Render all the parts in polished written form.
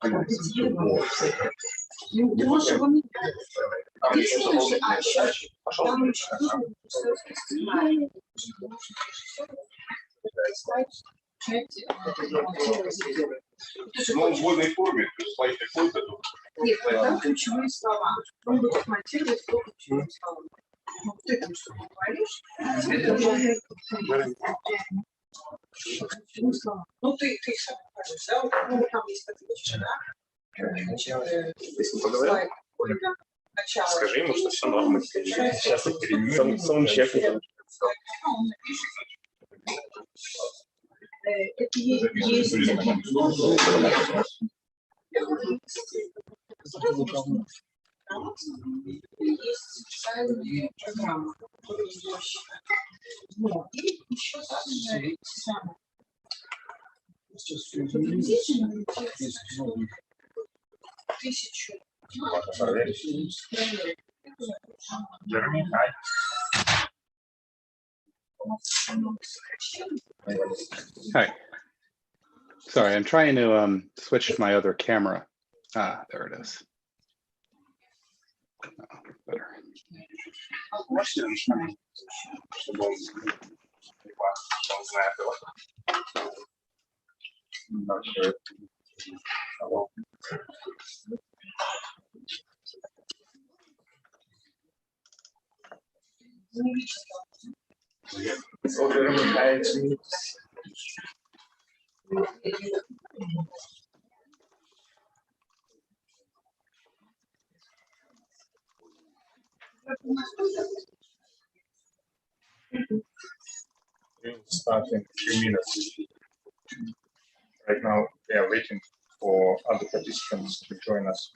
Ты можешь его менять. Ну, в вводной форме, слайд такой-то. Нет, там ключевые слова. Он будет монтировать по ключевым словам. Ты там что-то говоришь, тебе тоже ключевые слова. Ну, ты их сам покажешь, да? Ну, там есть отличие, да? Начало. Скажи ему, что все нормально. Сейчас я перейду. Сам чекнет. Это есть специальные программы, которые но и еще также самое. Приблизительно 1000. Hi. Sorry, I'm trying to switch my other camera. Ah, there it is. Oh, better. We'll start in a few minutes. Right now, we are waiting for other participants to join us.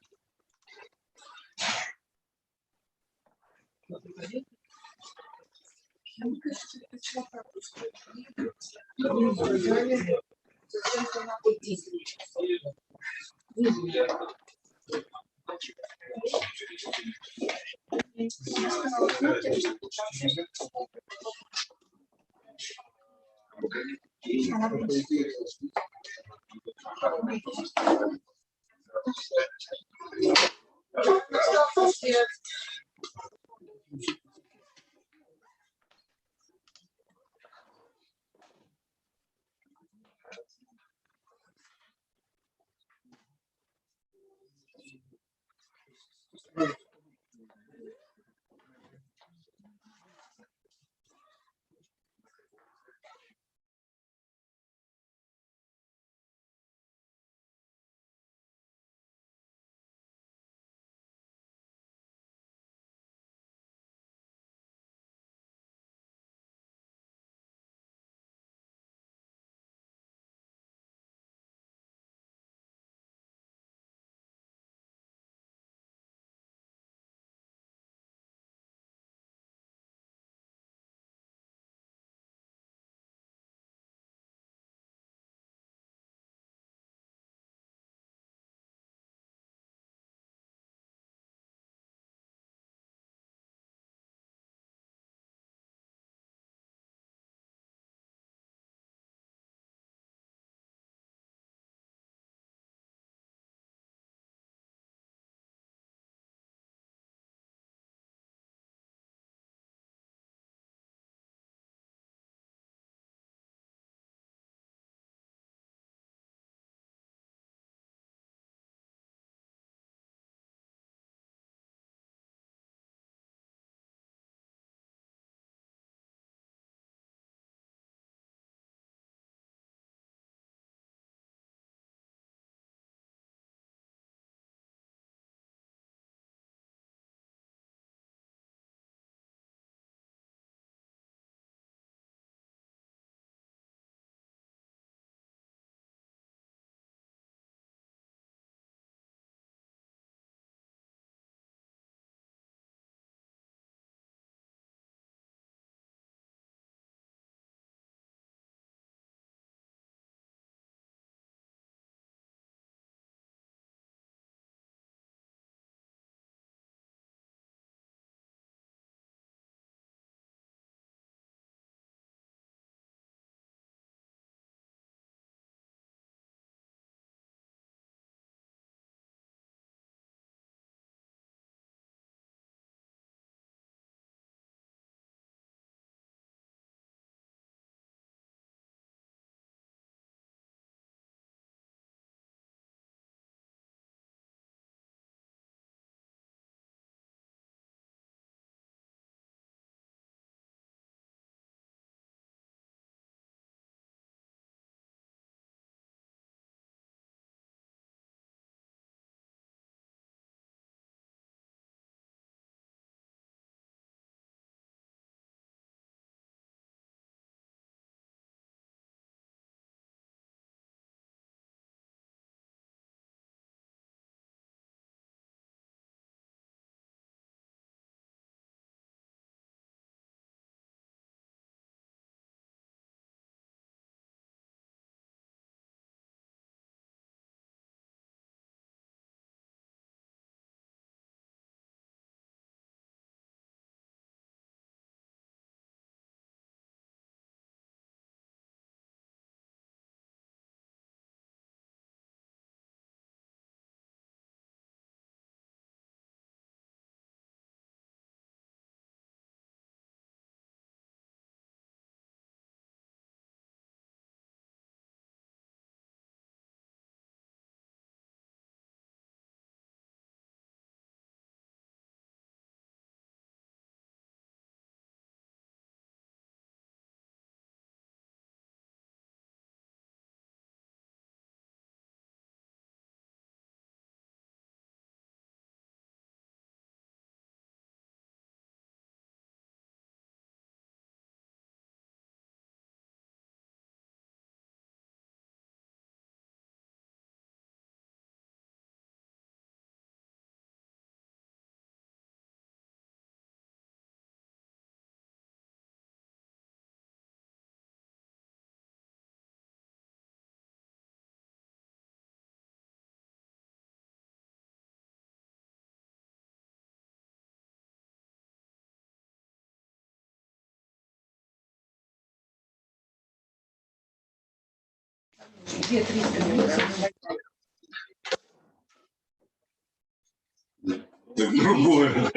Другое.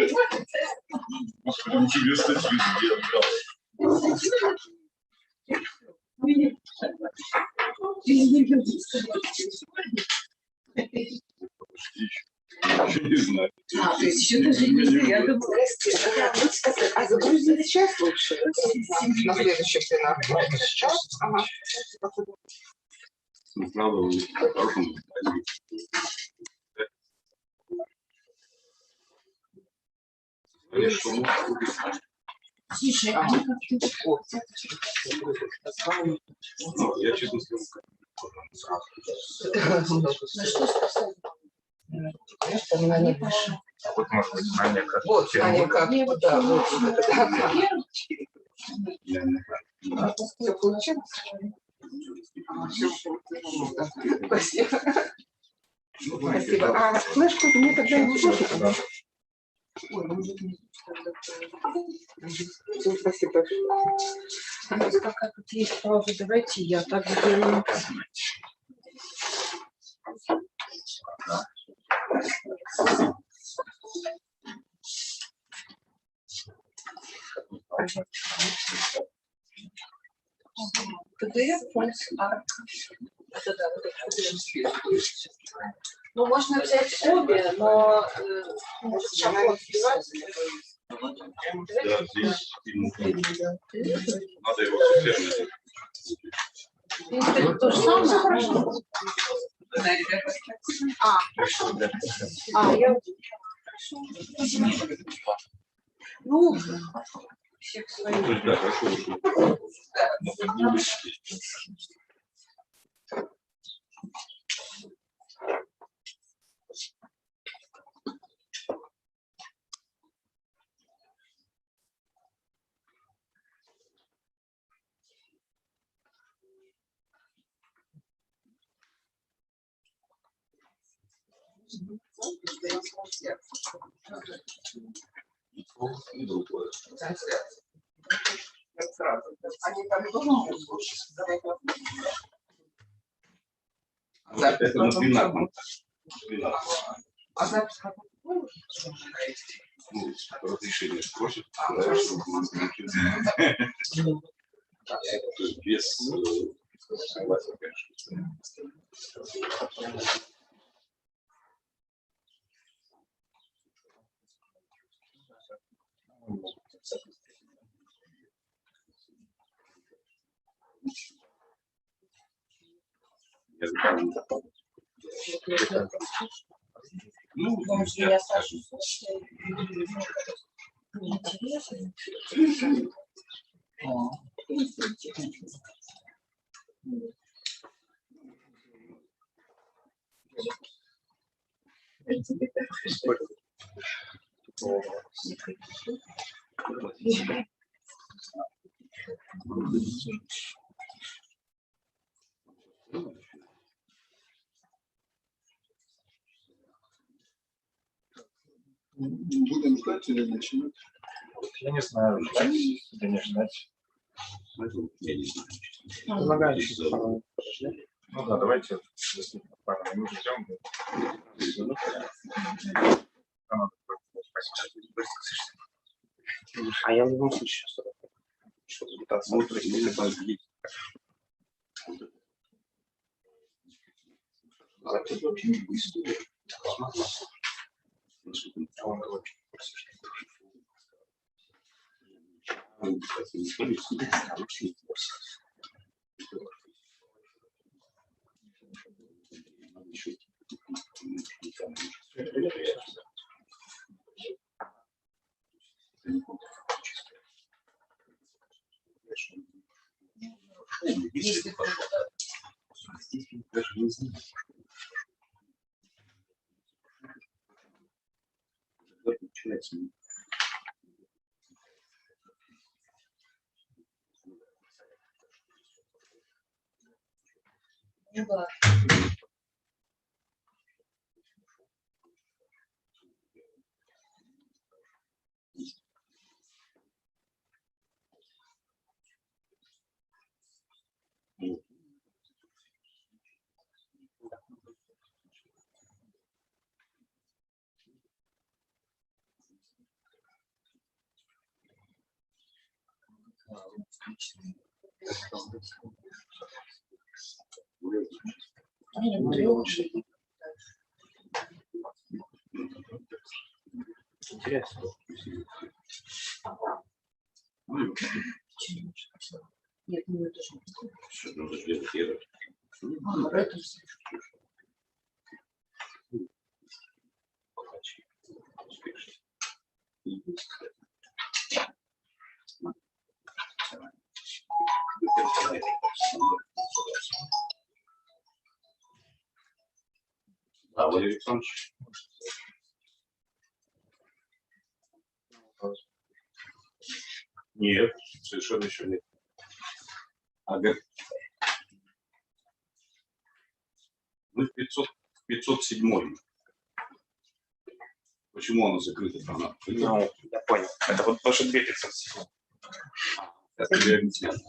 Тебе статью сделал. Не знаю. То есть еще даже не я думаю, а загрузить сейчас лучше? На следующий пленарный. Сейчас? Ага. Правда, по-хорошему. Слушай, а мы как-то... Я честно скажу. На что способны? Вот может быть знание как. Вот, знание как. Да, вот. Все получилось? Спасибо. Спасибо. А флешку мне тогда не слушать? Спасибо большое. Какая тут есть пауза, давайте я так сделаю. PDF, это да, вот это. Ну, можно взять обе, но шаблон сбивать. Да, здесь надо его совершенно. Ну, то же самое. Все хорошо. Да, ребята. Я... Ну, всех своих. Да, хорошо. И другое. Они там тоже могут слушать. Это на 12. А запись какой? Ну, разрешение спросит. Без согласия, конечно. Ну, может, я Сашу слушаю. Интересно. Будем ждать или начинать? Я не знаю, ждать или не ждать. Я не знаю. Предлагаю. Ну да, давайте действительно пару минут ждем. А я в любом случае сейчас пытаться. Это вообще не история. Если здесь даже не знаю. Когда получается. да. Интересно. Нет, ну это же. Что нужно делать? Это Да, Валерий Александрович. Нет, совершенно еще нет. Ага. Мы в 507. Почему она закрыта? Она? Ну, я понял. Это вот ваши 2500. Это я объясняю.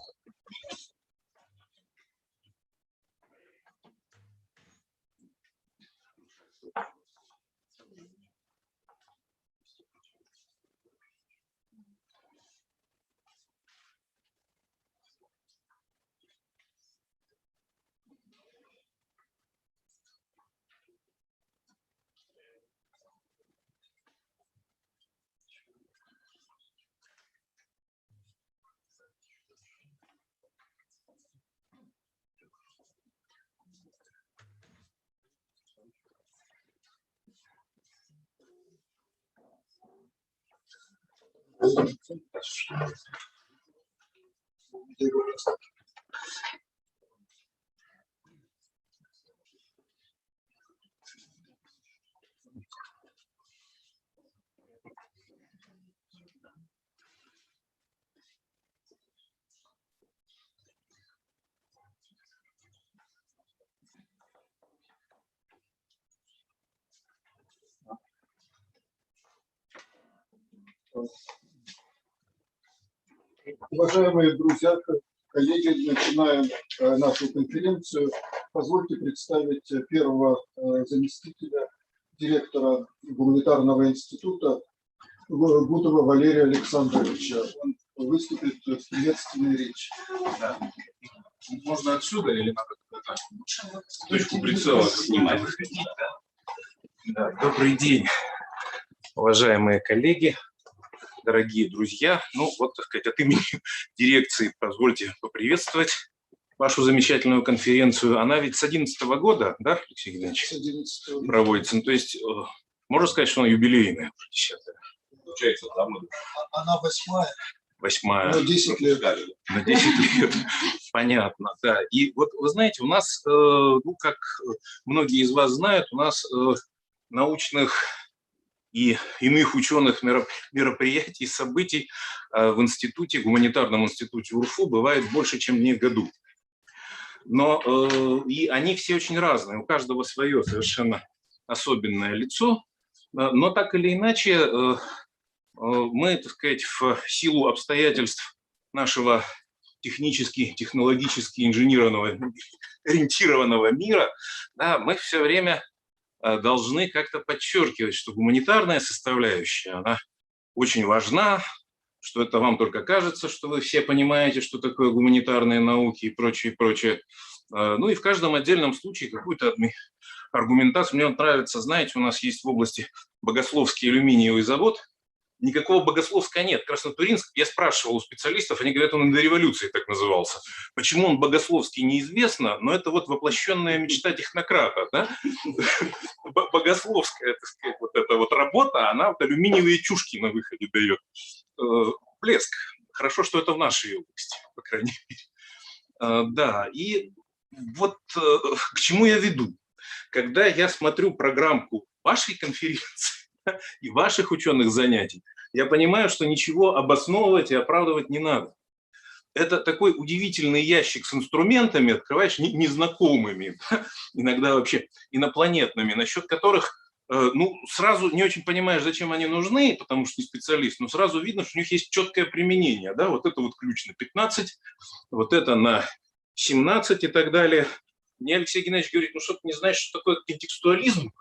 Уважаемые друзья, коллеги, начинаем нашу конференцию. Позвольте представить первого заместителя директора гуманитарного института Гудова Валерия Александровича. Он выступит с приветственной речью. Да. Можно отсюда или надо Точку прицела снимать. Да. Добрый день, уважаемые коллеги, дорогие друзья. Ну, вот, так сказать, от имени дирекции позвольте поприветствовать вашу замечательную конференцию. Она ведь с 2011 года, да, Алексей Геннадьевич, проводится. Ну, то есть, можно сказать, что она юбилейная. Получается, давно. Она восьмая. На 10 лет. На 10 лет. Понятно, да. И вот вы знаете, у нас, ну, как многие из вас знают, у нас научных и иных ученых мероприятий, событий в институте, гуманитарном институте УрФУ бывает больше, чем не в году. Но и они все очень разные, у каждого свое совершенно особенное лицо. Но так или иначе, мы, так сказать, в силу обстоятельств нашего технически, технологически ориентированного мира, да, мы все время должны как-то подчеркивать, что гуманитарная составляющая, она очень важна, что это вам только кажется, что вы все понимаете, что такое гуманитарные науки и прочее, прочее. Ну и в каждом отдельном случае какую-то аргументацию. Мне нравится, знаете, у нас есть в области Богословский алюминиевый завод. Никакого Богословска нет. Краснотуринск, я спрашивал у специалистов, они говорят, он и до революции так назывался. Почему он Богословский, неизвестно, но это вот воплощенная мечта технократа. Да? Богословская, так сказать, вот эта вот работа, она вот алюминиевые чушки на выходе дает. Блеск. Хорошо, что это в нашей области, по крайней мере. Да, и вот к чему я веду. Когда я смотрю программку вашей конференции и ваших ученых занятий, я понимаю, что ничего обосновывать и оправдывать не надо. Это такой удивительный ящик с инструментами, открываешь, незнакомыми, да? Иногда вообще инопланетными, насчет которых ну, сразу не очень понимаешь, зачем они нужны, потому что не специалист, но сразу видно, что у них есть четкое применение. Да? Вот это вот ключ на 15, вот это на 17 и так далее. Мне Алексей Геннадьевич говорит, ну что ты не знаешь, что такое контекстуализм?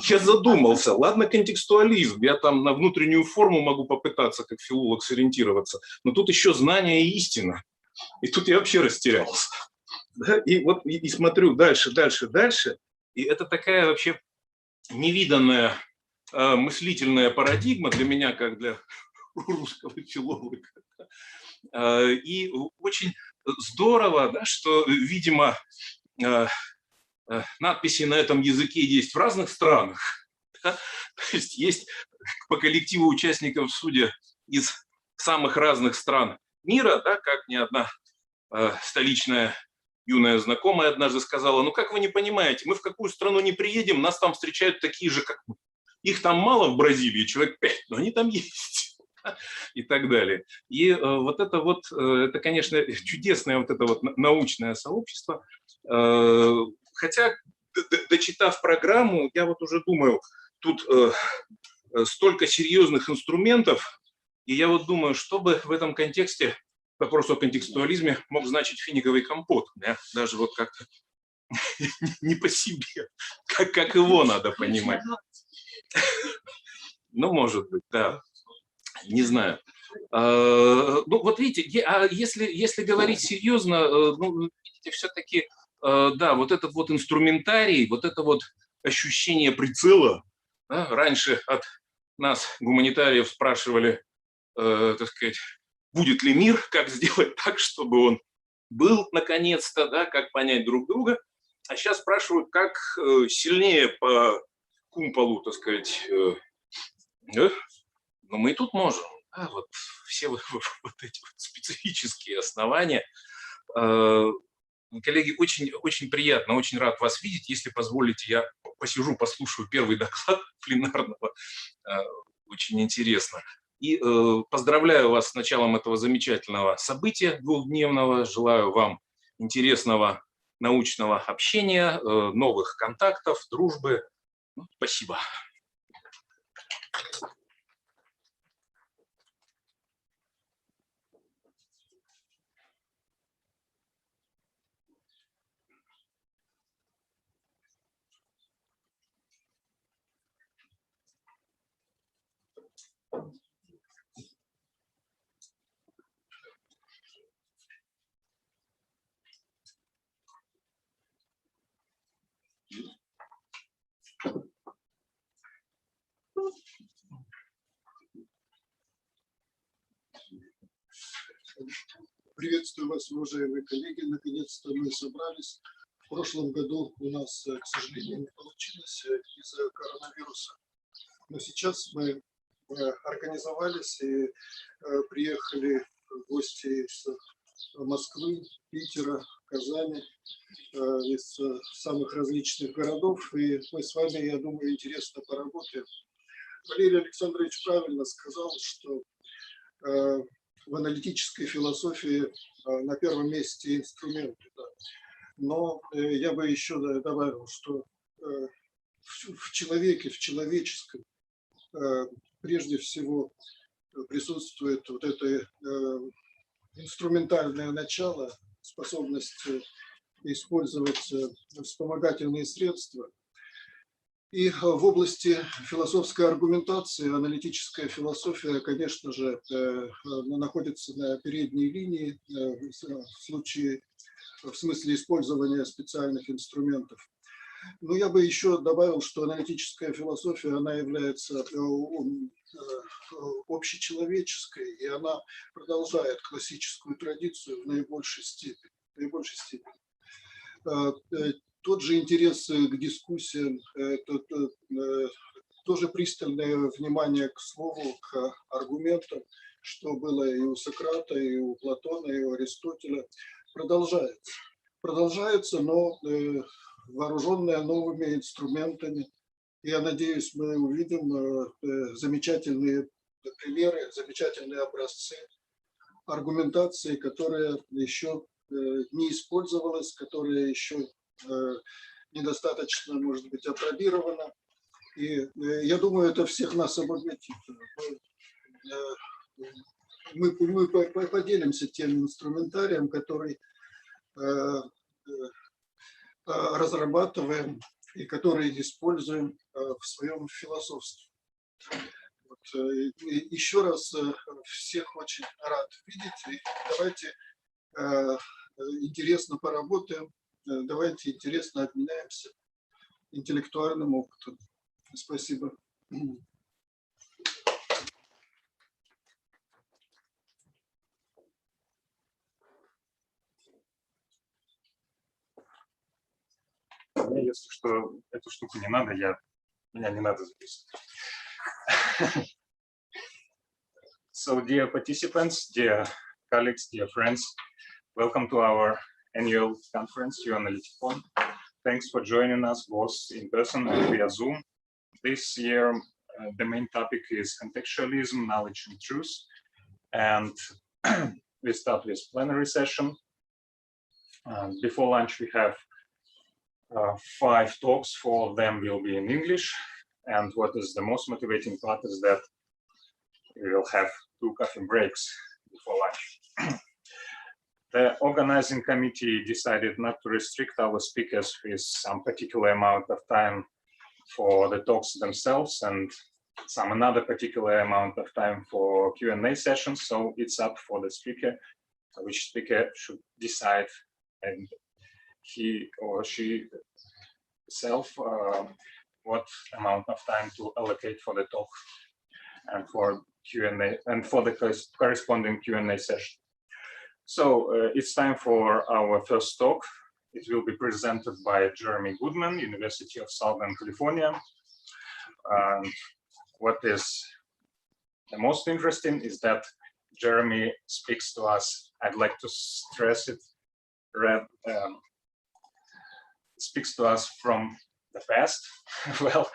я задумался, ладно, контекстуализм, я там на внутреннюю форму могу попытаться как филолог сориентироваться, но тут еще знание и истина. И тут я вообще растерялся. Да? И вот и смотрю дальше, и это такая вообще невиданная мыслительная парадигма для меня, как для русского филолога. И очень здорово, да, что, видимо, надписи на этом языке есть в разных странах. Да? То есть по коллективу участников, судя из самых разных стран мира, да, как ни одна столичная юная знакомая однажды сказала: ну как вы не понимаете, мы в какую страну не приедем, нас там встречают такие же, как мы. Их там мало в Бразилии, человек 5, но они там есть. И так далее. И вот, это, конечно, чудесное вот это вот научное сообщество. Хотя, дочитав программу, я вот уже думаю, тут столько серьезных инструментов, и я вот думаю, что бы в этом контексте вопрос о контекстуализме мог значить финиковый компот. Да? Даже вот как-то не по себе, как его надо понимать. Ну, может быть, да. Не знаю. Ну, вот видите, если говорить серьезно, ну, видите, все-таки, да, вот этот вот инструментарий, вот это вот ощущение прицела, да, раньше от нас, гуманитариев, спрашивали, так сказать, будет ли мир, как сделать так, чтобы он был наконец-то, да, как понять друг друга, а сейчас спрашивают, как сильнее по кумполу, так сказать, но мы и тут можем. Да, вот все вот эти вот специфические основания. Коллеги, очень, очень приятно, очень рад вас видеть. Если позволите, я посижу, послушаю первый доклад пленарного. Очень интересно. И поздравляю вас с началом этого замечательного события двухдневного. Желаю вам интересного научного общения, новых контактов, дружбы. Спасибо. Приветствую вас, уважаемые коллеги. Наконец-то мы собрались. В прошлом году у нас, к сожалению, не получилось из-за коронавируса. Но сейчас мы организовались и приехали гости из Москвы, Питера, Казани, из самых различных городов. И мы с вами, я думаю, интересно поработаем. Валерий Александрович правильно сказал, что в аналитической философии на первом месте инструменты. Да. Но я бы еще добавил, что в человеке, в человеческом, прежде всего присутствует вот это инструментальное начало, способность использовать вспомогательные средства. И в области философской аргументации аналитическая философия, конечно же, находится на передней линии в смысле использования специальных инструментов. Но я бы еще добавил, что аналитическая философия, она является общечеловеческой, и она продолжает классическую традицию в наибольшей степени. Тот же интерес к дискуссиям, тоже пристальное внимание к слову, к аргументам, что было и у Сократа, и у Платона, и у Аристотеля, продолжается, но вооруженное новыми инструментами. Я надеюсь, мы увидим замечательные примеры, замечательные образцы аргументации, которая еще не использовалась, которая еще недостаточно, может быть, апробирована. И я думаю, это всех нас обогатит. Мы поделимся тем инструментарием, который разрабатываем и которые используем в своем философстве. Вот, еще раз всех очень рад видеть. И давайте интересно поработаем, давайте интересно обменяемся интеллектуальным опытом. Спасибо. Мне, если что, эту штуку не надо, меня не надо записывать. So, dear participants, dear colleagues, dear friends, welcome to our annual conference, uAnalytiCon. Thanks for joining us both in person and via Zoom. This year, the main topic is contextualism, knowledge and truth. And we start with plenary session. Before lunch, we have 5 talks. 4 of them will be in English. And what is the most motivating part is that we will have 2 coffee breaks before lunch. The organizing committee decided not to restrict our speakers with some particular amount of time for the talks themselves and some another particular amount of time for Q&A sessions. So it's up for the speaker, which speaker should decide, and he or she self what amount of time to allocate for the talk and for Q&A and for the corresponding Q&A session. So it's time for our first talk. It will be presented by Jeremy Goodman, University of Southern California. And what is the most interesting is that Jeremy speaks to us, I'd like to stress it, speaks to us from the past, well,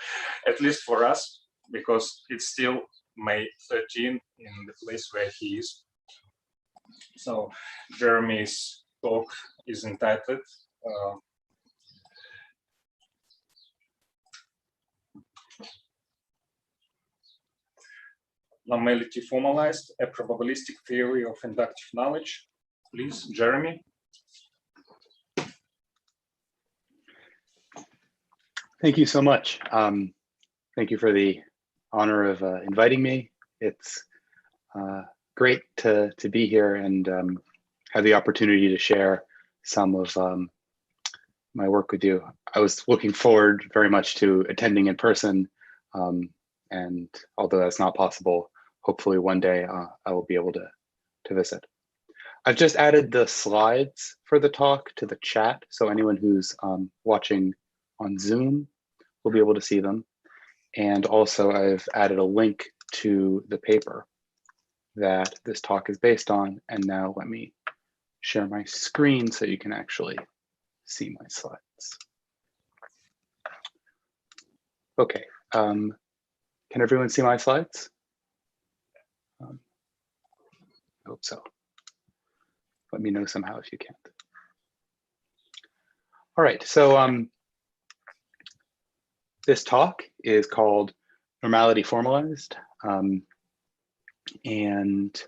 at least for us, because it's still May 13 in the place where he is. So Jeremy's talk is entitled Normality Formalized, a probabilistic theory of inductive knowledge. Please, Jeremy. Thank you so much. Thank you for the honor of inviting me. It's great to be here and have the opportunity to share some of my work with you. I was looking forward very much to attending in person, and although that's not possible, hopefully one day I will be able to visit. I've just added the slides for the talk to the chat, so anyone who's watching on Zoom will be able to see them. And also I've added a link to the paper that this talk is based on. And now let me share my screen so you can actually see my slides. Okay, can everyone see my slides? I hope so. Let me know somehow if you can't. All right, so this talk is called Normality Formalized, and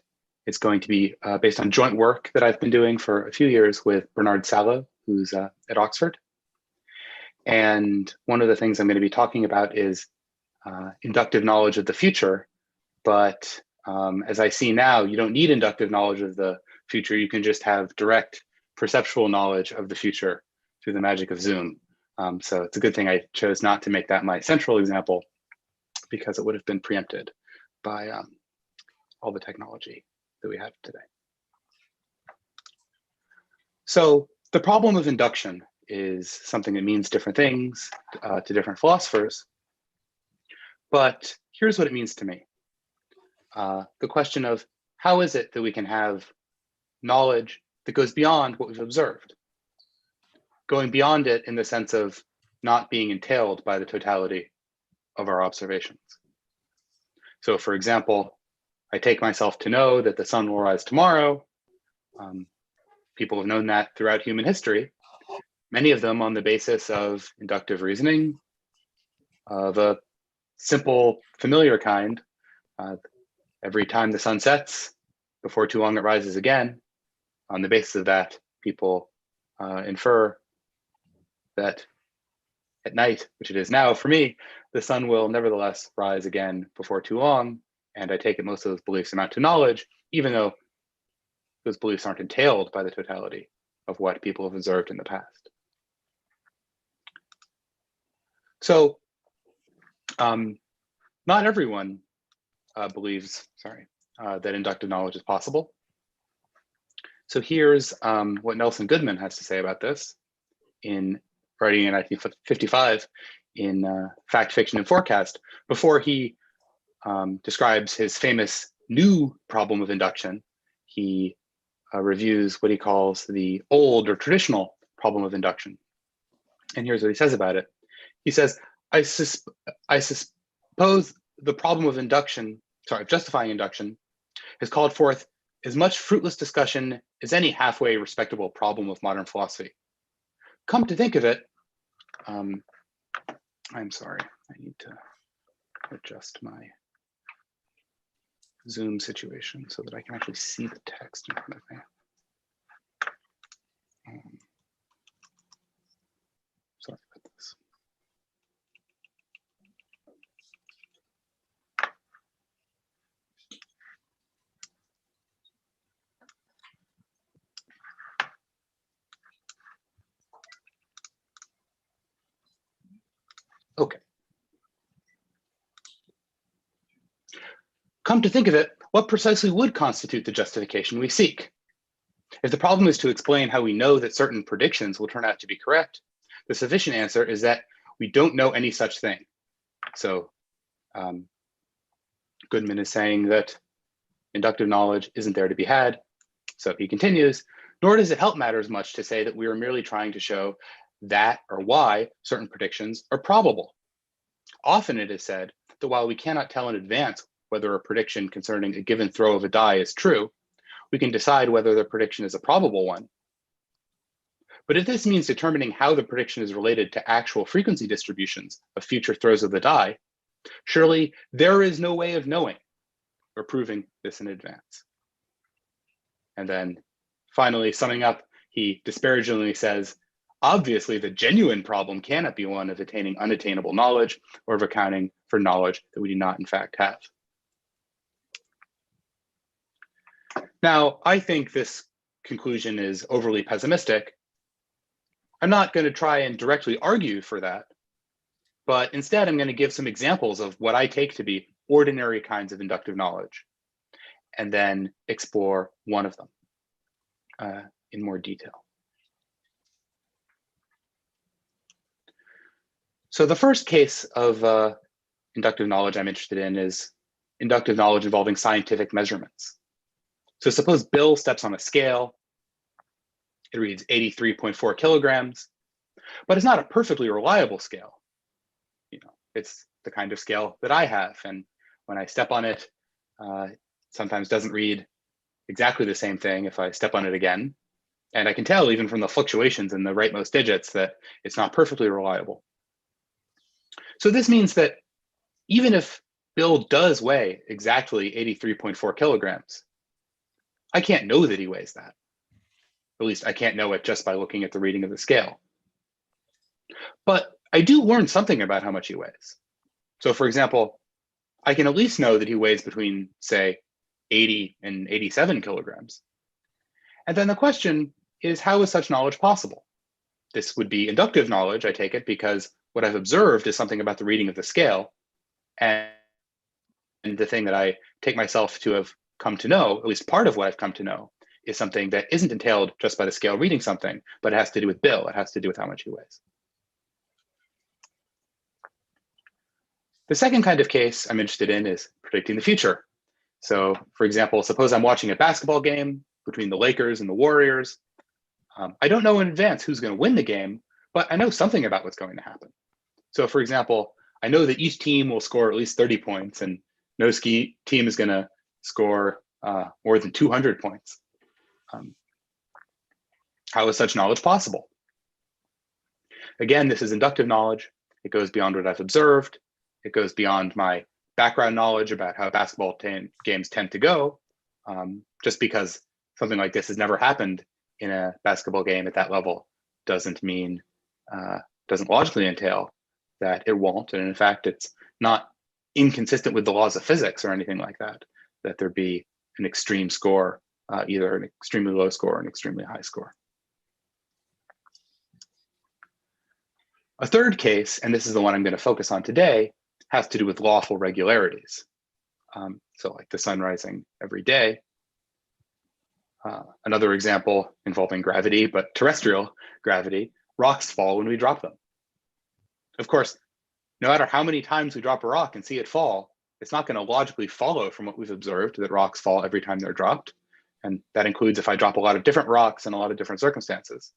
it's going to be based on joint work that I've been doing for a few years with Bernard Salo, who's at Oxford. And one of the things I'm going to be talking about is inductive knowledge of the future. But as I see now, you don't need inductive knowledge of the future. You can just have direct perceptual knowledge of the future through the magic of Zoom. So it's a good thing I chose not to make that my central example, because it would have been preempted by all the technology that we have today. So the problem of induction is something that means different things to different philosophers. But here's what it means to me. The question of how is it that we can have knowledge that goes beyond what we've observed? Going beyond it in the sense of not being entailed by the totality of our observations. So for example, I take myself to know that the sun will rise tomorrow. People have known that throughout human history, many of them on the basis of inductive reasoning of a simple, familiar kind. Every time the sun sets, before too long it rises again. On the basis of that, people infer that at night, which it is now for me, the sun will nevertheless rise again before too long. And I take it most of those beliefs amount to knowledge, even though those beliefs aren't entailed by the totality of what people have observed in the past. So not everyone believes, that inductive knowledge is possible. So here's what Nelson Goodman has to say about this in writing in 1955 in Fact, Fiction, and Forecast, before he describes his famous new problem of induction. He reviews what he calls the old or traditional problem of induction. And here's what he says about it. He says, I suppose the problem of justifying induction has called forth as much fruitless discussion as any halfway respectable problem of modern philosophy. Come to think of it, I'm sorry, I need to adjust my Zoom situation so that I can actually see the text in front of me. Sorry about this. Okay. Come to think of it, what precisely would constitute the justification we seek? If the problem is to explain how we know that certain predictions will turn out to be correct, the sufficient answer is that we don't know any such thing. So Goodman is saying that inductive knowledge isn't there to be had. So he continues, nor does it help matters much to say that we are merely trying to show that or why certain predictions are probable. Often it is said that while we cannot tell in advance whether a prediction concerning a given throw of a die is true, we can decide whether the prediction is a probable one. But if this means determining how the prediction is related to actual frequency distributions of future throws of the die, surely there is no way of knowing or proving this in advance. And then finally, summing up, he disparagingly says, obviously, the genuine problem cannot be one of attaining unattainable knowledge or of accounting for knowledge that we do not in fact have. Now, I think this conclusion is overly pessimistic. I'm not going to try and directly argue for that, but instead I'm going to give some examples of what I take to be ordinary kinds of inductive knowledge, and then explore one of them in more detail. So the first case of inductive knowledge I'm interested in is inductive knowledge involving scientific measurements. So suppose Bill steps on a scale. It reads 83.4 kilograms, but it's not a perfectly reliable scale. It's the kind of scale that I have, and when I step on it, sometimes doesn't read exactly the same thing if I step on it again. And I can tell even from the fluctuations in the rightmost digits that it's not perfectly reliable. So this means that even if Bill does weigh exactly 83.4 kilograms, I can't know that he weighs that. At least I can't know it just by looking at the reading of the scale. But I do learn something about how much he weighs. So for example, I can at least know that he weighs between, say, 80 and 87 kilograms. And then the question is, how is such knowledge possible? This would be inductive knowledge, I take it, because what I've observed is something about the reading of the scale. And the thing that I take myself to have come to know, at least part of what I've come to know, is something that isn't entailed just by the scale reading something, but it has to do with Bill. It has to do with how much he weighs. The second kind of case I'm interested in is predicting the future. So for example, suppose I'm watching a basketball game between the Lakers and the Warriors. I don't know in advance who's going to win the game, but I know something about what's going to happen. So for example, I know that each team will score at least 30 points and no team is going to score more than 200 points. How is such knowledge possible? Again, this is inductive knowledge. It goes beyond what I've observed. It goes beyond my background knowledge about how basketball games tend to go. Just because something like this has never happened in a basketball game at that level doesn't mean doesn't logically entail that it won't. And in fact, it's not inconsistent with the laws of physics or anything like that, that there be an extreme score, either an extremely low score or an extremely high score. A third case, and this is the one I'm going to focus on today, has to do with lawful regularities. So like the sun rising every day. Another example involving gravity, but terrestrial gravity, rocks fall when we drop them. Of course, no matter how many times we drop a rock and see it fall, it's not going to logically follow from what we've observed that rocks fall every time they're dropped. And that includes if I drop a lot of different rocks in a lot of different circumstances.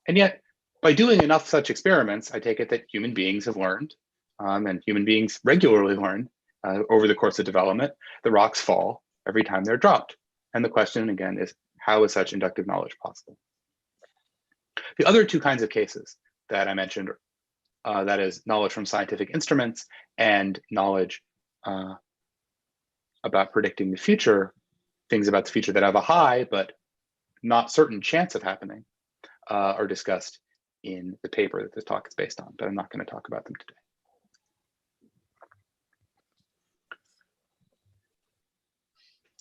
And yet, by doing enough such experiments, I take it that human beings have learned, and human beings regularly learn over the course of development, that rocks fall every time they're dropped. And the question again is, how is such inductive knowledge possible? The other two kinds of cases that I mentioned, that is knowledge from scientific instruments and knowledge about predicting the future, things about the future that have a high but not certain chance of happening, are discussed in the paper that this talk is based on, but I'm not going to talk about them today.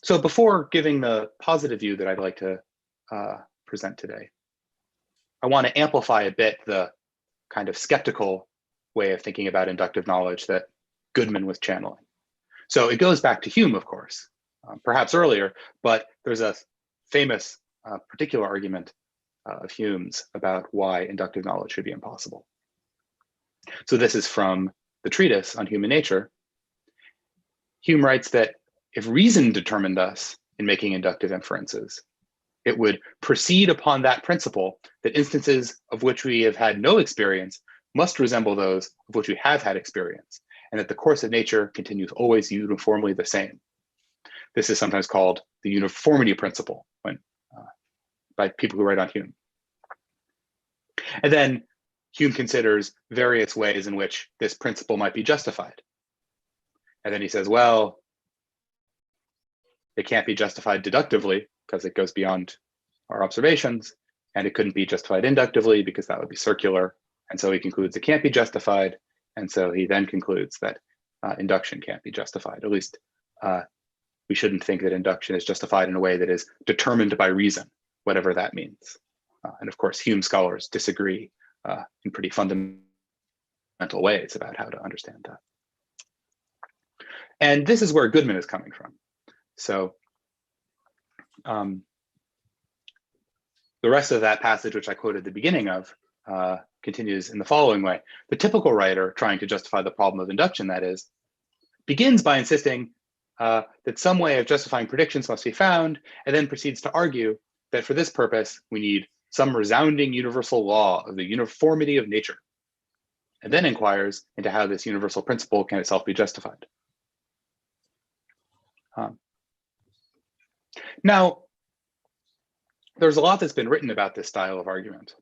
So before giving the positive view that I'd like to present today, I want to amplify a bit the kind of skeptical way of thinking about inductive knowledge that Goodman was channeling. So it goes back to Hume, of course, perhaps earlier, but there's a famous particular argument of Hume's about why inductive knowledge should be impossible. So this is from the treatise on human nature. Hume writes that if reason determined us in making inductive inferences, it would proceed upon that principle that instances of which we have had no experience must resemble those of which we have had experience, and that the course of nature continues always uniformly the same. This is sometimes called the uniformity principle by people who write on Hume. And then Hume considers various ways in which this principle might be justified. And then he says, well, it can't be justified deductively because it goes beyond our observations, and it couldn't be justified inductively because that would be circular. And so he concludes it can't be justified. And so he then concludes that induction can't be justified. At least we shouldn't think that induction is justified in a way that is determined by reason, whatever that means. And of course, Hume scholars disagree in pretty fundamental ways about how to understand that. And this is where Goodman is coming from. So the rest of that passage, which I quoted at the beginning of, continues in the following way. The typical writer trying to justify the problem of induction, that is, begins by insisting that some way of justifying predictions must be found, and then proceeds to argue that for this purpose, we need some resounding universal law of the uniformity of nature, and then inquires into how this universal principle can itself be justified. Now, there's a lot that's been written about this style of argument,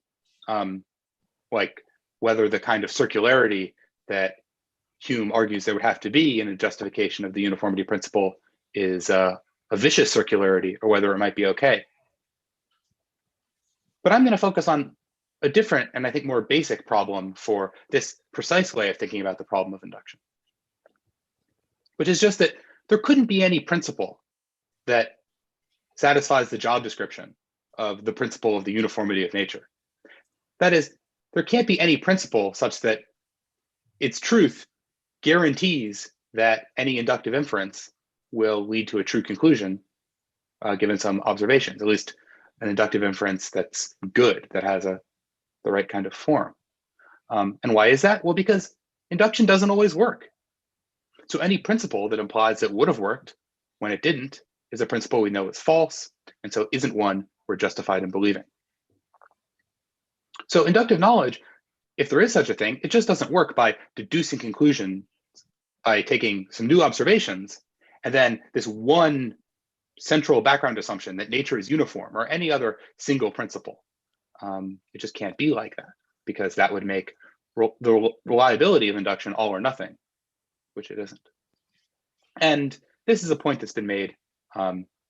like whether the kind of circularity that Hume argues there would have to be in a justification of the uniformity principle is a vicious circularity, or whether it might be okay. But I'm going to focus on a different and I think more basic problem for this precise way of thinking about the problem of induction, which is just that there couldn't be any principle that satisfies the job description of the principle of the uniformity of nature. That is, there can't be any principle such that its truth guarantees that any inductive inference will lead to a true conclusion given some observations, at least an inductive inference that's good, that has the right kind of form. And why is that? Well, because induction doesn't always work. So any principle that implies it would have worked when it didn't is a principle we know is false, and so isn't one we're justified in believing. So inductive knowledge, if there is such a thing, it just doesn't work by deducing conclusions by taking some new observations, and then this one central background assumption that nature is uniform, or any other single principle. It just can't be like that, because that would make the reliability of induction all or nothing, which it isn't. And this is a point that's been made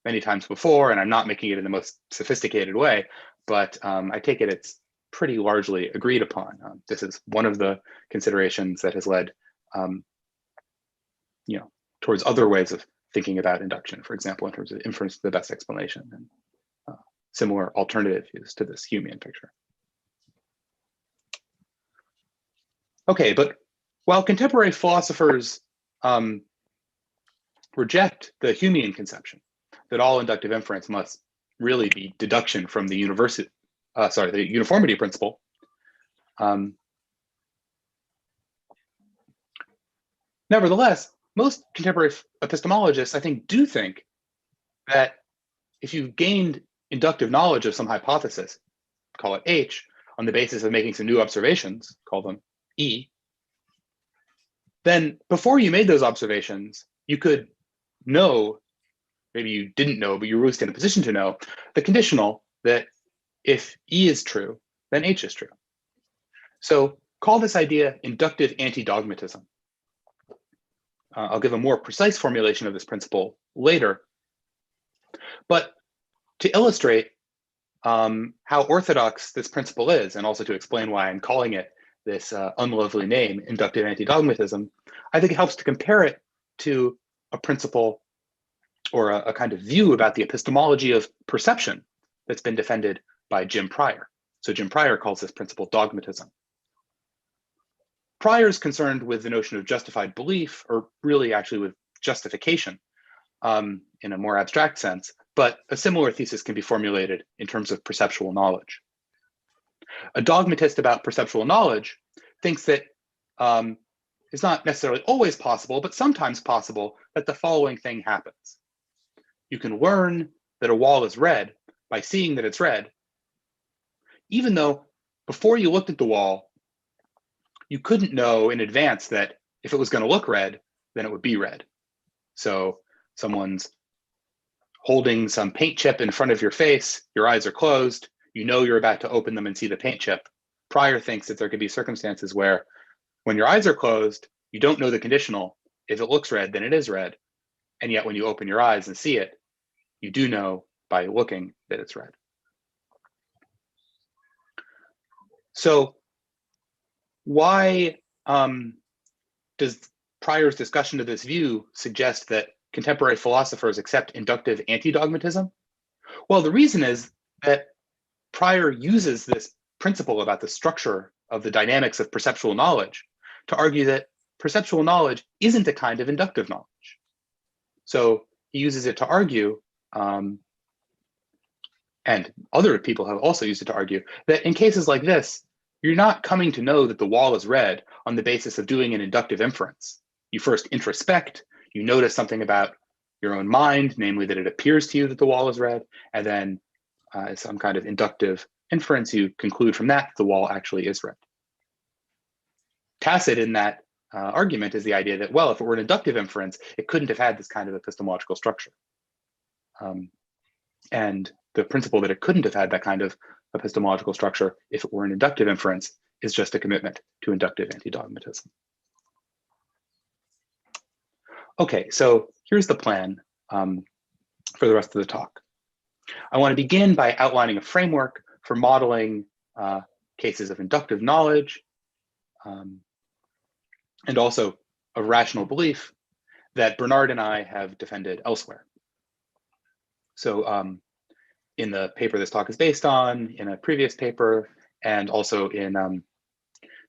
many times before, and I'm not making it in the most sophisticated way, but I take it it's pretty largely agreed upon. This is one of the considerations that has led towards other ways of thinking about induction, for example, in terms of inference to the best explanation and similar alternative views to this Humean picture. Okay, but while contemporary philosophers reject the Humean conception that all inductive inference must really be deduction from the the uniformity principle, nevertheless, most contemporary epistemologists, I think, do think that if you've gained inductive knowledge of some hypothesis, call it H, on the basis of making some new observations, call them E, then before you made those observations, you could know, maybe you didn't know, but you were at least in a position to know, the conditional that if E is true, then H is true. So call this idea inductive anti-dogmatism. I'll give a more precise formulation of this principle later. But to illustrate how orthodox this principle is, and also to explain why I'm calling it this unlovely name, inductive anti-dogmatism, I think it helps to compare it to a principle or a kind of view about the epistemology of perception that's been defended by Jim Pryor. So Jim Pryor calls this principle dogmatism. Pryor is concerned with the notion of justified belief, or really actually with justification in a more abstract sense, but a similar thesis can be formulated in terms of perceptual knowledge. A dogmatist about perceptual knowledge thinks that it's not necessarily always possible, but sometimes possible that the following thing happens. You can learn that a wall is red by seeing that it's red, even though before you looked at the wall, you couldn't know in advance that if it was going to look red, then it would be red. So someone's holding some paint chip in front of your face, your eyes are closed, you know you're about to open them and see the paint chip. Pryor thinks that there could be circumstances where when your eyes are closed, you don't know the conditional. If it looks red, then it is red. And yet when you open your eyes and see it, you do know by looking that it's red. So why does Pryor's discussion of this view suggest that contemporary philosophers accept inductive anti-dogmatism? Well, the reason is that Pryor uses this principle about the structure of the dynamics of perceptual knowledge to argue that perceptual knowledge isn't a kind of inductive knowledge. So he uses it to argue, and other people have also used it to argue, that in cases like this, you're not coming to know that the wall is red on the basis of doing an inductive inference. You first introspect, you notice something about your own mind, namely that it appears to you that the wall is red, and then as some kind of inductive inference, you conclude from that the wall actually is red. Tacit in that argument is the idea that, well, if it were an inductive inference, it couldn't have had this kind of epistemological structure. And the principle that it couldn't have had that kind of epistemological structure if it were an inductive inference is just a commitment to inductive anti-dogmatism. Okay, so here's the plan for the rest of the talk. I want to begin by outlining a framework for modeling cases of inductive knowledge and also of rational belief that Bernard and I have defended elsewhere. So in the paper this talk is based on, in a previous paper, and also in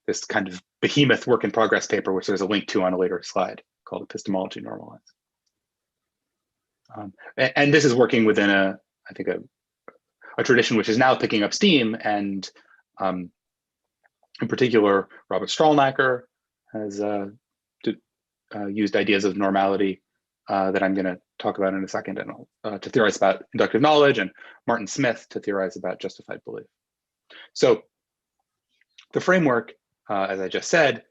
this kind of behemoth work in progress paper, which there's a link to on a later slide, called Epistemology Normalized. And this is working within I think a tradition which is now picking up steam, and in particular, Robert Stralnacher has used ideas of normality that I'm going to talk about in a second, and to theorize about inductive knowledge, and Martin Smith to theorize about justified belief. So the framework, as I just said,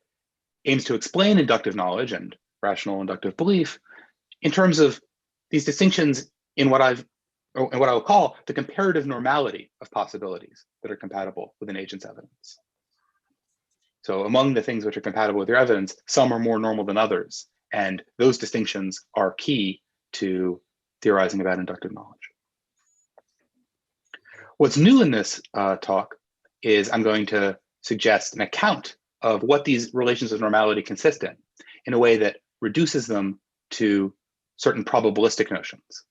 aims to explain inductive knowledge and rational inductive belief in terms of these distinctions in what I will call the comparative normality of possibilities that are compatible with an agent's evidence. So among the things which are compatible with your evidence, some are more normal than others, and those distinctions are key to theorizing about inductive knowledge. What's new in this talk is I'm going to suggest an account of what these relations of normality consist in a way that reduces them to certain probabilistic notions.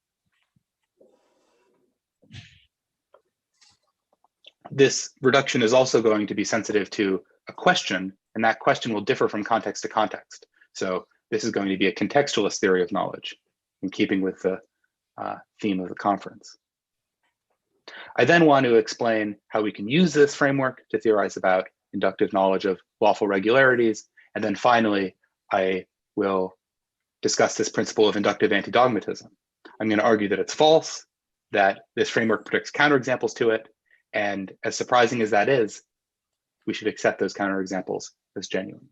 This reduction is also going to be sensitive to a question, and that question will differ from context to context. So this is going to be a contextualist theory of knowledge, in keeping with the theme of the conference. I then want to explain how we can use this framework to theorize about inductive knowledge of lawful regularities. And then finally, I will discuss this principle of inductive anti-dogmatism. I'm going to argue that it's false, that this framework predicts counterexamples to it. And as surprising as that is, we should accept those counterexamples as genuine.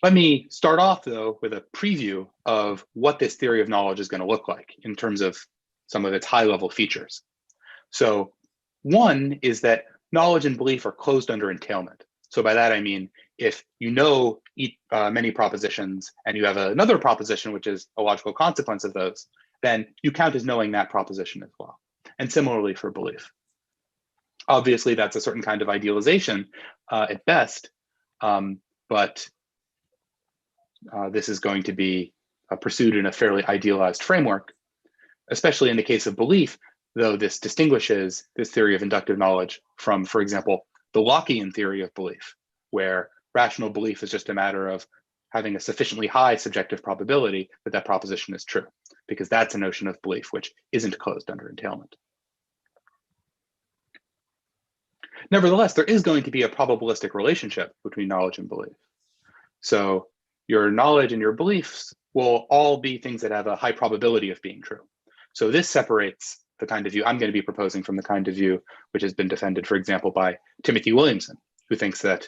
Let me start off, though, with a preview of what this theory of knowledge is going to look like in terms of some of its high-level features. So one is that knowledge and belief are closed under entailment. So by that, I mean, if you know many propositions and you have another proposition, which is a logical consequence of those, then you count as knowing that proposition as well. And similarly for belief. Obviously, that's a certain kind of idealization at best, but this is going to be pursued in a fairly idealized framework, especially in the case of belief, though this distinguishes this theory of inductive knowledge from, for example, the Lockean theory of belief, where rational belief is just a matter of having a sufficiently high subjective probability that that proposition is true, because that's a notion of belief which isn't closed under entailment. Nevertheless, there is going to be a probabilistic relationship between knowledge and belief. So your knowledge and your beliefs will all be things that have a high probability of being true. So this separates the kind of view I'm going to be proposing from the kind of view which has been defended, for example, by Timothy Williamson, who thinks that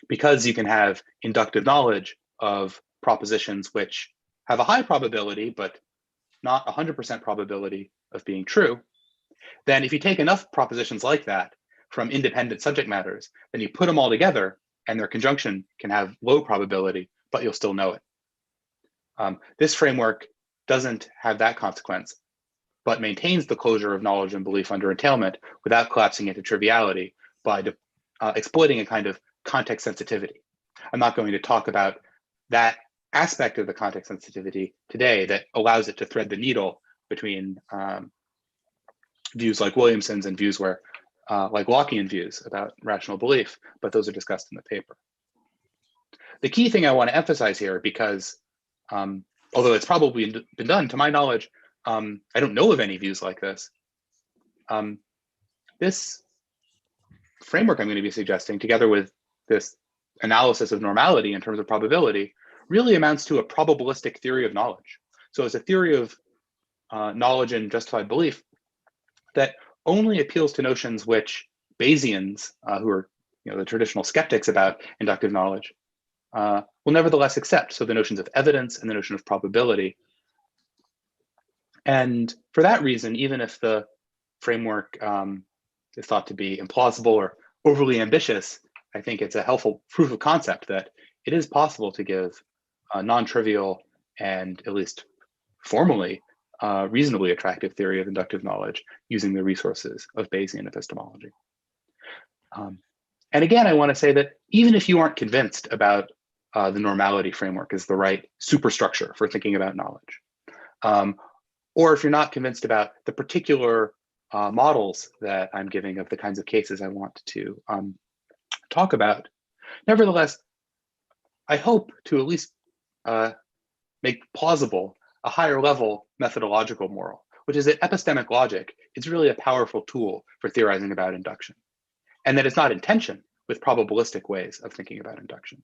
because you can have inductive knowledge of propositions which have a high probability, but not 100% probability of being true, then if you take enough propositions like that from independent subject matters, then you put them all together and their conjunction can have low probability, but you'll still know it. This framework doesn't have that consequence, but maintains the closure of knowledge and belief under entailment without collapsing into triviality by exploiting a kind of context sensitivity. I'm not going to talk about that aspect of the context sensitivity today that allows it to thread the needle between views like Williamson's and views where like Lockean views about rational belief, but those are discussed in the paper. The key thing I want to emphasize here, because although it's probably been done, to my knowledge, I don't know of any views like this. This framework I'm going to be suggesting, together with this analysis of normality in terms of probability, really amounts to a probabilistic theory of knowledge. So it's a theory of knowledge and justified belief that only appeals to notions which Bayesians, who are the traditional skeptics about inductive knowledge, will nevertheless accept. So the notions of evidence and the notion of probability. And for that reason, even if the framework is thought to be implausible or overly ambitious, I think it's a helpful proof of concept that it is possible to give a non-trivial and, at least formally, reasonably attractive theory of inductive knowledge using the resources of Bayesian epistemology. And again, I want to say that even if you aren't convinced about the normality framework is the right superstructure for thinking about knowledge, or if you're not convinced about the particular models that I'm giving of the kinds of cases I want to talk about, nevertheless, I hope to at least make plausible a higher level methodological moral, which is that epistemic logic is really a powerful tool for theorizing about induction, and that it's not in tension with probabilistic ways of thinking about induction.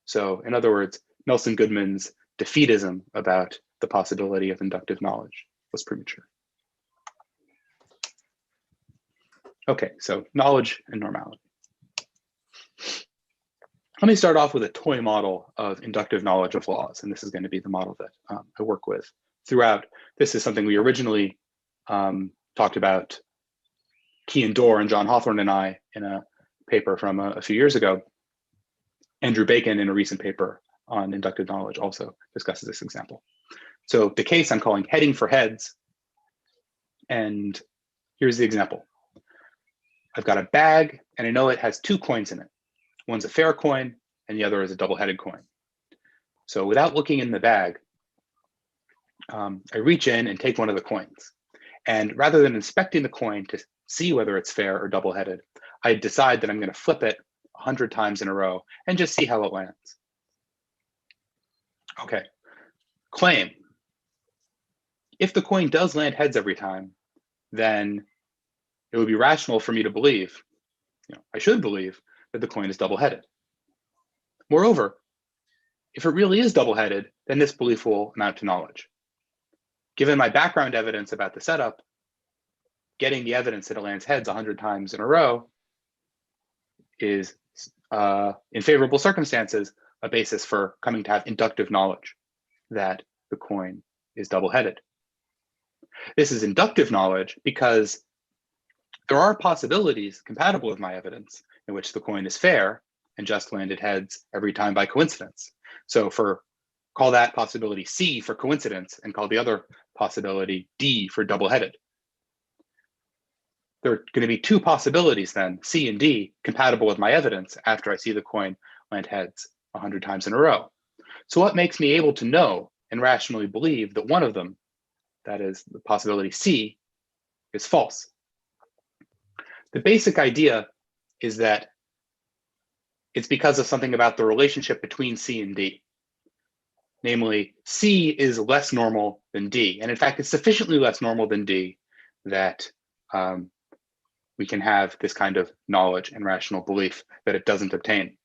So in other words, Nelson Goodman's defeatism about the possibility of inductive knowledge was premature. Okay, so knowledge and normality. Let me start off with a toy model of inductive knowledge of laws, and this is going to be the model that I work with throughout. This is something we originally talked about, Key and Dorr and John Hawthorne and I in a paper from a few years ago. Andrew Bacon in a recent paper on inductive knowledge also discusses this example. So the case I'm calling heading for heads And here's the example. I've got a bag, and I know it has 2 coins in it. One's a fair coin, and the other is a double-headed coin. So without looking in the bag, I reach in and take one of the coins. And rather than inspecting the coin to see whether it's fair or double-headed, I decide that I'm going to flip it 100 times in a row and just see how it lands. Okay, claim. If the coin does land heads every time, then it would be rational for me to believe, I should believe, that the coin is double-headed. Moreover, if it really is double-headed, then this belief will amount to knowledge. Given my background evidence about the setup, getting the evidence that it lands heads 100 times in a row is, in favorable circumstances, a basis for coming to have inductive knowledge that the coin is double-headed. This is inductive knowledge because there are possibilities compatible with my evidence in which the coin is fair and just landed heads every time by coincidence. So call that possibility C for coincidence and call the other possibility D for double-headed. There are going to be 2 possibilities then, C and D, compatible with my evidence after I see the coin land heads 100 times in a row. So what makes me able to know and rationally believe that one of them, that is the possibility C, is false? The basic idea is that it's because of something about the relationship between C and D. Namely, C is less normal than D. And in fact, it's sufficiently less normal than D that we can have this kind of knowledge and rational belief that it doesn't obtain.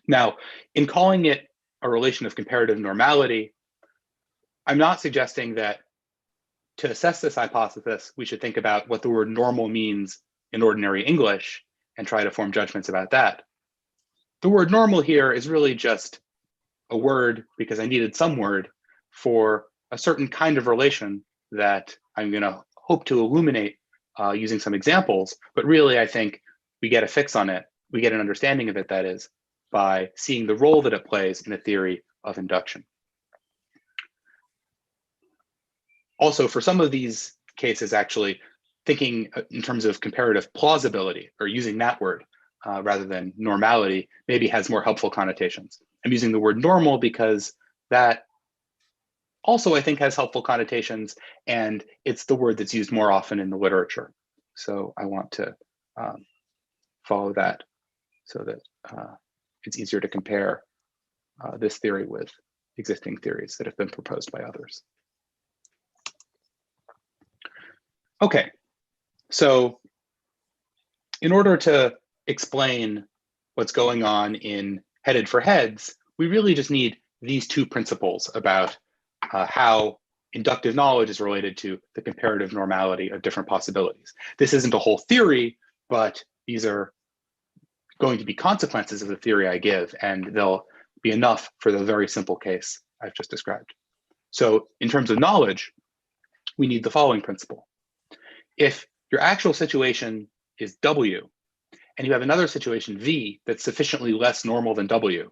Now, in calling it a relation of comparative normality, I'm not suggesting that to assess this hypothesis, we should think about what the word normal means in ordinary English and try to form judgments about that. The word normal here is really just a word, because I needed some word, for a certain kind of relation that I'm going to hope to illuminate using some examples. But really, I think we get a fix on it. We get an understanding of it, that is, by seeing the role that it plays in the theory of induction. Also, for some of these cases, actually, thinking in terms of comparative plausibility, or using that word rather than normality, maybe has more helpful connotations. I'm using the word normal because that also, I think, has helpful connotations, and it's the word that's used more often in the literature. So I want to follow that so that it's easier to compare this theory with existing theories that have been proposed by others. Okay, so in order to explain what's going on in headed for heads, we really just need these 2 principles about how inductive knowledge is related to the comparative normality of different possibilities. This isn't a whole theory, but these are going to be consequences of the theory I give, and they'll be enough for the very simple case I've just described. So in terms of knowledge, we need the following principle. If your actual situation is W, and you have another situation, V, that's sufficiently less normal than W,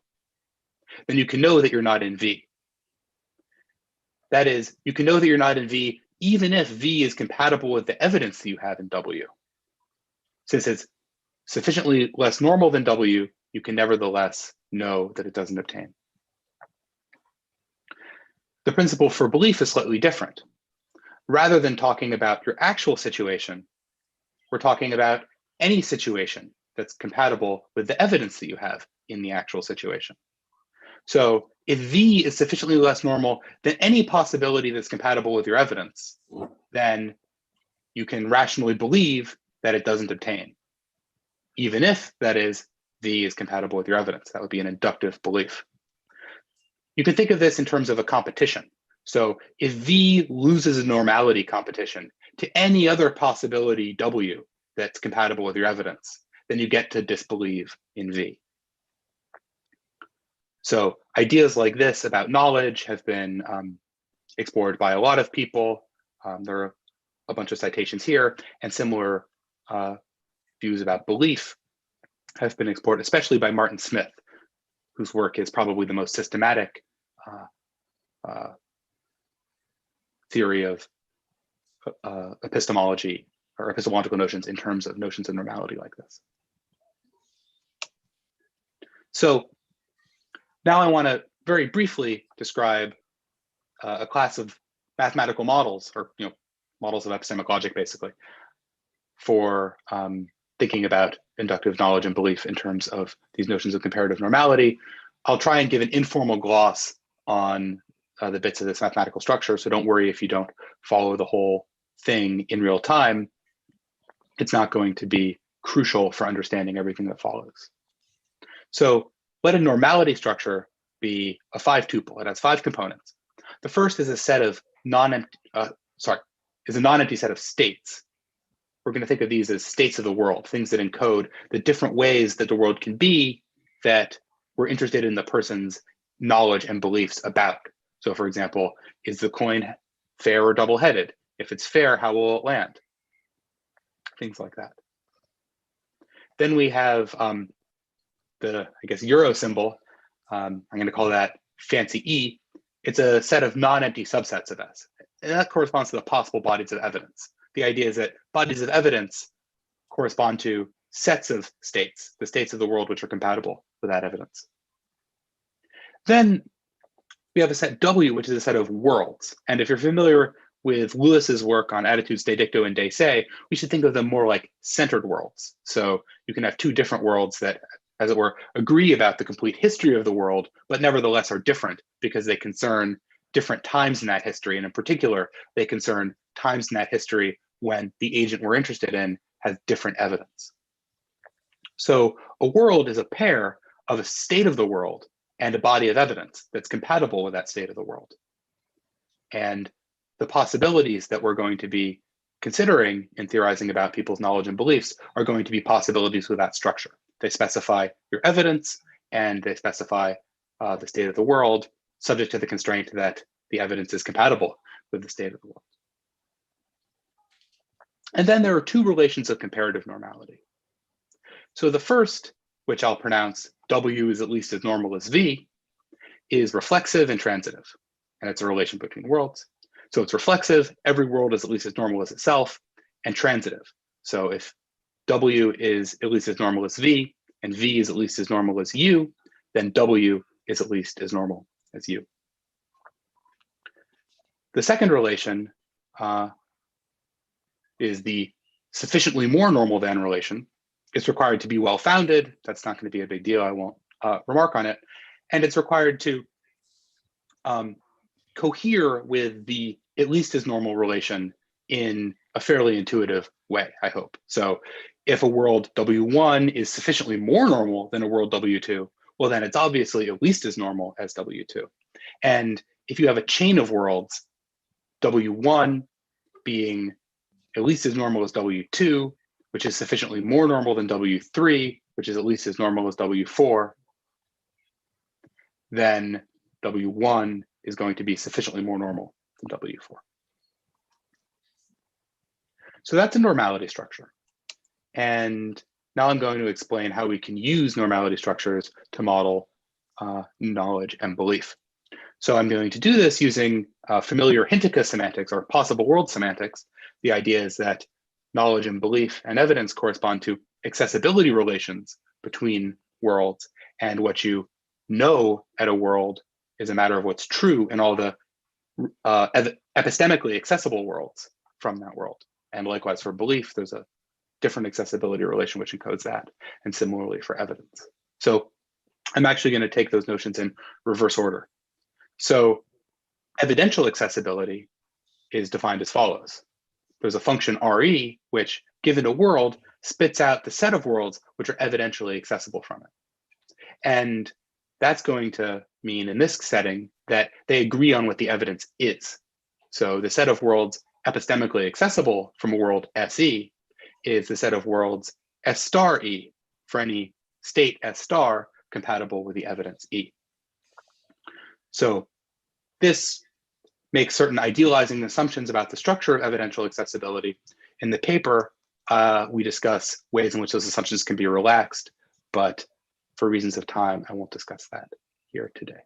then you can know that you're not in V. That is, you can know that you're not in V even if V is compatible with the evidence that you have in W. Since it's sufficiently less normal than W, you can nevertheless know that it doesn't obtain. The principle for belief is slightly different. Rather than talking about your actual situation, we're talking about any situation that's compatible with the evidence that you have in the actual situation. So if V is sufficiently less normal than any possibility that's compatible with your evidence, then you can rationally believe that it doesn't obtain, even if, that is, V is compatible with your evidence. That would be an inductive belief. You can think of this in terms of a competition. So if V loses a normality competition to any other possibility W that's compatible with your evidence, then you get to disbelieve in V. So ideas like this about knowledge have been explored by a lot of people. There are a bunch of citations here, and similar views about belief have been explored, especially by Martin Smith, whose work is probably the most systematic theory of epistemology or epistemological notions in terms of notions of normality like this. So now I want to very briefly describe a class of mathematical models, or models of epistemic logic, basically, for thinking about inductive knowledge and belief in terms of these notions of comparative normality. I'll try and give an informal gloss on the bits of this mathematical structure, so don't worry if you don't follow the whole thing in real time. It's not going to be crucial for understanding everything that follows. So let a normality structure be a 5-tuple. It has 5 components. The first is a set of non-empty set of states. We're going to think of these as states of the world, things that encode the different ways that the world can be that we're interested in the person's knowledge and beliefs about. So for example, is the coin fair or double-headed? If it's fair, how will it land? Things like that. Then we have the, I guess, euro symbol. I'm going to call that fancy E. It's a set of non-empty subsets of S. And that corresponds to the possible bodies of evidence. The idea is that bodies of evidence correspond to sets of states, the states of the world which are compatible with that evidence. Then we have a set W, which is a set of worlds. And if you're familiar with Lewis's work on attitudes de dicto and de se, we should think of them more like centered worlds. So you can have 2 different worlds that, as it were, agree about the complete history of the world, but nevertheless are different because they concern different times in that history. And in particular, they concern times in that history when the agent we're interested in has different evidence. So a world is a pair of a state of the world and a body of evidence that's compatible with that state of the world. And the possibilities that we're going to be considering in theorizing about people's knowledge and beliefs are going to be possibilities with that structure. They specify your evidence and they specify the state of the world, subject to the constraint that the evidence is compatible with the state of the world. And then there are 2 relations of comparative normality. So the first, which I'll pronounce W is at least as normal as V, is reflexive and transitive. And it's a relation between worlds. So it's reflexive, every world is at least as normal as itself, and transitive. So if W is at least as normal as V, and V is at least as normal as U, then W is at least as normal as U. The second relation is the sufficiently more normal than relation. It's required to be well-founded. That's not going to be a big deal. I won't remark on it. And it's required to cohere with the at least as normal relation in a fairly intuitive way, I hope. So if a world W1 is sufficiently more normal than a world W2, well, then it's obviously at least as normal as W2. And if you have a chain of worlds, W1 being at least as normal as W2, which is sufficiently more normal than W3, which is at least as normal as W4, then W1 is going to be sufficiently more normal than W4. So that's a normality structure. And now I'm going to explain how we can use normality structures to model knowledge and belief. So I'm going to do this using familiar Hintica semantics or possible world semantics. The idea is that knowledge and belief and evidence correspond to accessibility relations between worlds, and what you know at a world is a matter of what's true in all the epistemically accessible worlds from that world. And likewise for belief, there's a different accessibility relation which encodes that, and similarly for evidence. So I'm actually going to take those notions in reverse order. So evidential accessibility is defined as follows. There's a function RE, which, given a world, spits out the set of worlds which are evidentially accessible from it. And that's going to mean in this setting that they agree on what the evidence is. So the set of worlds epistemically accessible from a world SE is the set of worlds S star E for any state S star compatible with the evidence E. So this makes certain idealizing assumptions about the structure of evidential accessibility. In the paper, we discuss ways in which those assumptions can be relaxed, but for reasons of time, I won't discuss that here today.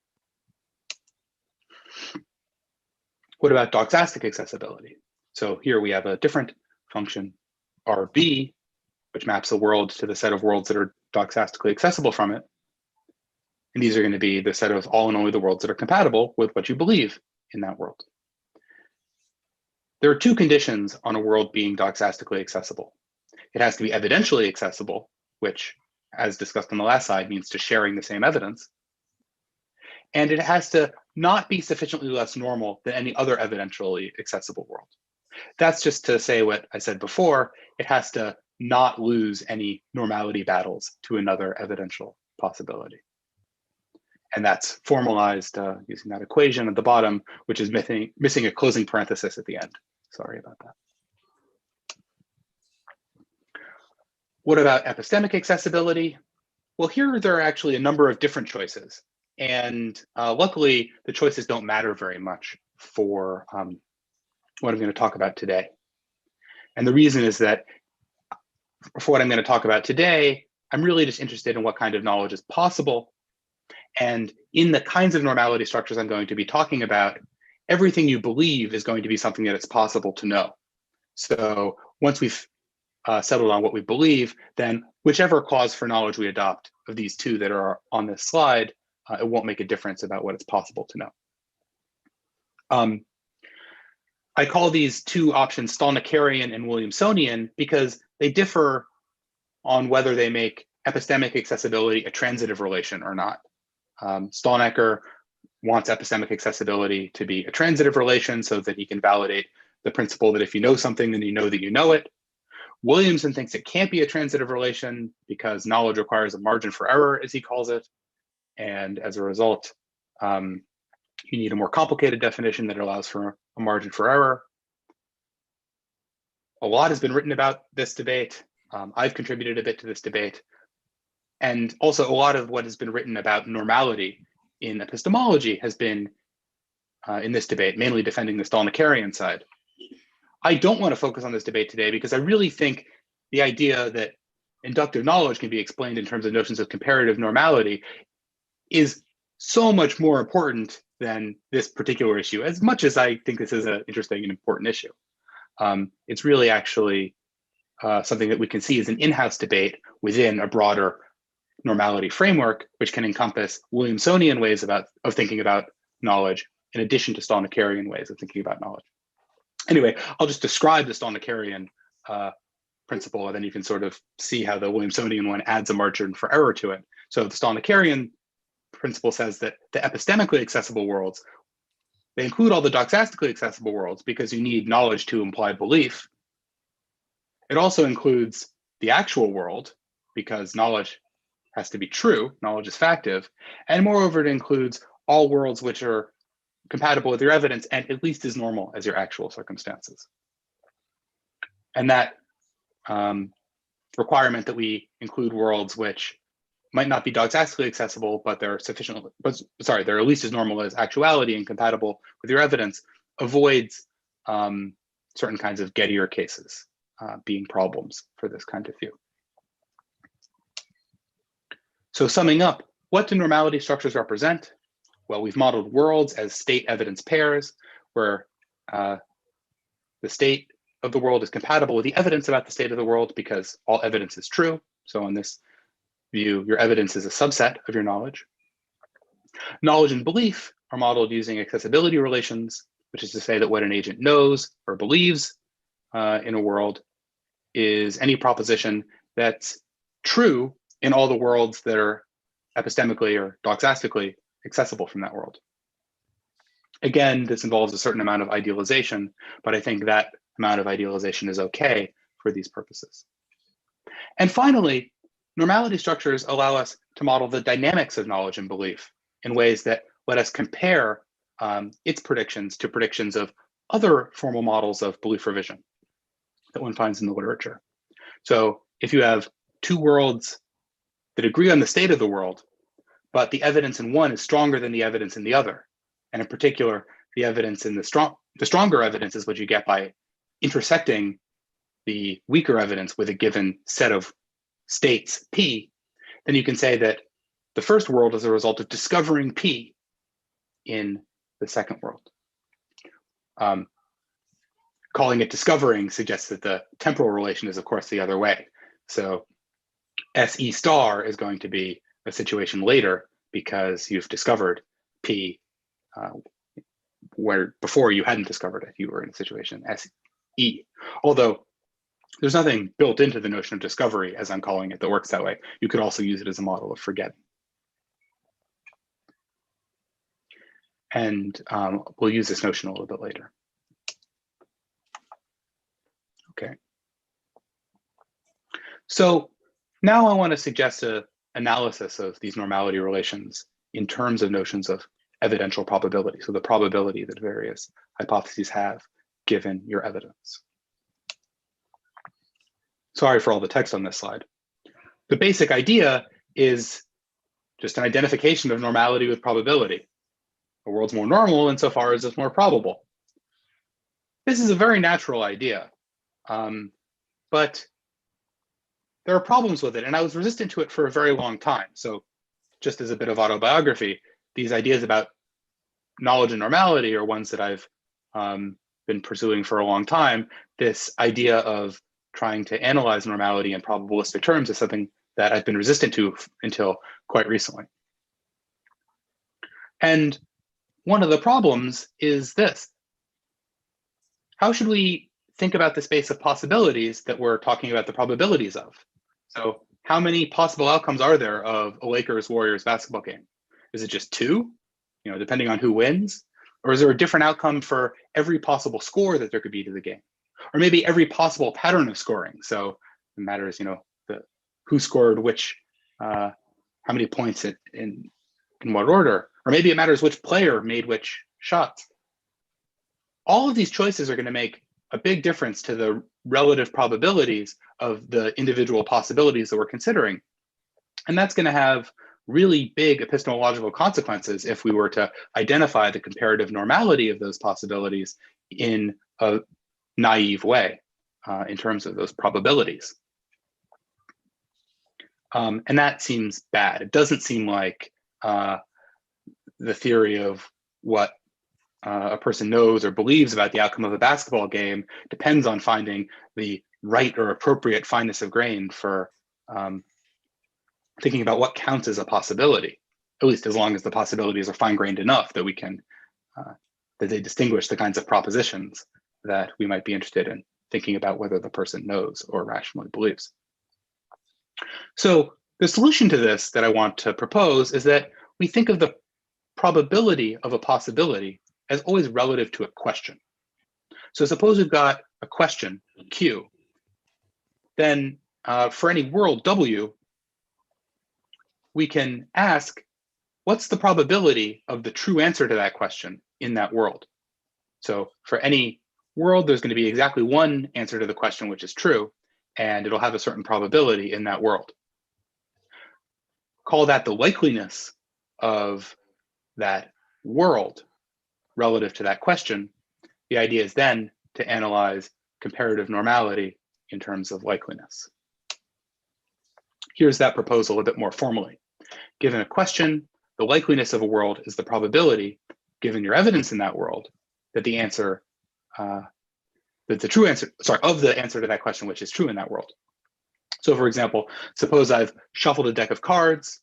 What about doxastic accessibility? So here we have a different function, RB, which maps a world to the set of worlds that are doxastically accessible from it. And these are going to be the set of all and only the worlds that are compatible with what you believe in that world. There are two conditions on a world being doxastically accessible. It has to be evidentially accessible, which, as discussed on the last slide, means to sharing the same evidence. And it has to not be sufficiently less normal than any other evidentially accessible world. That's just to say what I said before. It has to not lose any normality battles to another evidential possibility. And that's formalized using that equation at the bottom, which is missing a closing parenthesis at the end. Sorry about that. What about epistemic accessibility? Well, here there are actually a number of different choices. And luckily, the choices don't matter very much for what I'm going to talk about today. And the reason is that for what I'm going to talk about today, I'm really just interested in what kind of knowledge is possible. And in the kinds of normality structures I'm going to be talking about, everything you believe is going to be something that it's possible to know. So once we've settled on what we believe, then whichever cause for knowledge we adopt of these two that are on this slide, it won't make a difference about what it's possible to know. I call these two options Stalnackerian and Williamsonian because they differ on whether they make epistemic accessibility a transitive relation or not. Stalnaker wants epistemic accessibility to be a transitive relation so that he can validate the principle that if you know something, then you know that you know it. Williamson thinks it can't be a transitive relation because knowledge requires a margin for error, as he calls it. And as a result, you need a more complicated definition that allows for a margin for error. A lot has been written about this debate. I've contributed a bit to this debate. And also a lot of what has been written about normality in epistemology has been in this debate, mainly defending the Stalnackerian side. I don't want to focus on this debate today because I really think the idea that inductive knowledge can be explained in terms of notions of comparative normality is so much more important than this particular issue, as much as I think this is an interesting and important issue. It's really actually something that we can see as an in-house debate within a broader normality framework, which can encompass Williamsonian ways of thinking about knowledge, in addition to Stalnackerian ways of thinking about knowledge. Anyway, I'll just describe the Stalnackerian principle, and then you can sort of see how the Williamsonian one adds a margin for error to it. So the Stalnackerian principle says that the epistemically accessible worlds, they include all the doxastically accessible worlds because you need knowledge to imply belief. It also includes the actual world because knowledge has to be true, knowledge is factive, and moreover, it includes all worlds which are compatible with your evidence and at least as normal as your actual circumstances. And that requirement that we include worlds which might not be doxastically accessible, but they're they're at least as normal as actuality and compatible with your evidence, avoids certain kinds of Gettier cases being problems for this kind of view. So summing up, what do normality structures represent? Well, we've modeled worlds as state evidence pairs, where the state of the world is compatible with the evidence about the state of the world because all evidence is true. So in this view, your evidence is a subset of your knowledge. Knowledge and belief are modeled using accessibility relations, which is to say that what an agent knows or believes in a world is any proposition that's true in all the worlds that are epistemically or doxastically accessible from that world. Again, this involves a certain amount of idealization, but I think that amount of idealization is okay for these purposes. And finally, normality structures allow us to model the dynamics of knowledge and belief in ways that let us compare its predictions to predictions of other formal models of belief revision that one finds in the literature. So if you have two worlds that agree on the state of the world, but the evidence in one is stronger than the evidence in the other, and in particular, the evidence in the stronger evidence is what you get by intersecting the weaker evidence with a given set of states P, then you can say that the first world is a result of discovering P in the second world. calling it discovering suggests that the temporal relation is, of course, the other way. So SE star is going to be a situation later because you've discovered P where before you hadn't discovered it. You were in a situation SE. Although there's nothing built into the notion of discovery, as I'm calling it, that works that way. You could also use it as a model of forgetting. And we'll use this notion a little bit later. Okay. So now I want to suggest an analysis of these normality relations in terms of notions of evidential probability. So the probability that various hypotheses have given your evidence. Sorry for all the text on this slide. The basic idea is just an identification of normality with probability. The world's more normal insofar as it's more probable. This is a very natural idea, but there are problems with it, and I was resistant to it for a very long time. So just as a bit of autobiography, these ideas about knowledge and normality are ones that I've been pursuing for a long time. This idea of trying to analyze normality in probabilistic terms is something that I've been resistant to until quite recently. And one of the problems is this. How should we think about the space of possibilities that we're talking about the probabilities of? So how many possible outcomes are there of a Lakers-Warriors basketball game? Is it just 2, depending on who wins? Or is there a different outcome for every possible score that there could be to the game? Or maybe every possible pattern of scoring. So it matters, who scored which, how many points in what order. Or maybe it matters which player made which shots. All of these choices are going to make a big difference to the relative probabilities of the individual possibilities that we're considering. And that's going to have really big epistemological consequences if we were to identify the comparative normality of those possibilities in a naive way in terms of those probabilities. And that seems bad. It doesn't seem like the theory of what a person knows or believes about the outcome of a basketball game depends on finding the right or appropriate fineness of grain for thinking about what counts as a possibility, at least as long as the possibilities are fine-grained enough that we can, that they distinguish the kinds of propositions that we might be interested in thinking about whether the person knows or rationally believes. So the solution to this that I want to propose is that we think of the probability of a possibility as always relative to a question. So suppose we've got a question, Q, then for any world W, we can ask, what's the probability of the true answer to that question in that world? So for any world, there's going to be exactly one answer to the question which is true, and it'll have a certain probability in that world. Call that the likeliness of that world relative to that question. The idea is then to analyze comparative normality in terms of likeliness. Here's that proposal a bit more formally. Given a question, the likeliness of a world is the probability, given your evidence in that world, that the answer, that the true answer, of the answer to that question, which is true in that world. So for example, suppose I've shuffled a deck of cards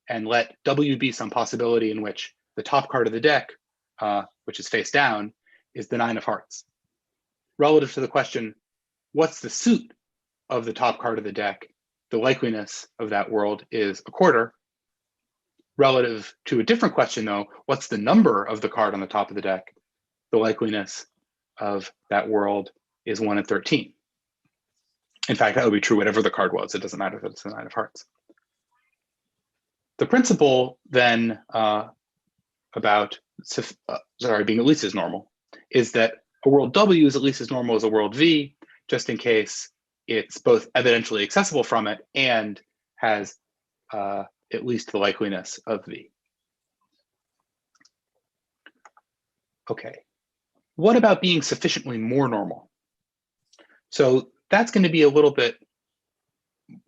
and let W be some possibility in which the top card of the deck, which is face down, is the 9 of hearts. Relative to the question, what's the suit of the top card of the deck? The likeliness of that world is 1/4. Relative to a different question though, what's the number of the card on the top of the deck? The likeliness of that world is 1 in 13. In fact, that would be true whatever the card was. It doesn't matter if it's the 9 of hearts. The principle then about being at least as normal is that a world W is at least as normal as a world V, just in case it's both evidentially accessible from it and has at least the likeliness of V. Okay, what about being sufficiently more normal? So that's going to be a little bit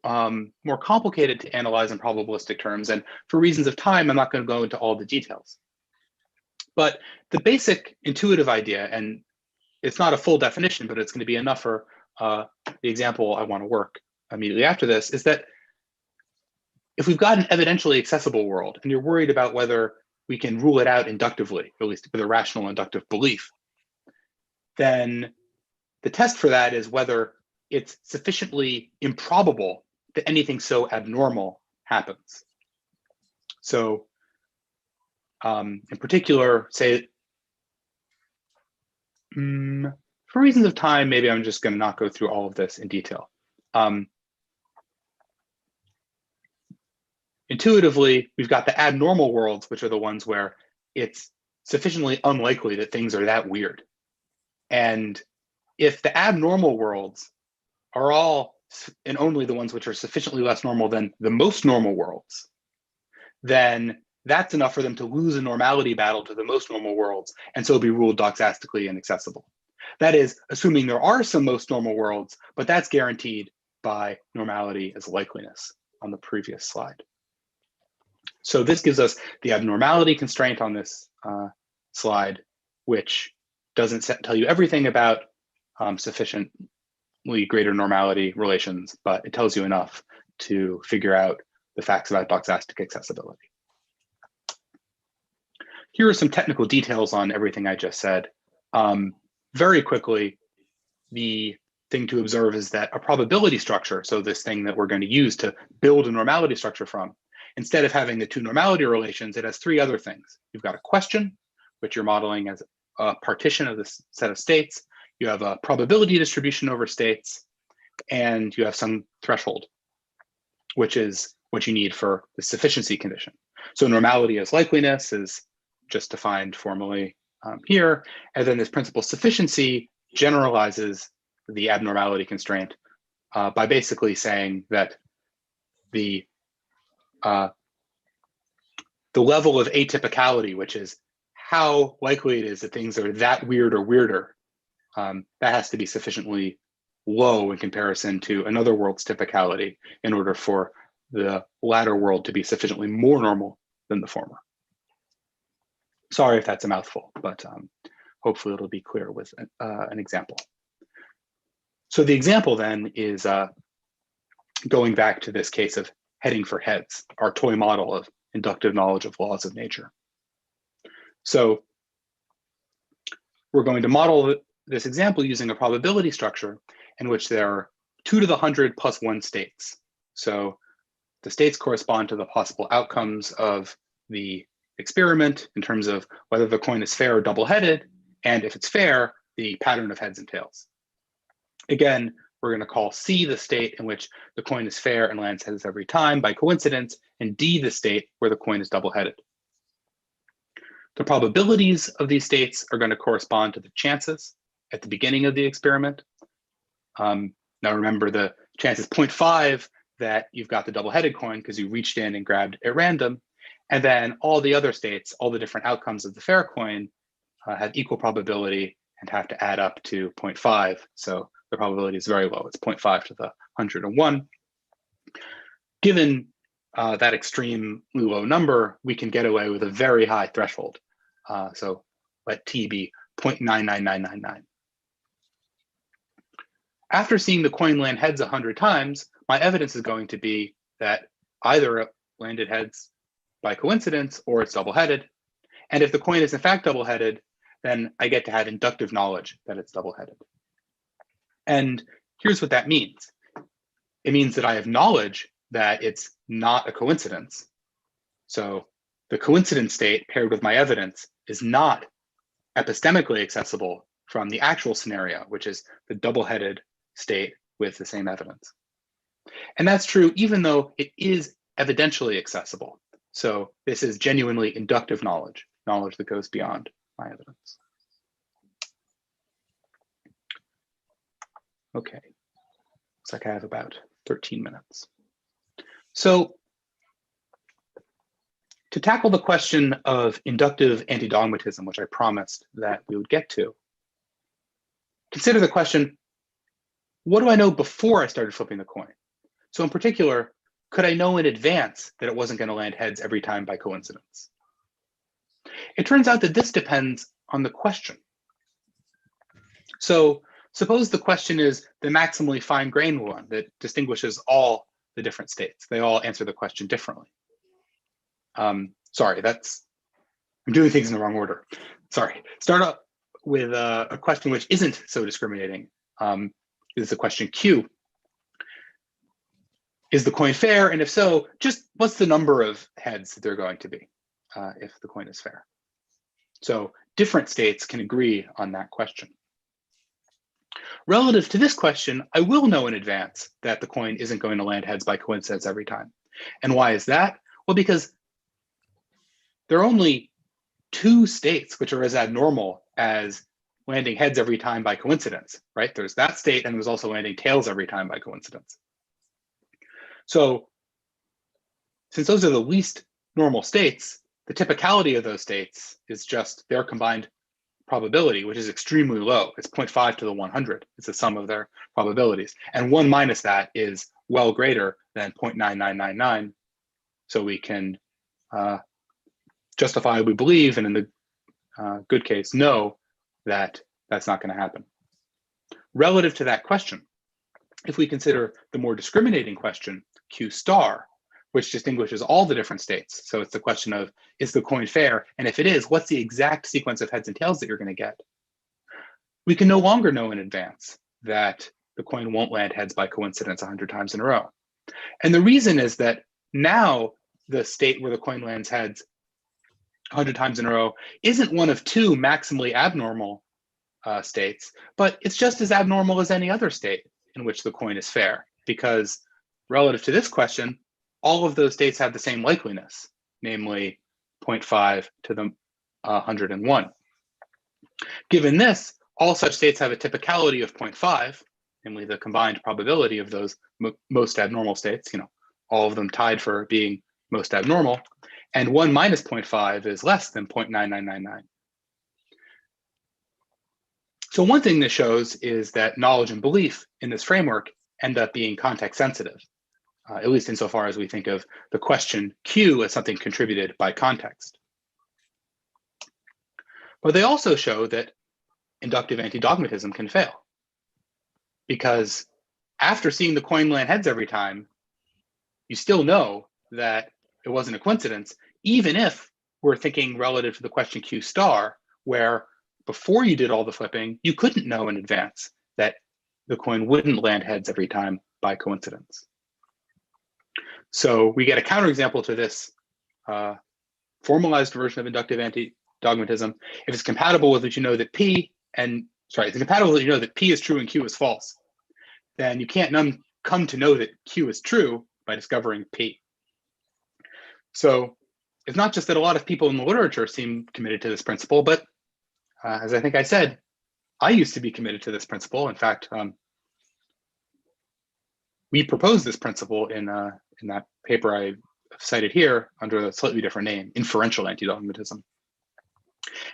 more complicated to analyze in probabilistic terms, and for reasons of time, I'm not going to go into all the details. But the basic intuitive idea, and it's not a full definition, but it's going to be enough for the example I want to work immediately after this, is that if we've got an evidentially accessible world and you're worried about whether we can rule it out inductively, or at least with a rational inductive belief, then the test for that is whether it's sufficiently improbable that anything so abnormal happens. So in particular, say, for reasons of time, maybe I'm just going to not go through all of this in detail. Intuitively, we've got the abnormal worlds, which are the ones where it's sufficiently unlikely that things are that weird. And if the abnormal worlds are all and only the ones which are sufficiently less normal than the most normal worlds, then that's enough for them to lose a normality battle to the most normal worlds and so be ruled doxastically inaccessible. That is, assuming there are some most normal worlds, but that's guaranteed by normality as likeliness on the previous slide. So this gives us the abnormality constraint on this slide, which doesn't tell you everything about sufficiently greater normality relations, but it tells you enough to figure out the facts about doxastic accessibility. Here are some technical details on everything I just said. Very quickly, the thing to observe is that a probability structure, so this thing that we're going to use to build a normality structure from, instead of having the two normality relations, it has three other things. You've got a question, which you're modeling as a partition of this set of states. You have a probability distribution over states, and you have some threshold, which is what you need for the sufficiency condition. So normality as likeliness is just defined formally here. And then this principal sufficiency generalizes the abnormality constraint by basically saying that the level of atypicality, which is how likely it is that things are that weird or weirder, that has to be sufficiently low in comparison to another world's typicality in order for the latter world to be sufficiently more normal than the former. Sorry if that's a mouthful, but hopefully it'll be clear with an example. So the example then is going back to this case of heading for heads, our toy model of inductive knowledge of laws of nature. So we're going to model this example using a probability structure in which there are 2 to the 100 plus 1 states. So the states correspond to the possible outcomes of the experiment in terms of whether the coin is fair or double-headed, and if it's fair, the pattern of heads and tails. Again, we're going to call C the state in which the coin is fair and lands heads every time by coincidence, and D the state where the coin is double-headed. The probabilities of these states are going to correspond to the chances at the beginning of the experiment. Now remember, the chance is 0.5 that you've got the double-headed coin because you reached in and grabbed at random. And then all the other states, all the different outcomes of the fair coin have equal probability and have to add up to 0.5. So the probability is very low. It's 0.5 to the 101. Given that extremely low number, we can get away with a very high threshold. So let T be 0.99999. After seeing the coin land heads 100 times, my evidence is going to be that either it landed heads by coincidence or it's double-headed. And if the coin is in fact double-headed, then I get to have inductive knowledge that it's double-headed. And here's what that means. It means that I have knowledge that it's not a coincidence. So the coincidence state paired with my evidence is not epistemically accessible from the actual scenario, which is the double-headed state with the same evidence. And that's true even though it is evidentially accessible. So this is genuinely inductive knowledge, knowledge that goes beyond my evidence. Okay, looks like I have about 13 minutes. So to tackle the question of inductive anti-dogmatism, which I promised that we would get to, consider the question, what do I know before I started flipping the coin? So in particular, could I know in advance that it wasn't going to land heads every time by coincidence? It turns out that this depends on the question. So suppose the question is the maximally fine-grained one that distinguishes all the different states. They all answer the question differently. Sorry, I'm doing things in the wrong order. Sorry. Start up with a question which isn't so discriminating. This is the question Q. Is the coin fair? And if so, just what's the number of heads that they're going to be if the coin is fair? So different states can agree on that question. Relative to this question, I will know in advance that the coin isn't going to land heads by coincidence every time. And why is that? Well, because there are only two states which are as abnormal as landing heads every time by coincidence, right? There's that state, and there's also landing tails every time by coincidence. So since those are the least normal states, the typicality of those states is just their combined probability, which is extremely low. It's 0.5 to the 100. It's the sum of their probabilities. And 1 minus that is well greater than 0.9999. So we can justifiably believe, and in the good case, know that that's not going to happen. Relative to that question, if we consider the more discriminating question, Q star, which distinguishes all the different states. So it's the question of, is the coin fair? And if it is, what's the exact sequence of heads and tails that you're going to get? We can no longer know in advance that the coin won't land heads by coincidence 100 times in a row. And the reason is that now the state where the coin lands heads 100 times in a row isn't one of two maximally abnormal states, but it's just as abnormal as any other state in which the coin is fair, because relative to this question, all of those states have the same likeliness, namely 0.5 to the 101. Given this, all such states have a typicality of 0.5, namely the combined probability of those most abnormal states, all of them tied for being most abnormal, and 1 minus 0.5 is less than 0.9999. So one thing this shows is that knowledge and belief in this framework end up being context sensitive, at least insofar as we think of the question Q as something contributed by context. But they also show that inductive anti-dogmatism can fail, because after seeing the coin land heads every time, you still know that it wasn't a coincidence, even if we're thinking relative to the question Q star, where before you did all the flipping, you couldn't know in advance that the coin wouldn't land heads every time by coincidence. So we get a counterexample to this formalized version of inductive anti-dogmatism. If it's compatible with it, you know that P is true and Q is false, then you can't come to know that Q is true by discovering P. So it's not just that a lot of people in the literature seem committed to this principle, but as I think I said, I used to be committed to this principle. In fact, we proposed this principle in that paper I cited here under a slightly different name, inferential anti-dogmatism.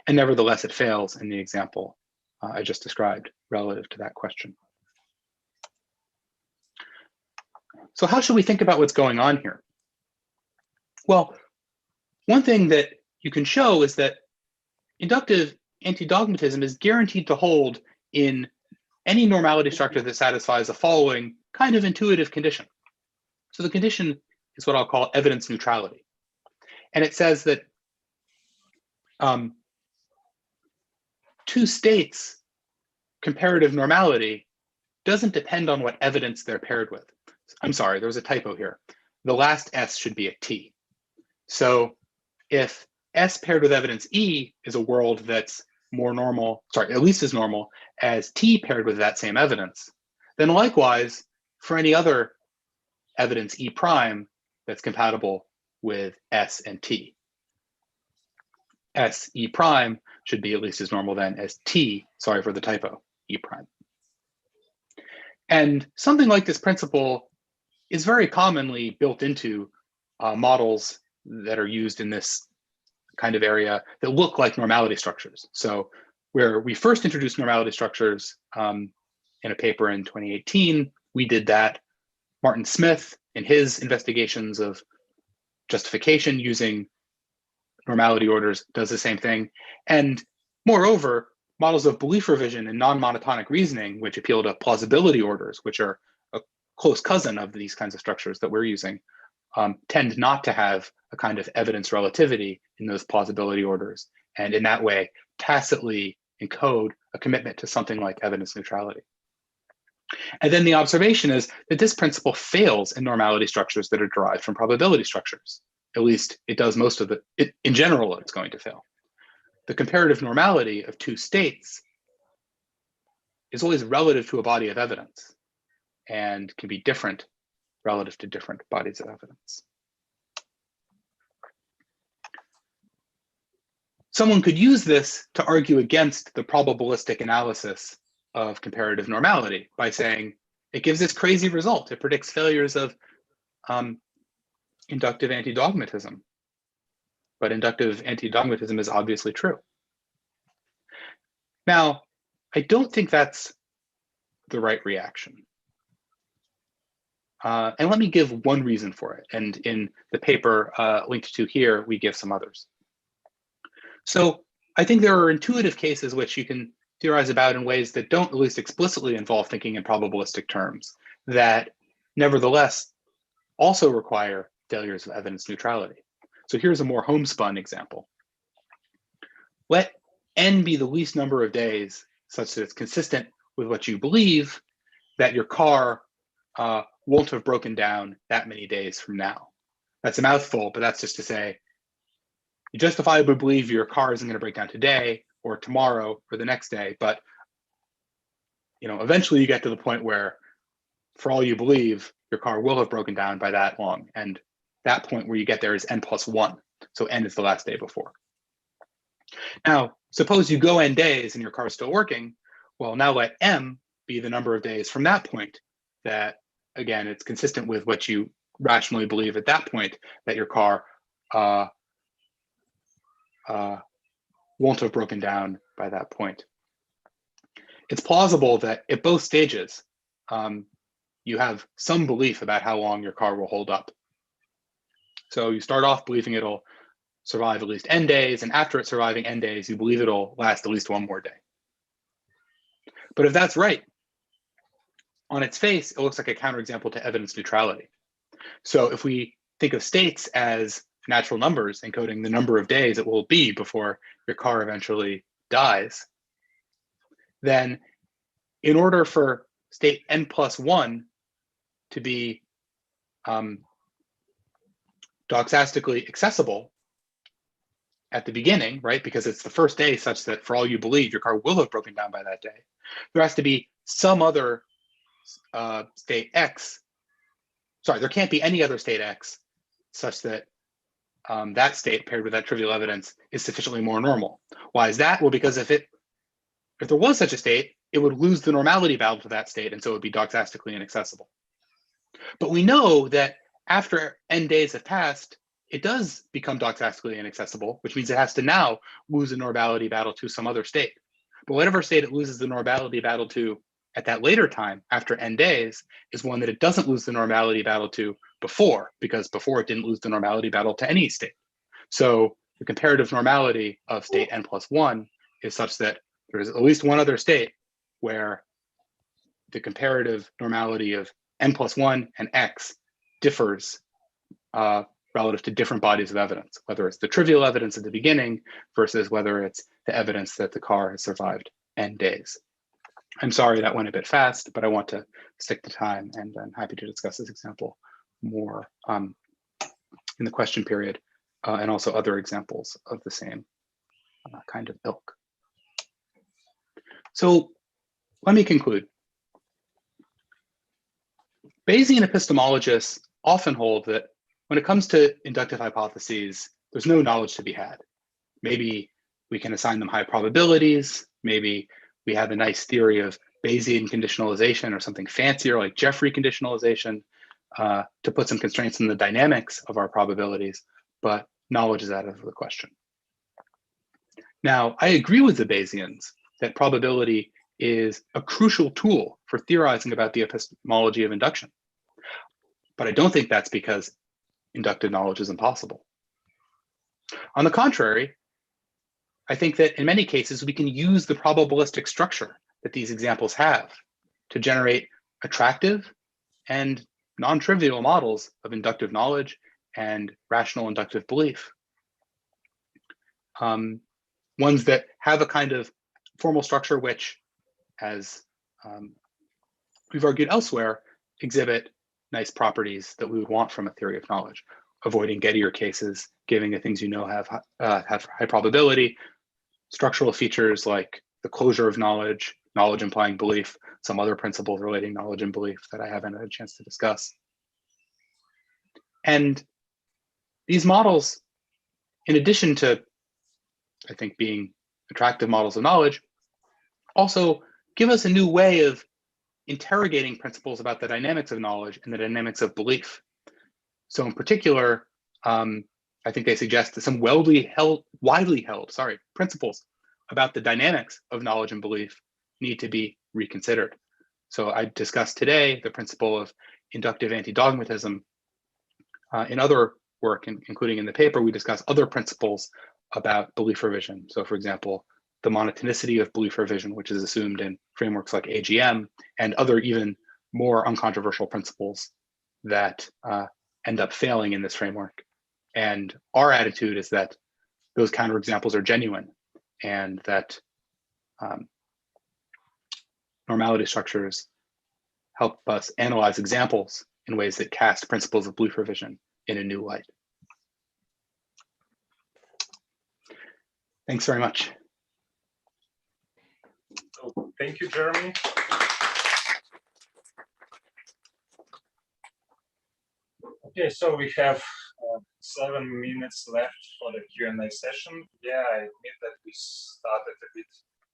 And nevertheless, it fails in the example I just described relative to that question. So how should we think about what's going on here? Well, one thing that you can show is that inductive anti-dogmatism is guaranteed to hold in any normality structure that satisfies the following kind of intuitive condition. So the condition is what I'll call evidence neutrality. And it says that two states' comparative normality doesn't depend on what evidence they're paired with. I'm sorry, there was a typo here. The last S should be a T. So if S paired with evidence E is a world that's more normal, at least as normal as T paired with that same evidence, then likewise, for any other evidence E prime that's compatible with S and T, S E prime should be at least as normal then as T, sorry for the typo, E prime. And something like this principle is very commonly built into models that are used in this kind of area that look like normality structures. So where we first introduced normality structures in a paper in 2018, we did that. Martin Smith, in his investigations of justification using normality orders, does the same thing. And moreover, models of belief revision and non-monotonic reasoning, which appeal to plausibility orders, which are a close cousin of these kinds of structures that we're using, tend not to have a kind of evidence relativity in those plausibility orders, and in that way tacitly encode a commitment to something like evidence neutrality. And then the observation is that this principle fails in normality structures that are derived from probability structures. At least it does most of it. In general, it's going to fail. The comparative normality of two states is always relative to a body of evidence and can be different relative to different bodies of evidence. Someone could use this to argue against the probabilistic analysis of comparative normality by saying it gives this crazy result. It predicts failures of inductive anti-dogmatism. But inductive anti-dogmatism is obviously true. Now, I don't think that's the right reaction. And let me give one reason for it. And in the paper linked to here, we give some others. So I think there are intuitive cases which you can theorize about in ways that don't at least explicitly involve thinking in probabilistic terms, that nevertheless also require failures of evidence neutrality. So here's a more homespun example. Let n be the least number of days such that it's consistent with what you believe that your car won't have broken down that many days from now. That's a mouthful, but that's just to say, you justifiably believe your car isn't going to break down today or tomorrow or the next day, but eventually you get to the point where, for all you believe, your car will have broken down by that long. And that point where you get there is n+1. So n is the last day before. Now, suppose you go n days and your car is still working. Well, now let m be the number of days from that point that, again, it's consistent with what you rationally believe at that point that your car won't have broken down by that point. It's plausible that at both stages, you have some belief about how long your car will hold up. So you start off believing it'll survive at least n days, and after it's surviving n days, you believe it'll last at least one more day. But if that's right, on its face, it looks like a counterexample to evidence neutrality. So if we think of states as natural numbers encoding the number of days it will be before your car eventually dies, then in order for state n+1 to be doxastically accessible at the beginning, right, because it's the first day such that for all you believe, your car will have broken down by that day, there has to be some other state x. Sorry, there can't be any other state x such that that state paired with that trivial evidence is sufficiently more normal. Why is that? Well, because if there was such a state, it would lose the normality battle to that state, and so it would be doxastically inaccessible. But we know that after n days have passed, it does become doxastically inaccessible, which means it has to now lose a normality battle to some other state. But whatever state it loses the normality battle to at that later time, after n days, is one that it doesn't lose the normality battle to before, because before it didn't lose the normality battle to any state. So the comparative normality of state n+1 is such that there is at least one other state where the comparative normality of n+1 and x differs relative to different bodies of evidence, whether it's the trivial evidence at the beginning versus whether it's the evidence that the car has survived n days. I'm sorry that went a bit fast, but I want to stick to time, and I'm happy to discuss this example more in the question period, and also other examples of the same kind of ilk. So let me conclude. Bayesian epistemologists often hold that when it comes to inductive hypotheses, there's no knowledge to be had. Maybe we can assign them high probabilities. Maybe we have a nice theory of Bayesian conditionalization or something fancier like Jeffrey conditionalization to put some constraints in the dynamics of our probabilities, but knowledge is out of the question. Now, I agree with the Bayesians that probability is a crucial tool for theorizing about the epistemology of induction. But I don't think that's because inductive knowledge is impossible. On the contrary, I think that in many cases, we can use the probabilistic structure that these examples have to generate attractive and non-trivial models of inductive knowledge and rational inductive belief. Ones that have a kind of formal structure which, as we've argued elsewhere, exhibit nice properties that we would want from a theory of knowledge, avoiding Gettier cases, giving the things you know have high probability, structural features like the closure of knowledge, knowledge implying belief, some other principles relating knowledge and belief that I haven't had a chance to discuss. And these models, in addition to, I think, being attractive models of knowledge, also give us a new way of interrogating principles about the dynamics of knowledge and the dynamics of belief. So in particular, I think they suggest that some widely held principles about the dynamics of knowledge and belief need to be reconsidered. So I discussed today the principle of inductive anti-dogmatism. In other work, including in the paper, we discuss other principles about belief revision. So for example, the monotonicity of belief revision, which is assumed in frameworks like AGM, and other even more uncontroversial principles that end up failing in this framework. And our attitude is that those counterexamples are genuine and that normality structures help us analyze examples in ways that cast principles of belief revision in a new light. Thanks very much. So, thank you, Jeremy. Okay, so we have 7 minutes left for the Q&A session. Yeah, I admit that we started a bit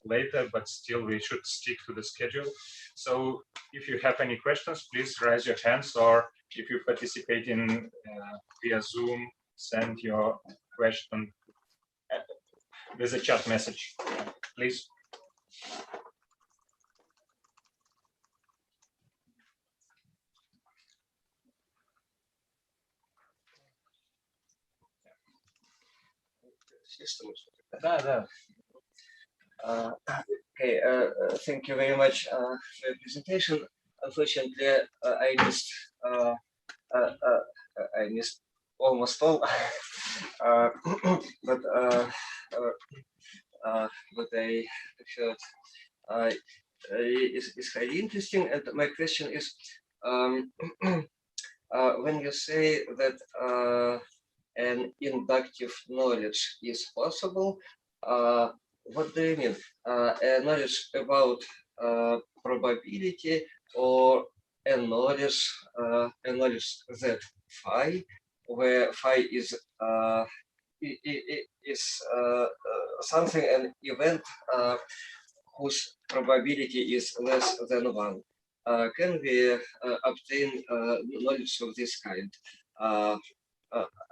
later, but still we should stick to the schedule. So if you have any questions, please raise your hands, or if you participate in via Zoom, send your question with a chat message, please. Okay, thank you very much for your presentation. Unfortunately, I missed almost all, but what I heard is highly interesting. And my question is, when you say that an inductive knowledge is possible, what do you mean? A knowledge about probability, or a knowledge that phi, where phi is something, an event whose probability is less than 1. Can we obtain knowledge of this kind?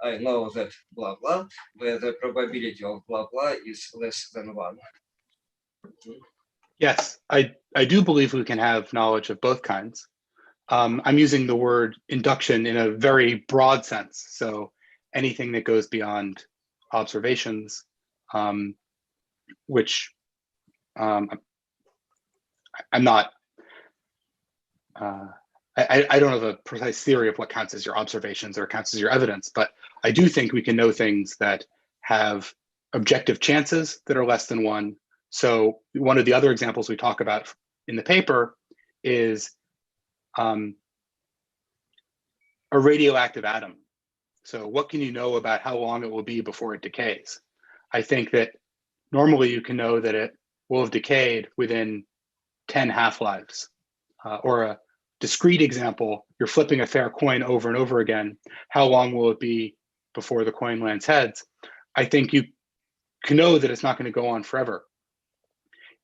I know that blah blah, where the probability of blah blah is less than 1. Yes, I do believe we can have knowledge of both kinds. I'm using the word induction in a very broad sense. So anything that goes beyond observations, which I'm not, I don't have a precise theory of what counts as your observations or counts as your evidence, but I do think we can know things that have objective chances that are less than 1. So one of the other examples we talk about in the paper is a radioactive atom. So what can you know about how long it will be before it decays? I think that normally you can know that it will have decayed within 10 half-lives. Or a discrete example, you're flipping a fair coin over and over again. How long will it be before the coin lands heads? I think you can know that it's not going to go on forever.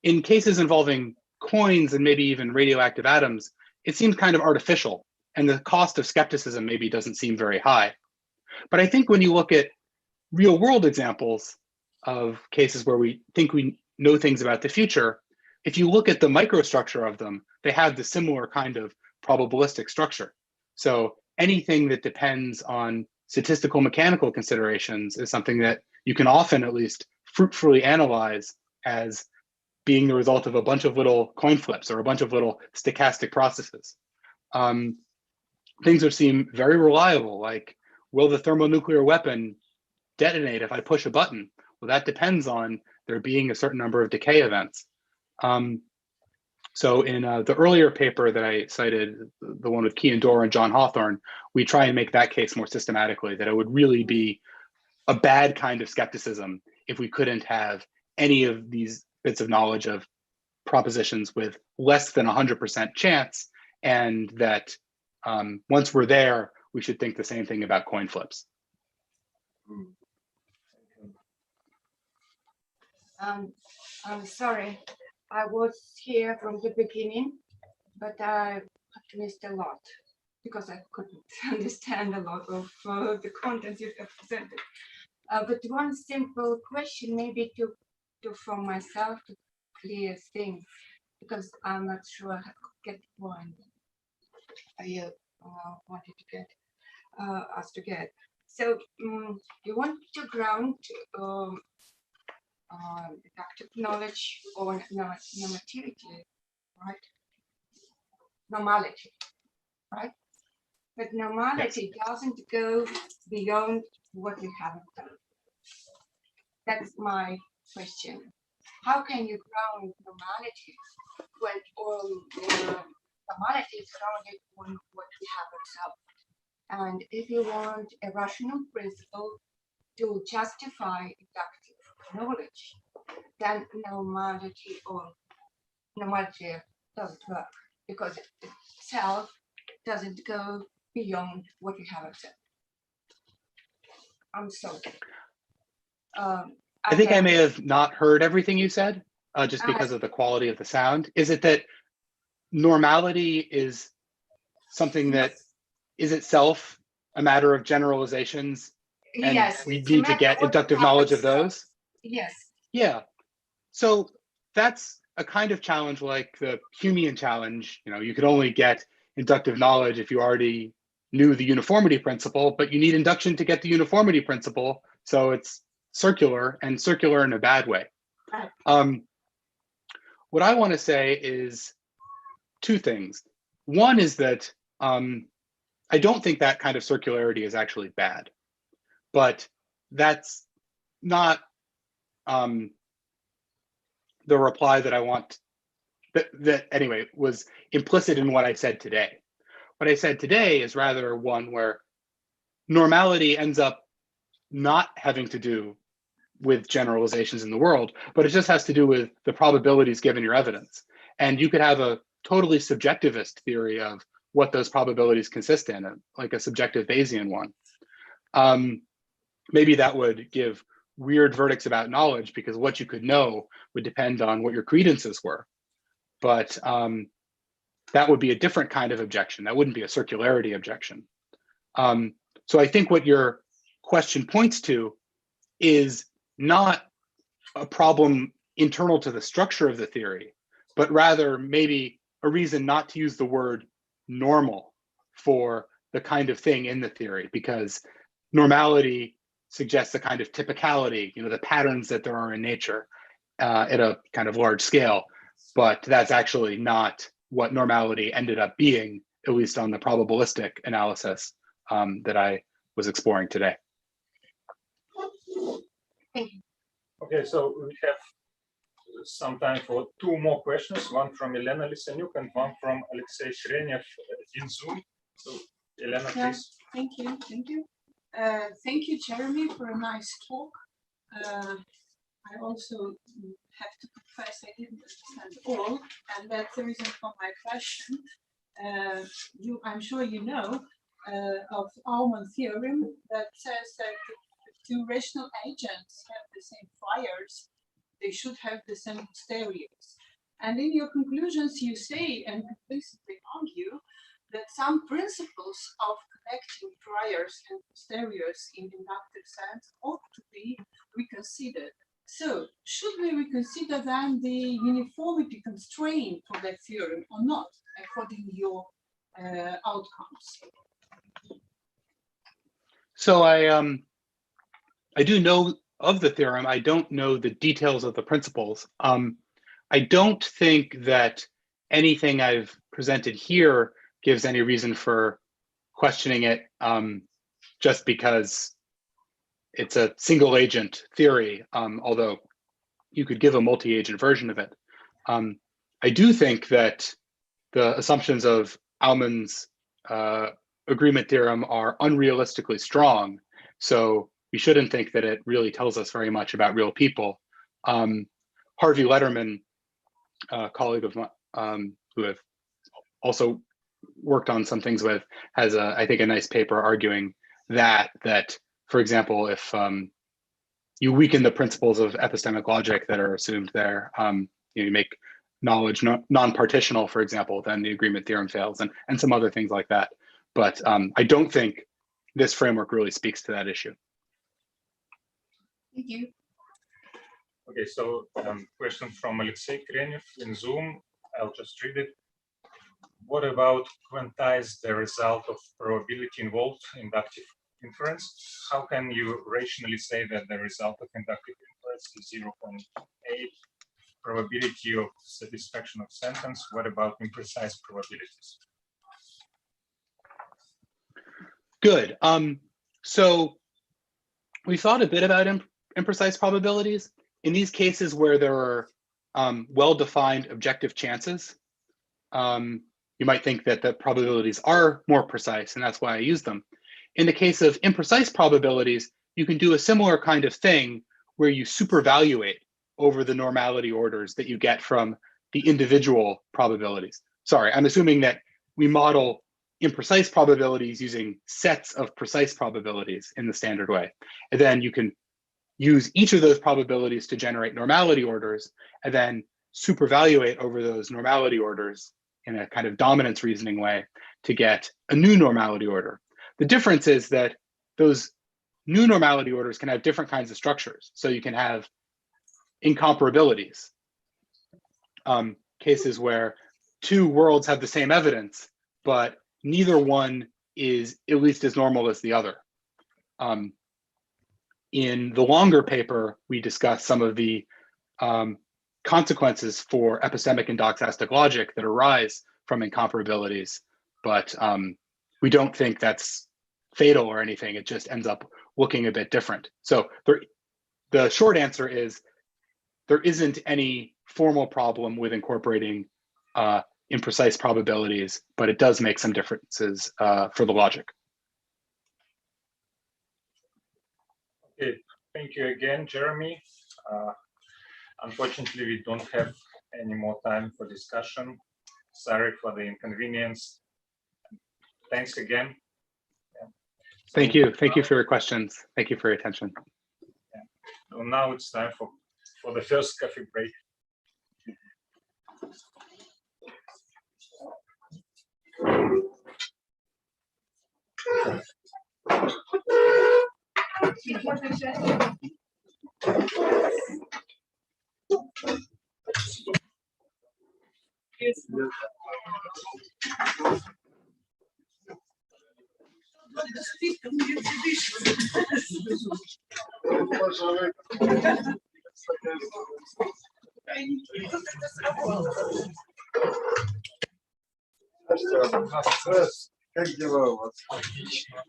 In cases involving coins and maybe even radioactive atoms, it seems kind of artificial, and the cost of skepticism maybe doesn't seem very high. But I think when you look at real world examples of cases where we think we know things about the future, if you look at the microstructure of them, they have the similar kind of probabilistic structure. So anything that depends on statistical mechanical considerations is something that you can often at least fruitfully analyze as being the result of a bunch of little coin flips or a bunch of little stochastic processes. Things which seem very reliable, like will the thermonuclear weapon detonate if I push a button? Well, that depends on there being a certain number of decay events. So in the earlier paper that I cited, the one with Kian Dor and John Hawthorne, we try and make that case more systematically, that it would really be a bad kind of skepticism if we couldn't have any of these bits of knowledge of propositions with less than 100% chance, and that once we're there, we should think the same thing about coin flips. I'm sorry, I was here from the beginning, but I missed a lot because I couldn't understand a lot of the content you have presented. But one simple question, maybe to for myself to clear things, because I'm not sure I get the point you wanted to get us to get. So you want to ground deductive knowledge on normativity, right? Normality, right? But normality doesn't go beyond what we haven't done. That's my question. How can you ground normality when normality is grounded on what we have observed? And if you want a rational principle to justify deductive knowledge, then normality doesn't work because it itself doesn't go beyond what we have observed. I'm sorry. I think I may have not heard everything you said, just because of the quality of the sound. Is it that normality is something that is itself a matter of generalizations, and yes, we need to get inductive knowledge of those? Yes. Yeah. So that's a kind of challenge like the Humean challenge. You know, you could only get inductive knowledge if you already knew the uniformity principle, but you need induction to get the uniformity principle. So it's circular, and circular in a bad way. Right. What I want to say is two things. One is that I don't think that kind of circularity is actually bad, but that's not the reply that I want, that anyway was implicit in what I said today. What I said today is rather one where normality ends up not having to do with generalizations in the world, but it just has to do with the probabilities given your evidence. And you could have a totally subjectivist theory of what those probabilities consist in, like a subjective Bayesian one. Maybe that would give weird verdicts about knowledge because what you could know would depend on what your credences were. But that would be a different kind of objection. That wouldn't be a circularity objection. So I think what your question points to is not a problem internal to the structure of the theory, but rather maybe a reason not to use the word normal for the kind of thing in the theory, because normality suggests a kind of typicality, you know, the patterns that there are in nature at a kind of large scale, but that's actually not what normality ended up being, at least on the probabilistic analysis that I was exploring today. Okay, so we have some time for two more questions, one from Elena Lisanyuk and one from Alexei Shrenev in Zoom. So Elena, please. Thank you. Thank you. Thank you, Jeremy, for a nice talk. I also have to confess I didn't understand all, and that's the reason for my question. I'm sure you know of Allman theorem that says that if two rational agents have the same priors, they should have the same posteriors. And in your conclusions, you say and implicitly argue that some principles of connecting priors and posteriors in inductive sense ought to be reconsidered. So, should we reconsider then the uniformity constraint for that theorem or not, according to your outcomes? So I do know of the theorem. I don't know the details of the principles. I don't think that anything I've presented here gives any reason for questioning it just because it's a single agent theory, although you could give a multi-agent version of it. I do think that the assumptions of Aumann's agreement theorem are unrealistically strong. So we shouldn't think that it really tells us very much about real people. Harvey Letterman, a colleague of mine, who I've also worked on some things with, has I think a nice paper arguing that for example, if you weaken the principles of epistemic logic that are assumed there, you make knowledge non-partitional, for example, then the agreement theorem fails, and some other things like that. But I don't think this framework really speaks to that issue. Thank you. Okay, so question from Alexei Krenev in Zoom. I'll just read it. What about quantize the result of probability involved inductive inference? How can you rationally say that the result of inductive inference is 0.8 probability of satisfaction of sentence? What about imprecise probabilities? Good. So we thought a bit about imprecise probabilities. In these cases where there are well-defined objective chances, you might think that the probabilities are more precise, and that's why I use them. In the case of imprecise probabilities, you can do a similar kind of thing where you supervaluate over the normality orders that you get from the individual probabilities. Sorry, I'm assuming that we model imprecise probabilities using sets of precise probabilities in the standard way. And then you can use each of those probabilities to generate normality orders, and then supervaluate over those normality orders in a kind of dominance reasoning way to get a new normality order. The difference is that those new normality orders can have different kinds of structures. So you can have incomparabilities, cases where two worlds have the same evidence, but neither one is at least as normal as the other. In the longer paper, we discuss some of the consequences for epistemic and doxastic logic that arise from incomparabilities, but we don't think that's fatal or anything. It just ends up looking a bit different. So the short answer is there isn't any formal problem with incorporating imprecise probabilities, but it does make some differences for the logic. Okay, thank you again, Jeremy. Unfortunately, we don't have any more time for discussion. Sorry for the inconvenience. Thanks again. Yeah. Thank you. Thank you for your questions. Thank you for your attention. Yeah. So now it's time for the first coffee break. Как дела у вас? Отлично.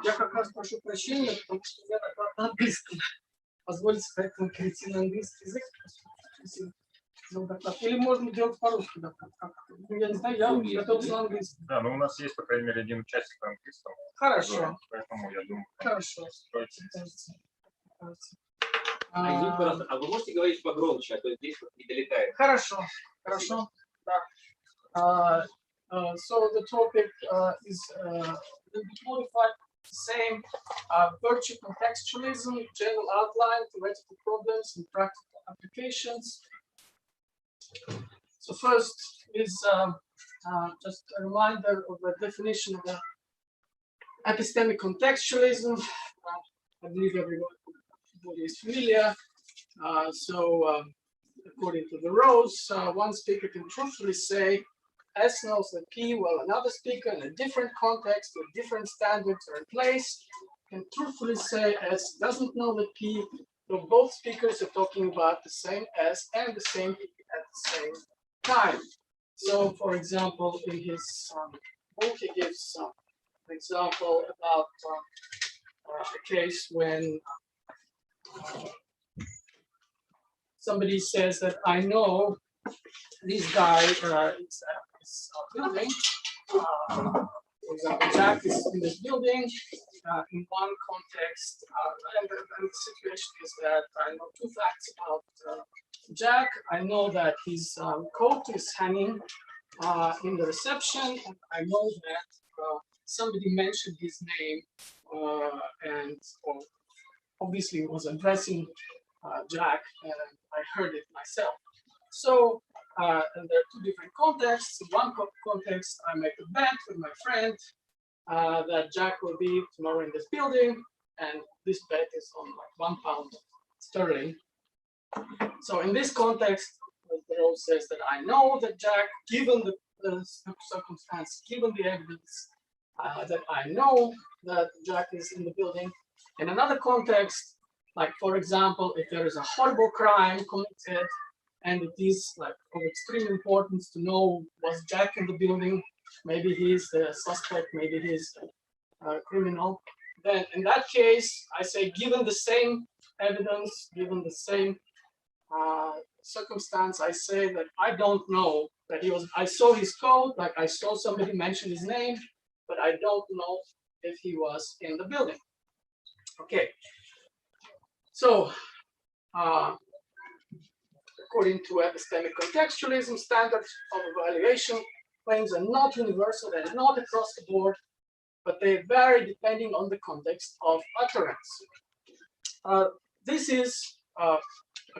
Я как раз прошу прощения, потому что я доклад на английском. Позвольте поэтому перейти на английский язык. Или можно делать по-русски доклад. Ну, я не знаю, я готов на английском. Да, но у нас есть, по крайней мере, один участник на английском. Хорошо. Поэтому я думаю. Хорошо. Извините, пожалуйста, а вы можете говорить погромче, а то здесь вот не долетает. Хорошо. Хорошо. Да. So the topic is a little bit modified, same virtue contextualism, general outline, theoretical problems, and practical applications. So first is just a reminder of the definition of the epistemic contextualism. I believe everybody is familiar. According to the rows, one speaker can truthfully say S knows that P, while another speaker in a different context with different standards are in place, can truthfully say S doesn't know that P, though both speakers are talking about the same S and the same P at the same time. So, for example, in his book, he gives an example about a case when somebody says that I know this guy is building. For example, Jack is in this building in one context, and the situation is that I know two facts about Jack. I know that his coat is hanging in the reception, and I know that somebody mentioned his name and obviously was addressing Jack, and I heard it myself. So and there are two different contexts. In one context, I make a bet with my friend that Jack will be tomorrow in this building, and this bet is on like £1 sterling. So in this context, the role says that I know that Jack, given the circumstance, given the evidence, that I know that Jack is in the building. In another context, like for example, if there is a horrible crime committed, and it is like of extreme importance to know was Jack in the building, maybe he's the suspect, maybe he's a criminal, then in that case, I say, given the same evidence, given the same circumstance, I say that I don't know that he was, I saw his coat, like I saw somebody mention his name, but I don't know if he was in the building. Okay, so according to epistemic contextualism, standards of evaluation claims are not universal, they're not across the board, but they vary depending on the context of utterance. This is a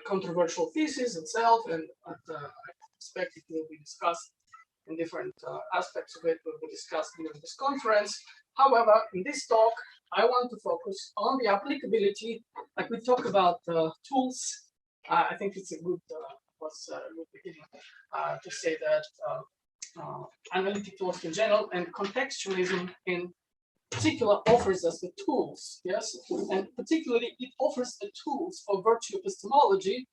controversial thesis itself, and I expect it will be discussed in different aspects of it will be discussed during this conference. However, in this talk, I want to focus on the applicability, like we talk about tools. I think it's a good, good beginning to say that analytic tools in general and contextualism in particular offers us the tools, yes, and particularly it offers the tools for virtue epistemology,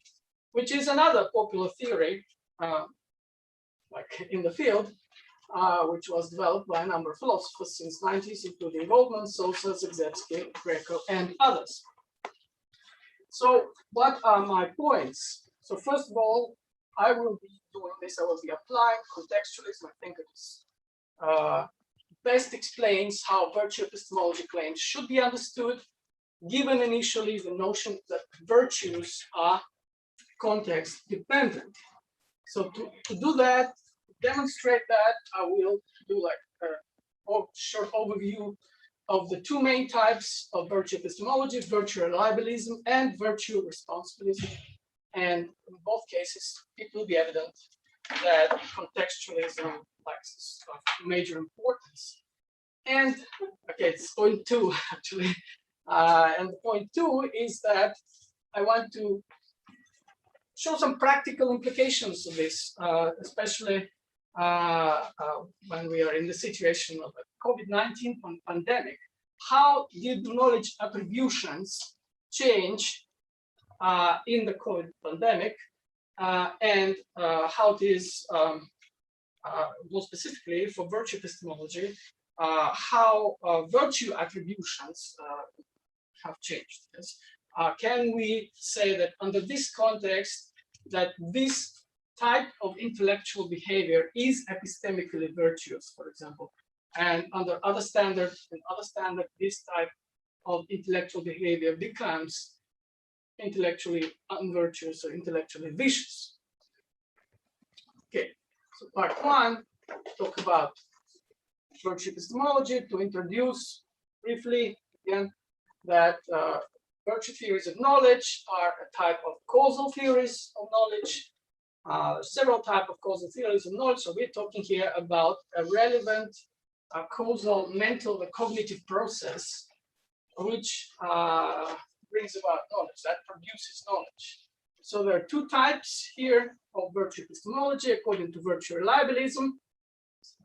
which is another popular theory, like in the field, which was developed by a number of philosophers since 90s, including Goldman, Sosa, Zagzebski, Greco, and others. So what are my points? So first of all, I will be doing this, I will be applying contextualism. I think it is best explains how virtue epistemology claims should be understood, given initially the notion that virtues are context dependent. So to do that, demonstrate that, I will do like a short overview of the two main types of virtue epistemology, virtue reliabilism and virtue responsibilism. And in both cases, it will be evident that contextualism lacks major importance. And okay, it's point 2 actually. And point 2 is that I want to show some practical implications of this, especially when we are in the situation of a COVID-19 pandemic. How did knowledge attributions change in the COVID pandemic, and how it is, more specifically for virtue epistemology, how virtue attributions have changed. Yes. Can we say that under this context, that this type of intellectual behavior is epistemically virtuous, for example, and under other standards, this type of intellectual behavior becomes intellectually unvirtuous or intellectually vicious? Okay, so part 1, talk about virtue epistemology, to introduce briefly again that virtue theories of knowledge are a type of causal theories of knowledge. Several types of causal theories of knowledge. So we're talking here about a relevant causal mental or cognitive process which brings about knowledge, that produces knowledge. So there are two types here of virtue epistemology according to virtue reliabilism.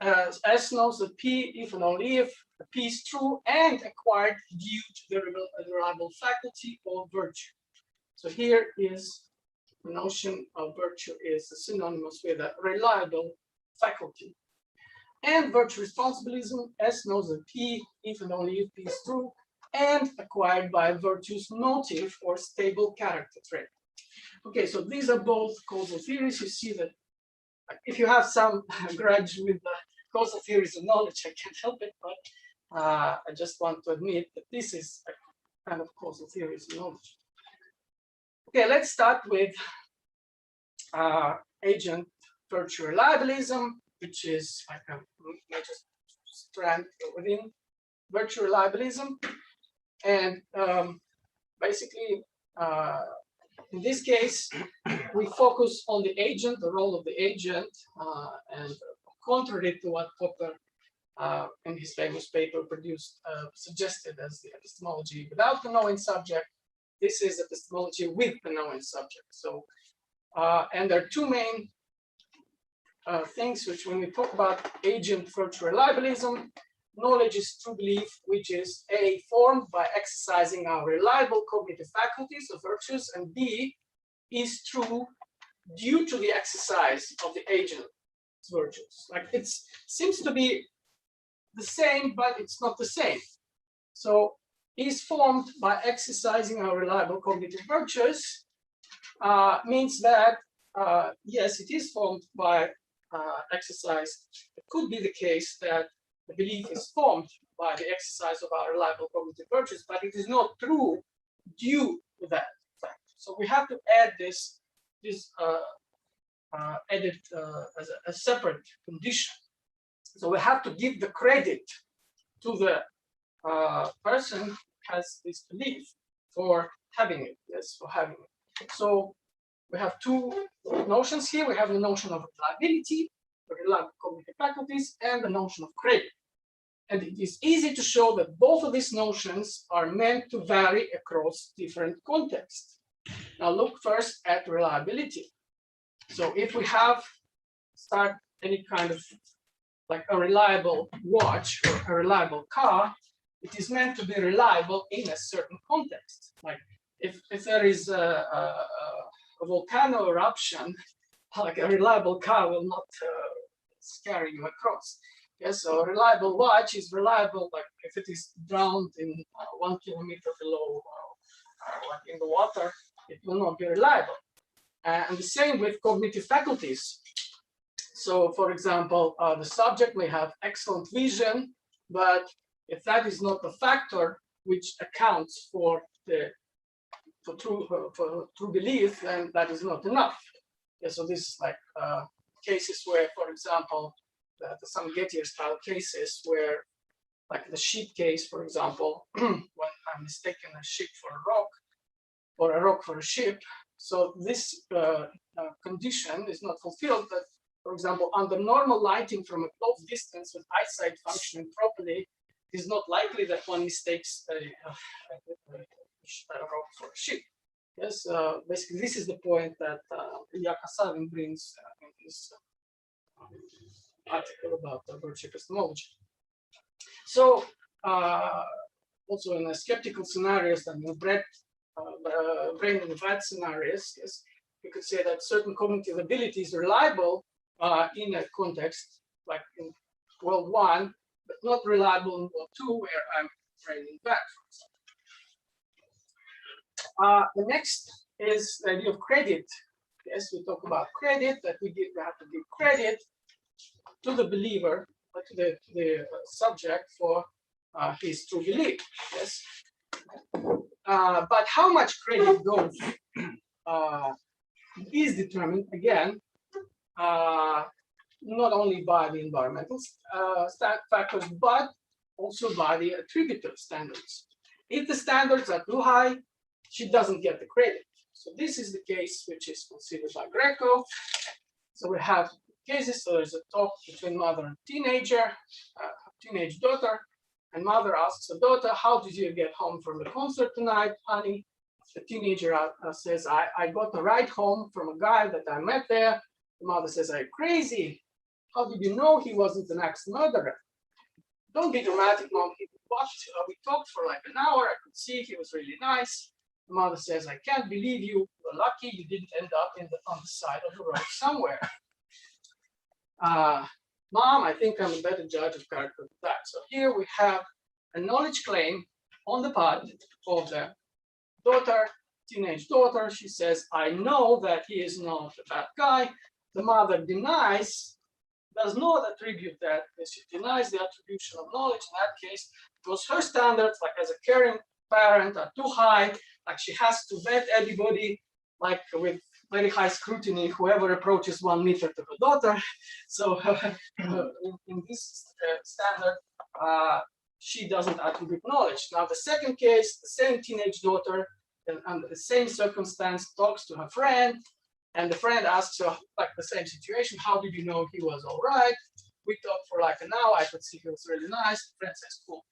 S knows that P, if and only if the P is true and acquired due to the reliable faculty or virtue. So here is the notion of virtue is synonymous with a reliable faculty. And virtue responsibilism, S knows that P, if and only if P is true and acquired by virtue's motive or stable character trait. Okay, so these are both causal theories. You see that if you have some grudge with the causal theories of knowledge, I can't help it, but I just want to admit that this is a kind of causal theories of knowledge. Okay, let's start with agent virtue reliabilism, which is like a major strand within virtue reliabilism. And basically, in this case, we focus on the agent, the role of the agent, and contrary to what Popper in his famous paper produced, suggested as the epistemology without the knowing subject. This is epistemology with the knowing subject. So, and there are two main things which, when we talk about agent virtue reliabilism, knowledge is true belief, which is A, formed by exercising our reliable cognitive faculties or virtues, and B, is true due to the exercise of the agent's virtues. Like it seems to be the same, but it's not the same. So is formed by exercising our reliable cognitive virtues means that, yes, it is formed by exercise. It could be the case that the belief is formed by the exercise of our reliable cognitive virtues, but it is not true due to that fact. So we have to add this added as a separate condition. So we have to give the credit to the person who has this belief for having it. Yes, for having it. So we have two notions here. We have the notion of reliability, the reliable cognitive faculties, and the notion of credit. And it is easy to show that both of these notions are meant to vary across different contexts. Now look first at reliability. So if we have start any kind of like a reliable watch or a reliable car, it is meant to be reliable in a certain context. Like if there is a volcano eruption, like a reliable car will not carry you across. Yes, so a reliable watch is reliable, like if it is drowned in 1 kilometer below, like in the water, it will not be reliable. And the same with cognitive faculties. So, for example, the subject may have excellent vision, but if that is not the factor which accounts for true belief, then that is not enough. Yeah, so this is like cases where, for example, some Gettier style cases where like the sheep case, for example, when I'm mistaken a sheep for a rock, or a rock for a sheep. So this condition is not fulfilled, but for example, under normal lighting from a close distance with eyesight functioning properly, it is not likely that one mistakes a rock for a sheep. Yes, basically this is the point that Ilya Kasavin brings in his article about virtue epistemology. So also in the skeptical scenarios and the brain in the bad scenarios, yes, you could say that certain cognitive ability is reliable in a context like in world 1, but not reliable in world 2, where I'm braining bad, for example. The next is the idea of credit. Yes, we talk about credit, that we have to give credit to the believer, to the subject for his true belief. Yes, but how much credit goes is determined again not only by the environmental factors, but also by the attributive standards. If the standards are too high, she doesn't get the credit. So this is the case which is considered by Greco. So we have cases. So there's a talk between mother and teenager, teenage daughter, and mother asks her daughter, "How did you get home from the concert tonight, honey?" The teenager says, I got a ride home from a guy that I met there. The mother says, "Are you crazy? How did you know he wasn't an ex-murderer?" "Don't be dramatic, Mom. We talked for like an hour. I could see he was really nice." The mother says, "I can't believe you. You're lucky you didn't end up on the side of the road somewhere." Mom, I think I'm a better judge of character than that. So here we have a knowledge claim on the part of the daughter, teenage daughter. She says, "I know that he is not a bad guy." The mother denies, does not attribute that. She denies the attribution of knowledge in that case, because her standards, like as a caring parent, are too high. Like she has to vet everybody, like with very high scrutiny, whoever approaches 1 meter to her daughter. So in this standard, she doesn't attribute knowledge. Now the second case, the same teenage daughter, under the same circumstance, talks to her friend, and the friend asks her, like the same situation, "How did you know he was all right?" "We talked for like an hour. I could see he was really nice." The friend says, "Cool."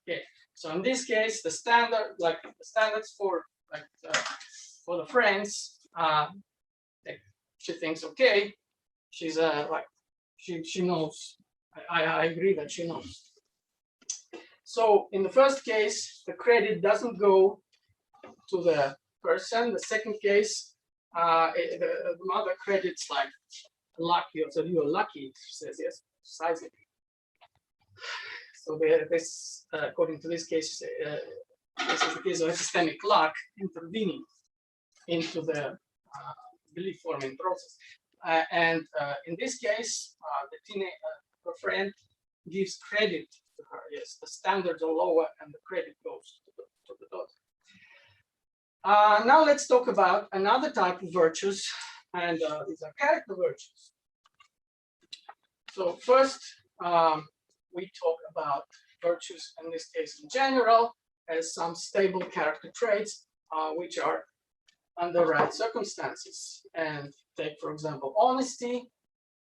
Okay. So in this case, the standards for for the friends, she thinks, okay, she's she knows. I agree that she knows. So in the first case, the credit doesn't go to the person. The second case, the mother credits like lucky, or so you're lucky. She says yes, precisely. So this, according to this case, this is the case of epistemic luck intervening into the belief forming process. And in this case, her friend gives credit to her. Yes, the standards are lower and the credit goes to the daughter. Now let's talk about another type of virtues, and these are character virtues. So first, we talk about virtues, in this case in general, as some stable character traits, which are under right circumstances. And take, for example, honesty.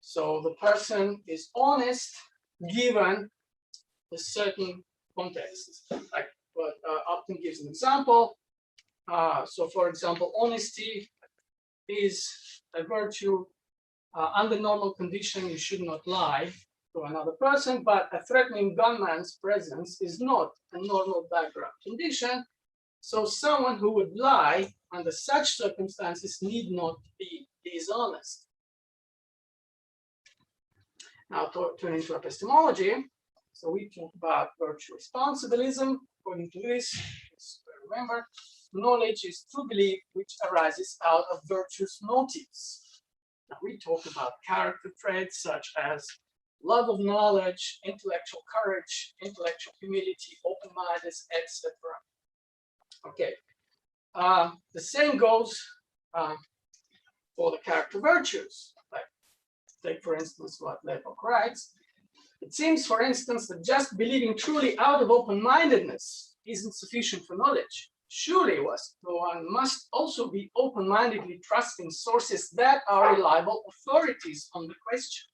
So the person is honest given a certain context. Like what Upton gives an example. So for example, honesty is a virtue. Under normal condition, you should not lie to another person, but a threatening gunman's presence is not a normal background condition. So someone who would lie under such circumstances need not be dishonest. Now turning to epistemology. So we talk about virtue responsibilism. According to this, remember, knowledge is true belief which arises out of virtuous motives. Now we talk about character traits such as love of knowledge, intellectual courage, intellectual humility, open-mindedness, etc. Okay. The same goes for the character virtues. Like, take for instance what Lepok writes. It seems, for instance, that just believing truly out of open-mindedness isn't sufficient for knowledge. Surely one must also be open-mindedly trusting sources that are reliable authorities on the question.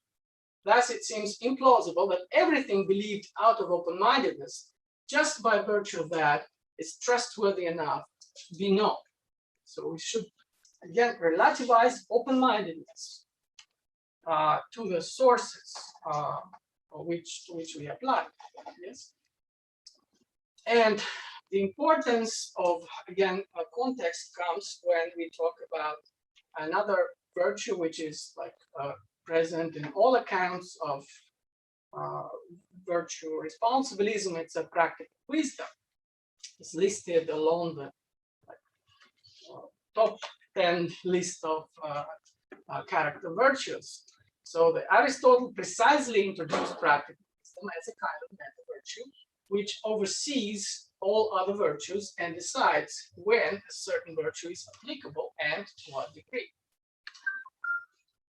Thus, it seems implausible that everything believed out of open-mindedness, just by virtue of that, is trustworthy enough to be known. So we should, again, relativize open-mindedness to the sources to which we apply. Yes. And the importance of, again, a context comes when we talk about another virtue, which is like present in all accounts of virtue responsibilism. It's a practical wisdom. It's listed along the top 10 list of character virtues. So Aristotle precisely introduced practical wisdom as a kind of meta virtue, which oversees all other virtues and decides when a certain virtue is applicable and to what degree.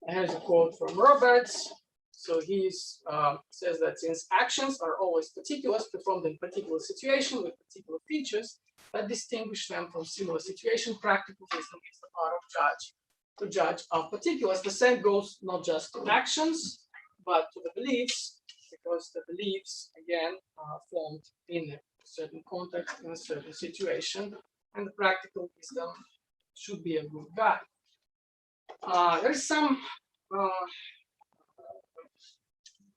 And here's a quote from Roberts. So he says that since actions are always particulars performed in particular situation with particular features that distinguish them from similar situation, practical wisdom is the art of judge of particulars. The same goes not just to actions, but to the beliefs, because the beliefs, again, are formed in a certain context, in a certain situation, and the practical wisdom should be a good guide. There is some,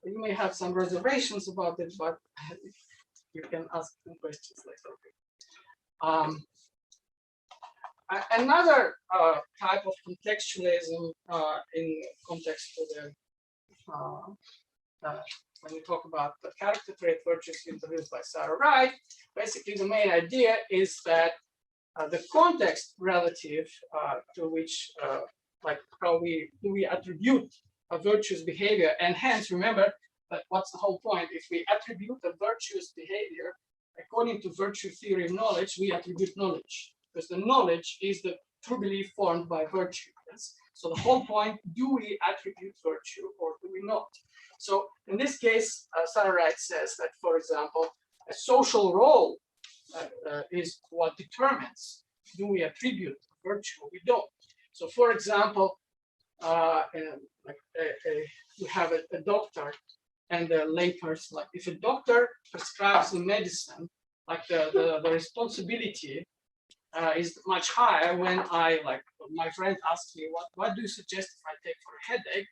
you may have some reservations about it, but you can ask some questions later. Another type of contextualism in context to the when we talk about the character trait virtues introduced by Sarah Wright, basically the main idea is that the context relative to which, like how we attribute a virtuous behavior, and hence remember that what's the whole point? If we attribute a virtuous behavior, according to virtue theory of knowledge, we attribute knowledge, because the knowledge is the true belief formed by virtue. Yes? So the whole point, do we attribute virtue or do we not? So in this case, Sarah Wright says that, for example, a social role is what determines, do we attribute virtue or we don't. So for example, you have a doctor and a layperson. Like if a doctor prescribes the medicine, like the responsibility is much higher when my friend asks me, what do you suggest if I take for a headache?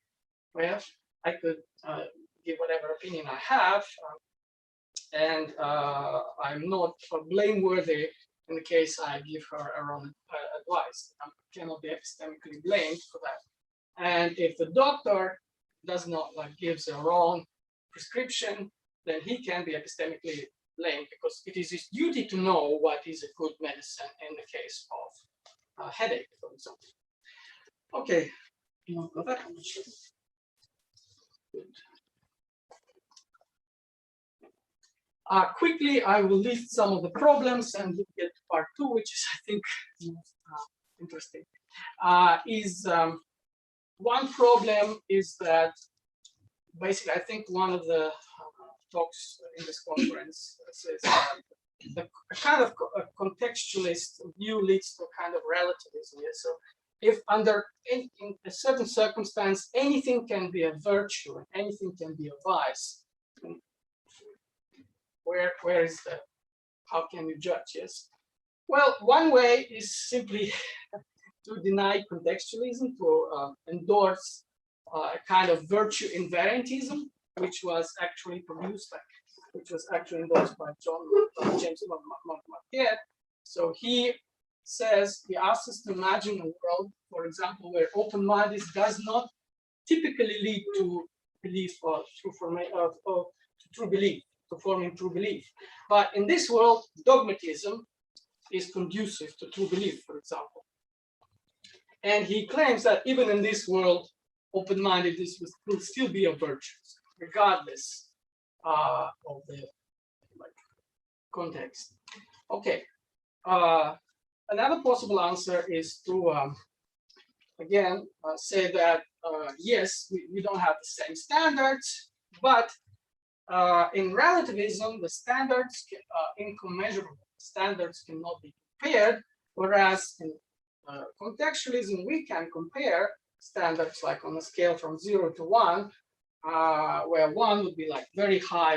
Well, I could give whatever opinion I have, and I'm not blameworthy in the case I give her a wrong advice. I cannot be epistemically blamed for that. And if the doctor does not gives a wrong prescription, then he can be epistemically blamed because it is his duty to know what is a good medicine in the case of a headache, for example. Okay, you want to go back? Good. Quickly, I will list some of the problems and we'll get to part 2, which is, I think, most interesting. One problem is that basically, I think one of the talks in this conference says the kind of contextualist view leads to a kind of relativism. Yeah? So if in a certain circumstance, anything can be a virtue and anything can be a vice, where is the, how can you judge? Yes. Well, one way is simply to deny contextualism, to endorse a kind of virtue invariantism, which was actually endorsed by James Marquette. So he says, he asks us to imagine a world, for example, where open-mindedness does not typically lead to belief or true belief, to forming true belief. But in this world, dogmatism is conducive to true belief, for example. And he claims that even in this world, open-mindedness will still be a virtue, regardless of the context. Okay. Another possible answer is to, again, say that, yes, we don't have the same standards, but in relativism, the standards, incommensurable standards cannot be compared, whereas in contextualism, we can compare standards like on a scale from 0 to 1, where 1 would be like very high,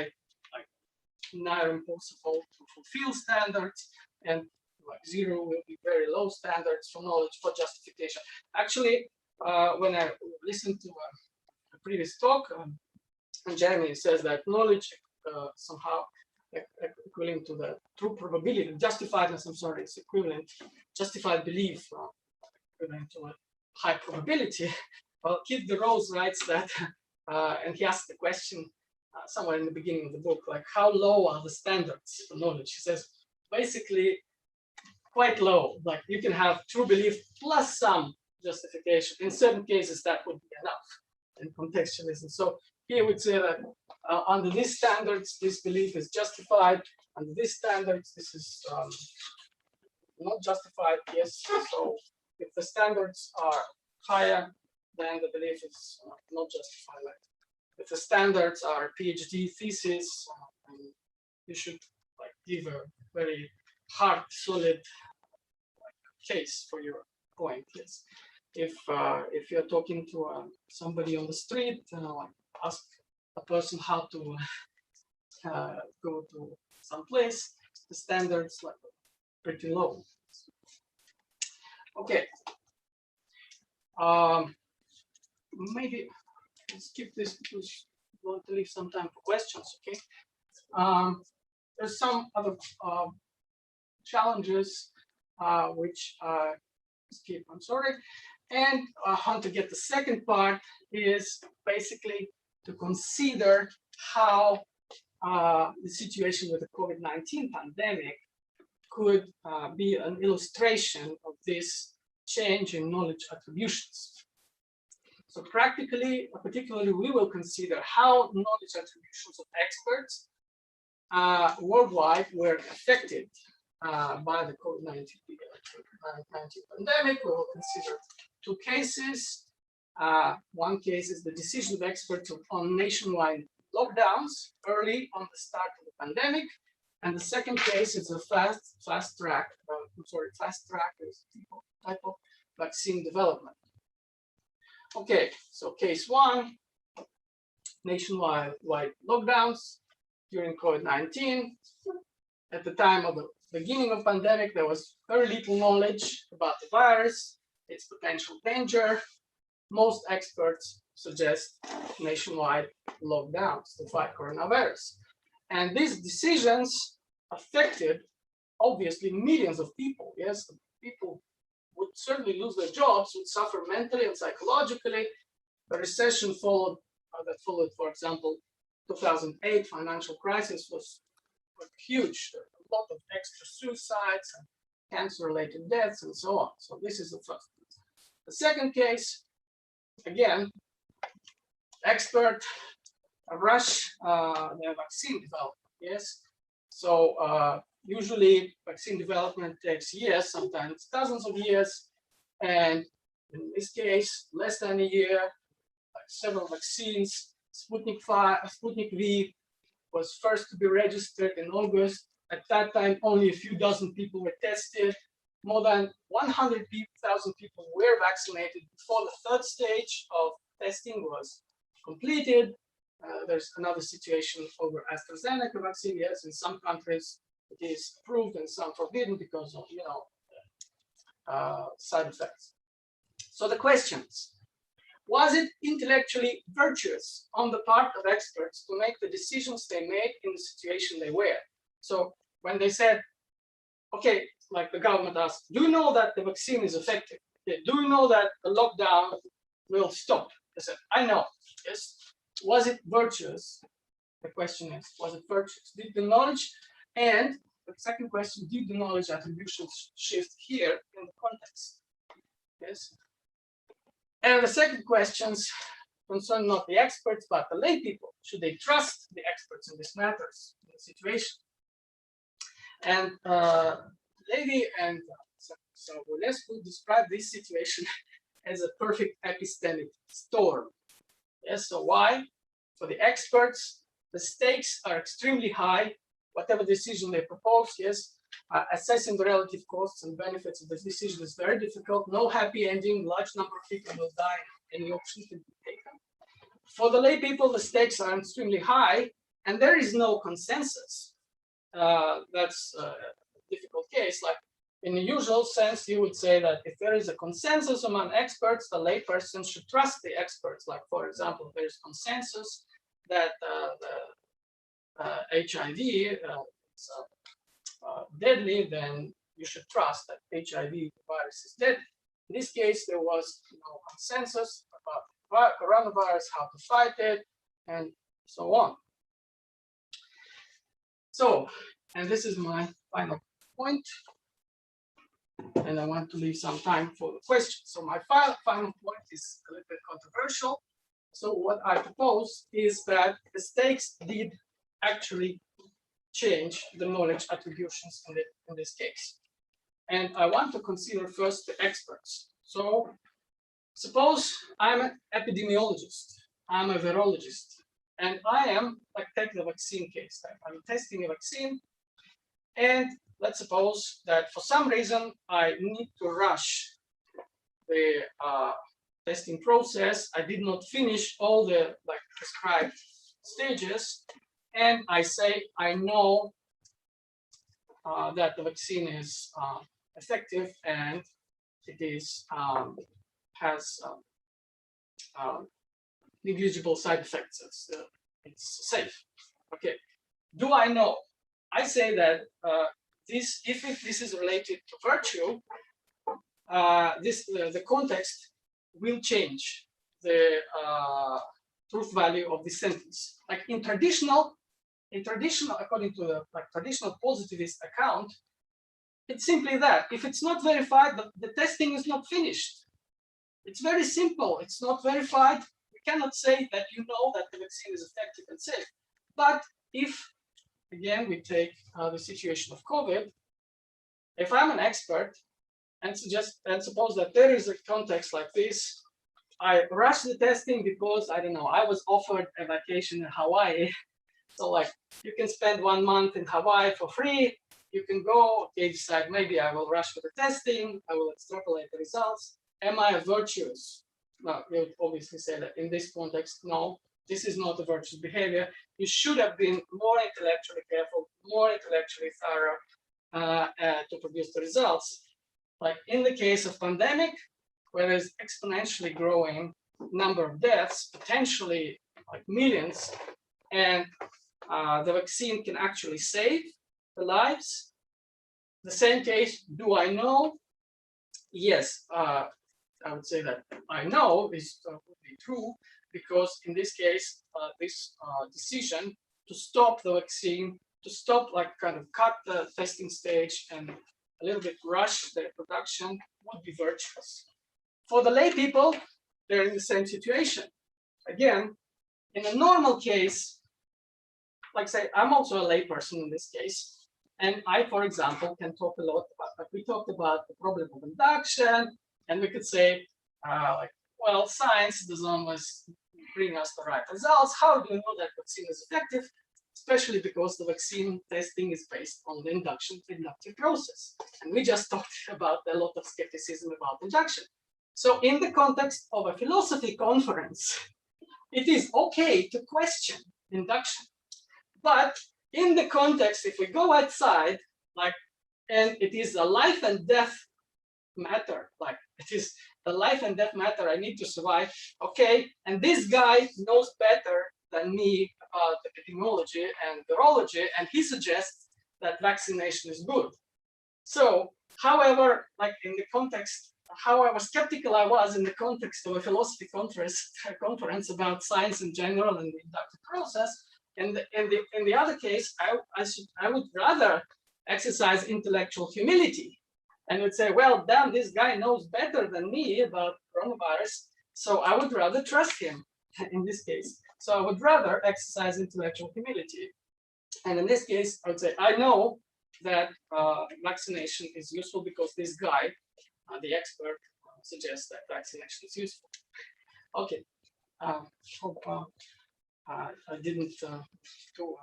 like near impossible to fulfill standards, and like 0 will be very low standards for knowledge for justification. Actually, when I listened to a previous talk, Jeremy says that knowledge somehow equivalent to the true probability, justifiedness, I'm sorry, it's equivalent, justified belief equivalent to a high probability. Well, Keith DeRose writes that, and he asks the question somewhere in the beginning of the book, like how low are the standards for knowledge? He says, basically quite low, like you can have true belief plus some justification. In certain cases, that would be enough in contextualism. So here we'd say that under these standards, this belief is justified. Under these standards, this is not justified. Yes. So if the standards are higher, then the belief is not justified. Like if the standards are PhD thesis, you should like give a very hard, solid case for your point. Yes. If you're talking to somebody on the street, like ask a person how to go to some place, the standards like pretty low. Okay. Maybe skip this because we want to leave some time for questions. Okay. There's some other challenges which skip. I'm sorry. And how to get the second part is basically to consider how the situation with the COVID-19 pandemic could be an illustration of this change in knowledge attributions. So practically, particularly, we will consider how knowledge attributions of experts worldwide were affected by the COVID-19 pandemic. We will consider two cases. One case is the decision of experts on nationwide lockdowns early on the start of the pandemic, and the second case is a fast track is type of vaccine development. Okay, so case one, nationwide lockdowns during COVID-19. At the time of the beginning of pandemic, there was very little knowledge about the virus, its potential danger. Most experts suggest nationwide lockdowns to fight coronavirus. And these decisions affected, obviously, millions of people. Yes, people would certainly lose their jobs, would suffer mentally and psychologically. The recession followed, for example, 2008 financial crisis was huge. A lot of extra suicides and cancer-related deaths and so on. So this is the first. The second case, again, expert rush the vaccine development. Yes, so usually vaccine development takes years, sometimes dozens of years, and in this case, less than a year. Like several vaccines. Sputnik V was first to be registered in August. At that time, only a few dozen people were tested. More than 100,000 people were vaccinated before the third stage of testing was completed. There's another situation over AstraZeneca vaccine. Yes, in some countries it is approved and some forbidden because of side effects. So the questions: was it intellectually virtuous on the part of experts to make the decisions they made in the situation they were? So when they said, okay, like the government asked, do you know that the vaccine is effective? Do you know that the lockdown will stop? They said, I know. Yes. Was it virtuous? The question is, was it virtuous? Did the knowledge, and the second question, did the knowledge attributions shift here in the context? Yes. And the second questions concern not the experts, but the lay people. Should they trust the experts in these matters, in the situation? And Levy and Savulescu describe this situation as a perfect epistemic storm. Yes, so why? For the experts, the stakes are extremely high. Whatever decision they propose, yes, assessing the relative costs and benefits of the decision is very difficult. No happy ending. Large number of people will die. Any option can be taken. For the lay people, the stakes are extremely high, and there is no consensus. That's a difficult case. Like in the usual sense, you would say that if there is a consensus among experts, the lay person should trust the experts. Like, for example, there is consensus that the HIV is deadly, then you should trust that HIV virus is deadly. In this case, there was no consensus about coronavirus, how to fight it, and so on. So, and this is my final point, and I want to leave some time for the questions. So my final point is a little bit controversial. So what I propose is that the stakes did actually change the knowledge attributions in this case. And I want to consider first the experts. So suppose I'm an epidemiologist, I'm a virologist, and I am, like, take the vaccine case. I'm testing a vaccine, and let's suppose that for some reason I need to rush the testing process. I did not finish all the prescribed stages, and I say I know that the vaccine is effective and it is has negligible side effects. It's safe. Okay. Do I know? I say that if this is related to virtue, the context will change the truth value of the sentence. Like in traditional, according to the traditional positivist account, it's simply that if it's not verified, the testing is not finished. It's very simple. It's not verified. We cannot say that you know that the vaccine is effective and safe. But if, again, we take the situation of COVID, if I'm an expert and suppose that there is a context like this, I rush the testing because, I don't know, I was offered a vacation in Hawaii. So like you can spend 1 month in Hawaii for free. You can go, okay, decide maybe I will rush for the testing. I will extrapolate the results. Am I virtuous? Well, you would obviously say that in this context, no, this is not a virtuous behavior. You should have been more intellectually careful, more intellectually thorough to produce the results. Like in the case of pandemic, where there's exponentially growing number of deaths, potentially like millions, and the vaccine can actually save the lives. The same case, do I know? Yes, I would say that I know is probably true, because in this case, this decision to stop the vaccine, to stop, like kind of cut the testing stage and a little bit rush the production would be virtuous. For the lay people, they're in the same situation. Again, in a normal case, like say, I'm also a lay person in this case, and I, for example, can talk a lot about, like we talked about the problem of induction, and we could say, like, well, science doesn't always bring us the right results. How do you know that vaccine is effective? Especially because the vaccine testing is based on the inductive process. And we just talked about a lot of skepticism about induction. So in the context of a philosophy conference, it is okay to question induction. But in the context, if we go outside, like, and it is a life and death matter, like it is the life and death matter, I need to survive, okay, and this guy knows better than me about epidemiology and virology, and he suggests that vaccination is good. So, however, like in the context, however skeptical I was in the context of a philosophy conference about science in general and the inductive process, and in the other case, I would rather exercise intellectual humility and would say, well, damn, this guy knows better than me about coronavirus, so I would rather trust him in this case. So I would rather exercise intellectual humility. And in this case, I would say, I know that vaccination is useful because this guy, the expert, suggests that vaccination is useful. Okay. I didn't do.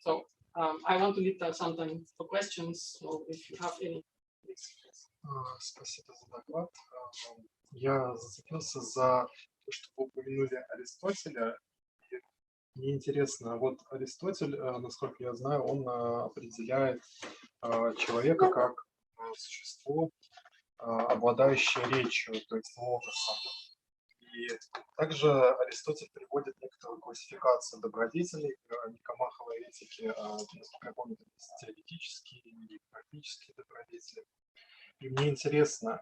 So I want to leave some time for questions. So if you have any. Спасибо за доклад. Я зацепился за то, что вы упомянули Аристотеля. Мне интересно, вот Аристотель, насколько я знаю, он определяет человека как существо, обладающее речью, то есть логосом. И также Аристотель приводит некоторую классификацию добродетелей Никомаховой этики, насколько я помню, теоретические или практические добродетели. И мне интересно,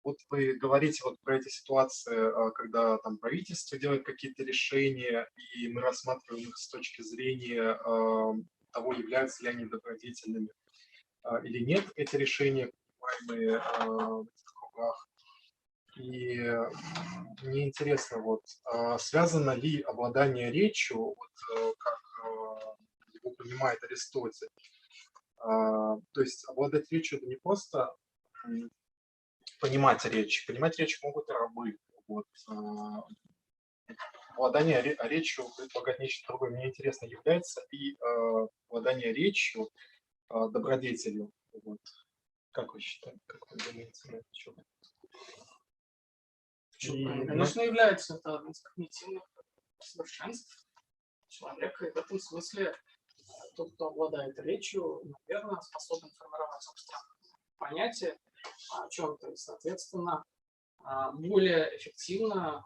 вот вы говорите вот про эти ситуации, когда там правительство делает какие-то решения, и мы рассматриваем их с точки зрения того, являются ли они добродетельными или нет, эти решения, принимаемые в этих кругах. И мне интересно, вот, связано ли обладание речью, вот, как его понимает Аристотель, то есть обладать речью — это не просто понимать речь могут и рабы. Вот. Обладание речью предполагает нечто другое. Мне интересно, является ли обладание речью добродетелью? Вот. Как вы считаете, как вы думаете на этот счет? Конечно, является это одним из когнитивных совершенств человека, и в этом смысле тот, кто обладает речью, наверное, способен формировать абстрактные понятия о чем-то, и, соответственно, более эффективно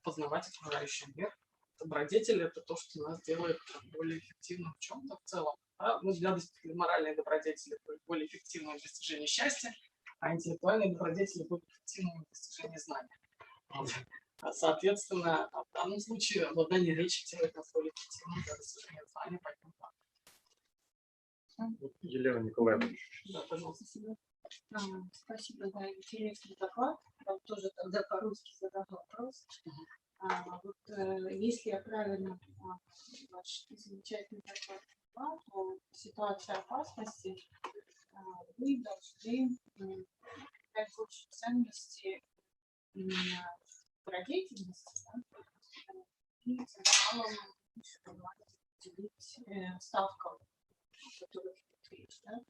познавать окружающий мир. Добродетель — это то, что нас делает более эффективным в чем-то в целом. Да? Ну, для моральной добродетели будет более эффективным в достижении счастья, а интеллектуальные добродетели будут эффективными в достижении знания. Соответственно, в данном случае обладание речи делает нас более эффективным для достижения знания, поэтому так. Елена Николаевна. Да, пожалуйста. Спасибо за интересный доклад. Я тоже тогда по-русски задам вопрос. Вот, если я правильно ваш замечательный доклад поняла, то ситуация опасности вы должны дать больше ценности именно добродетельности, да, и тем самым уделить ставкам, о которых речь, да.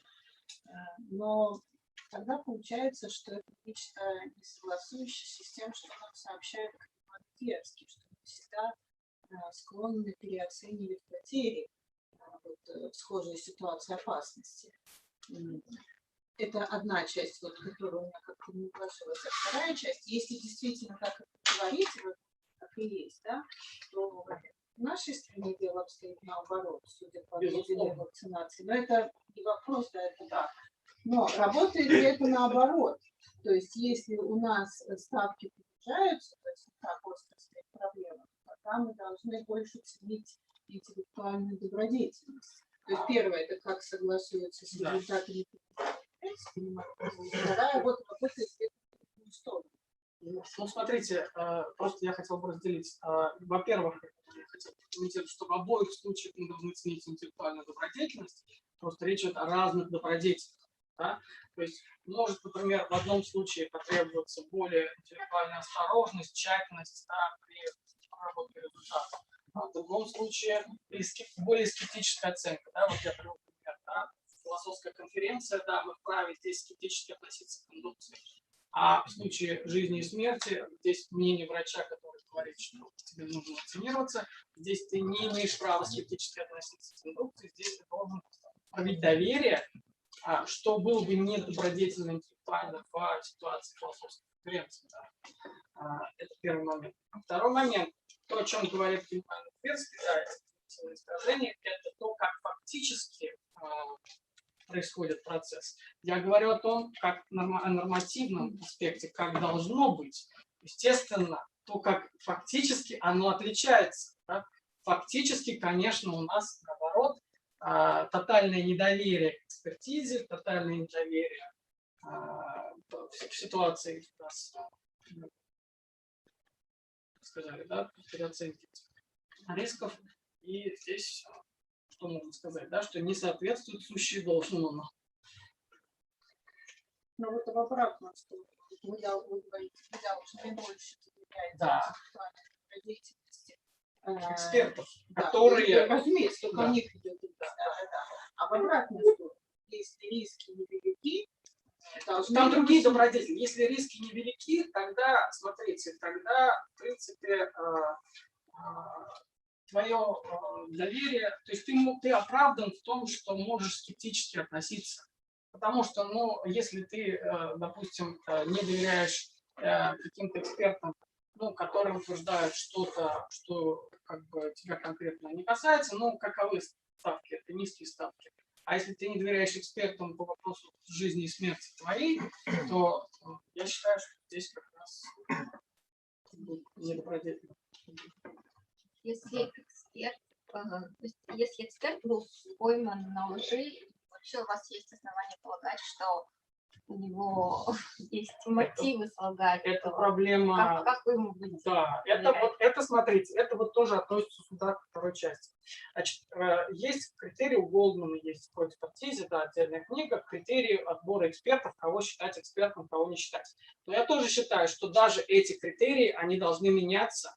Но тогда получается, что это нечто не согласующееся с тем, что нам сообщают Кримонтьевский, что мы всегда склонны переоценивать потери в схожей ситуации опасности. Это одна часть, вот, которая у меня как-то не уложилась. А вторая часть, если действительно так говорите, вот, как и есть, да, то в нашей стране дело обстоит наоборот, судя по определенной вакцинации. Но это не вопрос, да, это так. Но работает ли это наоборот? То есть если у нас ставки повышаются, то есть так остро стоит проблема, тогда мы должны больше ценить интеллектуальную добродетельность. То есть первое, это как согласуется с результатами. Вторая вот работает в эту сторону. Ну, смотрите, просто я хотел бы разделить. Во-первых, я хотел прокомментировать, что в обоих случаях мы должны ценить интеллектуальную добродетельность. Просто речь идет о разных добродетелях. Да? То есть может, например, в одном случае потребоваться более интеллектуальная осторожность, тщательность, да, при проработке результатов. А в другом случае более скептическая оценка. Да? Вот я привел пример. Да? Философская конференция, да, мы вправе здесь скептически относиться к индукции. А в случае жизни и смерти, здесь мнение врача, который говорит, что тебе нужно вакцинироваться, здесь ты не имеешь права скептически относиться к индукции, здесь ты должен проявить доверие, что было бы недобродетельно интеллектуально в ситуации философской конференции. Да. Это первый момент. Второй момент, то, о чем говорит Кримонтьевский, да, это искажение, это то, как фактически происходит процесс. Я говорю о том, как о нормативном аспекте, как должно быть. Естественно, то, как фактически оно отличается. Да? Фактически, конечно, у нас, наоборот, тотальное недоверие к экспертизе, тотальное недоверие в ситуации, сказали, да, переоценки рисков. И здесь, что можно сказать, да, что не соответствует сущей должному. Но вот в обратном, что вы говорите, вы больше доверяете Да. интеллектуальной деятельности. Экспертов, Да, которые... разумеется, только Да. о них идет речь. А в обратную сторону, если риски невелики, Там другие добродетели. Если риски невелики, тогда, смотрите, тогда, в принципе, твое доверие, то есть ты оправдан в том, что можешь скептически относиться. Потому что, ну, если ты, допустим, не доверяешь каким-то экспертам, ну, которые утверждают что-то, что как бы тебя конкретно не касается, ну, каковы ставки? Это низкие ставки. А если ты не доверяешь экспертам по вопросу жизни и смерти твоей, то я считаю, что здесь как раз недобродетельно. Если эксперт был пойман на лжи, вообще у вас есть основания полагать, что у него есть мотивы солгать. Это проблема. Как вы ему будете? Да, это, смотрите, это вот тоже относится сюда к второй части. Значит, есть критерии у Goodman, есть в экспертизе, да, отдельная книга, критерии отбора экспертов, кого считать экспертом, кого не считать. Но я тоже считаю, что даже эти критерии, они должны меняться.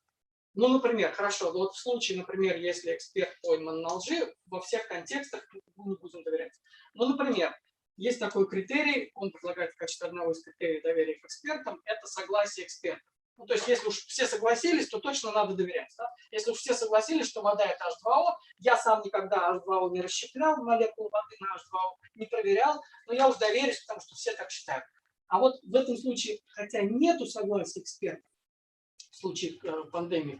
Ну, например, хорошо, вот в случае, например, если эксперт пойман на лжи, во всех контекстах мы не будем доверять. Ну, например, есть такой критерий, он предлагает в качестве одного из критериев доверия к экспертам, это согласие экспертов. Ну, то есть, если уж все согласились, то точно надо доверять. Да? Если уж все согласились, что вода это H2O, я сам никогда H2O не расщеплял, молекулу воды на H2O не проверял, но я уж доверюсь, потому что все так считают. А вот в этом случае, хотя нету согласия экспертов, в случае пандемии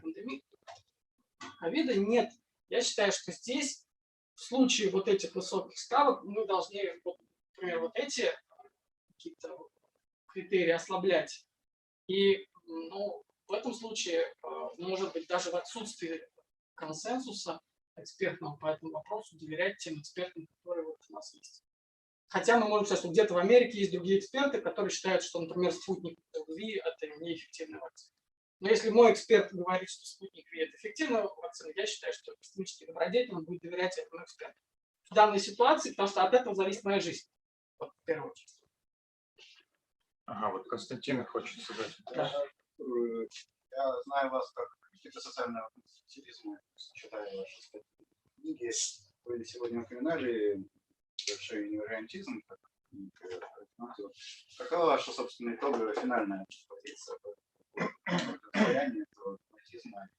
ковида нет. Я считаю, что здесь, в случае вот этих высоких ставок, мы должны, вот, например, вот эти какие-то критерии ослаблять. И ну, в этом случае, может быть, даже в отсутствии консенсуса экспертного по этому вопросу доверять тем экспертам, которые вот у нас есть. Хотя мы можем сказать, что где-то в Америке есть другие эксперты, которые считают, что, например, спутник УГИ это неэффективная вакцина. Но если мой эксперт говорит, что спутник ВИ это эффективная вакцина, я считаю, что эпистемически добродетельно будет доверять этому эксперту. В данной ситуации, потому что от этого зависит моя жизнь. Вот, в первую очередь. Ага, вот Константин хочет сказать. Да. Я знаю вас как критика социального конституционализма, читаю ваши книги. Вы сегодня упоминали большой неорганизм, какова ваша, собственно, итоговая финальная позиция по состоянию этого догматизма?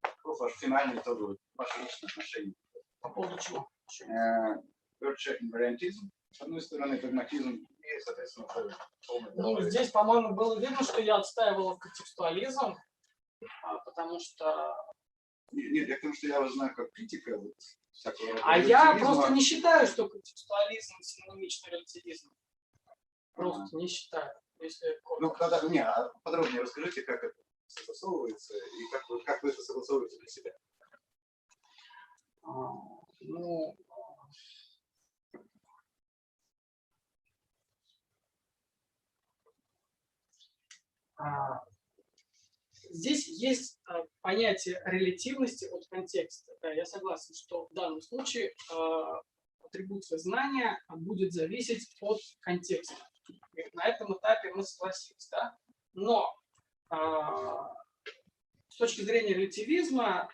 Каков ваш финальный итоговый, ваше личное отношение? По поводу чего? Инвариантизм, с одной стороны, догматизм и, соответственно, ну, здесь, по-моему, было видно, что я отстаивал контекстуализм, потому что... Нет, я потому что я вас знаю как критика. Вот, а я просто не считаю, что контекстуализм синонимичный релятивизм. Просто не считаю. Если... Ну, когда, не, подробнее расскажите, как это согласовывается и как вы это согласовываете для себя. Ну, здесь есть понятие релятивности от контекста. Да, я согласен, что в данном случае атрибуция знания будет зависеть от контекста. И на этом этапе мы согласились. Да? Но с точки зрения релятивизма,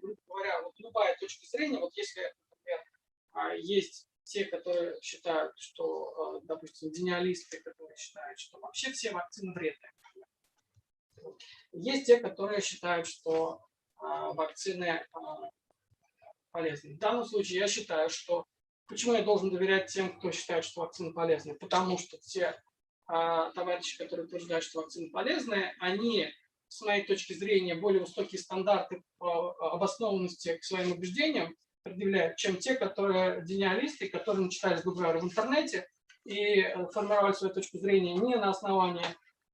грубо говоря, вот любая точка зрения, вот если, например, есть те, которые считают, что, допустим, дениалисты, которые считают, что вообще все вакцины вредны. Есть те, которые считают, что вакцины полезны. В данном случае я считаю, что... Почему я должен доверять тем, кто считает, что вакцины полезны? Потому что те товарищи, которые утверждают, что вакцины полезны, они, с моей точки зрения, более высокие стандарты по обоснованности к своим убеждениям предъявляют, чем те, которые дениалисты, которые начитались, грубо говоря, в интернете и формировали свою точку зрения не на основании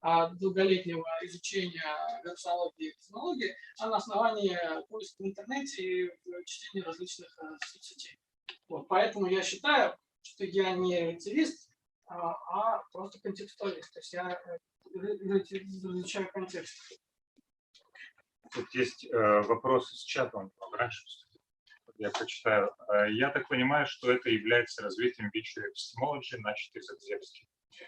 долголетнего изучения вирусологии и технологии, а на основании поиска в интернете и чтения различных соцсетей. Вот, поэтому я считаю, что я не релятивист, а просто контекстуалист. То есть я изучаю контекст. Тут есть вопросы с чатом. Раньше я прочитаю. Я так понимаю, что это является развитием virtue epistemology, начатой Загзебски.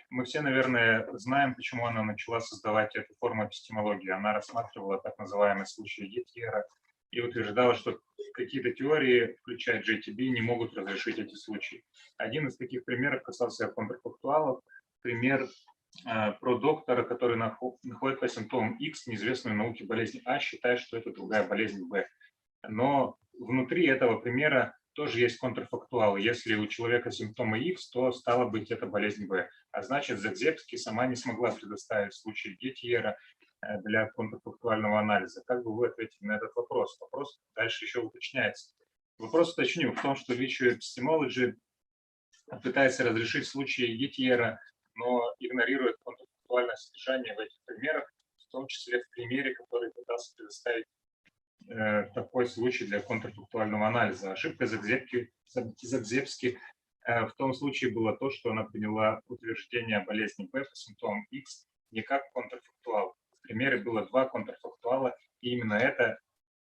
Мы все, наверное, знаем, почему она начала создавать эту форму эпистемологии. Она рассматривала так называемые случаи Геттиера и утверждала, что какие-то теории, включая JTB, не могут разрешить эти случаи. Один из таких примеров касался контрфактуалов. Пример про доктора, который находит по симптомам X неизвестную науке болезнь А, считает, что это другая болезнь Б. Но внутри этого примера тоже есть контрфактуалы. Если у человека симптомы X, то стало быть это болезнь Б. А значит, Загзебски сама не смогла предоставить случай Геттиера для контрфактуального анализа. Как бы вы ответили на этот вопрос? Вопрос дальше еще уточняется. Вопрос уточню в том, что virtue epistemology пытается разрешить случаи Геттиера, но игнорирует контрфактуальное содержание в этих примерах, в том числе в примере, который пытался предоставить такой случай для контрфактуального анализа. Ошибка Загзебски в том случае была то, что она приняла утверждение о болезни Б по симптомам X не как контрфактуал. В примере было два контрфактуала, и именно это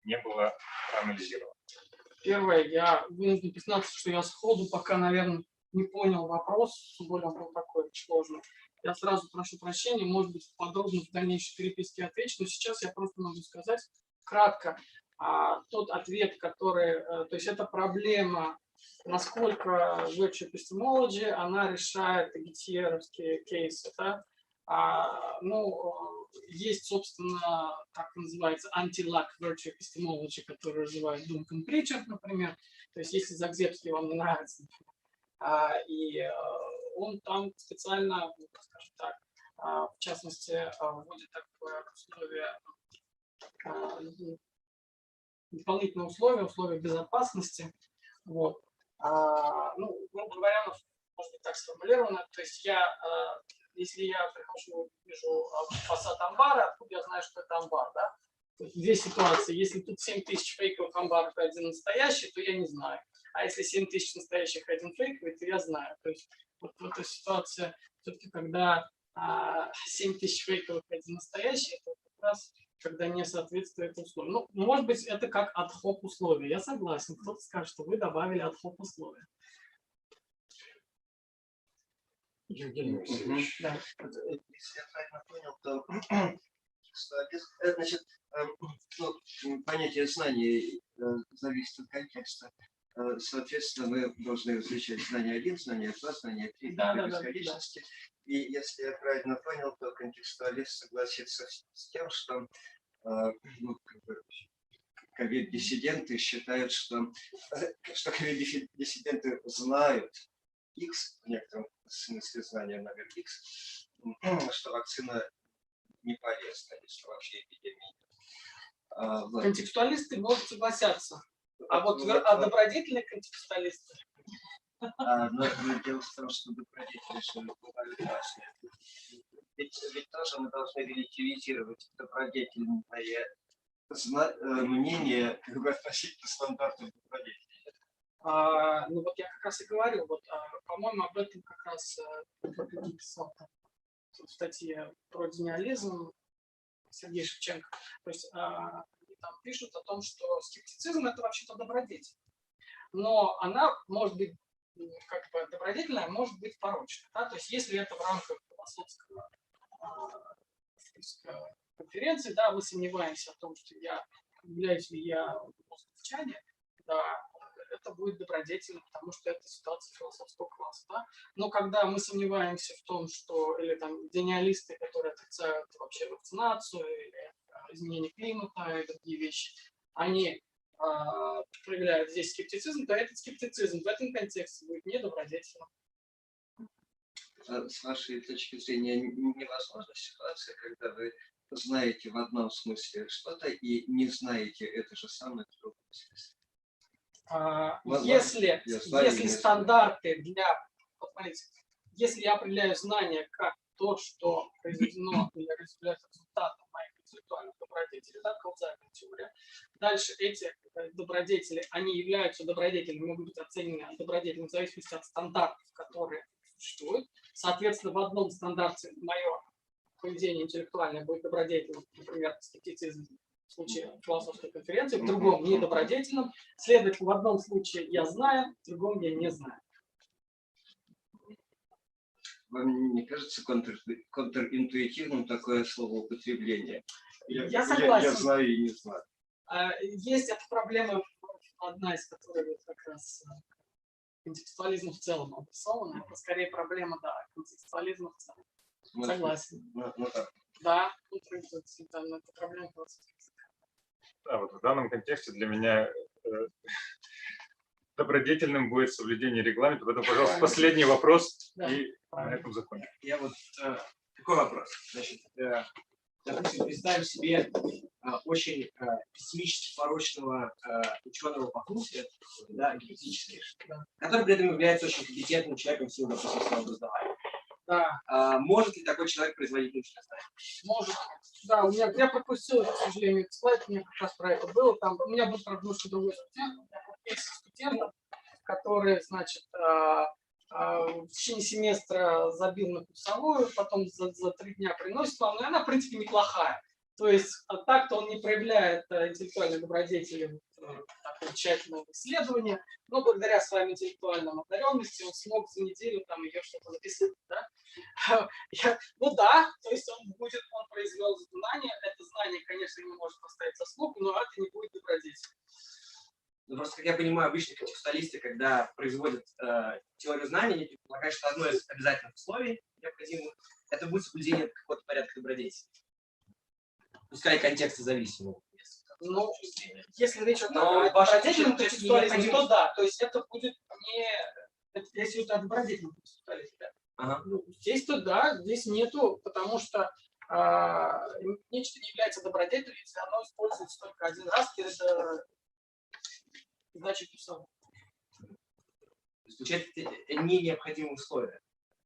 не было проанализировано. Первое, я вынужден признаться, что я сходу пока, наверное, не понял вопрос, тем более он был такой сложный. Я сразу прошу прощения, может быть, подробно в дальнейшей переписке отвечу, но сейчас я просто могу сказать кратко тот ответ, который, то есть это проблема, насколько virtue epistemology, она решает геттиеровские кейсы, да? Есть, собственно, как называется, anti-luck virtue epistemology, который называют Duncan Pritchard, например. То есть если Загзебский вам не нравится, и он там специально, скажем так, в частности, вводит такое условие, дополнительные условия безопасности. Вот. Грубо говоря, может быть так сформулировано. То есть если я прихожу, вижу фасад амбара, откуда я знаю, что это амбар, да? Две ситуации. Если тут 7000 фейковых амбаров и один настоящий, то я не знаю. А если 7000 настоящих и один фейковый, то я знаю. То есть вот эта ситуация, все-таки, когда 7000 фейковых и один настоящий, это как раз когда не соответствует условиям. Ну, может быть, это как ad-hoc условия. Я согласен. Кто-то скажет, что вы добавили ad-hoc условия. Евгений Васильевич. Да. Если я правильно понял, то значит, понятие знаний зависит от контекста. Соответственно, мы должны различать знание 1, знание 2, знание 3, до бесконечности. И если я правильно понял, то контекстуалист согласится с тем, что ковид-диссиденты считают, что ковид-диссиденты знают X, в некотором смысле знания номер X, что вакцина не полезна, если вообще эпидемия. Контекстуалисты могут согласятся. А добродетельные контекстуалисты? Но дело в том, что добродетели же бывают разные. Ведь тоже мы должны релятивизировать добродетельное мнение относительно стандартов добродетели. Вот я как раз и говорил, по-моему, об этом как раз писал в статье про гениализм Сергей Шевченко. То есть они там пишут о том, что скептицизм — это вообще-то добродетель. Но она может быть как бы добродетельная, может быть порочная. Да? То есть если это в рамках философского конференции, да, мы сомневаемся о том, что являюсь ли я москвичане, да, это будет добродетельно, потому что это ситуация философского класса. Да? Но когда мы сомневаемся в том, что, или там гениалисты, которые отрицают вообще вакцинацию, или изменение климата, и другие вещи, они проявляют здесь скептицизм, то этот скептицизм в этом контексте будет недобродетельным. С вашей точки зрения, невозможна ситуация, когда вы знаете в одном смысле что-то и не знаете это же самое в другом смысле? Если стандарты для... Вот смотрите, если я определяю знание как то, что произведено или является результатом моих интеллектуальных добродетелей, да, каузальная теория, дальше эти добродетели, они являются добродетелями, могут быть оценены добродетелями в зависимости от стандартов, которые существуют. Соответственно, в одном стандарте мое поведение интеллектуальное будет добродетельным, например, скептицизм. в случае философской конференции, в другом недобродетельным. Следовательно, в одном случае я знаю, в другом я не знаю. Вам не кажется контринтуитивным такое словоупотребление? Я согласен. Я знаю и не знаю. Есть эта проблема, одна из которых вот как раз контекстуализм в целом обрисована. Это скорее проблема, да, контекстуализма в целом. Согласен. Да, это проблема философского языка. Да, вот в данном контексте для меня добродетельным будет соблюдение регламента. Поэтому, пожалуйста, последний вопрос, и на этом закончим. Я вот такой вопрос. Значит, допустим, представим себе очень пессимически порочного ученого по функции, да, гипотетически, который при этом является очень компетентным человеком в силу, допустим, своего образования. Да. Может ли такой человек производить научное знание? Может. Да, я пропустил, к сожалению, этот слайд, у меня как раз про это было. Там у меня был немножко другой студент, студентов, который, значит, в течение семестра забил на курсовую, потом за 3 дня приносит вам, и она, в принципе, неплохая. То есть так-то он не проявляет интеллектуальной добродетели такого тщательного исследования, но благодаря своим интеллектуальным одаренностям он смог за неделю там ее что-то написать. Да? Ну да, то есть он произвел знание, это знание, конечно, не может поставить заслугу, но это не будет добродетель. Ну, просто, как я понимаю, обычные контекстуалисты, когда производят теорию знаний, они предполагают, что одно из обязательных условий необходимых – это будет соблюдение какого-то порядка добродетели. Пускай контекста зависимого. Ну, если речь идет о добродетельном контекстуализме, то да, то есть это будет не… Если это о добродетельном контекстуализме, да. Ага. Ну, здесь-то да, здесь нету, потому что нечто не является добродетелью, если оно используется только один раз, это значит все. Получается, это не необходимые условия.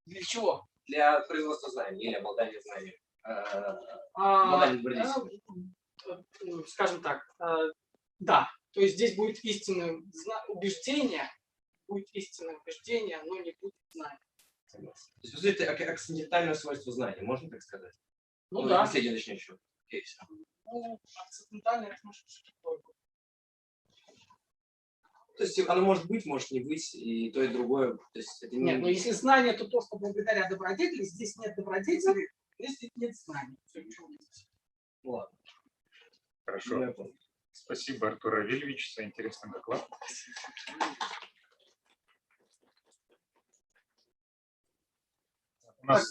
Для чего? Для производства знаний или обладания знаниями. Скажем так, да. То есть здесь будет истинное убеждение, но не будет знания. То есть, по сути, это акцидентальное свойство знания, можно так сказать? Ну да. Последний начнем еще. Ну, акцидентальное, это может быть такое. То есть оно может быть, может не быть, и то, и другое. То есть, это не… Нет, но если знание, то просто благодаря добродетели, здесь нет добродетели, здесь нет знаний. Ну, ладно. Хорошо. Спасибо, Артур Равильевич, за интересный доклад. У нас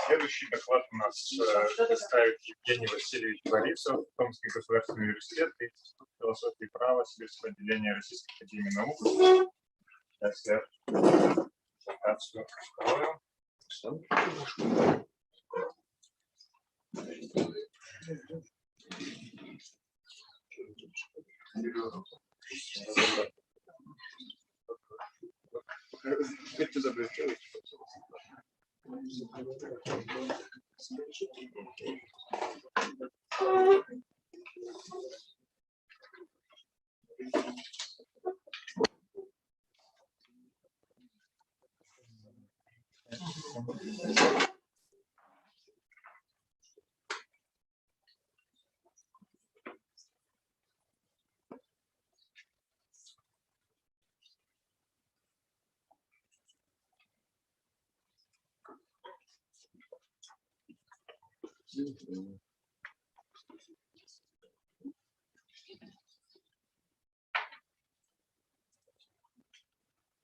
следующий доклад у нас представит Евгений Васильевич Борисов, Томский государственный университет, Институт философии и права, Сибирского отделения Российской академии наук. Сейчас я презентацию открою.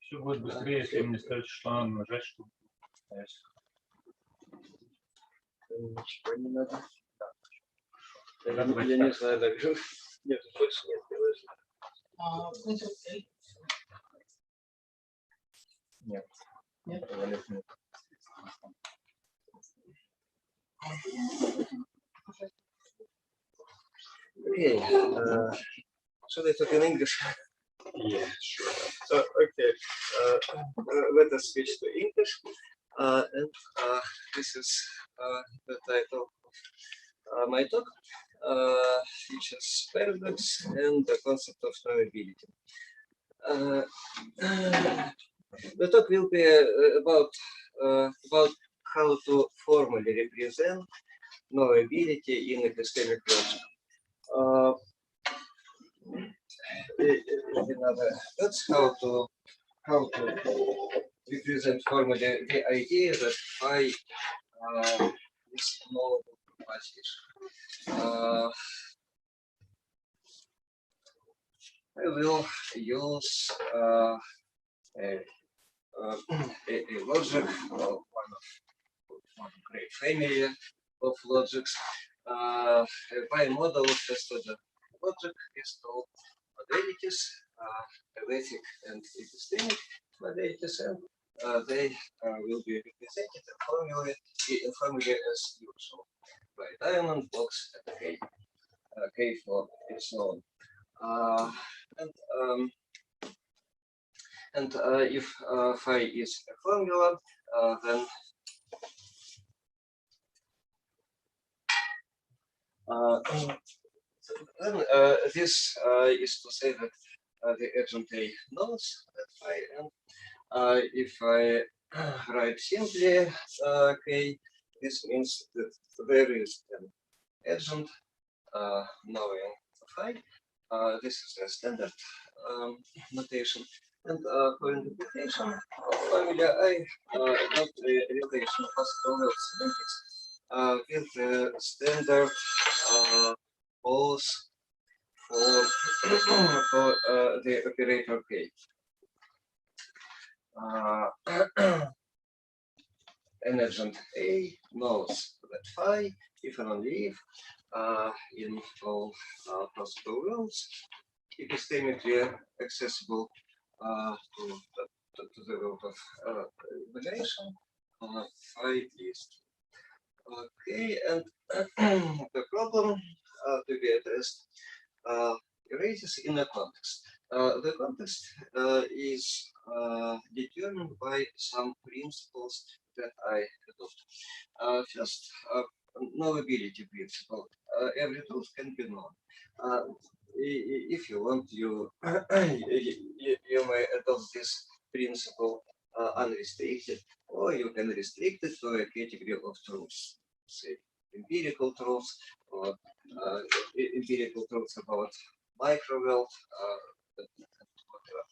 Все будет быстрее, если мне скажете, что надо нажать, чтобы… Ничего не надо. Я не знаю, даже. Нет, больше нет. Нет. Нет. Okay. Should I talk in English? Yeah, sure. Okay. Let us switch to English. And this is the title of my talk, which is Paradox and the Concept of Knowability. The talk will be about how to formally represent knowability in epistemic logic. that's how to represent formally the idea that phi is knowable proposition. I will use a logic, one great family of logics. By model of the logic is called modalities, analytic and epistemic modalities, and they will be represented formally as usual by diamond, box, and K. K for its known. And if phi is a formula, then this is to say that the agent A knows that phi, and if I write simply K, this means that there is an agent knowing phi. This is a standard notation. And for interpretation of formula, I got a relation of Pascal semantics with the standard pose for the operator K. An agent A knows that phi if and only if in all possible worlds epistemically accessible to the world of evaluation, phi is okay, and the problem to be addressed arises in a context. The context is determined by some principles that I adopt. First, knowability principle. Every truth can be known. If you want, you may adopt this principle unrestricted, or you can restrict it to a category of truths, say empirical truths, or empirical truths about microworld, whatever.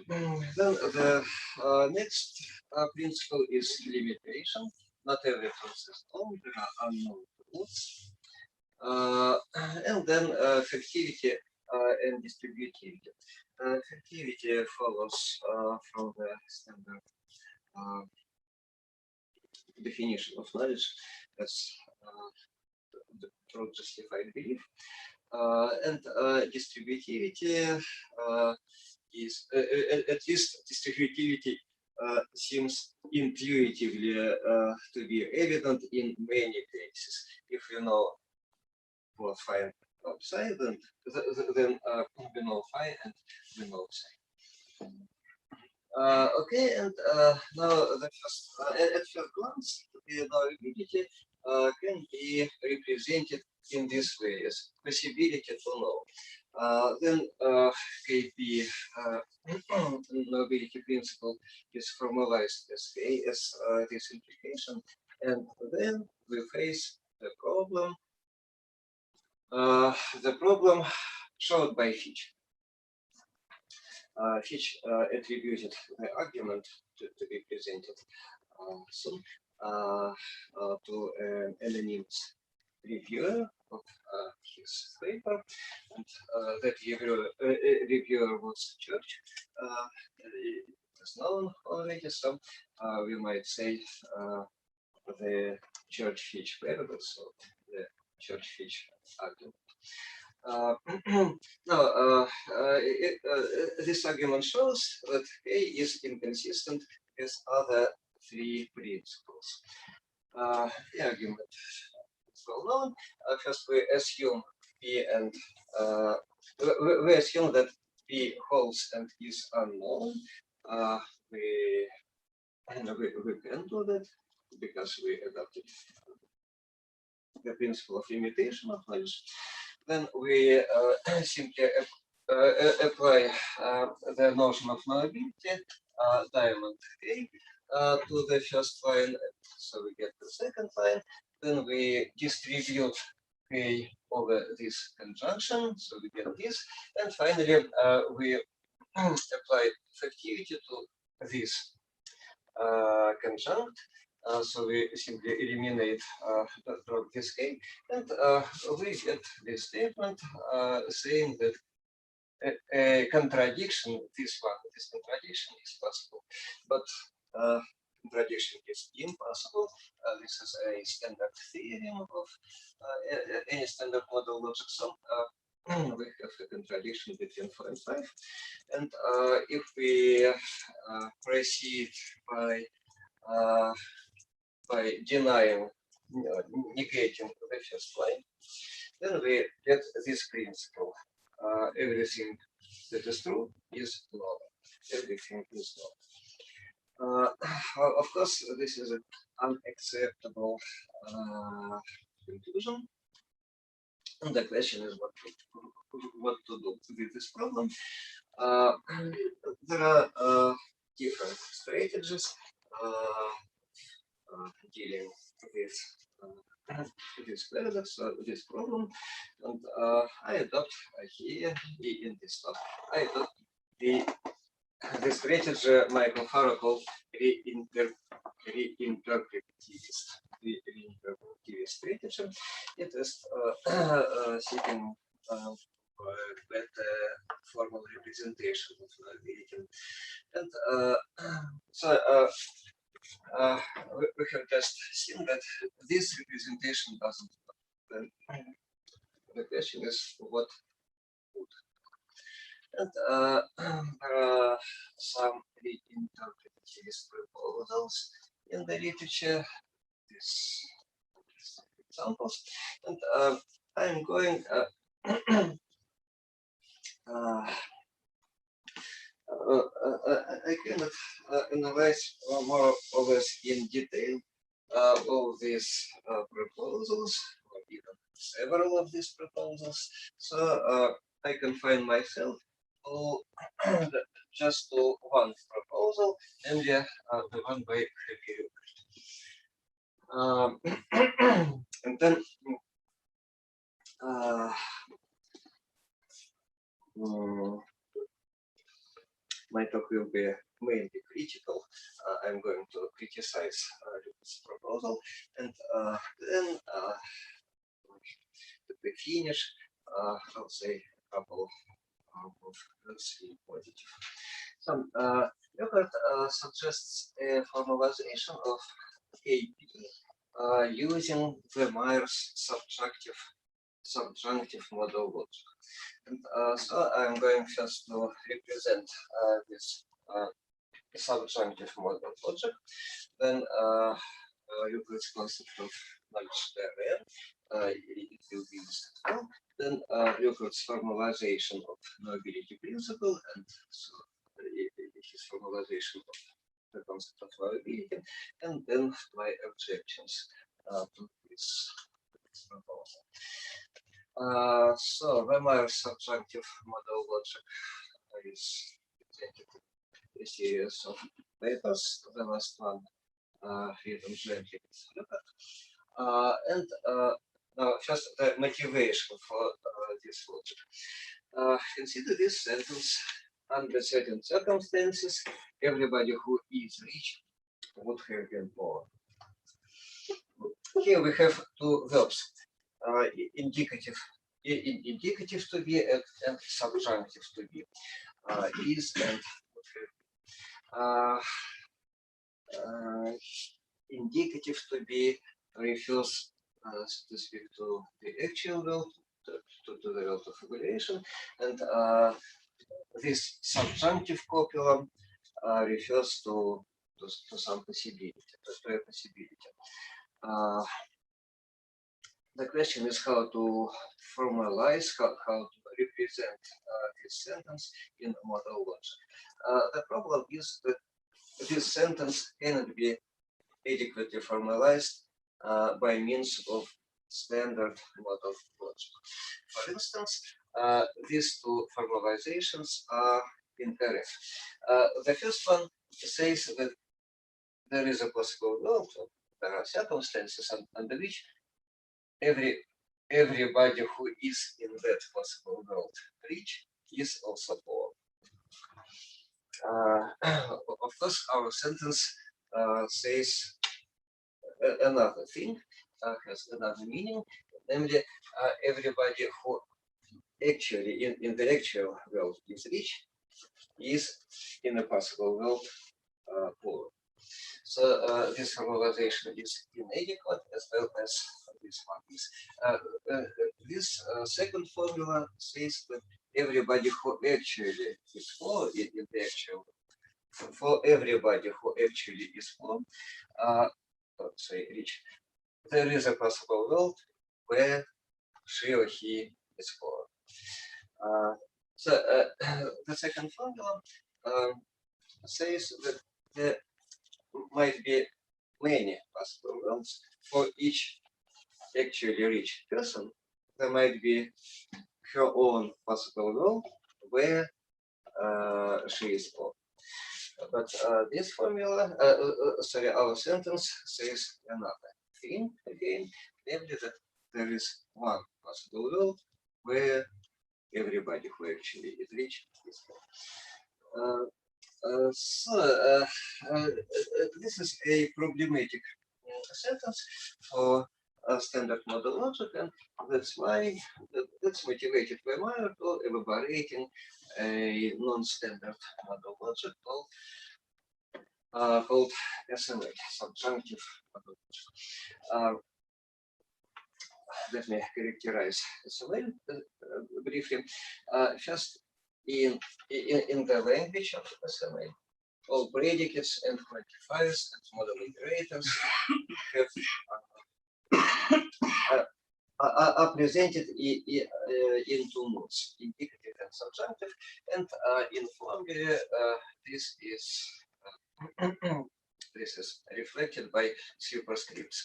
Then the next principle is limitation. Not every truth is known, there are unknown truths. And then effectivity and distributivity. Effectivity follows from the standard definition of knowledge as the truth justified belief. And distributivity is, at least distributivity seems intuitively to be evident in many cases. If you know both phi and psi, then we know phi and we know psi. Okay, and now the first, at first glance, the knowability can be represented in this way as possibility to know. Then KP knowability principle is formalized as K as this implication, and then we face the problem showed by Fitch. Fitch attributed the argument to be presented soon to an anonymous reviewer of his paper, and that reviewer was Church. It is known already, so we might say the Church-Fitch paradox, or the Church-Fitch argument. Now, this argument shows that A is inconsistent with other three principles. The argument is well known. First, we assume P and we assume that P holds and is unknown. We can do that because we adopted the principle of limitation of knowledge. Then we simply apply the notion of knowability, diamond A, to the first line, so we get the second line. Then we distribute K over this conjunction, so we get this, and finally we apply effectivity to this conjunct. So we simply eliminate this K, and we get this statement saying that a contradiction, this contradiction is possible, but contradiction is impossible. This is a standard theorem of any standard model logic. So we have a contradiction between 4 and 5, and if we proceed by denying, negating the first line, then we get this principle. Everything that is true is null. Everything is null. Of course, this is an unacceptable conclusion. And the question is what to do with this problem. There are different strategies dealing with this paradox, this problem, and I adopt here in this talk. I adopt the strategy Michael Farrow called reinterpretivist. The reinterpretivist strategy. It is seeking better formal representation of knowability, and so we have just seen that this representation doesn't work. The question is what would. And there are some reinterpretivist proposals in the literature. These examples, and I'm going. I cannot analyze more or less in detail all these proposals, or even several of these proposals. So I confine myself to just to one proposal, and the one by Hilary. And then my talk will be mainly critical. I'm going to criticize this proposal, and then to finish, I'll say a couple of three positive. So Leopard suggests a formalization of AP using the Myers subjunctive model logic. And so I'm going first to represent this subjunctive model logic. Then Euclid's concept of knowledge therein, it will be listed well. Then Euclid's formalization of knowability principle, and so his formalization of the concept of knowability, and then my objections to this proposal. So the Myers subjunctive model logic is presented in a series of papers. The last one written jointly with Leopard. And now first the motivation for this logic. Consider this sentence: under certain circumstances, everybody who is rich would have been poor. Here we have two verbs. Indicative to be and subjunctive to be, is and indicative to be refers to speak to the actual world, to the world of evaluation, and this subjunctive copula refers to some possibility, to a possibility. The question is how to formalize, how to represent this sentence in model logic. The problem is that this sentence cannot be adequately formalized by means of standard model logic. For instance, these two formalizations are incorrect. The first one says that there is a possible world, there are circumstances under which every everybody who is in that possible world rich is also poor. Of course, our sentence says another thing, has another meaning, namely everybody who actually in the actual world is rich is in a possible world poor. So this formalization is inadequate as well as this one is. This second formula says that everybody who actually is poor in the actual, for everybody who actually is poor, say rich, there is a possible world where she or he is poor. So the second formula says that there might be many possible worlds. For each actually rich person, there might be her own possible world where she is poor. But this formula, sorry, our sentence says another thing again, namely that there is one possible world where everybody who actually is rich is poor. This is a problematic sentence for standard model logic, and that's why that's motivated by my article elaborating a non-standard model logic called SML, subjunctive model logic. Let me characterize SML briefly. First, in the language of SML, all predicates and quantifiers and model operators are presented in two modes, indicative and subjunctive, and in formula this is reflected by superscripts.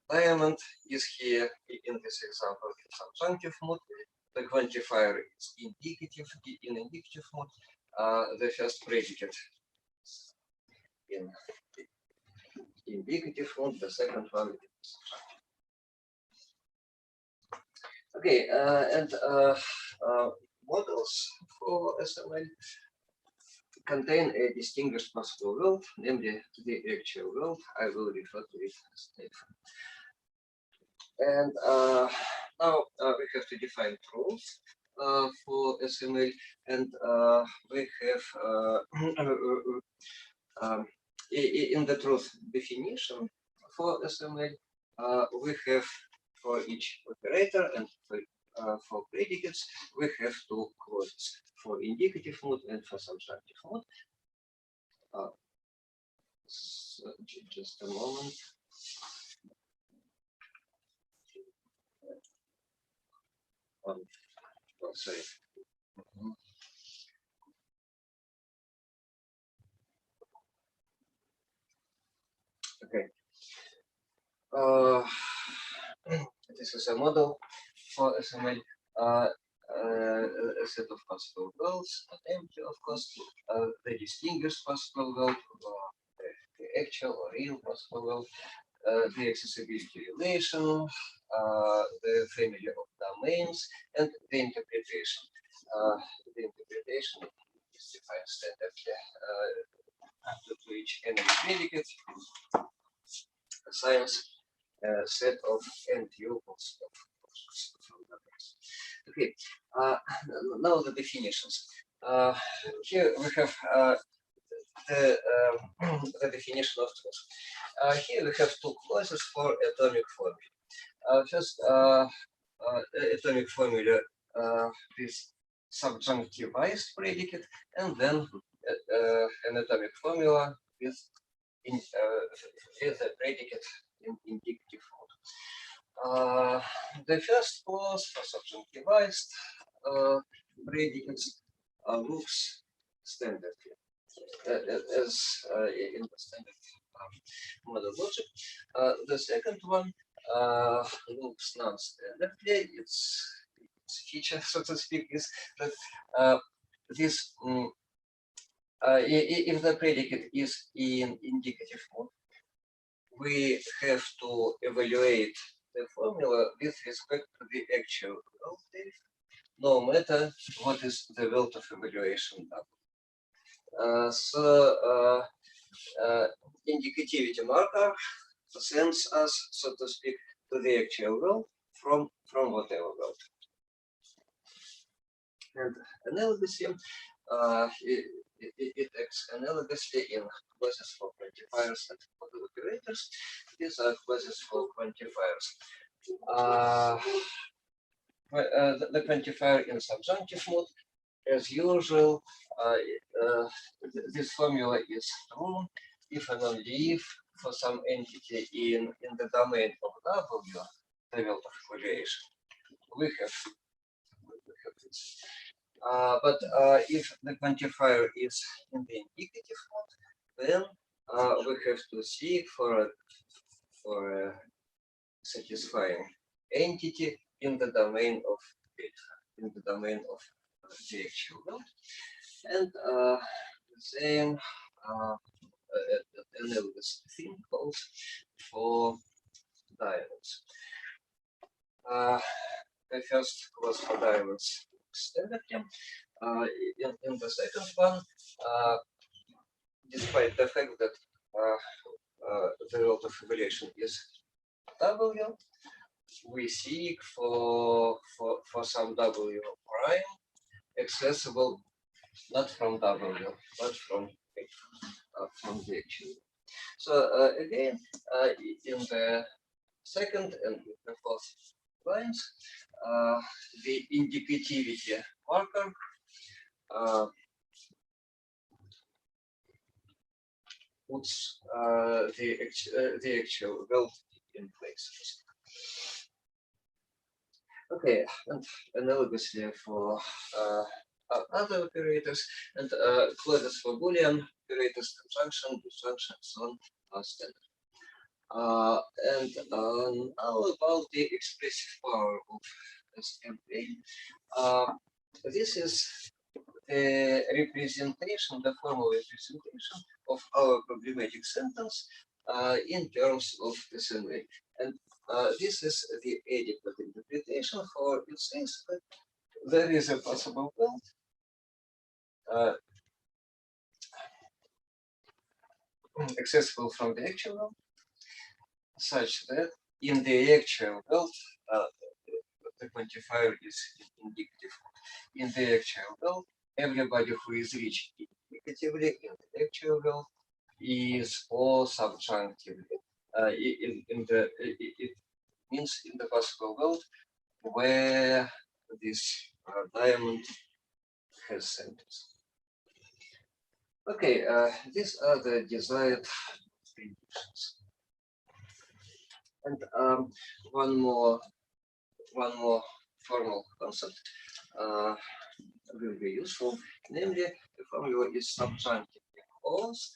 Diamond is here in this example in subjunctive mode. The quantifier is indicative in indicative mode. The first predicate in indicative mode, the second one is subjunctive. Okay, and models for SML contain a distinguished possible world, namely the actual world. I will refer to it as data. And now we have to define truth for SML, and we have in the truth definition for SML, we have for each operator and for predicates, we have two clauses for indicative mode and for subjunctive mode. So just a moment. Sorry. Okay. This is a model for SML. A set of possible worlds, not empty, of course. The distinguished possible world, the actual or real possible world, the accessibility relation, the family of domains, and the interpretation. The interpretation is defined standardly to each any predicate assigns a set of n tuples of numbers. Okay, now the definitions. Here we have the definition of truth. Here we have two clauses for atomic formula. First, atomic formula with subjunctivized predicate, and then an atomic formula with the predicate in indicative mode. The first clause for subjunctivized predicates looks standardly as in the standard model logic. The second one looks non-standardly. Its feature, so to speak, is that this if the predicate is in indicative mode, we have to evaluate the formula with respect to the actual wealth, no matter what is the wealth of evaluation double. So indicativity marker sends us, so to speak, to the actual wealth from whatever wealth. And analogously, it acts analogously in clauses for quantifiers and model operators. These are clauses for quantifiers. The quantifier in subjunctive mode, as usual, this formula is true if and only if for some entity in the domain of W, the wealth of evaluation, we have this. But if the quantifier is in the indicative mode, then we have to seek for a satisfying entity in the domain of data, in the domain of the actual world, and the same analogous thing calls for diamonds. The first clause for diamonds standard. In the second one, despite the fact that the wealth of evaluation is W, we seek for some W prime accessible not from W but from the actual. So again, in the second and the fourth lines, the indicativity marker puts the actual wealth in place. Okay, and analogously for other operators and clauses for Boolean operators, conjunction, disjunction, so on are standard. And now about the expressive power of SMA. This is a representation, the formal representation of our problematic sentence in terms of SMA. And this is the adequate interpretation for it says that there is a possible wealth accessible from the actual world, such that in the actual world, the quantifier is indicative. In the actual world, everybody who is rich indicatively in the actual world is all subjunctively. It means in the possible world where this diamond has centers. Okay, these are the desired predictions. And one more formal concept will be useful, namely the formula is subjunctively closed.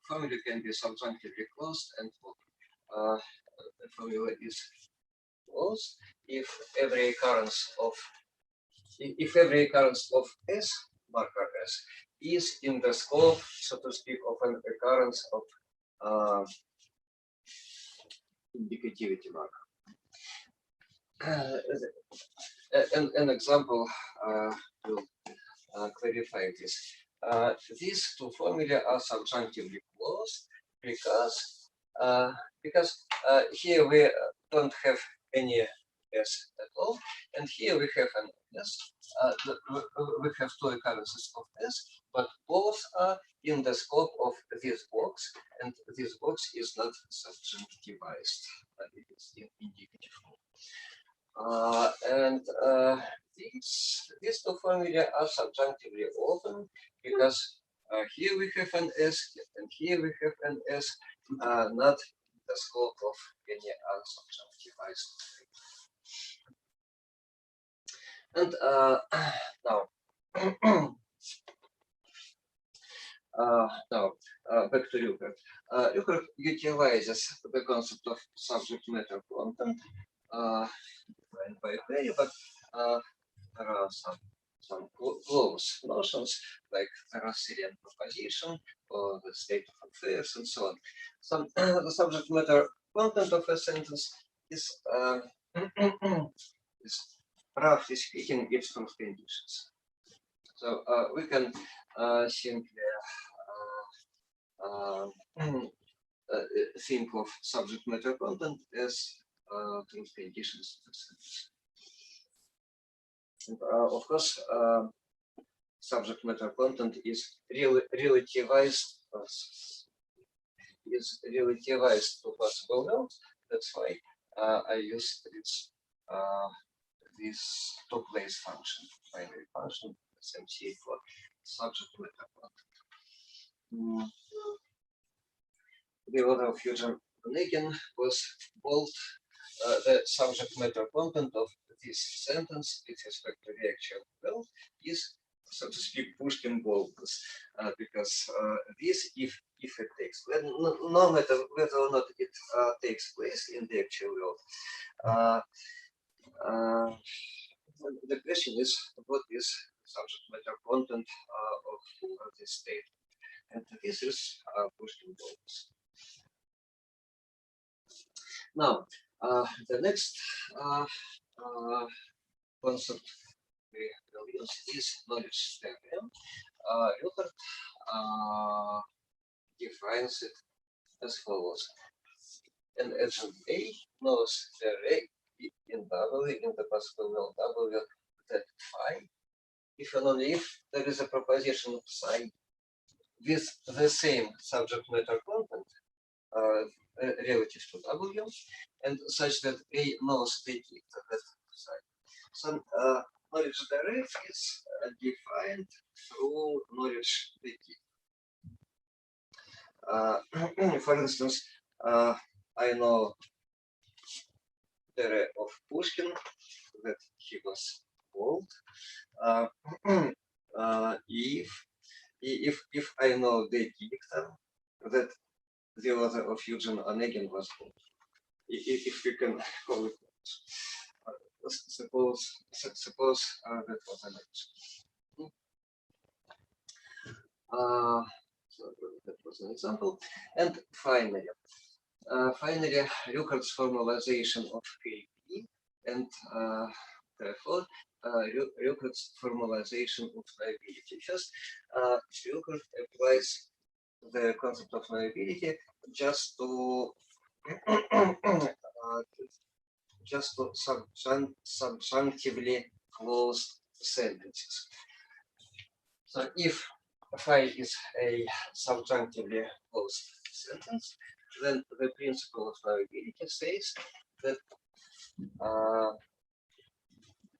Formula can be subjunctively closed, and the formula is closed if every occurrence of S marker S is in the scope, so to speak, of an occurrence of indicativity marker. An example will clarify this. These two formulae are subjunctively closed because here we don't have any S at all, and here we have an S. We have two occurrences of S, but both are in the scope of this box, and this box is not subjunctivized, but it is indicative. And these two formulae are subjunctively open because here we have an S and here we have an S, not the scope of any unsubjunctivized. And now, back to Rupert. Rupert utilizes the concept of subject matter content defined by query, but there are some close notions like Russelian proposition or the state of affairs and so on. The subject matter content of a sentence is, is roughly speaking, its conditions. So we can simply think of subject matter content as truth conditions of a sentence. And, of course, subject matter content is relativized to possible nouns. That's why I use this two-place function, binary function, SMC, for subject matter content. The author of Evgeny Borisov was bold. The subject matter content of this sentence with respect to the actual world is, so to speak, Pushkin boldness, because this, if it takes, no matter whether or not it takes place in the actual world, the question is, what is subject matter content of this state? And this is Pushkin boldness. Now, the next concept we will use is knowledge theorem. Rupert defines it as follows: an agent A knows the array in W, in the possible world W, that phi, if and only if there is a proposition psi with the same subject matter content relative to W, and such that A knows the that psi. So knowledge array is defined through knowledge DT. For instance, I know the array of Pushkin that he was bold. If I know the dictum that the author of Evgeny Onegin was bold, if we can call it. Suppose that was an example. So that was an example. And finally, Rupert's formalization of KP and therefore Rupert's formalization of knowability. First, Rupert applies the concept of knowability just to subjunctively closed sentences. So if phi is a subjunctively closed sentence, then the principle of knowability says that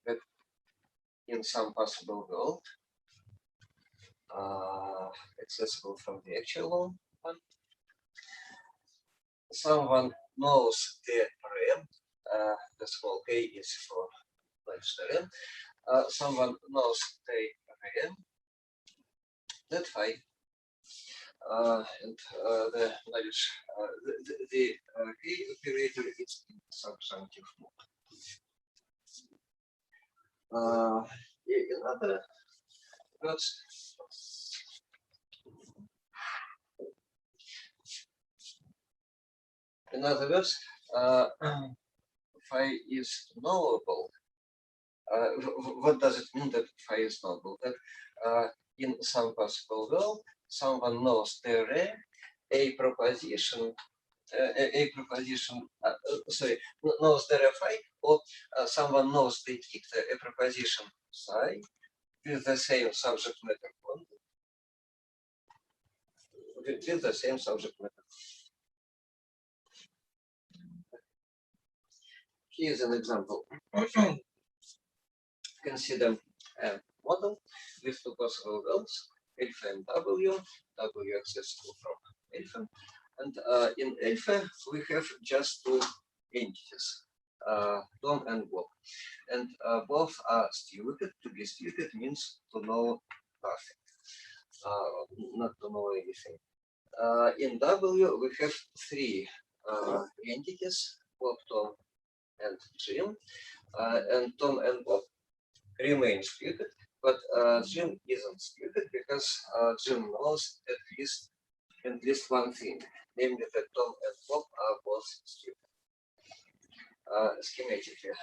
that in some possible world accessible from the actual one, someone knows the rem. The small k is for knowledge theorem. Someone knows the rem, that phi, and the knowledge, the k operator is in subjunctive mode. In other words, phi is knowable. What does it mean that phi is knowable? That in some possible world, someone knows the array, a proposition, knows the array phi, or someone knows the dicta, a proposition psi, with the same subject matter content, with the same subject matter. Here's an example. Consider a model with two possible worlds, alpha and W, W accessible from alpha. And in alpha, we have just two entities, Tom and Bob. And both are stupid. To be stupid means to know nothing, not to know anything. In W, we have three entities, Bob, Tom, and Jim, and Tom and Bob remain stupid, but Jim isn't stupid because Jim knows at least one thing, namely that Tom and Bob are both stupid. Schematically,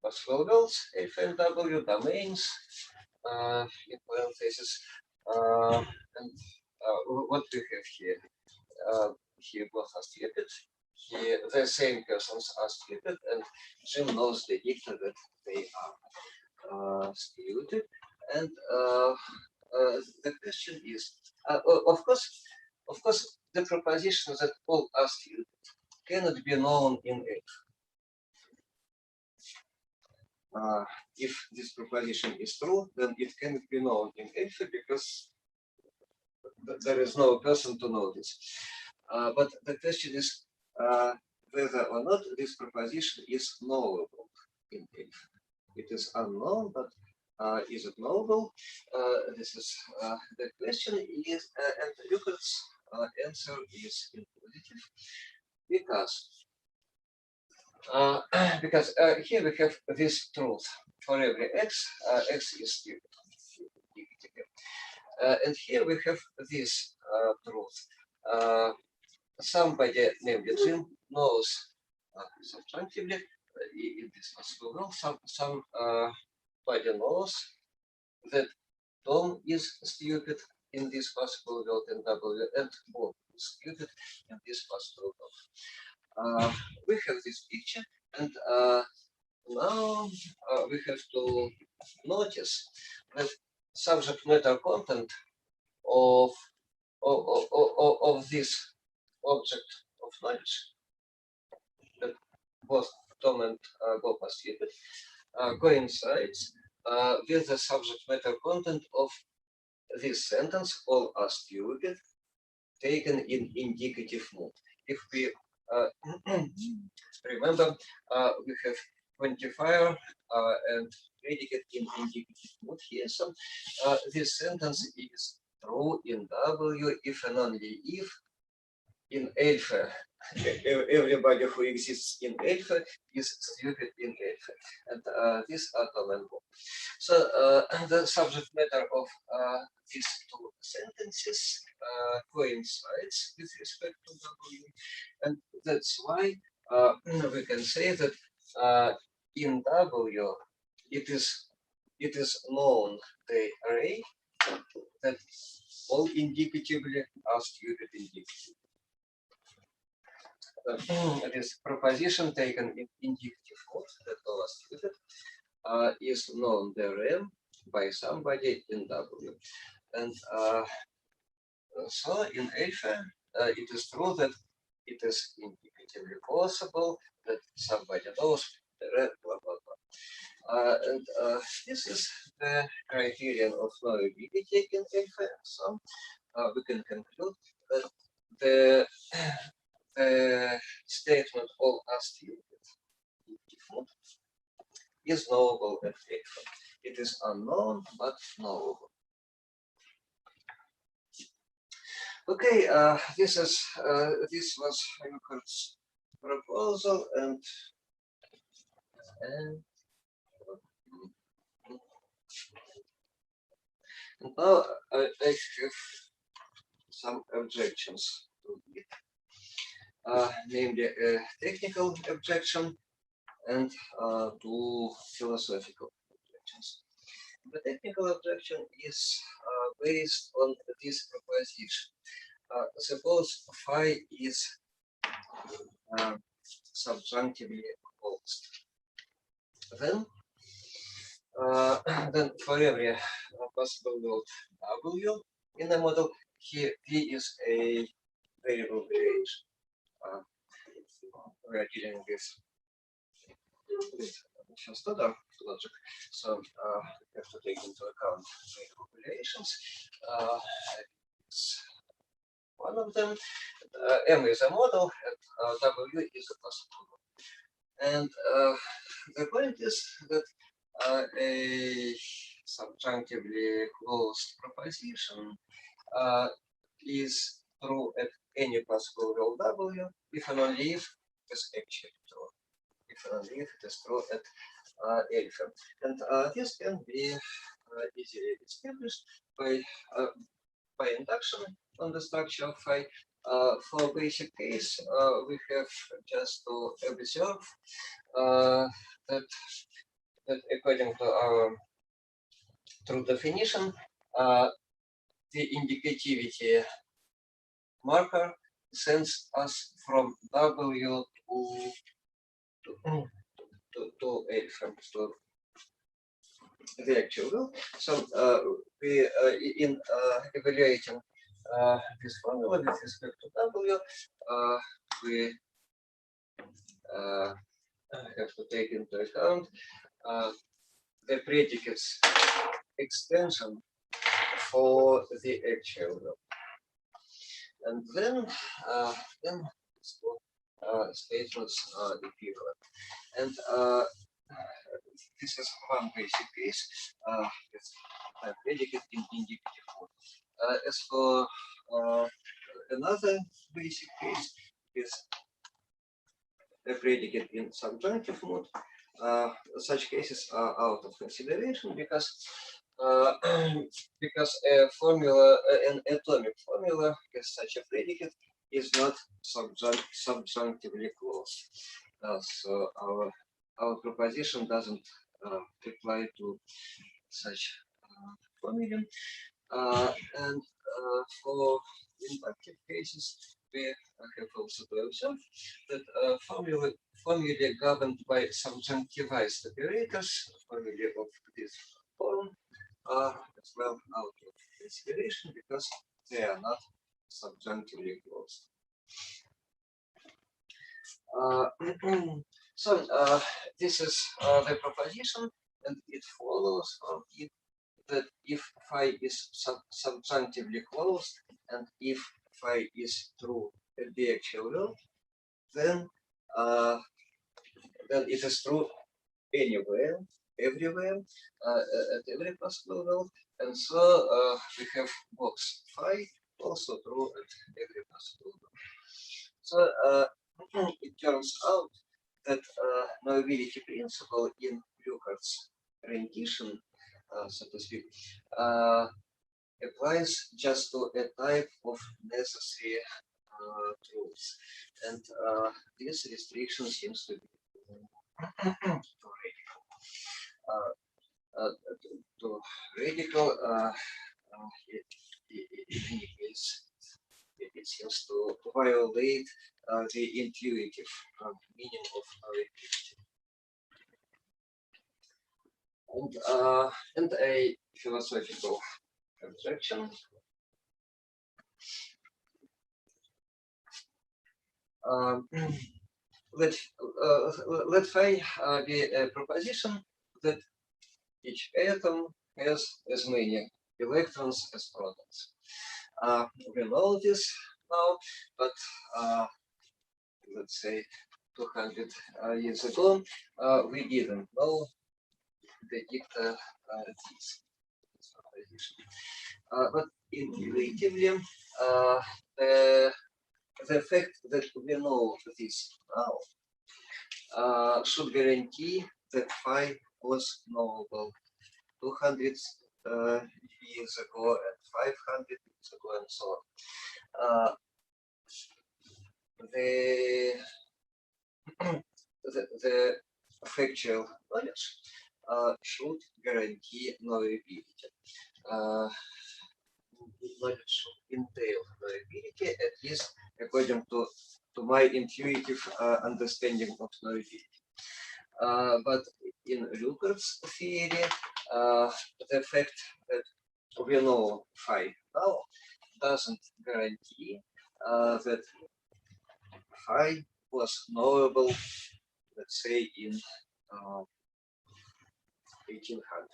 possible F and W, domains, in parentheses, and what we have here? Here both are stupid. Here the same persons are stupid, and Jim knows the dicta that they are stupid. And the question is, of course, the proposition that all are stupid cannot be known in F. If this proposition is true, then it cannot be known in F because there is no person to know this. But the question is whether or not this proposition is knowable in F. It is unknown, but is it knowable? This is the question. Is and Euclid's answer is in positive because here we have this truth for every x. X is stupid. And here we have this truth. Somebody named Jim knows subjunctively in this possible world. Somebody knows that Tom is stupid in this possible world in W, and Bob is stupid in this possible world. We have this picture, and now we have to notice that subject matter content of this object of knowledge that both Tom and Bob are stupid coincides with the subject matter content of this sentence, all are stupid, taken in indicative mood. If we remember, we have quantifier and predicate in indicative mood here. So this sentence is true in W if and only if in alpha everybody who exists in alpha is stupid in alpha, and these are Tom and Bob. So the subject matter of these two sentences coincides with respect to W, and that's why we can say that in W it is known the array that all indicatively are stupid indicative. This proposition taken in indicative mode that all are stupid is known therein by somebody in W. And so in alpha, it is true that it is indicatively possible that somebody knows the blah, blah, blah. And this is the criterion of knowability in alpha. So we can conclude that the statement all are stupid is knowable at alpha. It is unknown but knowable. Okay, this was Euclid's proposal, and now I have some objections to it, namely a technical objection and two philosophical objections. The technical objection is based on this proposition. Suppose phi is subjunctively closed. Then for every possible world W in the model, here V is a variable variation. We are dealing with first order logic, so we have to take into account variable variations. One of them, M is a model, and W is a possible model. And the point is that a subjunctively closed proposition is true at any possible world W if and only if it is actually true. If and only if it is true at alpha. And this can be easily established by induction on the structure of phi. For basic case, we have just to observe that according to our true definition, the indicativity marker sends us from W to L, to the actual will. So we in evaluating this formula with respect to W, we have to take into account the predicates extension for the actual will. And then statements are equivalent. And this is one basic case. It's a predicate in indicative mode. As for another basic case is a predicate in subjunctive mode. Such cases are out of consideration because a formula, an atomic formula, as such a predicate, is not subjunctively closed. So our proposition doesn't apply to such formula. And for inductive cases, we have also to observe that formulae governed by subjunctivized operators, formulae of this form, are as well out of consideration because they are not subjunctively closed. So this is the proposition, and it follows from it that if phi is subjunctively closed and if phi is true at the actual will, then it is true anywhere, everywhere, at every possible will, and so we have box phi also true at every possible will. So it turns out that knowability principle in Lucas's rendition, so to speak, applies just to a type of necessary truths, and this restriction seems to be too radical. In any case, it seems to violate the intuitive meaning of knowability. And a philosophical abstraction. Let phi be a proposition that each atom has as many electrons as protons. We know this now, but let's say 200 years ago, we didn't know the dicta this proposition. But intuitively, the fact that we know this now should guarantee that phi was knowable 200 years ago and 500 years ago and so on. The factual knowledge should guarantee knowability. Knowledge should entail knowability, at least according to my intuitive understanding of knowability. But in Lucas's theory, the fact that we know phi now doesn't guarantee that phi was knowable, let's say, in 1800.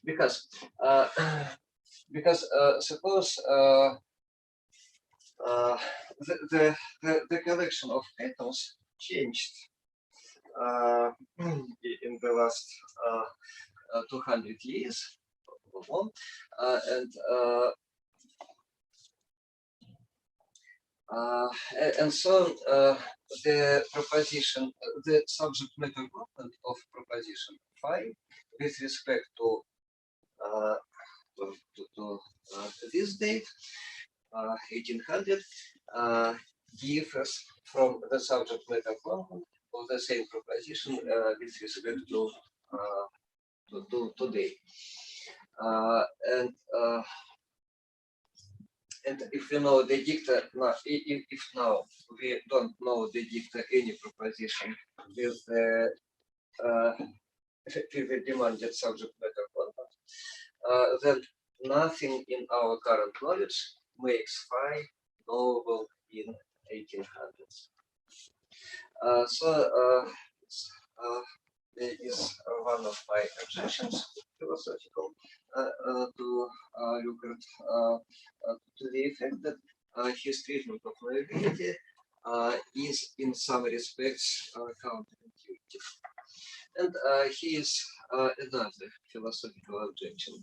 Because suppose the collection of atoms changed in the last 200 years, and so the proposition, the subject matter groupment of proposition phi with respect to this date, 1800, differs from the subject matter content of the same proposition with respect to today. And if we know the dicta, if now we don't know the dicta any proposition with the demanded subject matter content, then nothing in our current knowledge makes phi knowable in 1800s. There is one of my objections, philosophical, to look at to the effect that his treatment of knowability is in some respects counterintuitive. And here is another philosophical objection.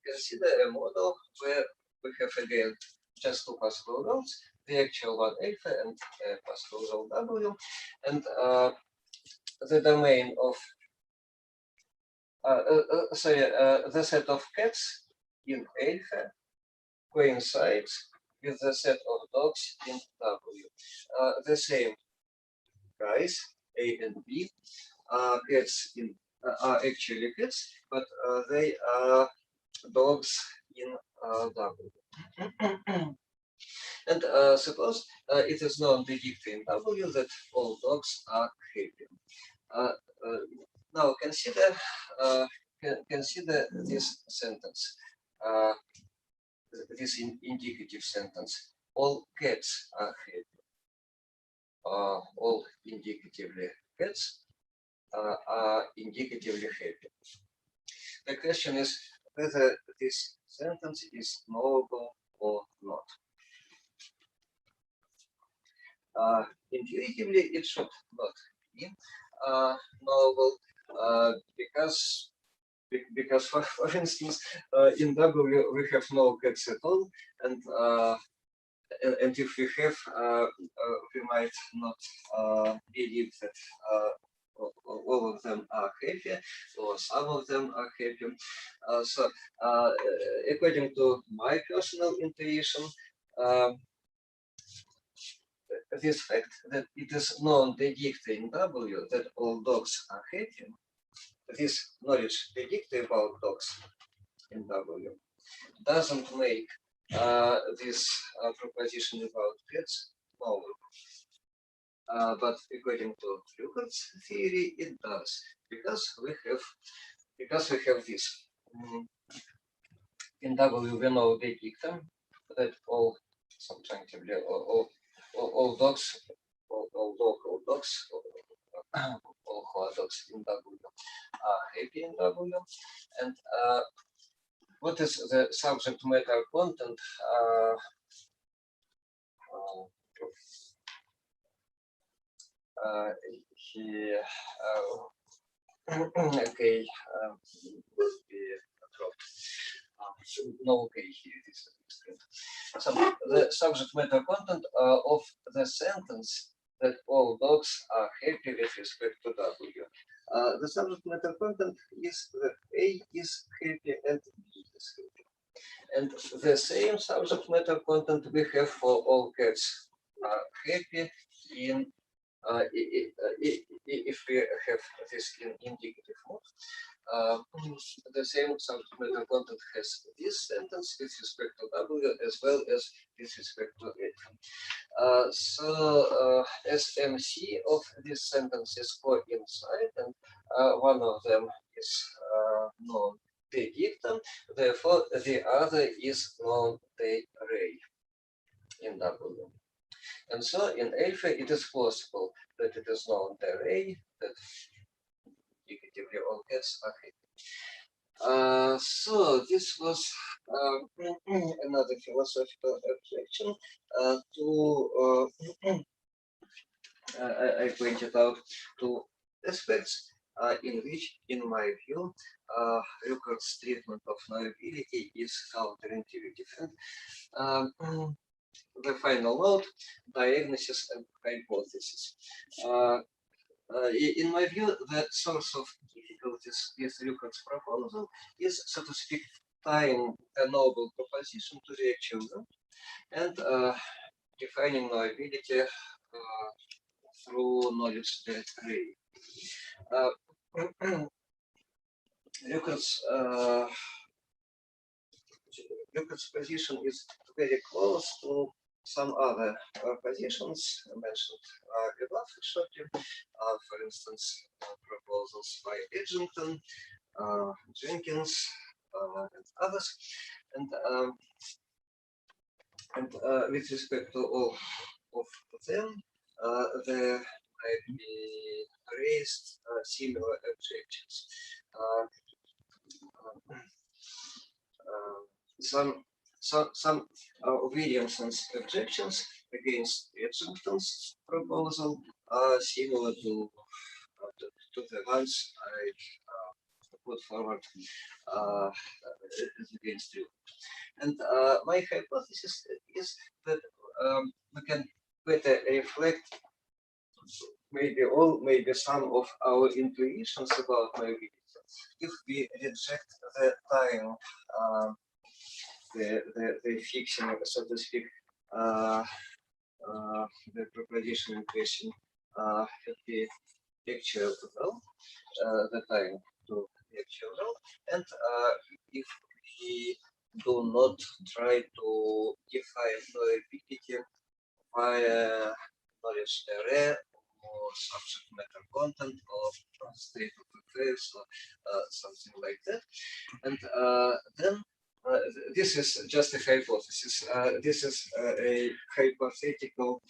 Consider a model where we have again just two possible roles, the actual one alpha and a possible role W, and the domain of the set of cats in alpha coincides with the set of dogs in W. The same guys, A and B, cats in are actually cats, but they are dogs in W. And suppose it is known the dicta in W that all dogs are happy. Now consider this sentence, this indicative sentence. All cats are happy. All indicatively cats are indicatively happy. The question is whether this sentence is knowable or not. Intuitively, it should not be knowable because for instance, in W we have no cats at all, and if we have, we might not believe that all of them are happy, or some of them are happy. So, according to my personal intuition, this fact that it is known the dicta in W that all dogs are happy, this knowledge the dicta about dogs in W doesn't make this proposition about cats knowable. But according to Flukert's theory, it does, because we have this. In W we know the dicta that all subjunctively all dogs, all local dogs, all who are dogs in W are happy in W, and what is the subject matter content? Okay, will be dropped. No okay here. This is so the subject matter content of the sentence that all dogs are happy with respect to W. The subject matter content is that A is happy and B is happy. And the same subject matter content we have for all cats are happy in if we have this in indicative mode. The same subject matter content has this sentence with respect to W as well as with respect to it. So SMC of this sentence is coincide, and one of them is known the dictum, therefore the other is known the ray in W. And so in alpha it is possible that it is known the ray that indicatively all cats are happy. So this was another philosophical objection to I pointed out two aspects in which, in my view, Ruckert's treatment of knowability is counterintuitive. And the final note: diagnosis and hypothesis. In my view, the source of difficulties with Ruckert's proposal is, so to speak, tying a knowable proposition to the children and defining knowability through knowledge theory. Lucas's position is very close to some other positions mentioned above shortly. For instance, proposals by Edgington, Jenkins, and others. And with respect to all of them, there might be raised similar objections. Some Williamson's objections against Edgington's proposal are similar to the ones I put forward against you. And my hypothesis is that we can better reflect maybe some of our intuitions about knowability if we reject the time, the fixing, so to speak, the proposition in question at the actual well, the time to the actual well, and if we do not try to define knowability via knowledge array or subject matter content or state of affairs or something like that. And then this is just a hypothesis. This is a hypothetical,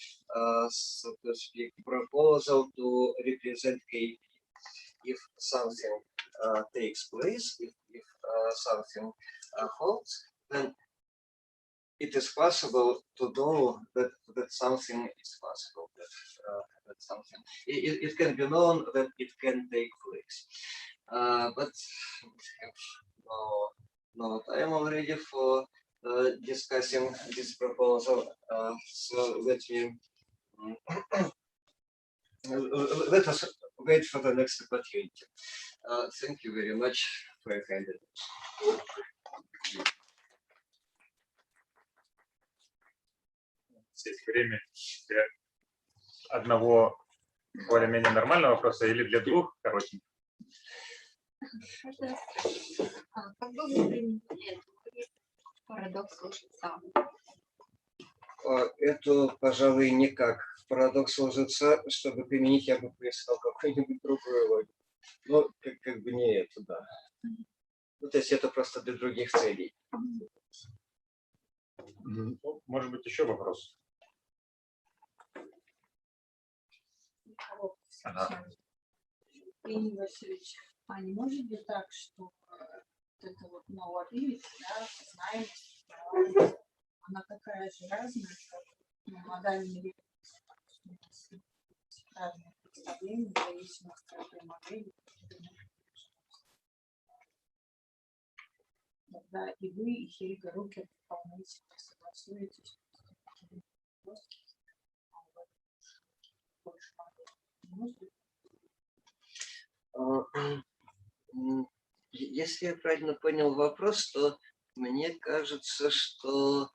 so to speak, proposal to represent KP. If something takes place, if something holds, then it is possible to know that something is possible, that something, it can be known that it can take place. But we have no time already for discussing this proposal, so let us wait for the next opportunity. Thank you very much for your kind attention. Есть время для одного более-менее нормального вопроса или для двух коротеньких? Как долго применили парадокс лжеца? Это, пожалуй, никак. Парадокс лжеца, чтобы применить, я бы поискал какой-нибудь другой логику. Но как бы не это, да. Ну, то есть это просто для других целей. Может быть, еще вопрос? Евгений Васильевич, а не может быть так, что это вот Knowability, да, знаемость, она такая же разная, как модальные разные представления, в зависимости от той модели. Тогда и вы, и Хельга Рукер вполне себе согласуетесь. Если я правильно понял вопрос, то мне кажется, что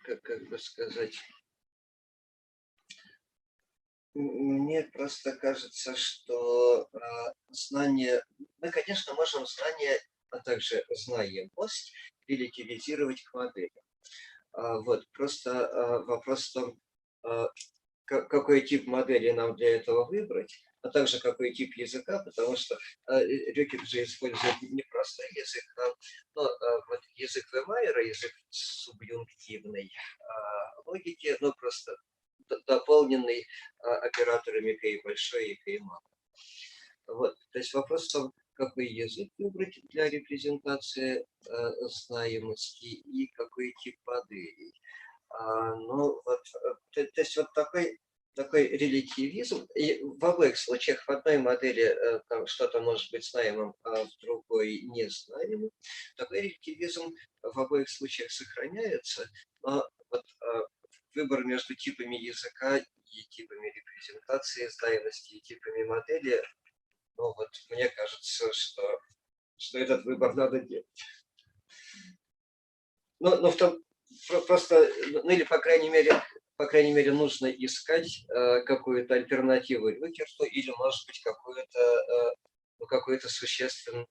как бы сказать, мне просто кажется, что знание, мы, конечно, можем знание, а также знаемость релятивизировать к модели. Вот, просто вопрос в том, какой тип модели нам для этого выбрать, а также какой тип языка, потому что Рюкер же использует не просто язык, но вот язык Вемайера, язык субъюнктивной логики, но просто дополненный операторами K большой и K малый. Вот, то есть вопрос в том, какой язык выбрать для репрезентации знаемости и какой тип моделей. Ну, вот, то есть вот такой релятивизм, и в обоих случаях в одной модели там что-то может быть знаемым, а в другой незнаемым. Такой релятивизм в обоих случаях сохраняется, но вот выбор между типами языка и типами репрезентации знаемости и типами модели Но вот мне кажется, что этот выбор надо делать. Но в том, просто, ну или по крайней мере, нужно искать какую-то альтернативу Рюкерту или, может быть, какое-то существенное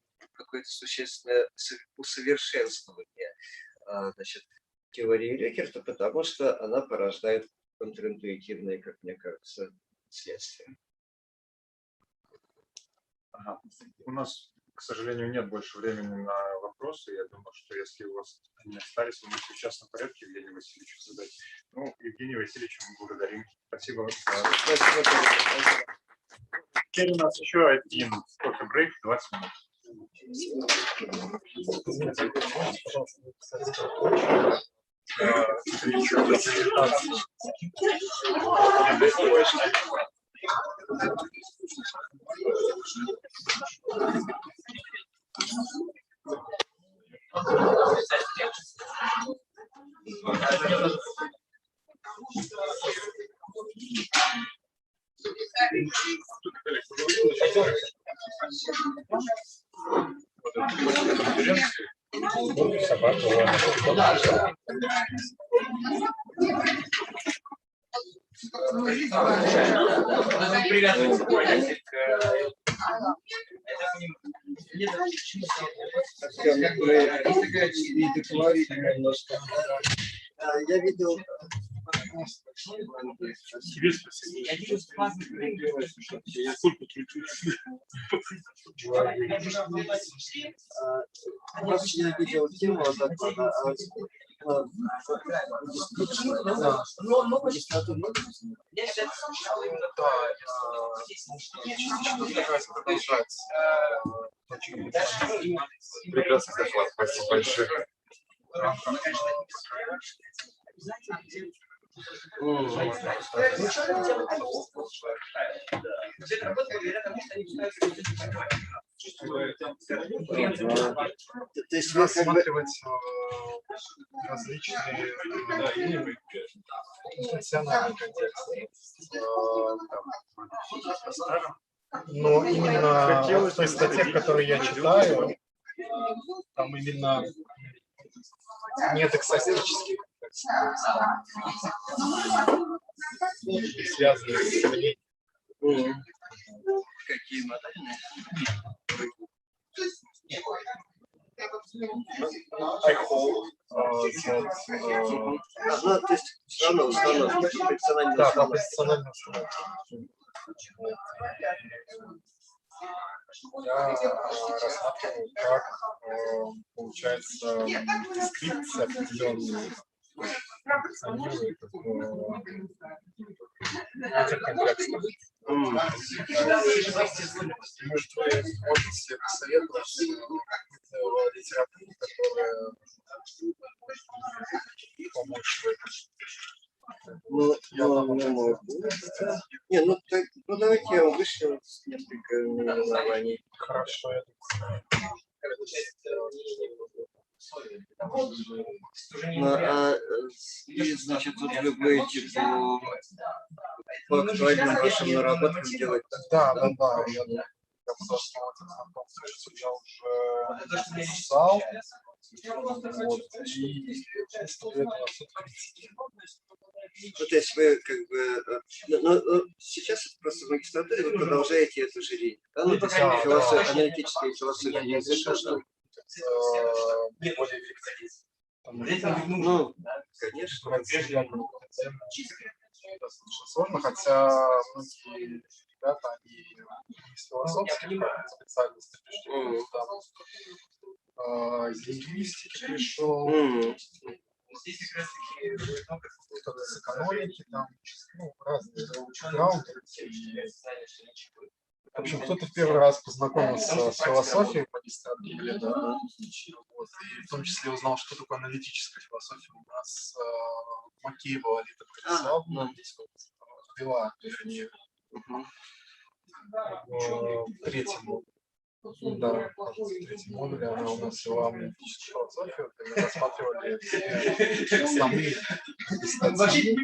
усовершенствование, значит, теории Рюкерта, потому что она порождает контринтуитивные, как мне кажется, следствия. Ага. У нас, к сожалению, нет больше времени на вопросы. Я думаю, что если у вас они остались, вы можете в частном порядке Евгению Васильевичу задать. Ну, Евгению Васильевичу мы благодарим. Спасибо. Теперь у нас еще один кофе-брейк, 20 минут. Я видел. Я видел тему доклада. Прекрасный доклад, спасибо большое. То есть рассматривать различные функциональные контексты. Но именно в той статье, в которой я читаю, там именно метаксостические контексты, связанные с явлением. Какие модели? I hope то есть установка, позициональная да, установка. позициональная установка. Я рассматривал, как получается дескрипция определенная функционирует в этих контекстах. Может, вы можете посоветовать литературу, которая помочь в этом? Давайте я вышлю несколько наименований. Хорошо, я И, значит, тут вы будете по актуальным вашим наработкам делать. Да. Я буду основываться на том, что я уже написал. Вот, и то есть вы как бы, сейчас это просто в магистратуре вы продолжаете эту же линию, да? Ну, то есть аналитическая философия языка, что более эффективно. Ну, конечно. Достаточно сложно, хотя многие ребята, они из философских специальностей пришли, из лингвистики пришел, кто-то с экономики, там, разные бэкграунды. В общем, кто-то в первый раз познакомился с философией в магистратуре, да, вот, и в том числе узнал, что такое аналитическая философия. У нас Макеева Лолита прислал, здесь ввела, вернее, в третьем модуле она у нас вела аналитическую философию, и мы рассматривали все основные статьи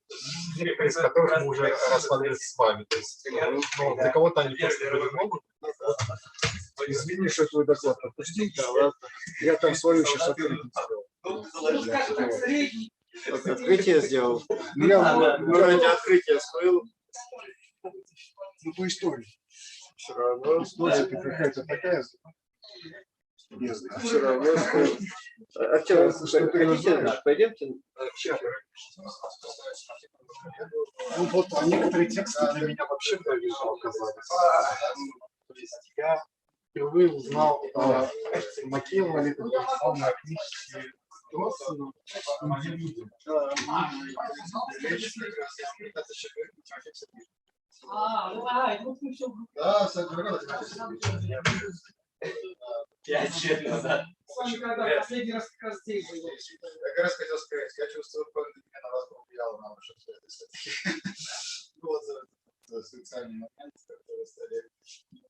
из которых мы уже рассматривали с вами. То есть, ну, для кого-то они просто были могут. Извини, что твой доклад пропустил, да, ладно. Я там свою сейчас открытие сделал. Открытие сделал. Я ради открытия свою. Ну, по истории. Все равно история какая-то такая. Все равно. А что, хотите, пойдемте? Ну вот, а некоторые тексты для меня вообще новизной оказались. То есть я впервые узнал о Накиловали на книжке Дроссена «Индивидуум». Да, согласен. Я честно, да. С вами когда последний раз как раз здесь был. Я как раз хотел сказать, я чувствую, что пандемия на вас повлияла на ваше все-таки. Вот за социальный момент, который стали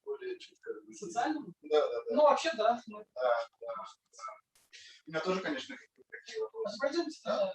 более чутко. Социальным? Да, да, да. Ну, вообще, да. Да, да. У меня тоже, конечно, какие вопросы. Пойдемте, да.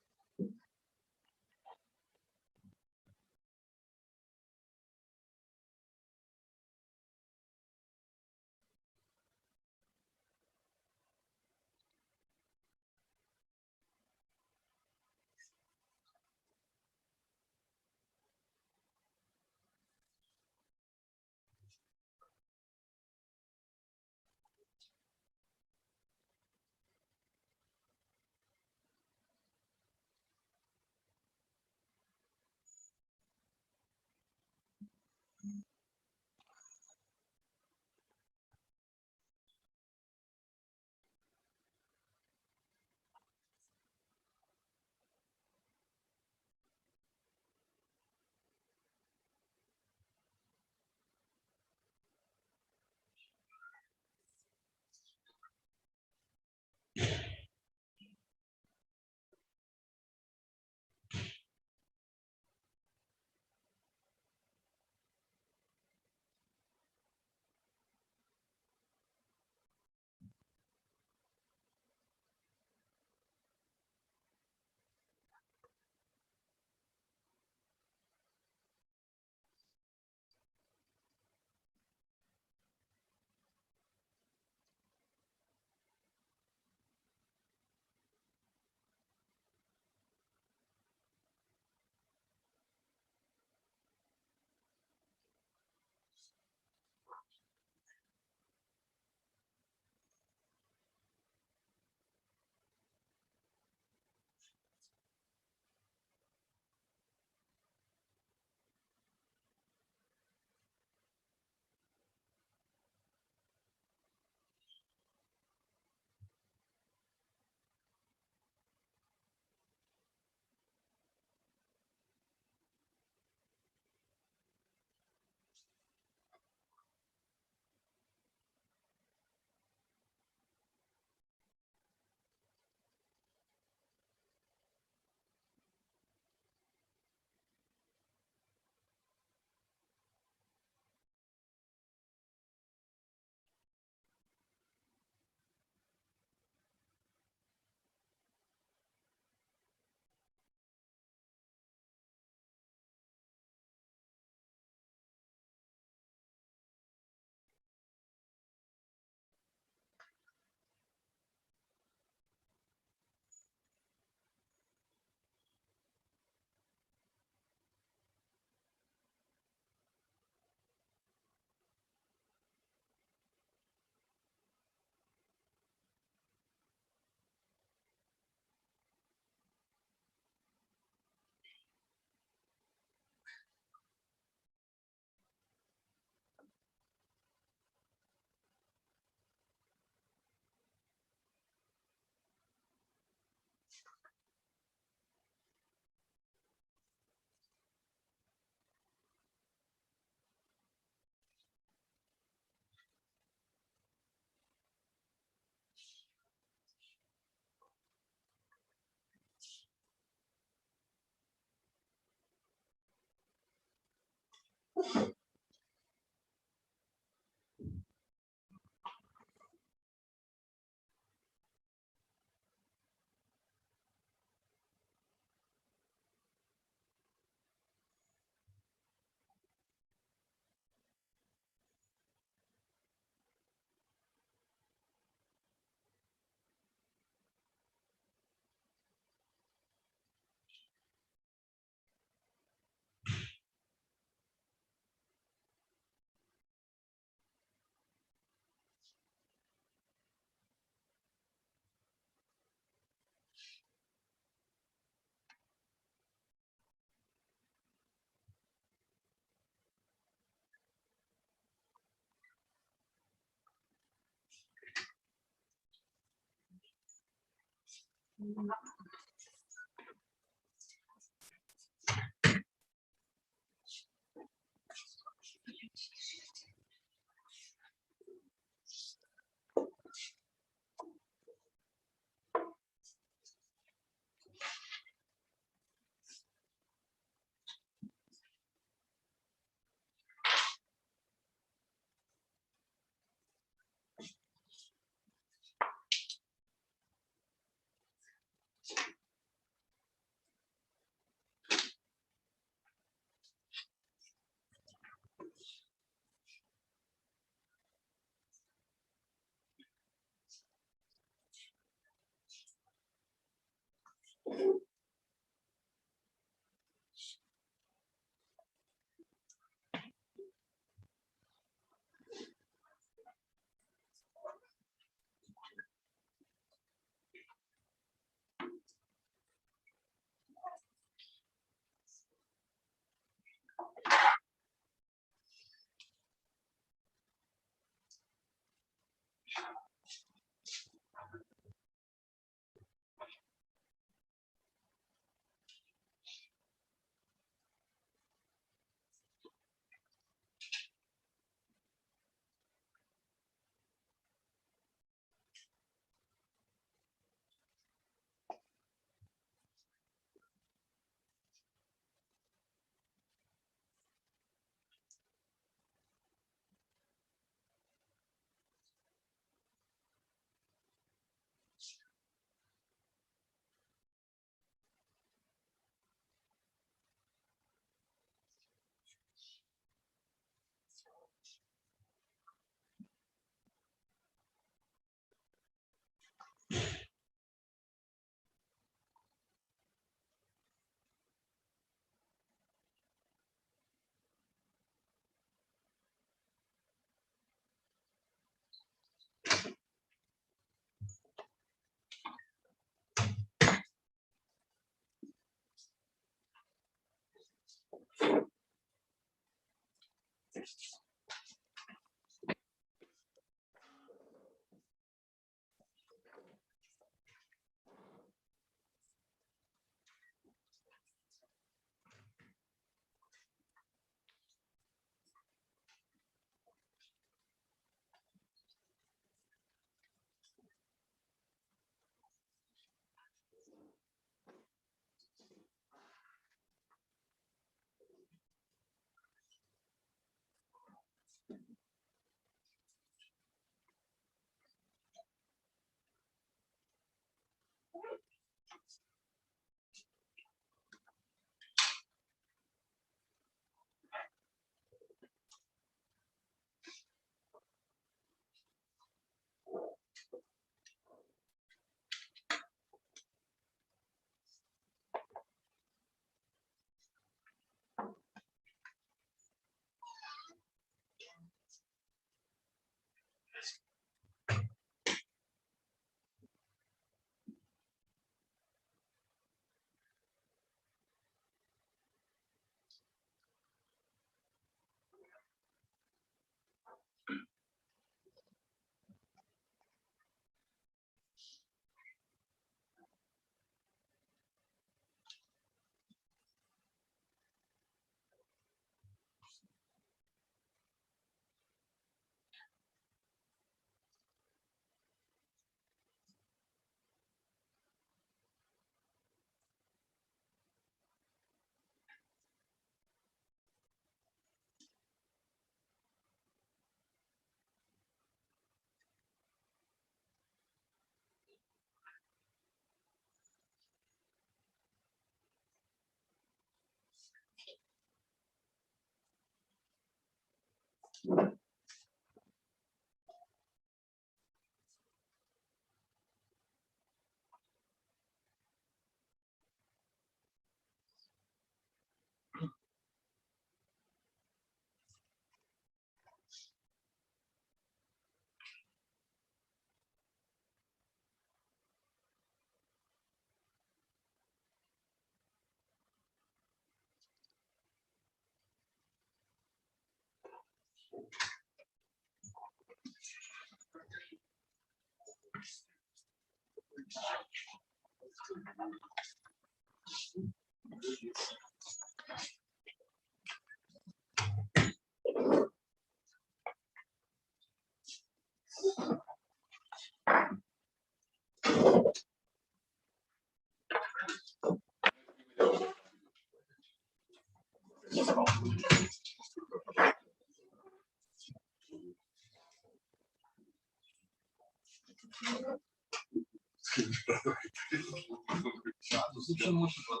Я думал, что сам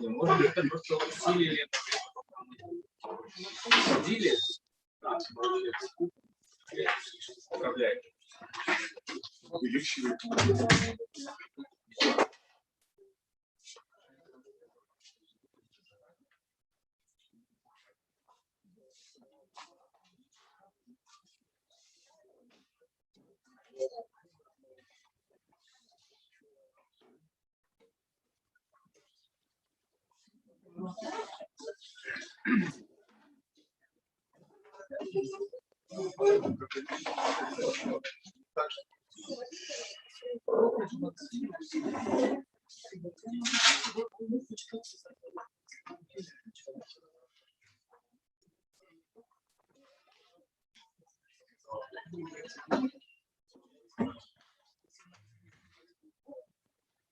может быть, это просто усилили, сидели, управляют.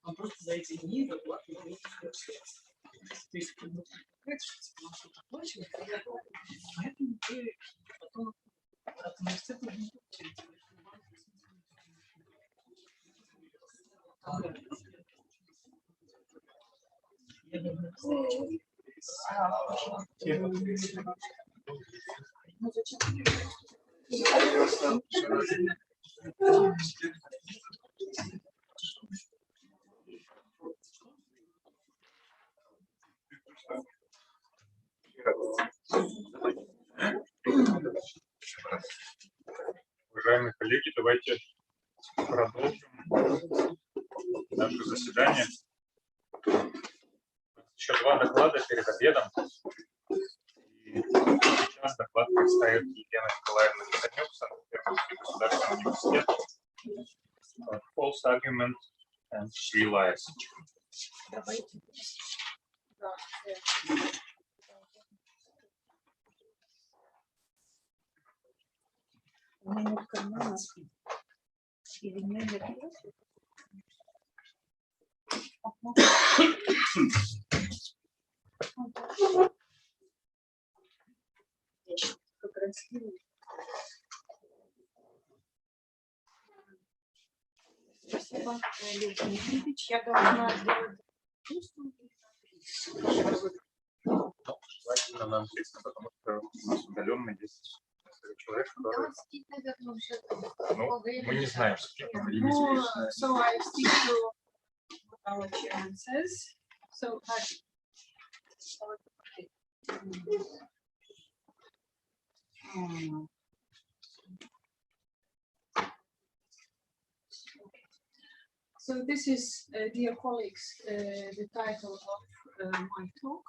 Он просто за эти дни доплатил. То есть, поэтому ты потом от университета не получаете. Уважаемые коллеги, давайте продолжим наше заседание. Еще 2 доклада перед обедом. И сейчас доклад представит Елена Николаевна Lisanyuk, Санкт-Петербургский государственный университет. False argument and three lies. Давайте. Номер кармана или номер. Спасибо, Евгений Ильич. Я должна сделать. Желательно нам английском, потому что у нас удаленно есть человек, который... Ну, мы не знаем, что это. So I stick to what our chairman says. So So this is, dear colleagues, the title of my talk.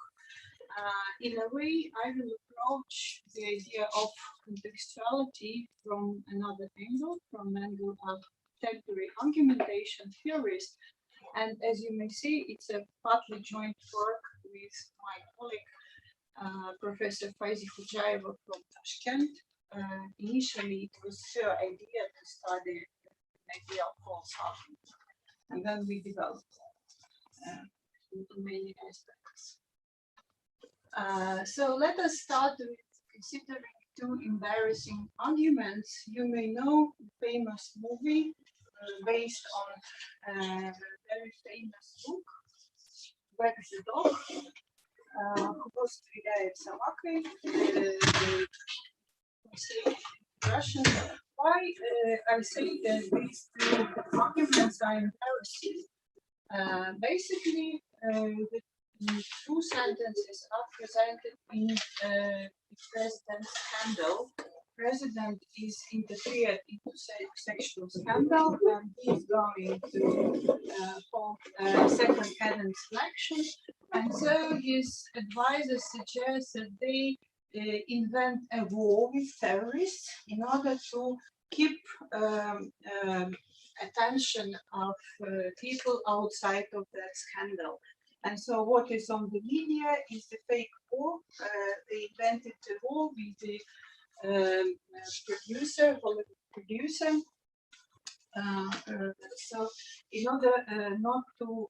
In a way, I will approach the idea of contextuality from another angle, from an angle of temporary argumentation theorist. And as you may see, it's a partly joint work with my colleague, Professor Faizi Khujayeva from Tashkent. Initially, it was her idea to study the idea of false argument. And then we developed into many aspects. So let us start with considering 2 embarrassing arguments. You may know the famous movie based on a very famous book, Where's the Dog? Кто стреляет собакой? Russian. Why I say that these 2 arguments are embarrassing? Basically, the 2 sentences are presented in the president's scandal. President is interfered into sexual scandal, and he is going to hold second Caden's election. And so his advisors suggest that they invent a war with terrorists in order to keep attention of people outside of that scandal. And so what is on the media is the fake war. They invented the war with the Hollywood producer. So in order not to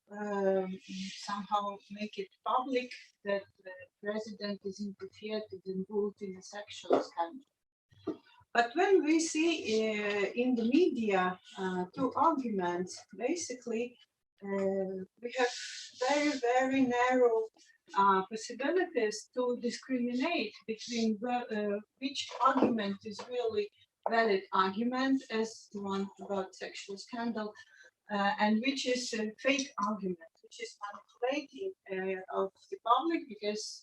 somehow make it public that the president is interfered, is involved in a sexual scandal. But when we see in the media 2 arguments, basically we have very, very narrow possibilities to discriminate between which argument is really valid argument, as the one about sexual scandal, and which is a fake argument, which is manipulating of the public, because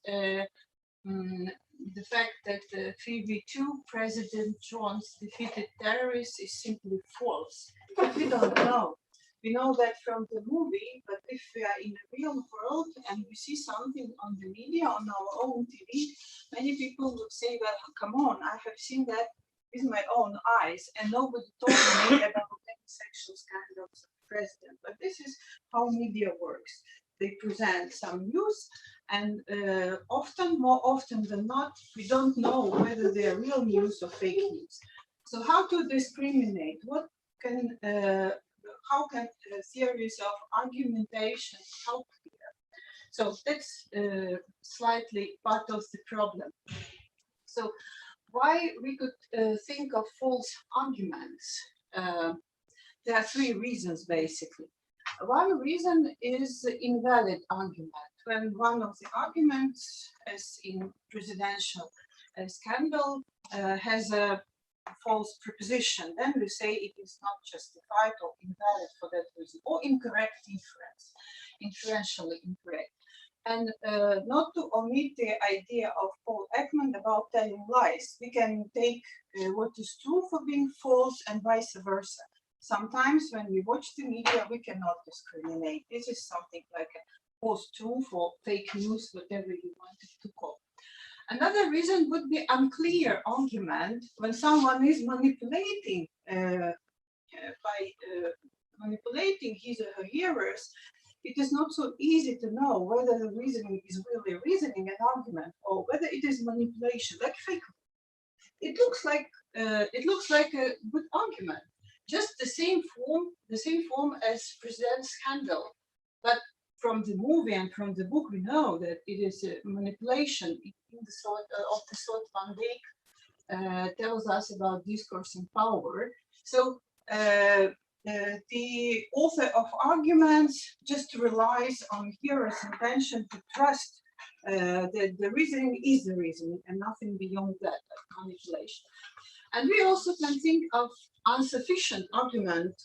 the fact that 3v2 President Jones defeated terrorists is simply false. But we don't know. We know that from the movie, but if we are in the real world and we see something on the media, on our own TV, many people would say, well, come on, I have seen that with my own eyes, and nobody told me about any sexual scandals of the president. But this is how media works. They present some news, and more often than not, we don't know whether they're real news or fake news. So how to discriminate? How can a series of argumentation help here? So that's slightly part of the problem. So why we could think of false arguments? There are three reasons, basically. One reason is invalid argument. When one of the arguments, as in presidential scandal, has a false proposition, then we say it is not justified or invalid for that reason, or incorrect inference, inferentially incorrect. And not to omit the idea of Paul Ekman about telling lies. We can take what is true for being false and vice versa. Sometimes when we watch the media, we cannot discriminate. This is something like a post-truth or fake news, whatever you want it to call. Another reason would be unclear argument. When someone is manipulating manipulating his or her hearers, it is not so easy to know whether the reasoning is really reasoning, an argument, or whether it is manipulation, like fake. It looks like a good argument, just the same form as president scandal, but from the movie and from the book, we know that it is a manipulation in the sort of the sort Van Dijk tells us about discourse and power. So the author of arguments just relies on hearer's intention to trust that the reasoning is the reasoning and nothing beyond that, like manipulation. And we also can think of insufficient argument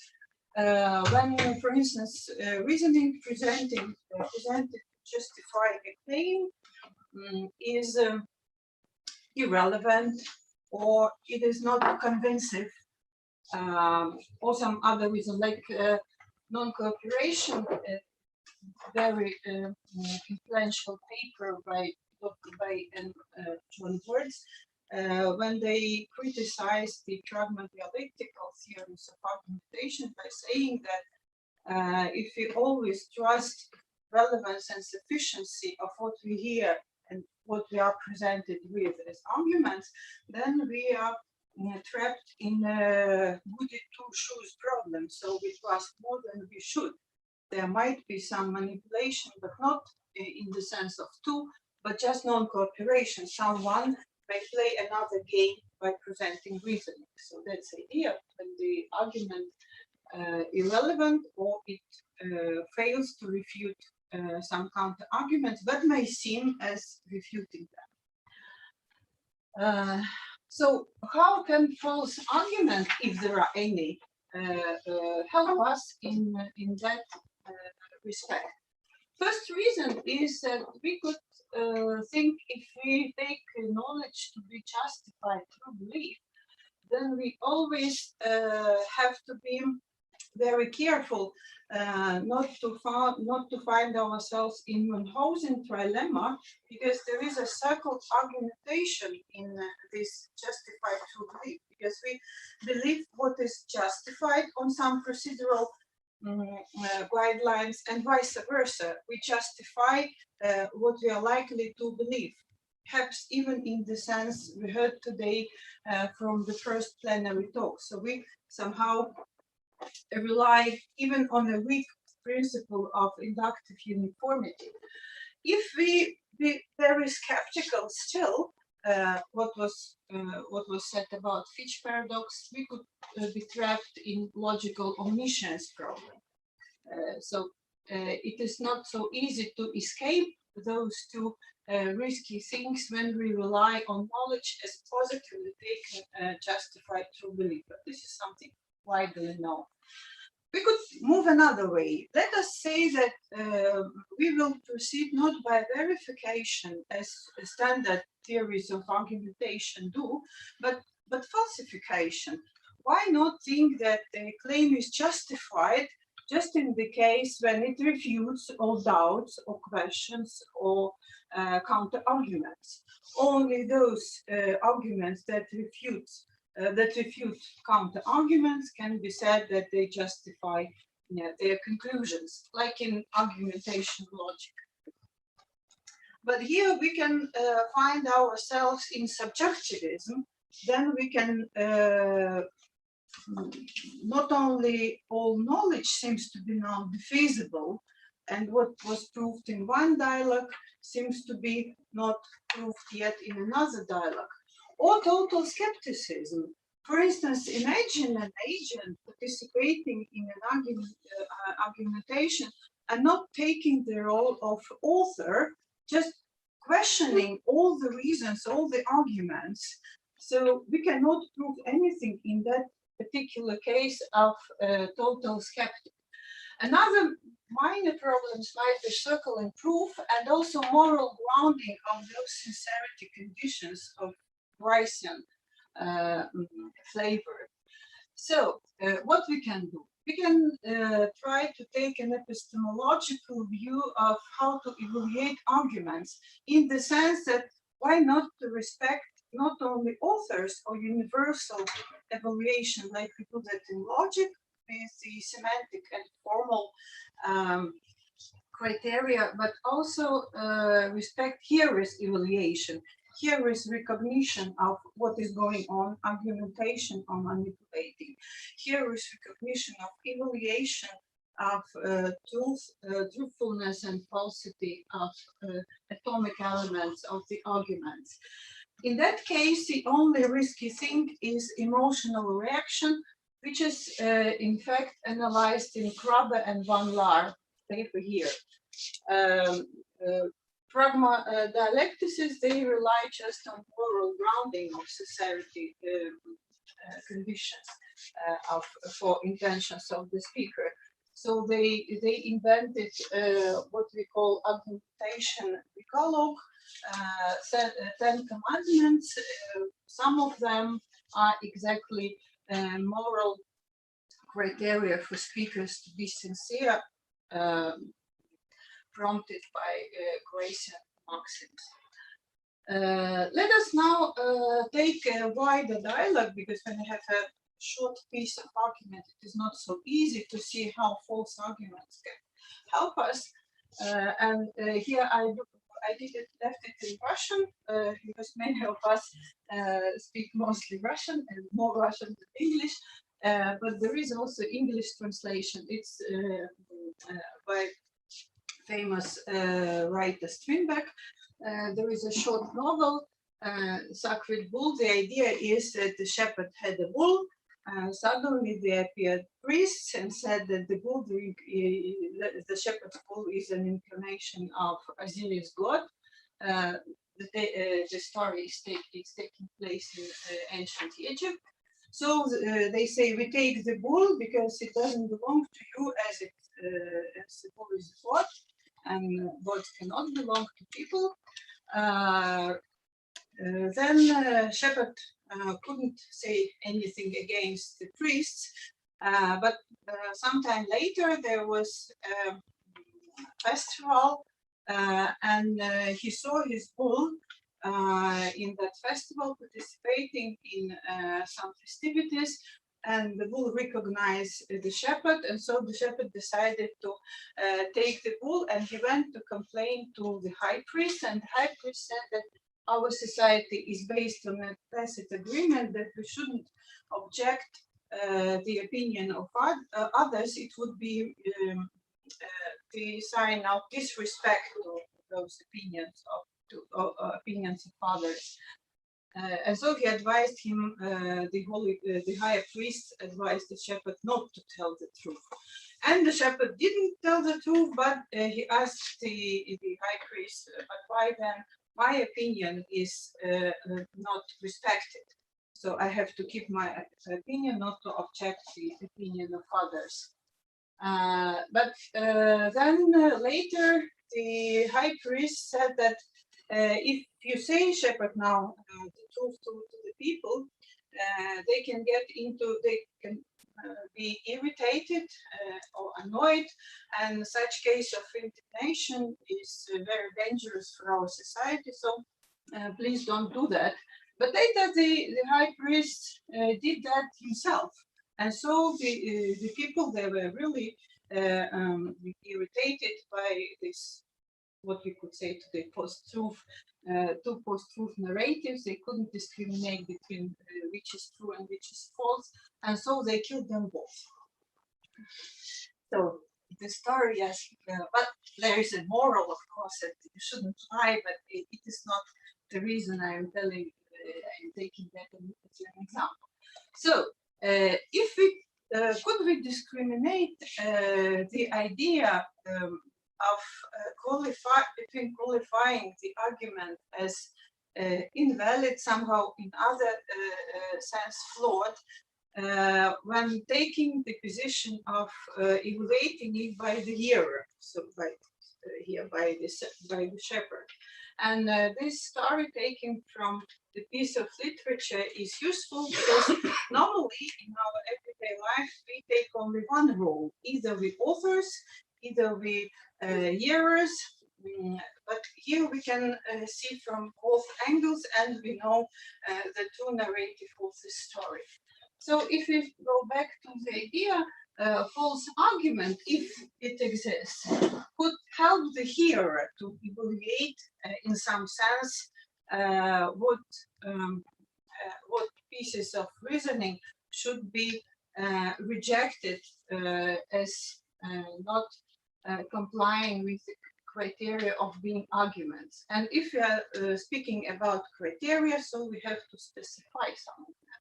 when, for instance, reasoning presented to justify a claim is irrelevant, or it is not convincing, or some other reason, like non-cooperation. Very influential paper by Dr. Bay and John Words, when they criticize the pragmatic-dialectical theories of argumentation by saying that if we always trust relevance and sufficiency of what we hear and what we are presented with as arguments, then we are trapped in a goody two-shoes problem. So we trust more than we should. There might be some manipulation, but not in the sense of two, but just non-cooperation. Someone may play another game by presenting reasoning. So that's the idea, when the argument irrelevant, or it fails to refute some counter arguments that may seem as refuting them. So how can false argument, if there are any, help us in that respect? First reason is that we could think, if we take knowledge to be justified through belief, then we always have to be very careful not to find ourselves in Munchausen trilemma, because there is a circled argumentation in this justified through belief, because we believe what is justified on some procedural guidelines, and vice versa. We justify what we are likely to believe, perhaps even in the sense we heard today from the first plenary talk. So we somehow rely even on a weak principle of inductive uniformity. If we be very skeptical still, what was said about Fitch paradox, we could be trapped in logical omniscience problem. So it is not so easy to escape those two risky things when we rely on knowledge as positively taken, justified through belief. But this is something widely known. We could move another way. Let us say that we will proceed not by verification as standard theories of argumentation do, but falsification. Why not think that the claim is justified just in the case when it refutes all doubts or questions or counter arguments. Only those arguments that refute counter arguments can be said that they justify their conclusions, like in argumentation logic. But here we can find ourselves in subjectivism. Then we can not only all knowledge seems to be now defeasible, and what was proved in one dialogue seems to be not proved yet in another dialogue, or total skepticism. For instance, imagine an agent participating in an argumentation and not taking the role of author, just questioning all the reasons, all the arguments. So we cannot prove anything in that particular case of total skeptic. Another minor problems might be circling proof and also moral grounding of those sincerity conditions of Brycean flavor. So what we can do? We can try to take an epistemological view of how to evaluate arguments, in the sense that why not to respect not only authors or universal evaluation like we do that in logic with the semantic and formal criteria, but also respect hearers' evaluation. Here is recognition of what is going on, argumentation or manipulating. Here is recognition of evaluation of truthfulness and falsity of atomic elements of the arguments. In that case, the only risky thing is emotional reaction, which is in fact analyzed in Krabbe and Van Laar paper here. Pragma dialecticists, they rely just on moral grounding of sincerity conditions for intentions of the speaker. So they invented what we call argumentation decalogue, 10 commandments. Some of them are exactly moral criteria for speakers to be sincere, prompted by Gracian maxims. Let us now take a wider dialogue, because when you have a short piece of argument, it is not so easy to see how false arguments can help us. Here I left it in Russian, because many of us speak mostly Russian and more Russian than English. But there is also English translation. It's by famous writer Strindberg. There is a short novel, Sacred Bull. The idea is that the shepherd had a bull. Suddenly there appeared priests and said that the bull, the shepherd's bull, is an incarnation of Osiris god. The story is taking place in ancient Egypt. So they say, we take the bull because it doesn't belong to you, as the bull is a god, and gods cannot belong to people. Then shepherd couldn't say anything against the priests, but sometime later there was a festival, and he saw his bull in that festival participating in some festivities, and the bull recognized the shepherd, and so the shepherd decided to take the bull, and he went to complain to the high priest, and the high priest said that our society is based on a tacit agreement that we shouldn't object the opinion of others. It would be the sign of disrespect to those opinions of others. And so he advised him, the high priest advised the shepherd not to tell the truth. And the shepherd didn't tell the truth, but he asked the high priest, but why then my opinion is not respected? So I have to keep my opinion, not to object the opinion of others. But then later, the high priest said that if you say, shepherd, now the truth to the people, they can be irritated or annoyed, and such case of indignation is very dangerous for our society. So please don't do that. But later the high priest did that himself, and so the people, they were really irritated by this, what we could say today, post-truth, two post-truth narratives. They couldn't discriminate between which is true and which is false, and so they killed them both. So the story, yes, but there is a moral, of course, that you shouldn't lie, but it is not the reason I am telling. I'm taking that as an example. So, if we could we discriminate the idea of between qualifying the argument as invalid, somehow in other sense flawed, when taking the position of evaluating it by the hearer, so by the shepherd. And this story taken from the piece of literature is useful because normally in our everyday life we take only one role. Either we authors, either we hearers, but here we can see from both angles, and we know the two narrative of the story. So if we go back to the idea, false argument, if it exists, could help the hearer to evaluate, in some sense, what pieces of reasoning should be rejected as not complying with the criteria of being arguments. And if we are speaking about criteria, so we have to specify some of them.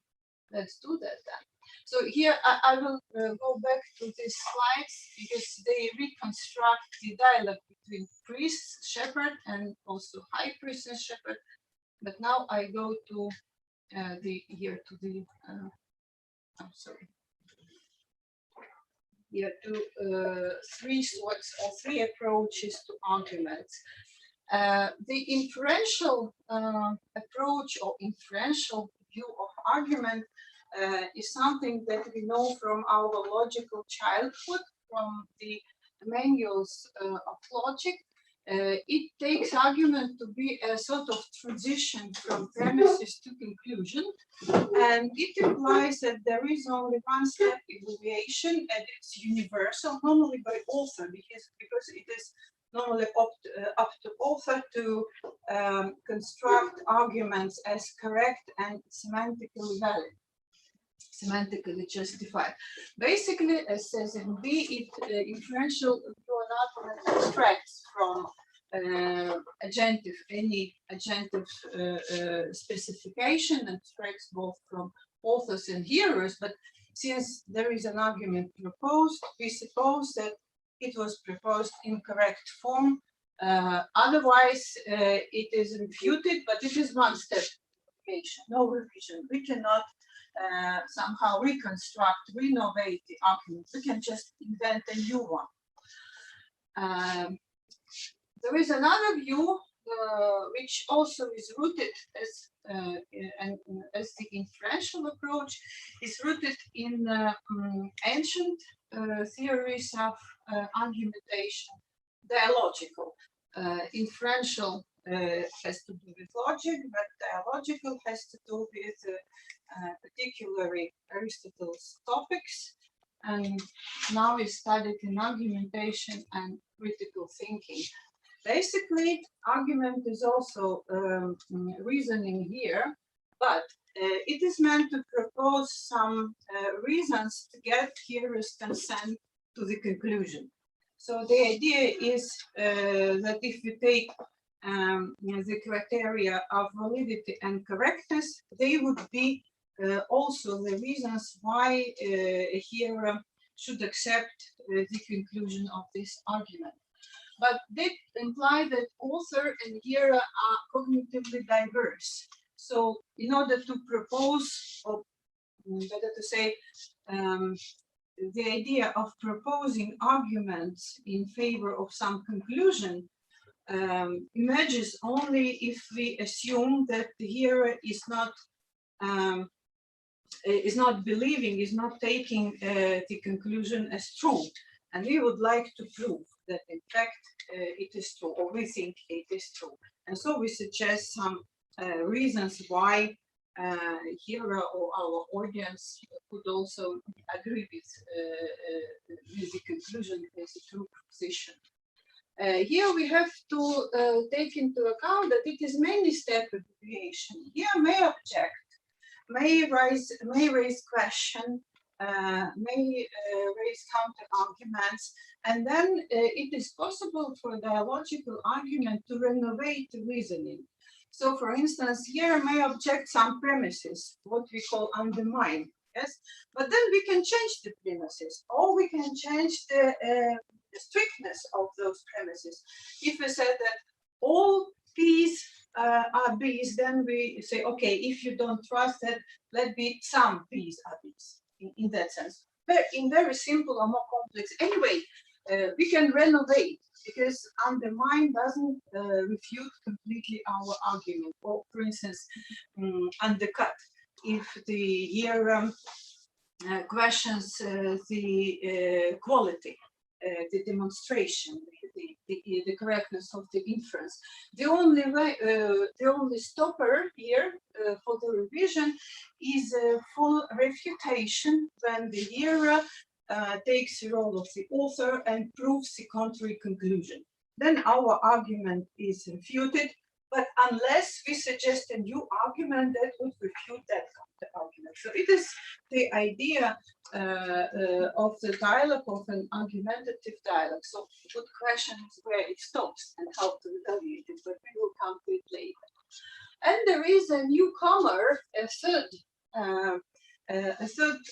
Let's do that then. So here I will go back to these slides because they reconstruct the dialogue between priest, shepherd, and also high priest and shepherd. But now I go to I'm sorry. Here to three sorts or three approaches to arguments. The inferential approach or inferential view of argument is something that we know from our logical childhood, from the manuals of logic. It takes argument to be a sort of transition from premises to conclusion, and it implies that there is only one step evaluation, and it's universal, normally by author, because it is normally up to author to construct arguments as correct and semantically valid, semantically justified. Basically, as says in B, inferential argument extracts from any adjunctive specification, extracts both from authors and hearers, but since there is an argument proposed, we suppose that it was proposed in correct form. Otherwise, it is refuted, but it is one step, no revision. We cannot somehow reconstruct, renovate the argument. We can just invent a new one. There is another view which also is rooted as the inferential approach, is rooted in ancient theories of argumentation, dialogical. Inferential has to do with logic, but dialogical has to do with particularly Aristotle's topics. And now is studied in argumentation and critical thinking. Basically, argument is also reasoning here, but it is meant to propose some reasons to get hearers' consent to the conclusion. So the idea is that if you take the criteria of validity and correctness, they would be also the reasons why a hearer should accept the conclusion of this argument. But they imply that author and hearer are cognitively diverse. So in order to propose, or better to say, the idea of proposing arguments in favor of some conclusion emerges only if we assume that the hearer is not is not believing, is not taking the conclusion as true. And we would like to prove that in fact it is true, or we think it is true. And so we suggest some reasons why here or our audience could also agree with the conclusion as a true position. Here we have to take into account that it is many step deviation. Here may object, may raise question, may raise counter arguments, and then it is possible for a dialogical argument to renovate the reasoning. So, for instance, here may object some premises, what we call undermine, yes? But then we can change the premises, or we can change the strictness of those premises. If we said that all P's are B's, then we say, okay, if you don't trust that, let be some P's are B's, in that sense. But in very simple or more complex, anyway, we can renovate, because undermine doesn't refute completely our argument, or for instance, undercut. If the year questions the quality, the demonstration, the correctness of the inference, the only stopper here for the revision is a full refutation when the hearer takes the role of the author and proves the contrary conclusion. Then our argument is refuted, but unless we suggest a new argument that would refute that counter argument. So it is the idea of the dialogue, of an argumentative dialogue. So the good question is where it stops and how to evaluate it, but we will come to it later. And there is a newcomer, a third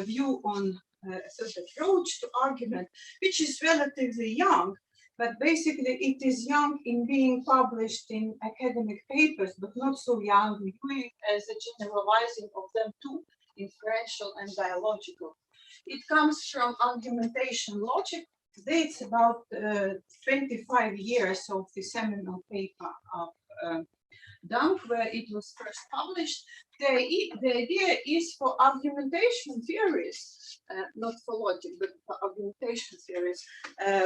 view on a third approach to argument, which is relatively young, but basically it is young in being published in academic papers, but not so young as a generalizing of them too, inferential and dialogical. It comes from argumentation logic, dates about 25 years of the seminal paper of Dunk, where it was first published. The idea is for argumentation theories, not for logic, but for argumentation theories.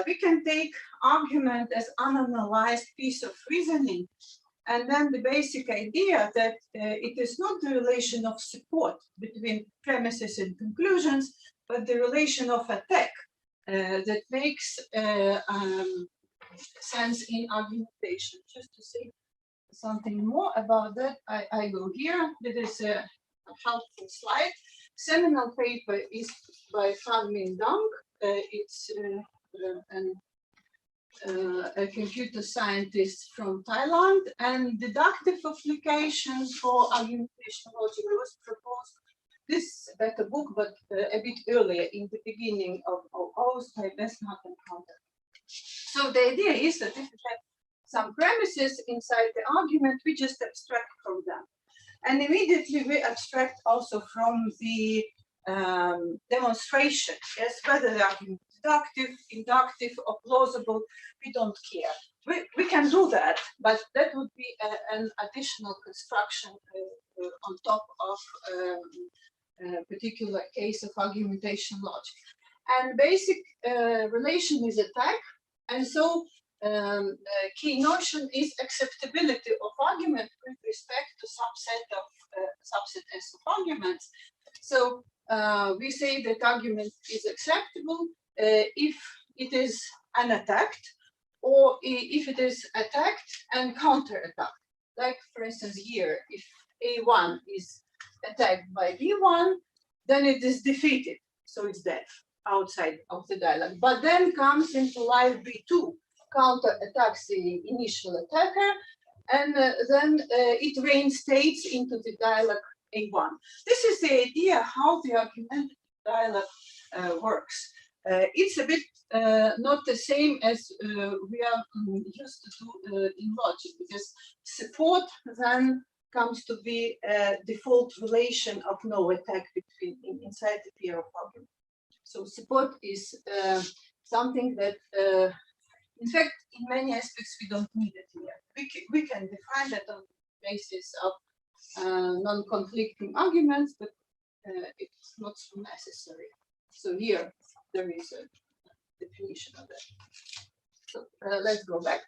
We can take argument as unanalyzed piece of reasoning, and then the basic idea that it is not the relation of support between premises and conclusions, but the relation of attack that makes sense in argumentation. Just to say something more about that, I go here. That is a helpful slide. Seminal paper is by Phan Minh Dong. It's a computer scientist from Thailand, and deductive application for argumentation logic was proposed. This is a better book, but a bit earlier, in the beginning of August by Besnard and Conter. So the idea is that if you have some premises inside the argument, we just abstract from them. And immediately we abstract also from the demonstration, yes, whether the argument is deductive, inductive, or plausible, we don't care. We can do that, but that would be an additional construction on top of a particular case of argumentation logic. And basic relation is attack, and so key notion is acceptability of argument with respect to subset S of arguments. So we say that argument is acceptable if it is unattacked, or if it is attacked and counterattacked. Like, for instance, here, if A1 is attacked by B1, then it is defeated. So it's dead outside of the dialogue. But then comes into life B2, counterattacks the initial attacker, and then it reinstates into the dialogue A1. This is the idea how the argumentative dialogue works. It's a bit not the same as we are used to do in logic, because support then comes to be a default relation of no attack between inside the pair of argument. So support is something that, in fact, in many aspects, we don't need it here. We can define that on the basis of non-conflicting arguments, but it's not so necessary. So here there is a definition of that. So let's go back.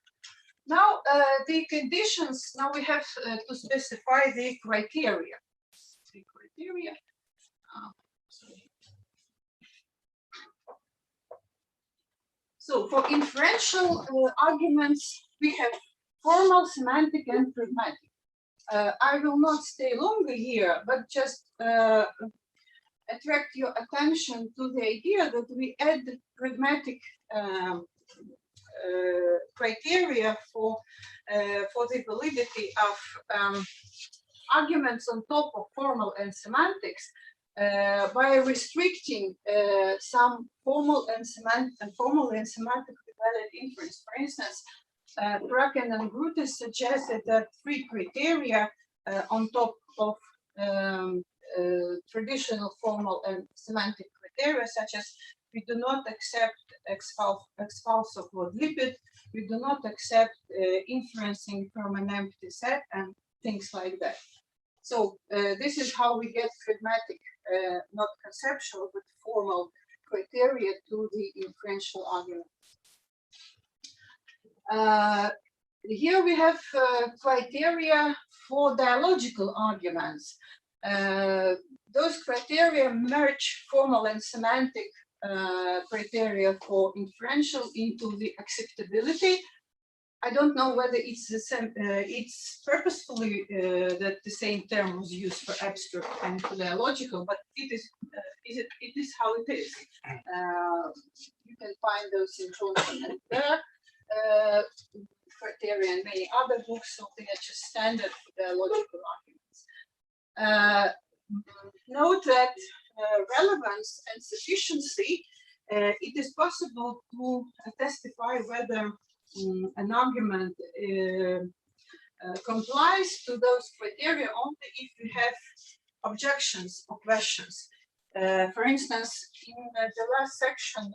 Now the conditions, now we have to specify the criteria. The criteria. Sorry. So for inferential arguments, we have formal, semantic, and pragmatic. I will not stay longer here, but just attract your attention to the idea that we add pragmatic criteria for the validity of arguments on top of formal and semantics by restricting some formal and semantically valid inference. For instance, Bracken and Grute suggested that 3 criteria on top of traditional formal and semantic criteria, such as we do not accept expulse of word lipid, we do not accept inferencing from an empty set, and things like that. So this is how we get pragmatic, not conceptual, but formal criteria to the inferential argument. Here we have criteria for dialogical arguments. Those criteria merge formal and semantic criteria for inferential into the acceptability. I don't know whether it's the same, it's purposefully that the same term was used for abstract and for dialogical, but it is how it is. You can find those in Johnson and there. Criteria and many other books, so they are just standard for dialogical arguments. Note that relevance and sufficiency, it is possible to testify whether an argument complies to those criteria only if we have objections or questions. For instance, in the last section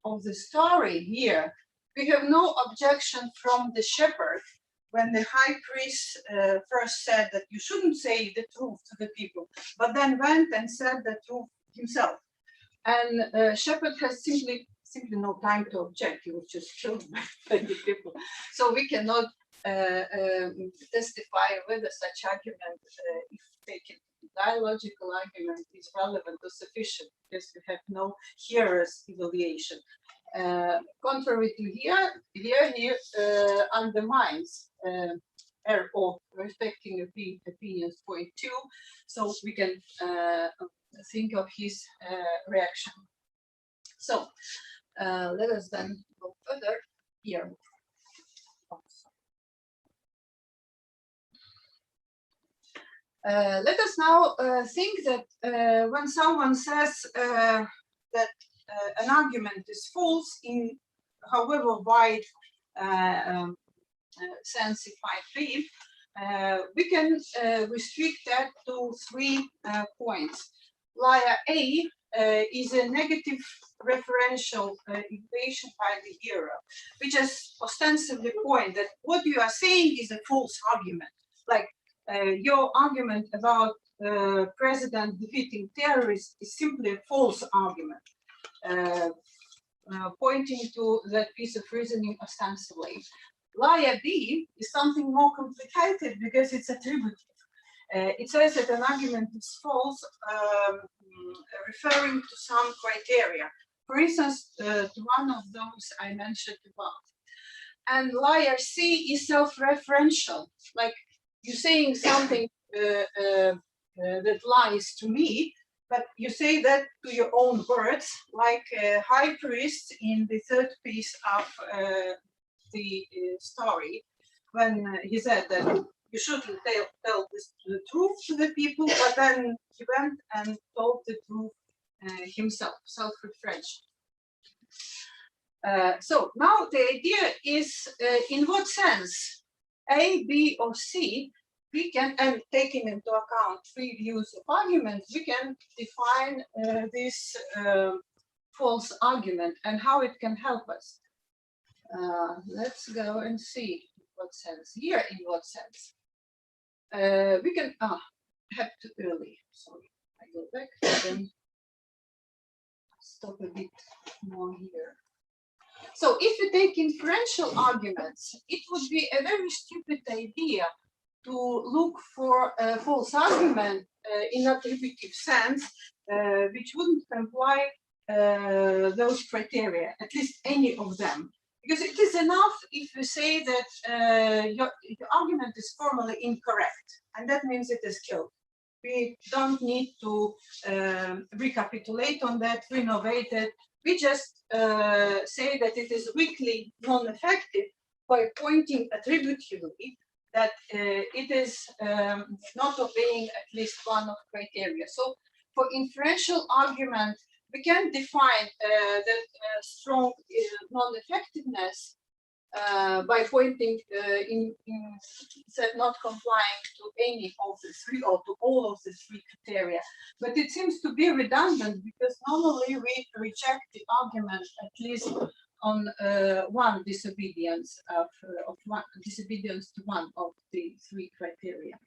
of the story here, we have no objection from the shepherd when the high priest first said that you shouldn't say the truth to the people, but then went and said the truth himself. And shepherd has simply no time to object. He was just killed by the people. So we cannot testify whether such argument, if taken dialogical argument, is relevant or sufficient, because we have no hearer's evaluation. Contrary to here undermines or respecting opinions point 2, so we can think of his reaction. So let us then go further here. Let us now think that when someone says that an argument is false in however wide sense it might be, we can restrict that to 3 points. Liar A is a negative referential equation by the hearer, which is ostensibly point that what you are saying is a false argument. Like your argument about president defeating terrorists is simply a false argument. Pointing to that piece of reasoning ostensibly. Liar B is something more complicated because it's attributive. It says that an argument is false, referring to some criteria. For instance, to one of those I mentioned above. And liar C is self-referential, like you're saying something that lies to me, but you say that to your own words, like a high priest in the 3rd piece of the story, when he said that you shouldn't tell the truth to the people, but then he went and told the truth himself, self-referential. So now the idea is in what sense A, B, or C we can, and taking into account 3 views of arguments, we can define this false argument and how it can help us. Let's go and see in what sense. Here, in what sense? We can, have too early. Sorry, I go back, then stop a bit more here. So if we take inferential arguments, it would be a very stupid idea to look for a false argument in attributive sense, which wouldn't comply those criteria, at least any of them. Because it is enough if you say that your argument is formally incorrect, and that means it is killed. We don't need to recapitulate on that, renovate it. We just say that it is weakly non-effective by pointing attributively that it is not obeying at least one of criteria. So for inferential argument, we can define that strong non-effectiveness by pointing instead not complying to any of the three or to all of the three criteria. But it seems to be redundant because normally we reject the argument at least on one disobedience disobedience to one of the three criteria.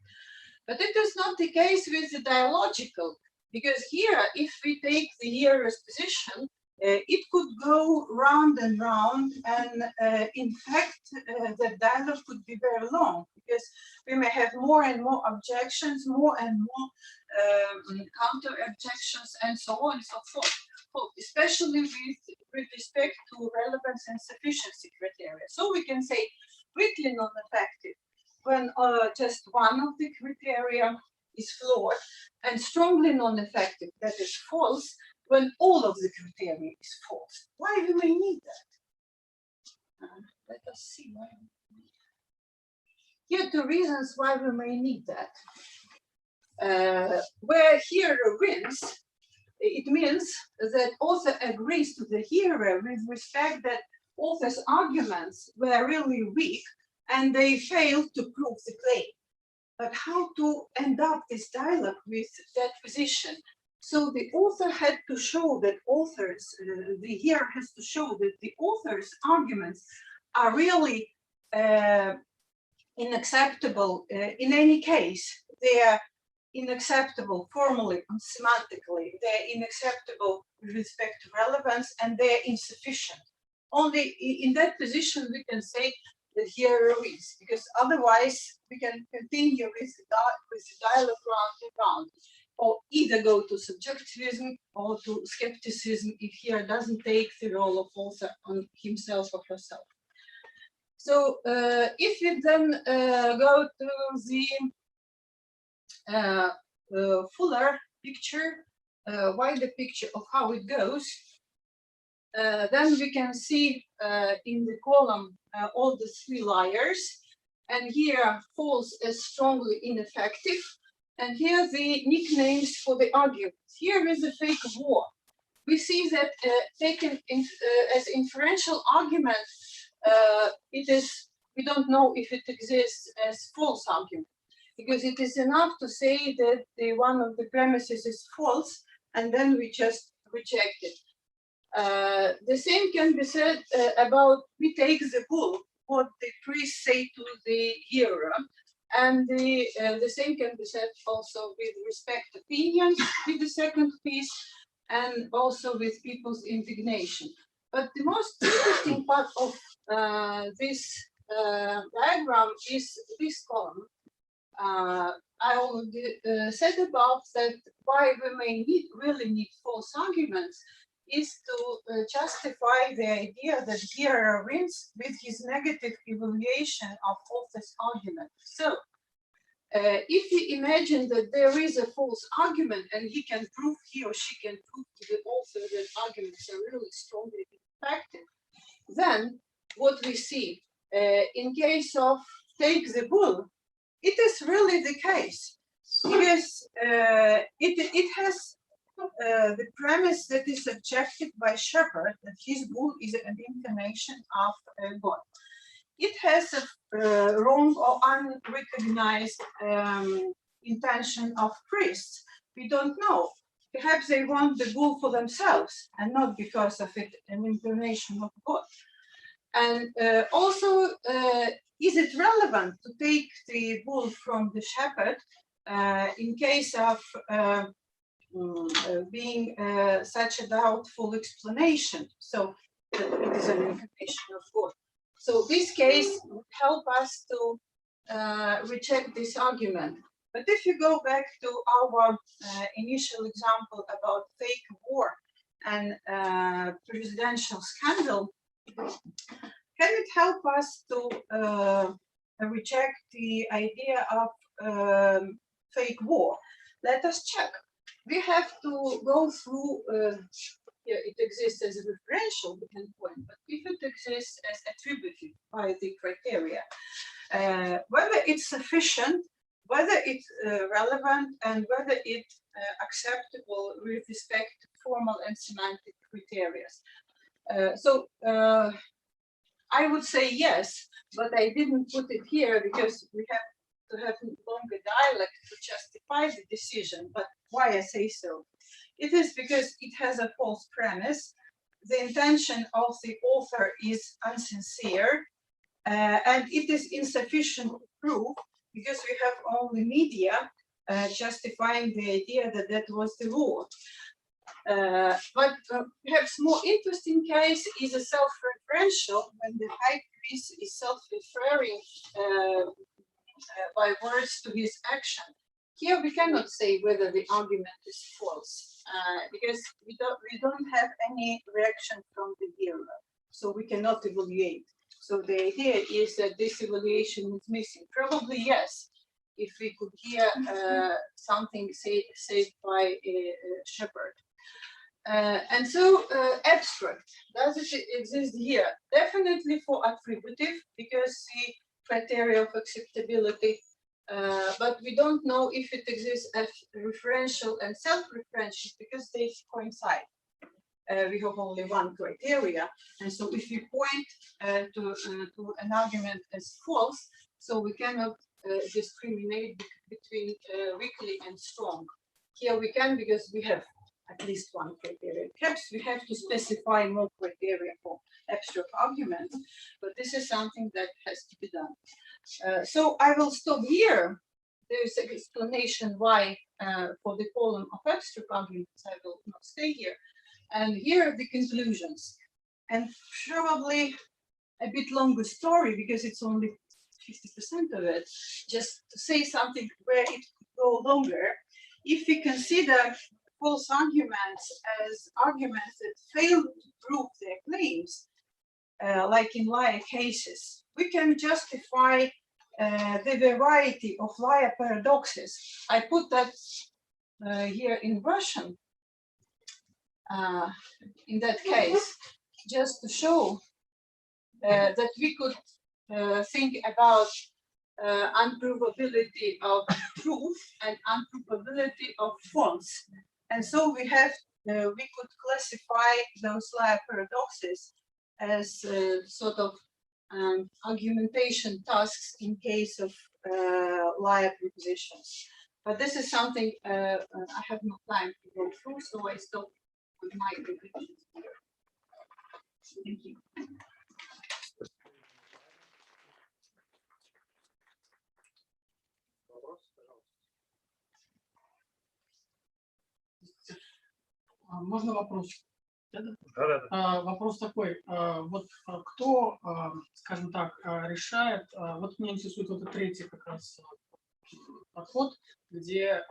But it is not the case with the dialogical, because here, if we take the hearer's position, it could go round and round, and in fact, the dialogue could be very long because we may have more and more objections, more and more counter objections, and so on and so forth. Especially with respect to relevance and sufficiency criteria. So we can say weakly non-effective when just one of the criteria is flawed, and strongly non-effective, that is false, when all of the criteria is false. Why do we need that? Let us see why. Here are two reasons why we may need that. Where hearer wins, it means that author agrees to the hearer with respect that author's arguments were really weak and they failed to prove the claim. But how to end up this dialogue with that position? So the author had to show that the hearer has to show that the author's arguments are really unacceptable in any case. They are unacceptable formally and semantically. They're unacceptable with respect to relevance, and they're insufficient. Only in that position we can say that hearer wins, because otherwise we can continue with the dialogue round and round, or either go to subjectivism or to skepticism if hearer doesn't take the role of author on himself or herself. So if we then go to the fuller picture, wider picture of how it goes, then we can see in the column all the three liars, and here false is strongly ineffective, and here the nicknames for the arguments. Here is a fake war. We see that taken as inferential argument, we don't know if it exists as false argument, because it is enough to say that one of the premises is false, and then we just reject it. The same can be said about we take the bull, what the priests say to the hearer, and the same can be said also with respect to opinions, with the second piece, and also with people's indignation. But the most interesting part of this diagram is this column. I already said above that why we may really need false arguments is to justify the idea that hearer wins with his negative evaluation of author's argument. So, if we imagine that there is a false argument and he or she can prove to the author that arguments are really strongly effective, then what we see in case of take the bull, it is really the case, because it has the premise that is objected by Shepherd, that his bull is an incarnation of God. It has a wrong or unrecognized intention of priests. We don't know. Perhaps they want the bull for themselves and not because of it an incarnation of God. And also, is it relevant to take the bull from the shepherd in case of being such a doubtful explanation. So it is an information of God. So this case would help us to reject this argument. But if you go back to our initial example about fake war and presidential scandal, can it help us to reject the idea of fake war? Let us check. We have to go through, here it exists as a referential, we can point, but if it exists as attributed by the criteria, whether it's sufficient, whether it's relevant, and whether it's acceptable with respect to formal and semantic criteria. I would say yes, but I didn't put it here because we have to have longer dialect to justify the decision. But why I say so? It is because it has a false premise. The intention of the author is insincere, and it is insufficient to prove because we have only media justifying the idea that that was the law. But perhaps more interesting case is a self-referential when the high priest is self-referring by words to his action. Here we cannot say whether the argument is false because we don't have any reaction from the hearer, so we cannot evaluate. So the idea is that this evaluation is missing. Probably yes, if we could hear something said by a shepherd. And so abstract, does it exist here? Definitely for attributive, because the criteria of acceptability, but we don't know if it exists as referential and self-referential because they coincide. We have only one criteria, and so if we point to an argument as false, so we cannot discriminate between weakly and strong. Here we can because we have at least one criteria. Perhaps we have to specify more criteria for abstract arguments, but this is something that has to be done. So I will stop here. There is an explanation why for the column of abstract arguments I will not stay here. And here are the conclusions. And probably a bit longer story because it's only 50% of it, just to say something where it could go longer. If we consider false arguments as arguments that fail to prove their claims, like in liar cases, we can justify the variety of liar paradoxes. I put that here in Russian, in that case, just to show that we could think about unprovability of proof and unprovability of false. And so we could classify those liar paradoxes as sort of argumentation tasks in case of liar propositions. But this is something I have no time to go through, so I stop with my conclusions here. Thank you. Можно вопрос? Да. Вопрос такой, вот кто, скажем так, решает, вот меня интересует вот этот третий как раз подход, где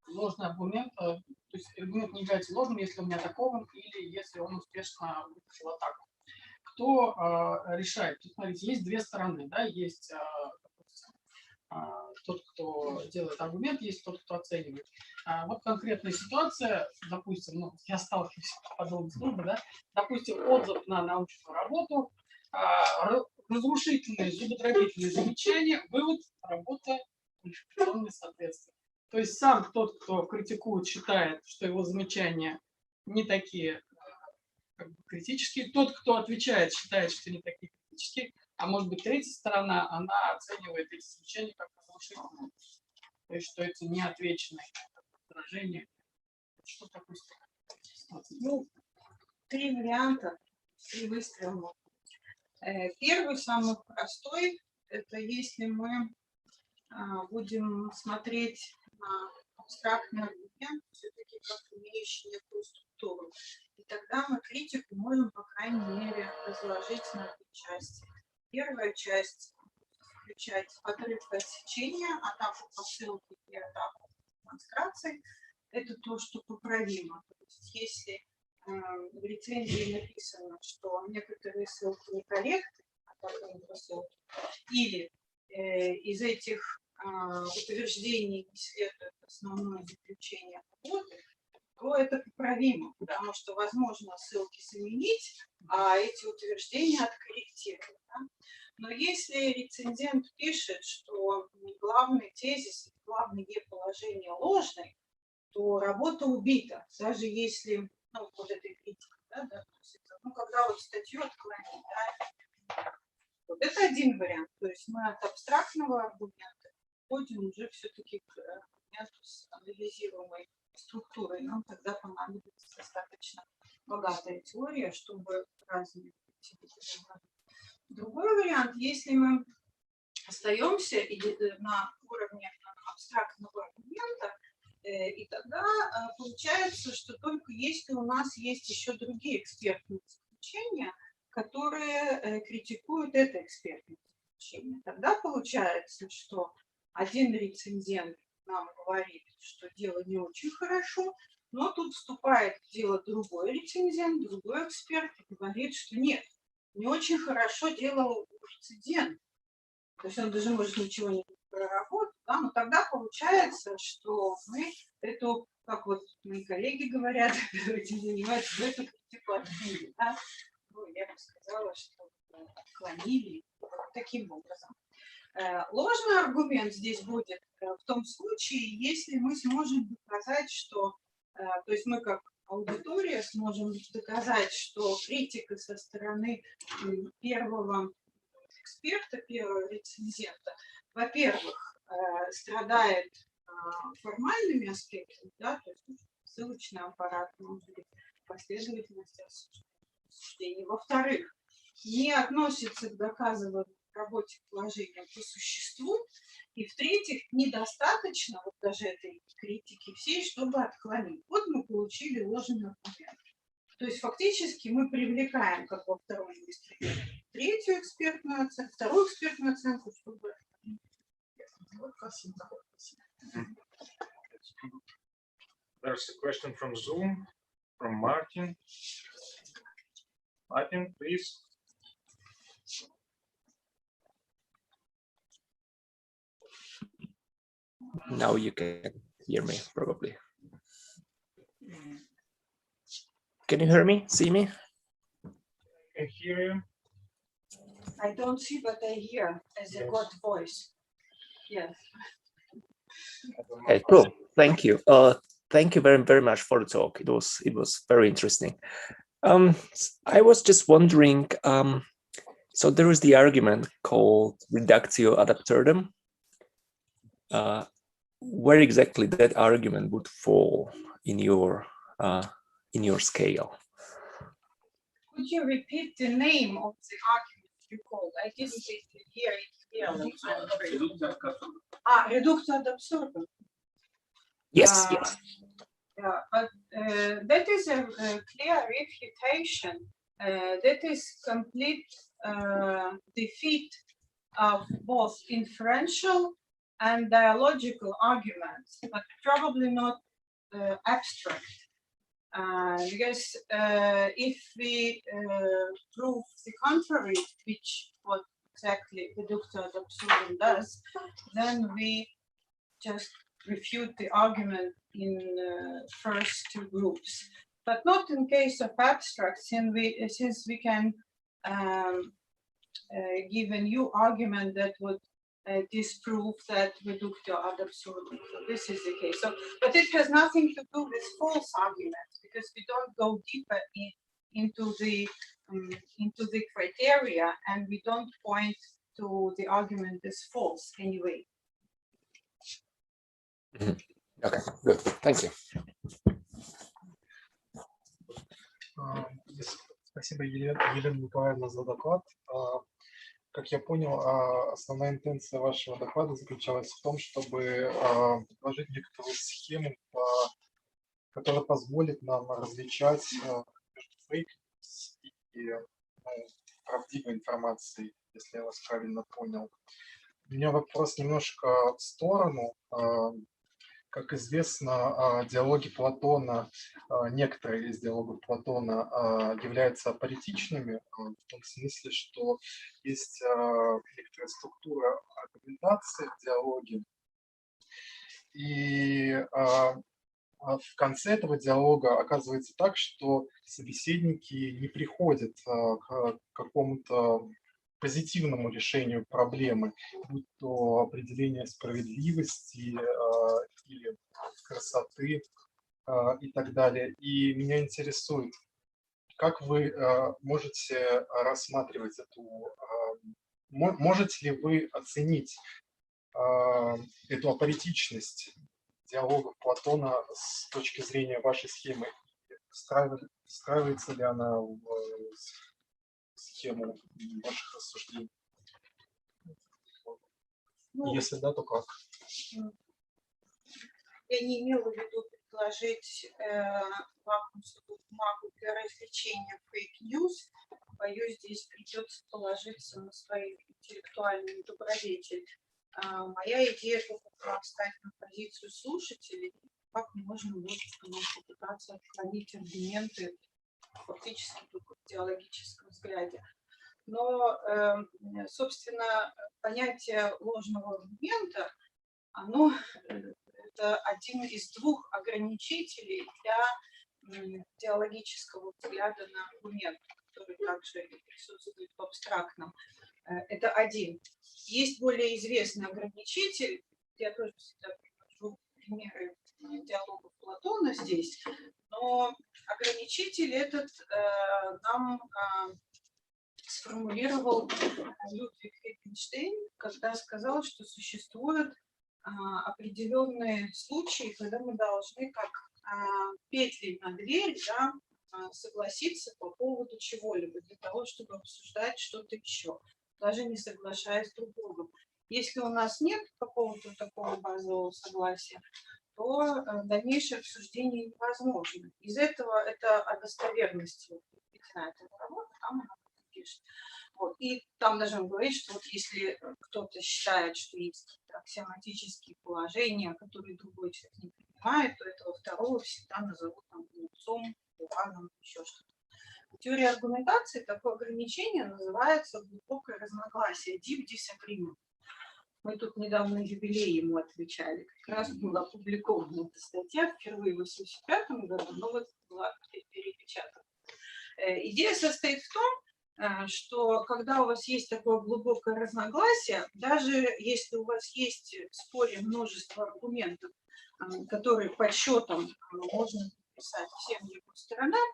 ложный аргумент, то есть аргумент не является ложным, если он не атакован или если он успешно выпустил атаку. Кто решает? Тут, смотрите, есть две стороны, да, есть тот, кто делает аргумент, есть тот, кто оценивает. Вот конкретная ситуация, допустим, ну, я сталкиваюсь с подобной службой, да, допустим, отзыв на научную работу, разрушительные, зубодробительные замечания, вывод, работа, квалификационное соответствие. То есть сам тот, кто критикует, считает, что его замечания не такие как бы критические, тот, кто отвечает, считает, что не такие критические, а может быть третья сторона, она оценивает эти замечания как разрушительные. То есть что это неотвеченное возражение. Что такое? Ну, три варианта, три выстрела. Первый, самый простой, это если мы будем смотреть на абстрактный аргумент, все-таки как имеющий некую структуру. И тогда мы критику можем, по крайней мере, разложить на две части. Первая часть включать отрыв отсечения, атаку посылки и атаку демонстрации. Это то, что поправимо. То есть, если в рецензии написано, что некоторые ссылки некорректны, или из этих утверждений не следует основное заключение работы, то это поправимо, потому что возможно ссылки заменить, а эти утверждения откорректировать. Да? Но если рецензент пишет, что главный тезис, главное положение ложный, то работа убита, даже если, ну, вот этой критикой, да, ну, когда вот статью отклонить, да, вот это один вариант, то есть мы от абстрактного аргумента ходим уже все-таки к аргументу с анализируемой структурой, нам тогда понадобится достаточно богатая теория, чтобы разные. Другой вариант, если мы остаемся на уровне абстрактного аргумента, и тогда получается, что только если у нас есть еще другие экспертные заключения, которые критикуют это экспертное заключение, тогда получается, что один рецензент нам говорит, что дело не очень хорошо, но тут вступает в дело другой рецензент, другой эксперт и говорит, что нет, не очень хорошо делал рецензент. То есть он даже может ничего не проработать, да? Но тогда получается, что мы эту, как вот мои коллеги говорят, этим занимаются, эту критику отклонили. Да? Ну, я бы сказала, что отклонили вот таким образом. Ложный аргумент здесь будет в том случае, если мы сможем доказать, что, то есть мы как аудитория сможем доказать, что критика со стороны первого эксперта, первого рецензента, во-первых, страдает формальными аспектами, да, то есть ссылочный аппарат, может быть, последовательность осуждений. Во-вторых, не относится к доказыванию работе положения по существу. И в-третьих, недостаточно вот даже этой критики всей, чтобы отклонить. Вот мы получили ложный аргумент. То есть фактически мы привлекаем, как во втором месте, третью экспертную оценку, вторую экспертную оценку, чтобы... There's a question from Zoom, from Martin. Martin, please. Now you can hear me, probably. Can you hear me, see me? I can hear you. I don't see, but I hear as a God voice. Yes. Okay, cool. Thank you. Thank you very much for the talk. It was very interesting. I was just wondering. So there is the argument called reductio ad absurdum. Where exactly that argument would fall in your scale? Could you repeat the name of the argument you called? I didn't hear it clearly. Reductio ad absurdum. Yes, yes. Yeah, but that is a clear refutation. That is complete defeat of both inferential and dialogical arguments, but probably not abstract. Because if we prove the contrary, which what exactly reductio ad absurdum does, then we just refute the argument in first two groups, but not in case of abstract, since we can give a new argument that would disprove that reductio ad absurdum. So this is the case. So, but it has nothing to do with false arguments, because we don't go deeper into the criteria, and we don't point to the argument as false anyway. Okay, good. Thank you. Спасибо, Елена Николаевна, за доклад. как я понял, основная интенция вашего доклада заключалась в том, чтобы предложить некоторую схему, которая позволит нам различать между фейк и правдивой информацией, если я вас правильно понял. У меня вопрос немножко в сторону. Как известно, диалоги Платона, некоторые из диалогов Платона являются апоретичными, в том смысле, что есть некоторая структура аргументации в диалоге, и в конце этого диалога оказывается так, что собеседники не приходят к какому-то позитивному решению проблемы, будь то определение справедливости или красоты и так далее. И меня интересует, как вы можете рассматривать можете ли вы оценить эту апоретичность диалогов Платона с точки зрения вашей схемы? Встраивается ли она в схему ваших рассуждений? Если да, то как? Я не имела в виду предложить лакмусовую бумагу для развлечения фейк-ньюс. Боюсь, здесь придется положиться на свою интеллектуальную добродетель. Моя идея только встать на позицию слушателей, как можно будет попытаться отклонить аргументы фактически только в идеологическом взгляде. Но, собственно, понятие ложного аргумента, оно это один из двух ограничителей для идеологического взгляда на аргумент, который также присутствует в абстрактном. Это один. Есть более известный ограничитель, я тоже всегда привожу примеры диалогов Платона здесь, но ограничитель этот нам сформулировал Людвиг Wittgenstein, когда сказал, что существуют определенные случаи, когда мы должны как петли на дверь, да, согласиться по поводу чего-либо для того, чтобы обсуждать что-то еще, даже не соглашаясь друг с другом. Если у нас нет какого-то такого базового согласия, то дальнейшее обсуждение невозможно. Из этого это о достоверности этой работы, там она пишет. Вот. И там даже он говорит, что вот если кто-то считает, что есть какие-то аксиоматические положения, которые другой человек не принимает, то этого второго всегда назовут там глупцом, ураном, еще что-то. В теории аргументации такое ограничение называется глубокое разногласие, deep disagreement. Мы тут недавно юбилей ему отвечали. Как раз была опубликована эта статья впервые в 1985 году, но вот была перепечатана. Идея состоит в том, что когда у вас есть такое глубокое разногласие, даже если у вас есть в споре множество аргументов, которые подсчетом можно написать всем его сторонам,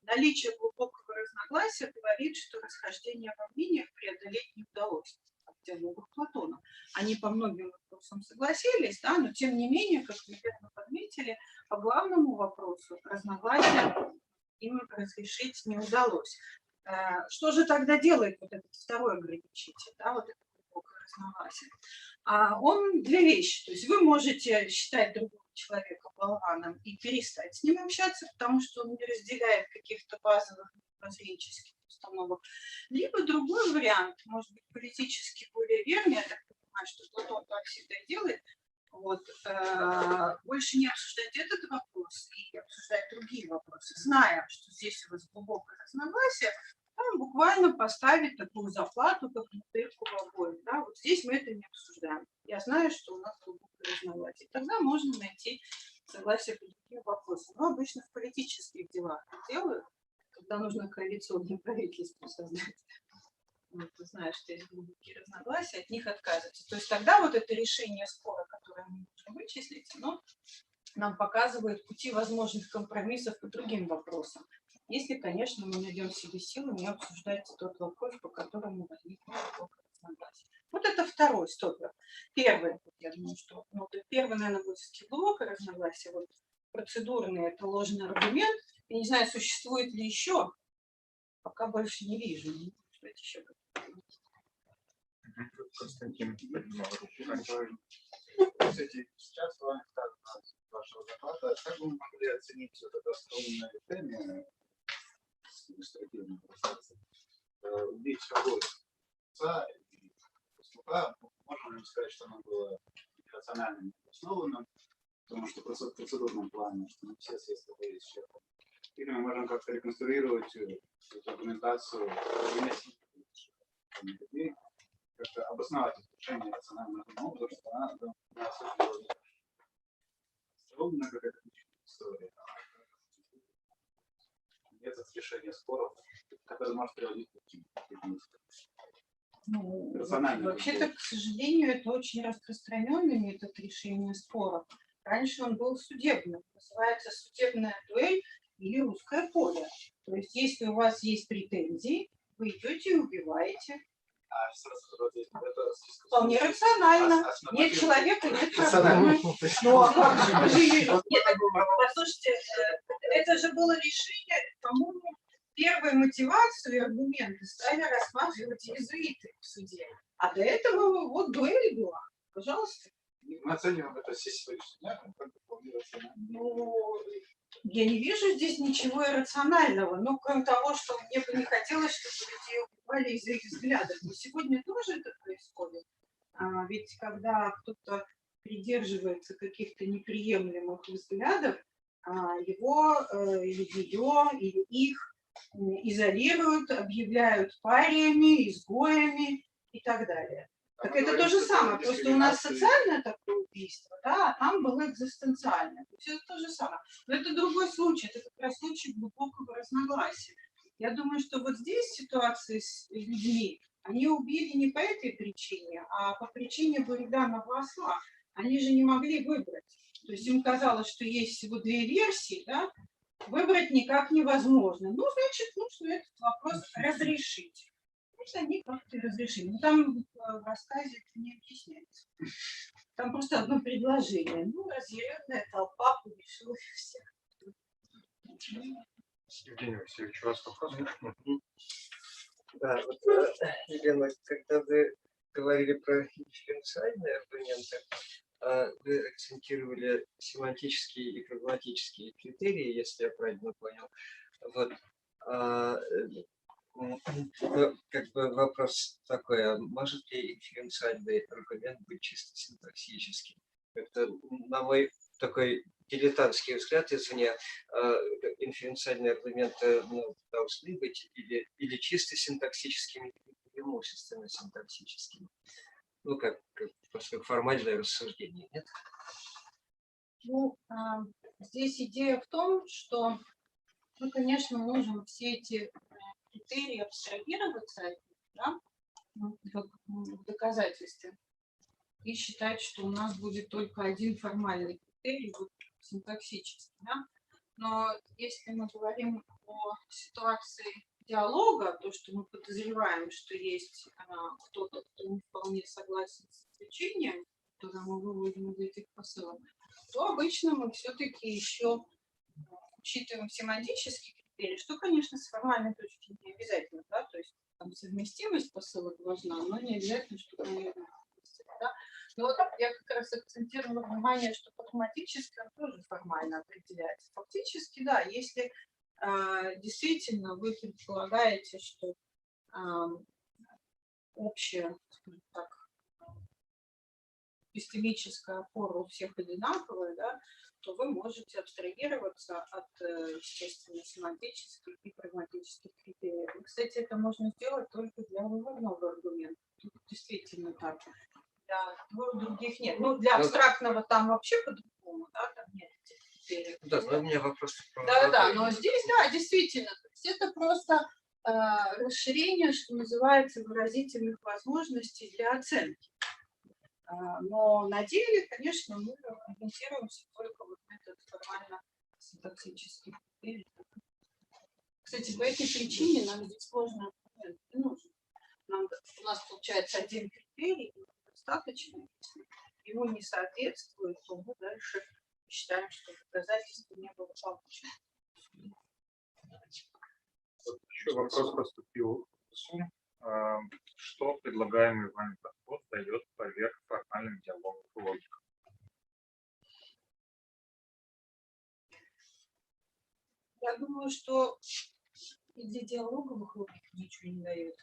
наличие глубокого разногласия говорит, что расхождение во мнениях преодолеть не удалось в диалогах Платона. Они по многим вопросам согласились, да, но тем не менее, как вы верно подметили, по главному вопросу разногласия им разрешить не удалось. Что же тогда делает вот этот второй ограничитель, да, вот это глубокое разногласие? Он две вещи. То есть вы можете считать другого человека болваном и перестать с ним общаться, потому что он не разделяет каких-то базовых мировоззренческих установок. Либо другой вариант, может быть, политически более верный, я так понимаю, что Платон так всегда делает, вот, больше не обсуждать этот вопрос и обсуждать другие вопросы, зная, что здесь у вас глубокое разногласие, он буквально поставить такую заплату, как бутылку в обоих. Да? Вот здесь мы это не обсуждаем. Я знаю, что у нас глубокое разногласие. Тогда можно найти согласие по другим вопросам. Но обычно в политических делах это делают, когда нужно коалиционное правительство создать. Вот, ты знаешь, что есть глубокие разногласия, от них отказываются. То есть тогда вот это решение спора, которое мы можем вычислить, оно нам показывает пути возможных компромиссов по другим вопросам. Если, конечно, мы найдем в себе силы не обсуждать тот вопрос, по которому возникнет глубокое разногласие. Вот это второй стопер. Первый, я думаю, что первый, наверное, будет глубокое разногласие. Вот процедурный – это ложный аргумент. Я не знаю, существует ли еще, пока больше не вижу. Что это еще? Константин. Кстати, сейчас вашего доклада, как вы могли оценить вот это остроумное решение административного процесса, убить обоих отца и поступа? Можно ли сказать, что оно было рациональным обоснованным, потому что просто в процедурном плане, что не все средства были исчерпаны? Или мы можем как-то реконструировать эту аргументацию, как-то обосновать решение рациональным образом, что она остроумная какая-то история. Метод решения споров, который может приводить к каким-то рациональным. Вообще-то, к сожалению, это очень распространенный метод решения споров. Раньше он был судебным. Называется судебная дуэль или русское поле. То есть, если у вас есть претензии, вы идете и убиваете. Вполне рационально. Нет человека, нет проблемы. Послушайте, это же было решение, по-моему, первой мотивацию и аргументы стали рассматривать иезуиты в суде. А до этого вот дуэль была. Пожалуйста. Мы оцениваем это сегодня, как вполне рационально. Ну, я не вижу здесь ничего иррационального, ну, кроме того, что мне бы не хотелось, чтобы людей убивали из-за их взглядов. Но сегодня тоже это происходит. Ведь когда кто-то придерживается каких-то неприемлемых взглядов, его или ее, или их изолируют, объявляют париями, изгоями и так далее. Так это то же самое, просто у нас социальное такое убийство, да, а там было экзистенциальное. Все это то же самое. Но это другой случай, это как раз случай глубокого разногласия. Я думаю, что вот здесь ситуации с людьми, они убили не по этой причине, а по причине Буриданова осла. Они же не могли выбрать. То есть им казалось, что есть всего две версии, да, выбрать никак невозможно. Ну, значит, нужно этот вопрос разрешить. Пусть они как-то разрешили. Но там в рассказе это не объясняется. Там просто одно предложение. Ну, разъяренная толпа порешила всех. Евгений Васильевич, у вас вопрос? Да, вот, Елена, когда вы говорили про дифференциальные аргументы, вы акцентировали семантические и прагматические критерии, если я правильно понял. Вот. Как бы вопрос такой, а может ли дифференциальный аргумент быть чисто синтаксическим? Это, на мой такой дилетантский взгляд, извне, инференциальные аргументы должны быть или чисто синтаксическими, или преимущественно синтаксическими. Ну, просто формальное рассуждение, нет? Ну, здесь идея в том, что мы, конечно, можем все эти критерии абстрагироваться от них, да, в доказательстве, и считать, что у нас будет только один формальный критерий, вот, синтаксический. Да? Но если мы говорим о ситуации диалога, то, что мы подозреваем, что есть кто-то, кто не вполне согласен с заключением, которое мы выводим из этих посылок, то обычно мы все-таки еще учитываем семантический критерий, что, конечно, с формальной точки не обязательно, да, то есть там совместимость посылок важна, но не обязательно, что да? Но вот я как раз акцентировала внимание, что прагматически он тоже формально определяется. Фактически, да, если действительно вы предполагаете, что общая, скажем так, эпистемическая опора у всех одинаковая, да, то вы можете абстрагироваться от, естественно, семантических и прагматических критериев. И, кстати, это можно сделать только для выводного аргумента. Тут действительно так. Для других нет. Ну, для абстрактного там вообще по-другому, да, там нет этих критериев. Да, но у меня вопрос. Да, но здесь, да, действительно, то есть это просто расширение, что называется, выразительных возможностей для оценки. Но на деле, конечно, мы ориентируемся только вот на этот формально-синтаксический критерий. Кстати, по этой причине нам здесь сложный аргумент не нужен. У нас получается один критерий, достаточно. Если ему не соответствует, то мы дальше считаем, что доказательство не было получено. Еще вопрос поступил. что предлагаемый вами подход дает поверх формальных диалогов и логик? Я думаю, что для диалоговых логик ничего не дает,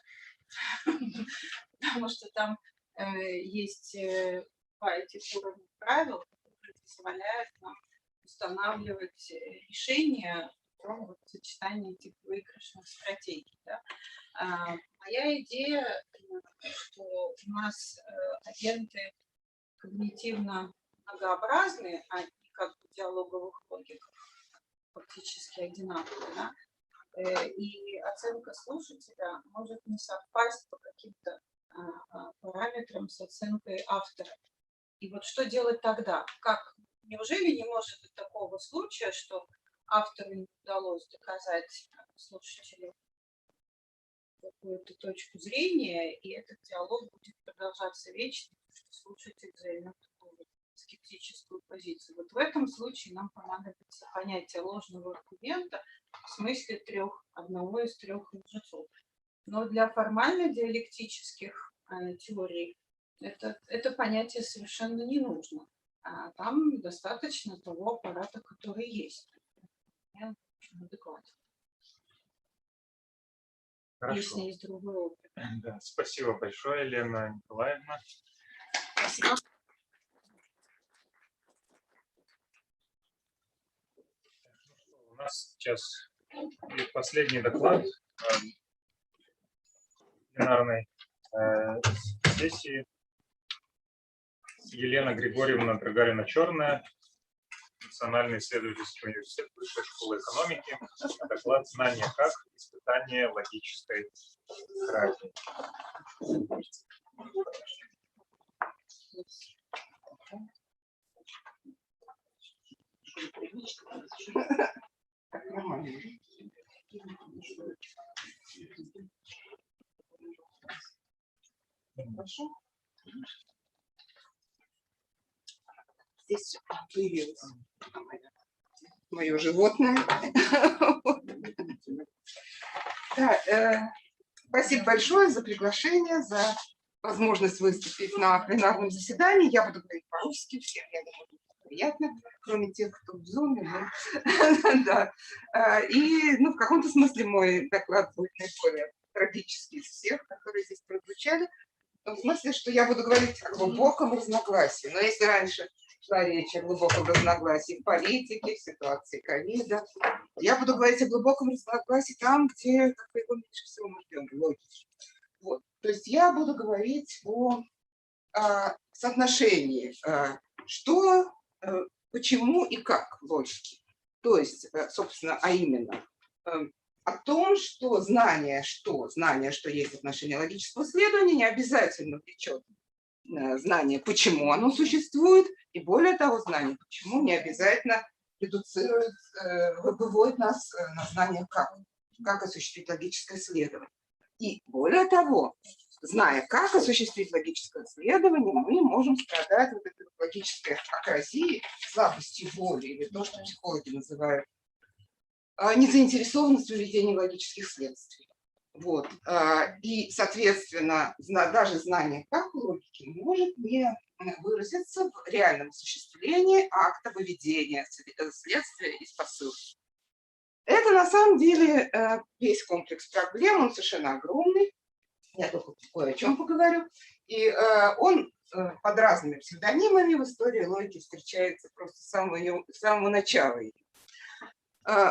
потому что там есть по этих уровнях правил, которые позволяют нам устанавливать решения про сочетание этих выигрышных стратегий. Да? Моя идея, что у нас агенты когнитивно многообразные, а не как в диалоговых логиках фактически одинаковые. Да? И оценка слушателя может не совпасть по каким-то параметрам с оценкой автора. И вот что делать тогда? Неужели не может быть такого случая, что автору не удалось доказать слушателю какую-то точку зрения, и этот диалог будет продолжаться вечно, потому что слушатель займет такую скептическую позицию. Вот в этом случае нам понадобится понятие ложного аргумента в смысле одного из трех лжецов. Но для формально-диалектических теорий это понятие совершенно не нужно. Там достаточно того аппарата, который есть. Я адекватен. Если есть другой опыт. Да, спасибо большое, Елена Николаевна. Спасибо. У нас сейчас последний доклад пленарной сессии. Елена Григорьевна Драгалина-Чёрная, Национальный исследовательский университет Высшей школы экономики. Доклад «Знание как. Испытание логической графики». Хорошо. Здесь появилось мое животное. Да, спасибо большое за приглашение, за возможность выступить на пленарном заседании. Я буду говорить по-русски, всем, я думаю, будет приятно, кроме тех, кто в зуме. Да. И в каком-то смысле мой доклад будет наиболее трагический из всех, которые здесь прозвучали. В том смысле, что я буду говорить о глубоком разногласии. Но если раньше шла речь о глубоком разногласии в политике, в ситуации ковида, я буду говорить о глубоком разногласии там, где, как вы его меньше всего мы ждем, логики. Вот. То есть я буду говорить о соотношении, что, почему и как логики. То есть, собственно, а именно о том, что знание, что есть отношение логического исследования, не обязательно влечет знание, почему оно существует, и более того, знание, почему не обязательно редуцирует, выводит нас на знание, как осуществить логическое исследование. И более того, зная, как осуществить логическое исследование, мы можем страдать вот этой логической акразией, слабостью воли, или то, что психологи называют незаинтересованностью в ведении логических следствий. Вот. И, соответственно, даже знание как логики может не выразиться в реальном осуществлении акта выведения следствия из посылки. Это на самом деле весь комплекс проблем, он совершенно огромный. Я только кое о чем поговорю. И он под разными псевдонимами в истории логики встречается просто с самого начала.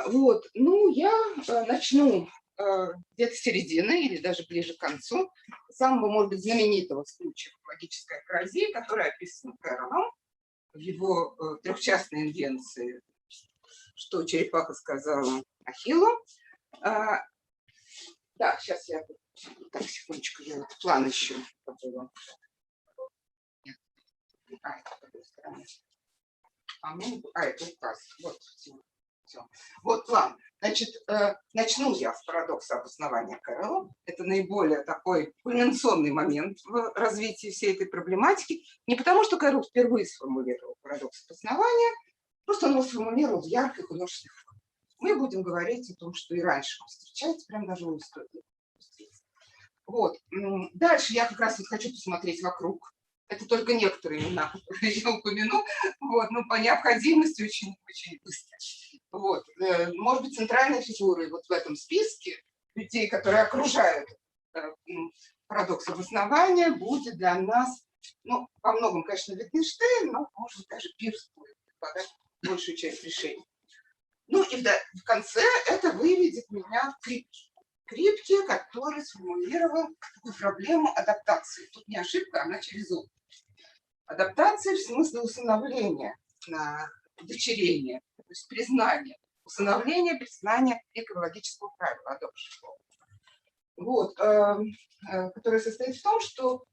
Вот. Ну, я начну где-то с середины или даже ближе к концу самого, может быть, знаменитого случая логической акразии, который описан Кэролом в его трехчастной инвенции, что черепаха сказала Ахиллу. Да, сейчас я... Так, секундочку, я вот план еще забыла. Это указ. Вот, все. Вот план. Значит, начну я с парадокса обоснования Кэрола. Это наиболее такой кульминационный момент в развитии всей этой проблематики. Не потому, что Кэрол впервые сформулировал парадокс обоснования, просто он его сформулировал в ярких и множественных формах. Мы будем говорить о том, что и раньше он встречается, прям даже в истории. Вот. Дальше я как раз вот хочу посмотреть вокруг. Это только некоторые имена, которые я упомяну, вот, но по необходимости очень быстро. Вот. Может быть, центральной фигурой вот в этом списке людей, которые окружают парадокс обоснования, будет для нас, ну, во многом, конечно, Wittgenstein, но, может быть, даже Пирс будет предполагать большую часть решений. Ну и в конце это выведет меня к Крипке, который сформулировал такую проблему адаптации. Тут не ошибка, она через опыт. Адаптация в смысле усыновления, удочерения, то есть признания. Усыновление, признание экологического правила, вот, которое состоит в том, что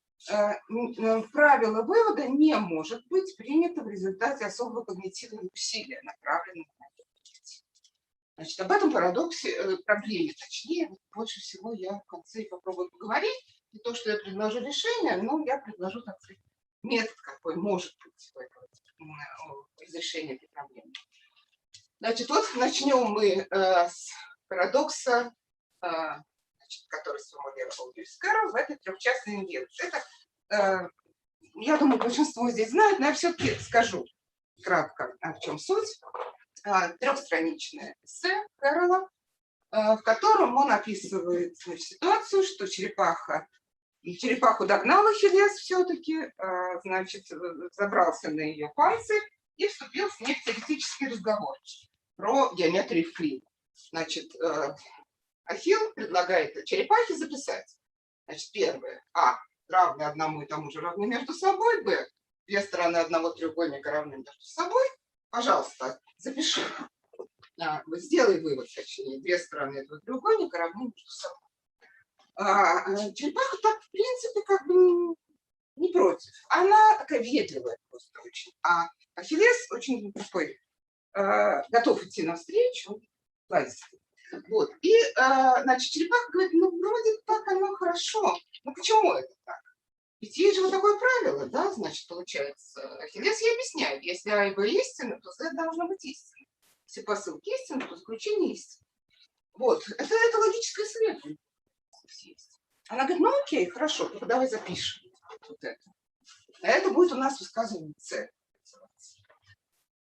правило вывода не может быть принято в результате особого когнитивного усилия, направленного на это. Значит, об этом проблеме, точнее, больше всего я в конце попробую поговорить. Не то, что я предложу решение, но я предложу, так сказать, метод, какой может быть разрешение этой проблемы. Значит, вот начнем мы с парадокса, который сформулировал Льюис Кэрролл в этой трехчастной инверсии. Это, я думаю, большинство здесь знает, но я все-таки скажу кратко, в чем суть. Трехстраничное эссе Кэрролла, в котором он описывает, значит, ситуацию, что черепаху догнал Ахиллес все-таки, значит, забрался на ее панцирь и вступил с ней в теоретический разговор про геометрию Евклида. Значит, Ахилл предлагает черепахе записать. Значит, первое. А. Равны одному и тому же равны между собой. Б. Две стороны одного треугольника равны между собой. Пожалуйста, запиши. Сделай вывод, точнее. Две стороны этого треугольника равны между собой. Черепаха так, в принципе, как бы не против. Она такая ведливая просто очень. А Ахиллес очень такой, готов идти навстречу, лазистый. Вот. И, значит, черепаха говорит, ну, вроде так оно хорошо. Ну, почему это так? Ведь есть же вот такое правило, да, значит, получается, Ахиллес ей объясняет, если А и Б истина, то Z должно быть истина. Если посылки истины, то заключение истины. Вот, это логическое следование. Она говорит, ну окей, хорошо, только давай запишем вот это. А это будет у нас высказывание С.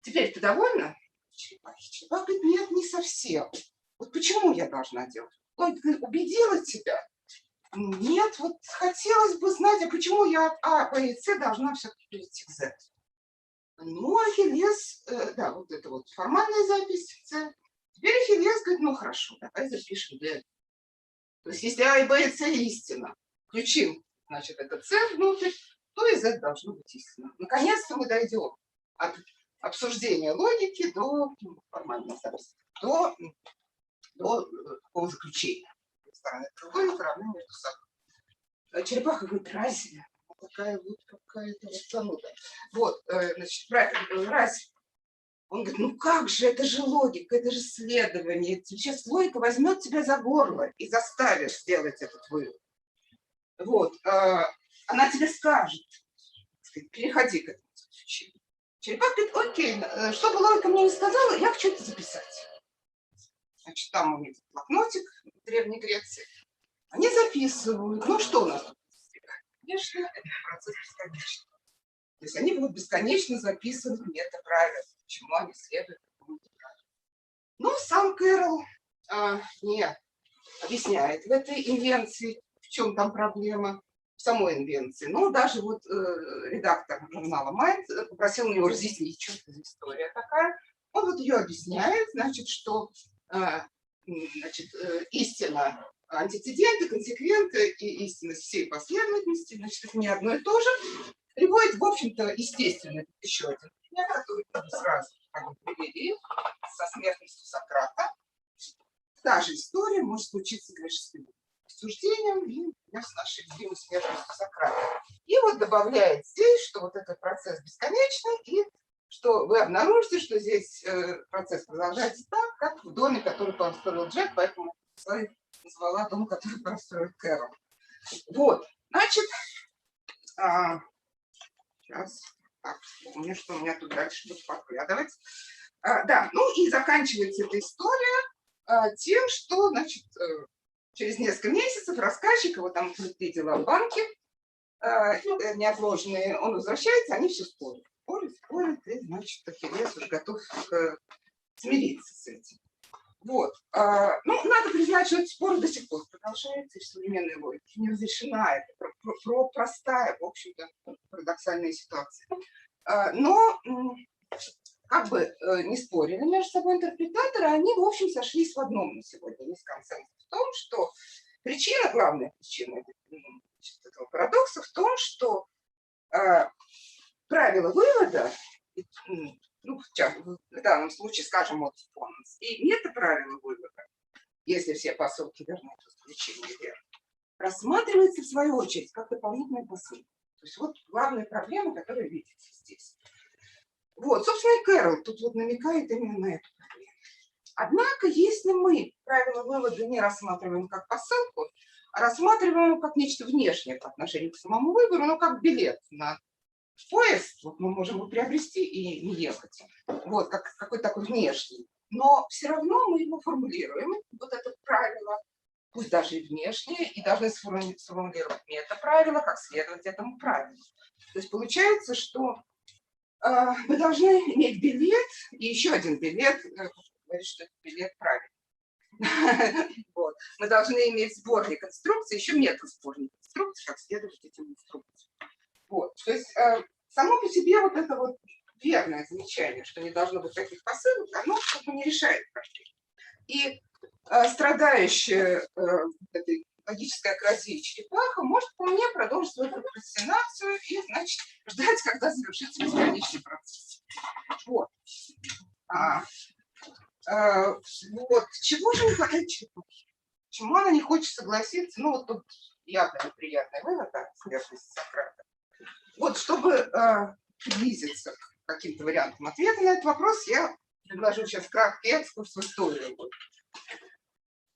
Теперь ты довольна? Черепаха говорит, нет, не совсем. Вот почему я должна делать? Он убедила тебя? Нет, вот хотелось бы знать, а почему я от А, Б и С должна все-таки перейти к Z. Ну, Ахиллес, да, вот это вот формальная запись С. Теперь Ахиллес говорит, ну хорошо, давай запишем D. То есть если А и Б и С истина, включим, значит, это С внутрь, то и Z должно быть истина. Наконец-то мы дойдем от обсуждения логики до формальной записи, до такого заключения. Стороны треугольника равны между собой. Черепаха говорит, разве? Такая вот какая-то вот зануда. Вот, значит, разве? Он говорит, ну как же, это же логика, это же следование. Сейчас логика возьмет тебя за горло и заставит сделать этот вывод. Вот, она тебе скажет, переходи к этому заключению. Черепаха говорит, окей, что бы логика мне не сказала, я хочу это записать. Значит, там у них блокнотик в Древней Греции. Они записывают. Ну, что у нас тут? Конечно, это процесс бесконечный. То есть они будут бесконечно записывать метаправила, почему они следуют какому-то правилу. Но сам Кэрролл не объясняет в этой инвенции, в чем там проблема, в самой инвенции. Но даже вот редактор журнала Mind попросил у него разъяснить, что это за история такая. Он вот ее объясняет, значит, что значит, истина антецеденты, консеквенты и истинность всей последовательности, значит, это не одно и то же, приводит, в общем-то, естественно, еще один пример, который сразу привели со смертностью Сократа. Та же история может случиться с грешным суждением и, например, с нашей любимой смертностью Сократа. И вот добавляет здесь, что вот этот процесс бесконечный, и что вы обнаружите, что здесь процесс продолжается так, как в доме, который построил Джек, поэтому я назвала дом, который построил Кэрролл. Вот, значит, сейчас, так, помню, что у меня тут дальше будет подглядывать. Да, ну и заканчивается эта история тем, что, значит, через несколько месяцев рассказчик, его там какие дела в банке неотложные, он возвращается, они все спорят. Спорят, и, значит, Ахиллес уже готов смириться с этим. Вот. Ну, надо признать, что этот спор до сих пор продолжается, и в современной логике не разрешена. Это простая, в общем-то, парадоксальная ситуация. Но как бы не спорили между собой интерпретаторы, они, в общем, сошлись в одном на сегодня. Есть консенсус в том, что причина, главная причина этого парадокса в том, что правила вывода, ну, в данном случае, скажем, от performance, и метаправила вывода, если все посылки верны, то исключение верно, рассматривается в свою очередь как дополнительная посылка. То есть вот главная проблема, которая видится здесь. Вот, собственно, и Кэрол тут вот намекает именно на эту проблему. Однако, если мы правила вывода не рассматриваем как посылку, а рассматриваем как нечто внешнее по отношению к самому выбору, ну, как билет на поезд, вот мы можем его приобрести и не ехать, вот, как какой-то такой внешний, но все равно мы его формулируем, вот это правило, пусть даже и внешнее, и должны сформулировать метаправило, как следовать этому правилу. То есть получается, что мы должны иметь билет, и еще один билет, говорит, что это билет правильный. Вот. Мы должны иметь сборник инструкций, еще метасборник инструкций, как следовать этим инструкциям. Вот. То есть само по себе вот это вот верное замечание, что не должно быть таких посылок, оно как бы не решает проблему. И страдающая этой логической акразией черепаха может вполне продолжить свою прокрастинацию и, значит, ждать, когда завершится бесконечный процесс. Вот. Вот. Чего же не хватает черепахи? Почему она не хочет согласиться? Ну, вот тут явно неприятный вывод от смертности Сократа. Вот, чтобы приблизиться к каким-то вариантам ответа на этот вопрос, я предложу сейчас краткий экскурс в историю.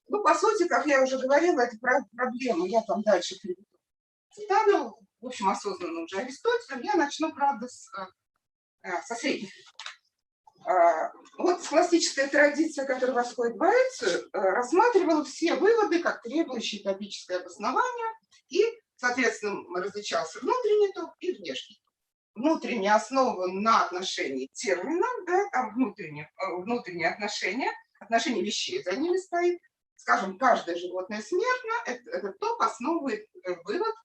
Ну, по сути, как я уже говорила, это проблема. Я там дальше приведу цитату, в общем, осознанно уже Аристотелем. Я начну, правда, со средних веков. Вот классическая традиция, которая восходит в Боэцию, рассматривала все выводы как требующие топическое обоснование, и, соответственно, различался внутренний топ и внешний топ. Внутренний основан на отношении терминов, да, там внутренние отношения вещей за ними стоит. Скажем, каждое животное смертно, этот топ основывает вывод,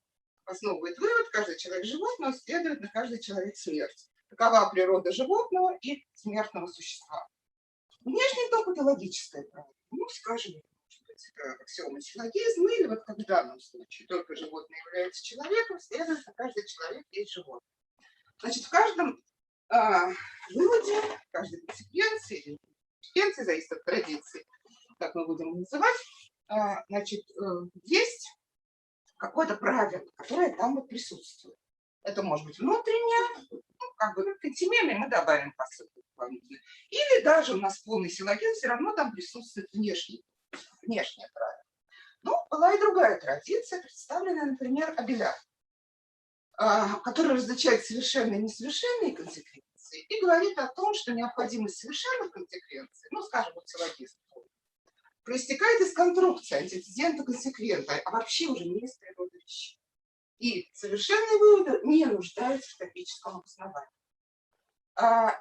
каждый человек животного, следует каждый человек смерть. Такова природа животного и смертного существа. Внешний топ – это логическое правило. Ну, скажем, аксиома силлогизма, или вот как в данном случае, только животное является человеком, следует, каждый человек есть животное. Значит, в каждом выводе, в каждой консеквенции, зависит от традиции, как мы будем называть, значит, есть какое-то правило, которое там вот присутствует. Это может быть внутреннее, ну, как бы континентальное, мы добавим посылку дополнительно. Или даже у нас полный силлогизм, все равно там присутствует внешнее правило. Ну, была и другая традиция, представленная, например, Абеляр, который различает совершенные и несовершенные консеквенции и говорит о том, что необходимость совершенных консеквенций, ну, скажем, вот силлогизм, проистекает из конструкции антецедента консеквента, а вообще уже не из природы вещей. И совершенные выводы не нуждаются в топическом обосновании.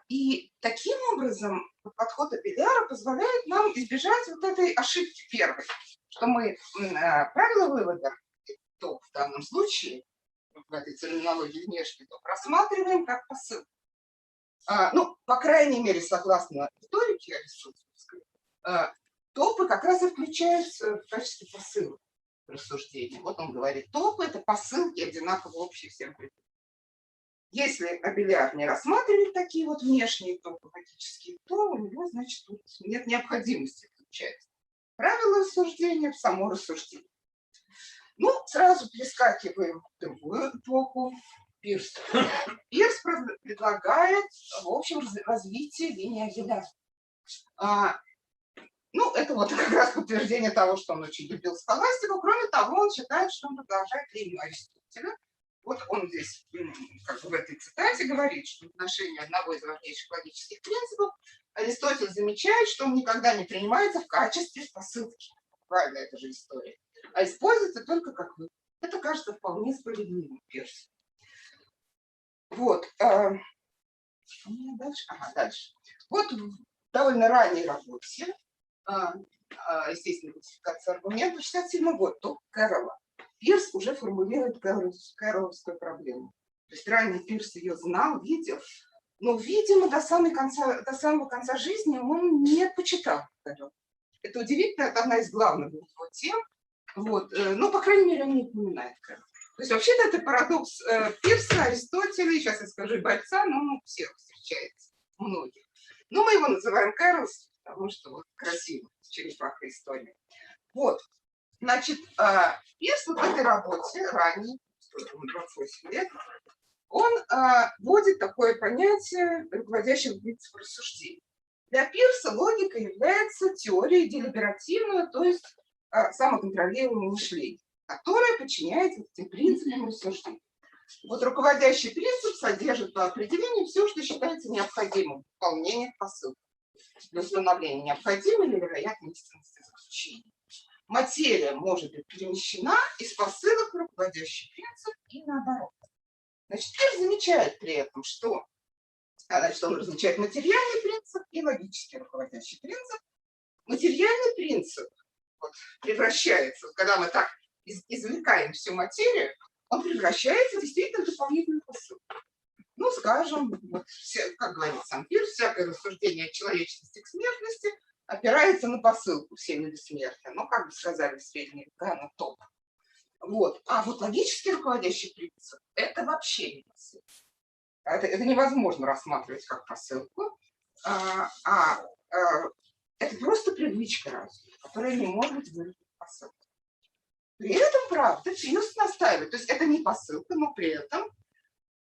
И таким образом подход Абеляра позволяет нам избежать вот этой ошибки первой, что мы правила вывода, то в данном случае, в этой терминологии внешний топ, рассматриваем как посыл. Ну, по крайней мере, согласно риторике аристотельской, топы как раз и включаются в качестве посыла рассуждения. Вот он говорит, топы – это посылки, одинаково общие всем предметам. Если Абеляр не рассматривает такие вот внешние топы логические, то у него, значит, тут нет необходимости включать правила рассуждения в само рассуждение. Ну, сразу перескакиваем в другую эпоху. Пирс предлагает, в общем, развитие линии Абеляра. Ну, это вот как раз подтверждение того, что он очень любил схоластику. Кроме того, он считает, что он продолжает линию Аристотеля. Вот он здесь, как бы в этой цитате, говорит, что в отношении одного из важнейших логических принципов Аристотель замечает, что он никогда не принимается в качестве посылки. Правильно, это же история. а используется только как вывод. Это кажется вполне справедливым Пирсу. Вот. Дальше. Дальше. Вот в довольно ранней работе, естественно, классификация аргументов, 67 год, то Кэрролла. Пирс уже формулирует кэрролловскую проблему. То есть ранний Пирс ее знал, видел, но, видимо, до самого конца жизни он не почитал Кэрролла. Это удивительно, это одна из главных его тем. Вот. Но, по крайней мере, он не упоминает Кэрролла. То есть вообще-то это парадокс Пирса, Аристотеля, сейчас я скажу и Больца, но он всех встречается, многих. Но мы его называем Кэрроллс, потому что вот красиво, черепаха истории. Вот, значит, Пирс вот в этой работе, ранней, 28 лет, он вводит такое понятие руководящих принципов рассуждений. Для Пирса логика является теорией делиберативного, то есть самоконтролируемого мышления, которая подчиняется этим принципам рассуждений. Вот руководящий принцип содержит по определению все, что считается необходимым в выполнении посылки для установления необходимой или вероятной истинности заключения. Материя может быть перемещена из посылок в руководящий принцип и наоборот. Значит, Пирс замечает при этом, что он различает материальный принцип и логический руководящий принцип. Материальный принцип превращается, когда мы так извлекаем всю материю, он превращается действительно в дополнительную посылку. Ну, скажем, вот, как говорит сам Пирс, всякое рассуждение о человечности к смертности опирается на посылку «все люди смертны». Ну, как бы сказали в средние века, на топ. Вот. А вот логический руководящий принцип – это вообще не посылка. Это невозможно рассматривать как посылку, это просто привычка разума, которая не может быть выражена посылкой. При этом, правда, Пирс настаивает, то есть это не посылка, но при этом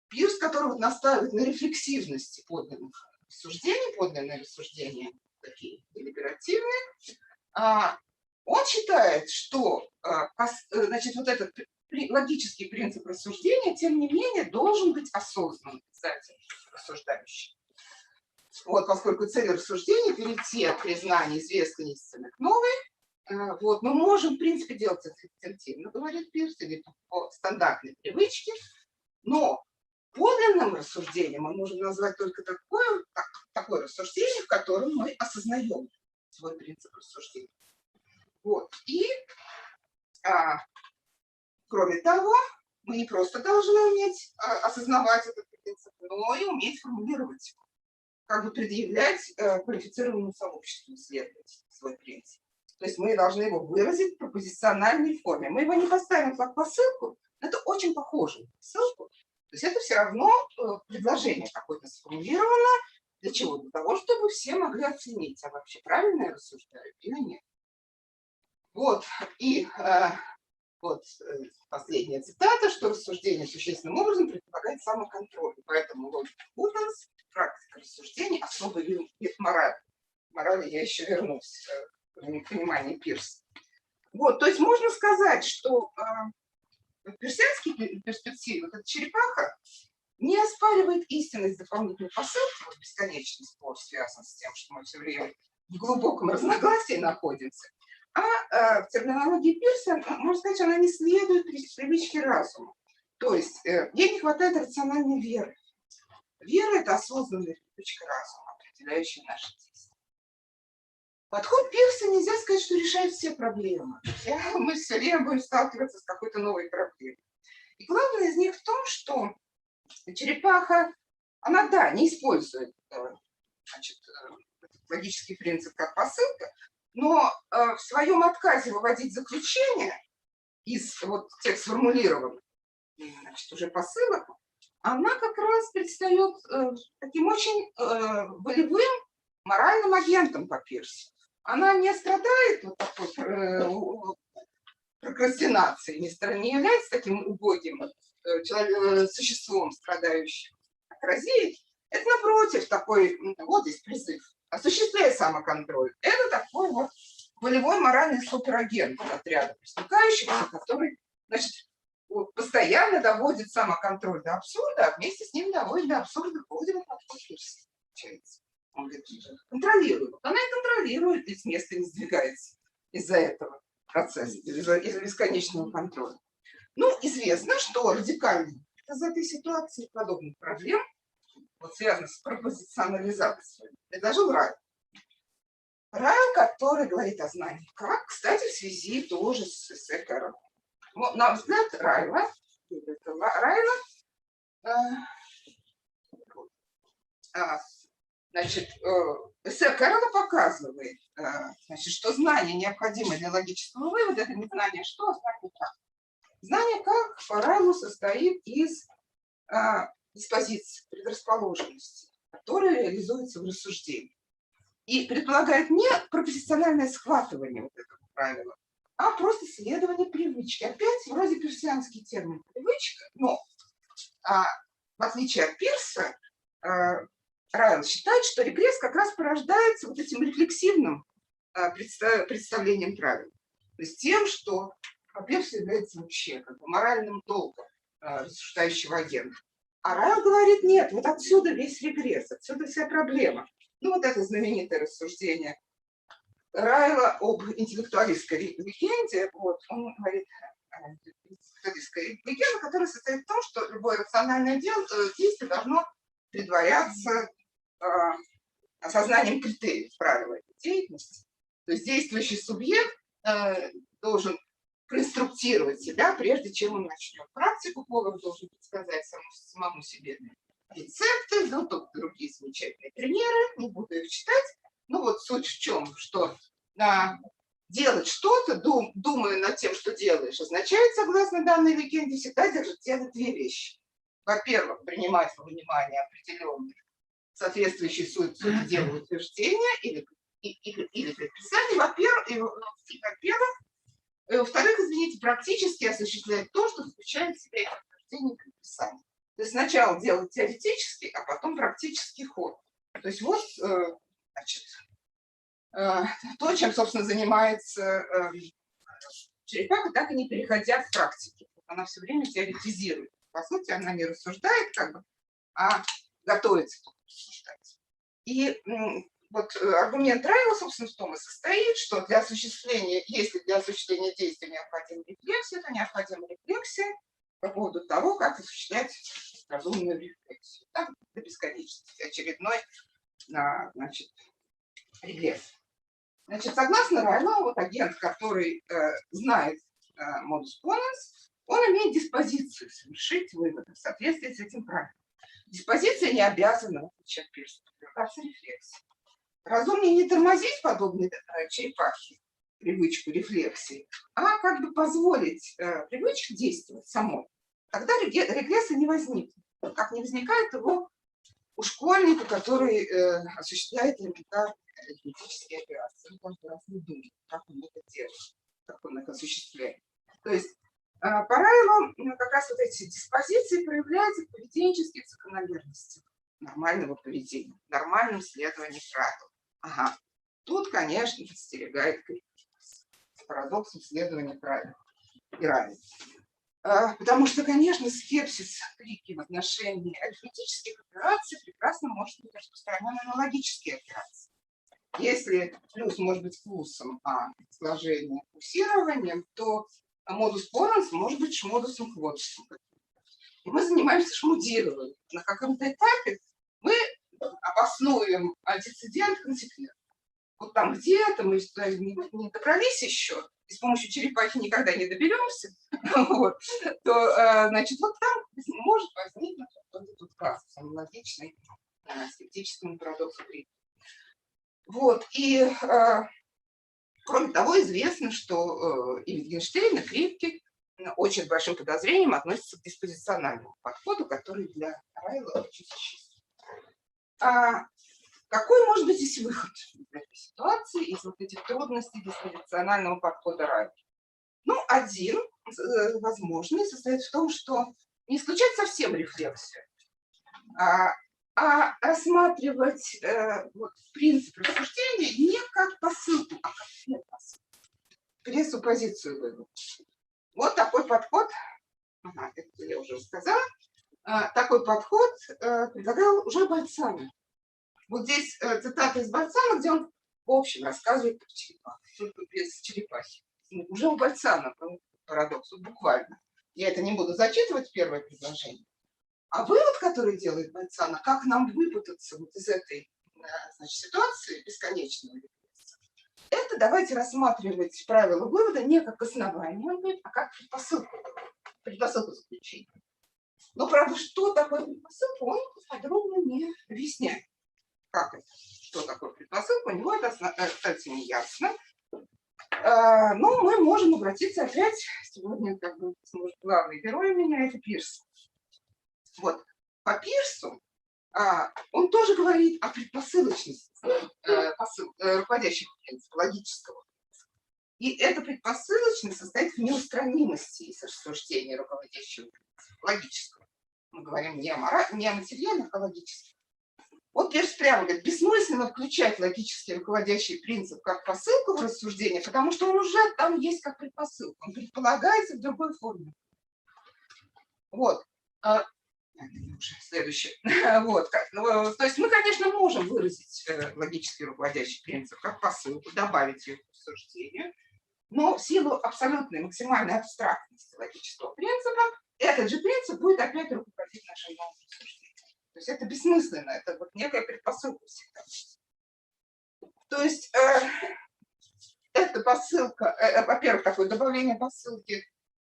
Пирс, который вот настаивает на рефлексивности подлинных рассуждений, подлинные рассуждения такие делиберативные, он считает, что значит, вот этот логический принцип рассуждения, тем не менее, должен быть осознанным обязательно рассуждающим. Вот, поскольку цель рассуждения – перейти от признания известной истины к новой, вот, мы можем, в принципе, делать это инстинктивно, говорит Пирс, или по стандартной привычке, но подлинным рассуждением мы можем назвать только такое рассуждение, в котором мы осознаем свой принцип рассуждения. Вот. И, кроме того, мы не просто должны уметь осознавать этот принцип, но и уметь формулировать его, как бы предъявлять квалифицированному сообществу исследователей свой принцип. То есть мы должны его выразить в пропозициональной форме. Мы его не поставим как посылку, но это очень похоже на посылку. То есть это все равно предложение какое-то сформулировано. Для чего? Для того, чтобы все могли оценить, а вообще правильно я рассуждаю или нет. Вот, и вот последняя цитата, что рассуждение существенным образом предполагает самоконтроль. Поэтому логика Goodman, практика рассуждений, особый вид морали. К морали я еще вернусь в понимании Пирса. Вот, то есть можно сказать, что в пирсенской перспективе вот эта черепаха не оспаривает истинность дополнительной посылки, вот бесконечный спор связан с тем, что мы все время в глубоком разногласии находимся, а в терминологии Пирса, можно сказать, она не следует привычке разума. То есть ей не хватает рациональной веры. Вера – это осознанная привычка разума, определяющая наши действия. Подход Пирса нельзя сказать, что решает все проблемы. Мы все время будем сталкиваться с какой-то новой проблемой. И главное из них в том, что черепаха, она, да, не использует значит, логический принцип как посылка, но в своем отказе выводить заключение из вот тех сформулированных, значит, уже посылок, она как раз предстает таким очень волевым моральным агентом по Пирсу. Она не страдает вот такой прокрастинацией, не является таким убогим существом, страдающим. А разеет – это, напротив, такой, вот здесь призыв, осуществляя самоконтроль. Это такой вот волевой моральный суперагент отряда преступающихся, который, значит, постоянно доводит самоконтроль до абсурда, а вместе с ним доводит до абсурда вроде подход Пирса. Он говорит, контролирует. Она и контролирует, и с места не сдвигается из-за этого. процесс из-за бесконечного контроля. Ну, известно, что радикальный из этой ситуации подобных проблем, вот связанных с пропозиционализацией, предложил Райл. Райл, который говорит о знании. Как, кстати, в связи тоже с эссе Карла. На взгляд Райла, значит, эссе Карла показывает, значит, что знание необходимо для логического вывода. Это не знание что, а знание как. Знание как по Райлу состоит из диспозиций, предрасположенностей, которые реализуются в рассуждении. И предполагает не пропозициональное схватывание вот этого правила, а просто следование привычки. Опять вроде пирсианский термин привычка, но в отличие от Пирса, Райл считает, что регресс как раз порождается вот этим рефлексивным представлением правил. То есть тем, что Пирс является вообще как бы моральным долгом рассуждающего агента. А Райл говорит, нет, вот отсюда весь регресс, отсюда вся проблема. Ну вот это знаменитое рассуждение Райла об интеллектуалистской легенде. Вот, он говорит, интеллектуалистская легенда, которая состоит в том, что любое рациональное действие должно предваряться осознанием критериев правила этой деятельности. То есть действующий субъект должен проинструктировать себя, прежде чем он начнет практику, он должен предсказать самому себе рецепты, ну, тут другие замечательные примеры, не буду их читать. Ну вот суть в чем, что делать что-то, думая над тем, что делаешь, означает, согласно данной легенде, всегда делать две вещи. Во-первых, принимать во внимание определенные соответствующие сути дела утверждения или предписания, во-первых, во-вторых, извините, практически осуществлять то, что включает в себя эти утверждения и предписания. То есть сначала делать теоретический, а потом практический ход. То есть вот, значит, то, чем, собственно, занимается черепаха, так и не переходя к практике. Она все время теоретизирует. По сути, она не рассуждает, как бы, а готовится рассуждать. И вот аргумент Райла, собственно, в том и состоит, что для осуществления, если для осуществления действия необходима рефлексия, то необходима рефлексия по поводу того, как осуществлять разумную рефлексию. Так, до бесконечности. Очередной, значит, регресс. Значит, согласно Райлу, вот агент, который знает модус поненс, он имеет диспозицию совершить выводы в соответствии с этим правилом. Диспозиция не обязана, в отличие от Пирса, подвергаться рефлексии. Разумнее не тормозить подобные черепахи, привычку рефлексии, а как бы позволить привычке действовать самой. Тогда регресса не возникнет. Как не возникает его у школьника, который осуществляет элементарные арифметические операции. Он каждый раз не думает, как он это делает, как он их осуществляет. То есть по Райлу как раз вот эти диспозиции проявляются в поведенческих закономерностях нормального поведения, в нормальном следовании правил. Ага. Тут, конечно, подстерегает критика с парадоксом следования правил и равенства. Потому что, конечно, скепсис критики в отношении арифметических операций прекрасно может быть распространен на логические операции. Если плюс может быть плюсом, а сложение плюсированием, то модус поненс может быть шмодусом квотусом. И мы занимаемся шмудированием. На каком-то этапе мы обоснуем антицидент консеквентно. Вот там где-то мы не добрались еще, и с помощью черепахи никогда не доберемся, вот, то, значит, вот там может возникнуть вот этот казус, аналогичный скептическому парадоксу критики. Вот, и кроме того, известно, что и Wittgenstein, и Крипке очень с большим подозрением относятся к диспозициональному подходу, который для Райла очень существен. Какой может быть здесь выход из этой ситуации, из вот этих трудностей диспозиционального подхода Райла? Ну, один возможный состоит в том, что не исключать совсем рефлексию, а рассматривать вот, принцип рассуждения не как посылку, а как предпосылку, пресуппозицию вывода. Вот такой подход, это я уже сказала, такой подход предлагал уже Бальцано. Вот здесь цитата из Бальцано, где он в общем рассказывает про черепаху, только без черепахи. уже у Бальцана парадокс, буквально. Я это не буду зачитывать, первое предложение. А вывод, который делает Бальцана, как нам выпутаться вот из этой, значит, ситуации бесконечного регресса, это давайте рассматривать правила вывода не как основание, он говорит, а как предпосылку заключения. Но, правда, что такое предпосылка, он подробно не объясняет. Как это? Что такое предпосылка? У него это, кстати, не ясно. Но мы можем обратиться опять, сегодня, как бы, главный герой у меня – это Пирс. Вот, по Пирсу он тоже говорит о предпосылочности руководящих принципов, логического. И эта предпосылочность состоит в неустранимости из рассуждения руководящего принципа, логического. Мы говорим не о материальных, а логических. Вот Пирс прямо говорит, бессмысленно включать логический руководящий принцип как посылку в рассуждение, потому что он уже там есть как предпосылка, он предполагается в другой форме. Вот. Следующее. Вот. То есть мы, конечно, можем выразить логический руководящий принцип как посылку, добавить ее к рассуждению, но в силу абсолютной максимальной абстрактности логического принципа этот же принцип будет опять руководить нашим новым рассуждением. То есть это бессмысленно, это вот некая предпосылка всегда. То есть эта посылка, во-первых, такое добавление посылки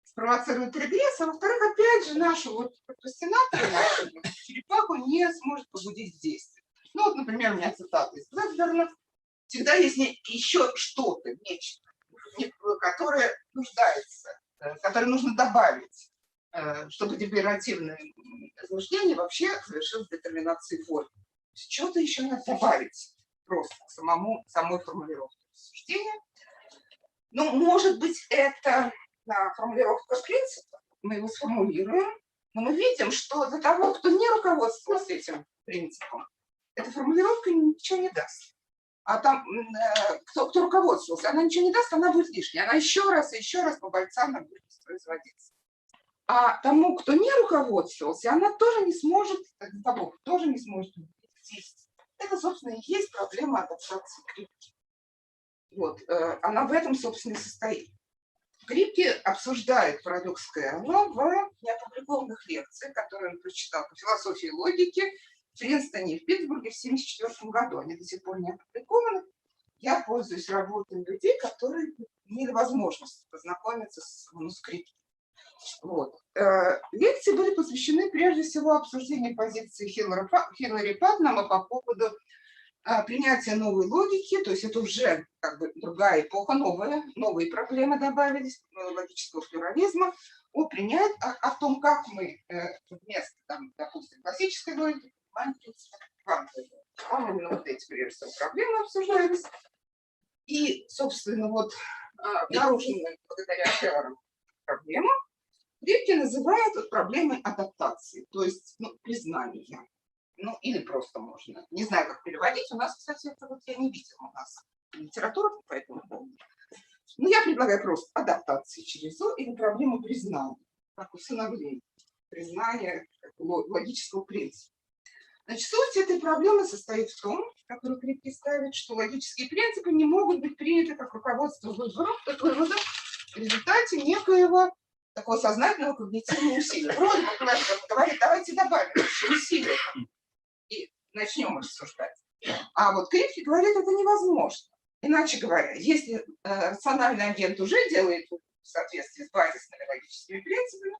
спровоцирует регресс, а во-вторых, опять же, нашу вот прокрастинацию, нашу черепаху не сможет побудить к действию. Ну вот, например, у меня цитата из Блэкберна. Всегда есть еще что-то, нечто, которое нуждается, которое нужно добавить, чтобы декларативное изложение вообще завершилось детерминацией формы. Что-то еще надо добавить просто к самой формулировке рассуждения. Ну, может быть, это формулировка принципа, мы его сформулируем, но мы видим, что для того, кто не руководствовался этим принципом, эта формулировка ничего не даст. А там, кто руководствовался, она ничего не даст, она будет лишней. Она еще раз и еще раз по Бальцану будет воспроизводиться. А тому, кто не руководствовался, она тоже не сможет, тоже не сможет действовать. Это, собственно, и есть проблема адаптации крипки. Вот, она в этом, собственно, и состоит. Крипки обсуждает парадокс Кэрролла в неопубликованных лекциях, которые он прочитал по философии логики в Принстоне и в Питтсбурге в 1974 году. Они до сих пор не опубликованы. Я пользуюсь работой людей, которые имели возможность познакомиться с манускриптом. Вот. Лекции были посвящены прежде всего обсуждению позиции Хиллари Патнама по поводу принятия новой логики, то есть это уже как бы другая эпоха, новые проблемы добавились, логического плюрализма, о том, как мы вместо, там, допустим, классической логики именно вот эти прежде всего проблемы обсуждались. И, собственно, вот обнаруженные благодаря Хеллерам проблемы Крипки называют вот проблемой адаптации, то есть признания. Ну, или просто можно. Не знаю, как переводить. У нас, кстати, это вот я не видела. У нас литература по этому поводу. Но я предлагаю просто адаптации через «о» или проблему признания, как усыновление, признание логического принципа. Значит, суть этой проблемы состоит в том, которую Крипки ставит, что логические принципы не могут быть приняты как руководство выводом в результате некоего такого сознательного когнитивного усилия. Вроде бы говорит, давайте добавим еще усилия и начнем рассуждать. А вот Крипки говорит, это невозможно. Иначе говоря, если рациональный агент уже делает в соответствии с базисными логическими принципами,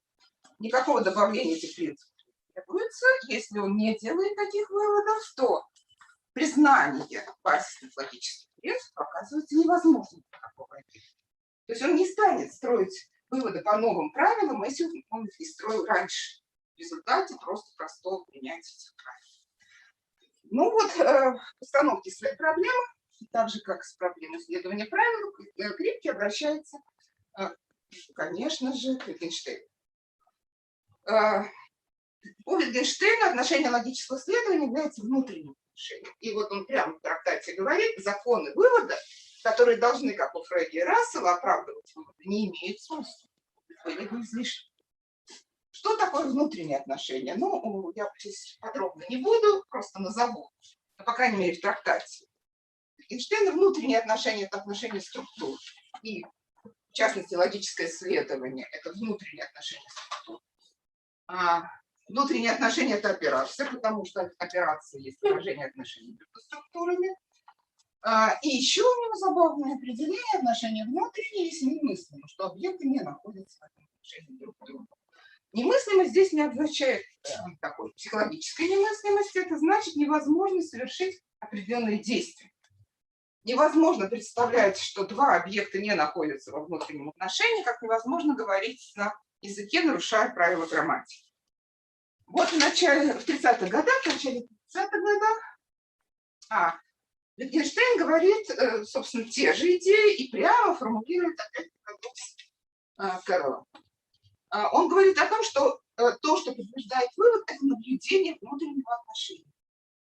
никакого добавления этих принципов не требуется. Если он не делает таких выводов, то признание базисных логических принципов оказывается невозможным. То есть он не станет строить выводы по новым правилам, если он их не строил раньше. В результате просто простого принятия этих правил. Ну вот, в постановке своей проблемы, так же, как с проблемой исследования правил, Крипки обращается, конечно же, к Wittgensteinu. По Wittgensteinu отношение логического исследования является внутренним отношением. И вот он прямо в трактате говорит, законы вывода, которые должны, как у Фрейда и Рассела, оправдывать выводы, не имеют смысла. Были бы излишни. Что такое внутренние отношения? Ну, я здесь подробно не буду, просто назову. Но, по крайней мере, в трактате. Эйнштейна внутренние отношения – это отношения структур. И, в частности, логическое исследование – это внутренние отношения структур. Внутренние отношения – это операция, потому что операция есть выражение отношений между структурами. И еще у него забавное определение отношения внутренние, если немыслимо, что объекты не находятся в этом отношении друг к другу. Немыслимость здесь не означает такой психологической немыслимости, это значит невозможность совершить определенные действия. Невозможно представлять, что два объекта не находятся во внутреннем отношении, как невозможно говорить на языке, нарушая правила грамматики. Вот в 30-х годах, в начале 30-х годах, Wittgenstein говорит, собственно, те же идеи и прямо формулирует опять парадокс Кэрролла. Он говорит о том, что то, что подтверждает вывод, это наблюдение внутреннего отношения.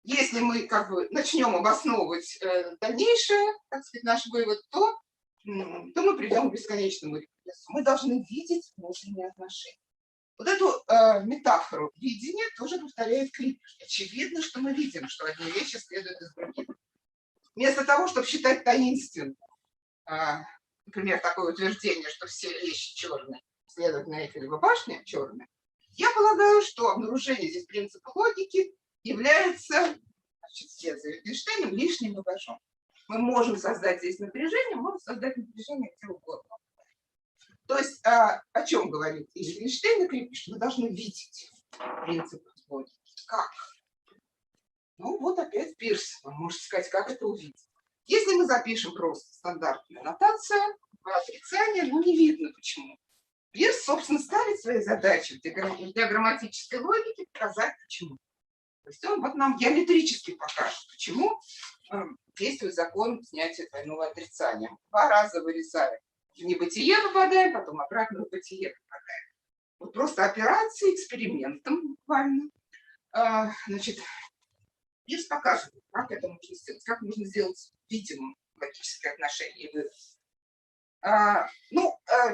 Если мы как бы начнем обосновывать дальнейшее, так сказать, наш вывод, то мы придем к бесконечному регрессу. Мы должны видеть внутренние отношения. Вот эту метафору видения тоже повторяет Крипиш. Очевидно, что мы видим, что одни вещи следуют из других. Вместо того, чтобы считать таинственным, например, такое утверждение, что все вещи черные, следовательно, Эйфелева башня черная, я полагаю, что обнаружение здесь принципа логики является, значит, вслед за Wittgenstein'ом лишним багажом. Мы можем создать здесь напряжение, можем создать напряжение где угодно. То есть о чем говорит и Wittgenstein, и Крипиш? Мы должны видеть принцип логики. Как? Ну вот опять Пирс. Вы можете сказать, как это увидеть. Если мы запишем просто стандартную нотацию, отрицание, ну не видно почему. Пирс, собственно, ставит свои задачи для грамматической логики показать почему. То есть он вот нам геометрически покажет, почему действует закон снятия двойного отрицания. Два раза вырезаем. В небытие попадаем, потом обратно в бытие попадаем. Вот просто операции экспериментом буквально. Значит, Пирс показывает, как это можно сделать, как можно сделать видимым логическое отношение и вывод.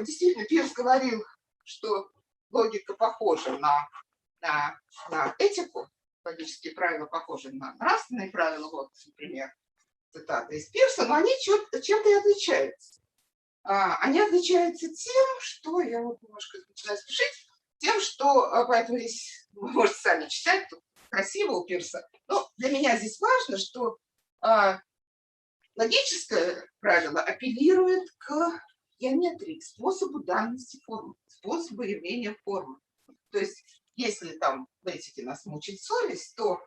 Действительно, Пирс говорил, что логика похожа на этику, логические правила похожи на нравственные правила, вот, например, цитата из Пирса, но они чем-то и отличаются. Они отличаются тем, что, я вот немножко начинаю спешить, тем, что, поэтому здесь вы можете сами читать, тут красиво у Пирса, но для меня здесь важно, что логическое правило апеллирует к геометрии, к способу данности формы, способу явления формы. То есть, если там в этике нас мучит совесть, то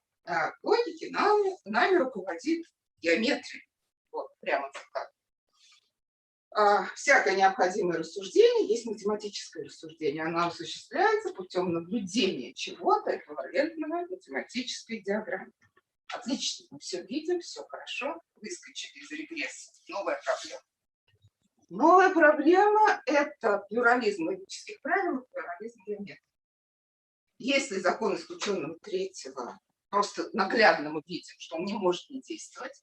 логике нами руководит геометрия. Вот, прямо так. Всякое необходимое рассуждение есть математическое рассуждение. Оно осуществляется путем наблюдения чего-то эквивалентного математической диаграмме. Отлично, мы все видим, все хорошо, выскочили из регресса. Новая проблема. Новая проблема – это плюрализм логических правил, плюрализм геометрии. Если закон исключенного третьего просто наглядно мы видим, что он не может не действовать,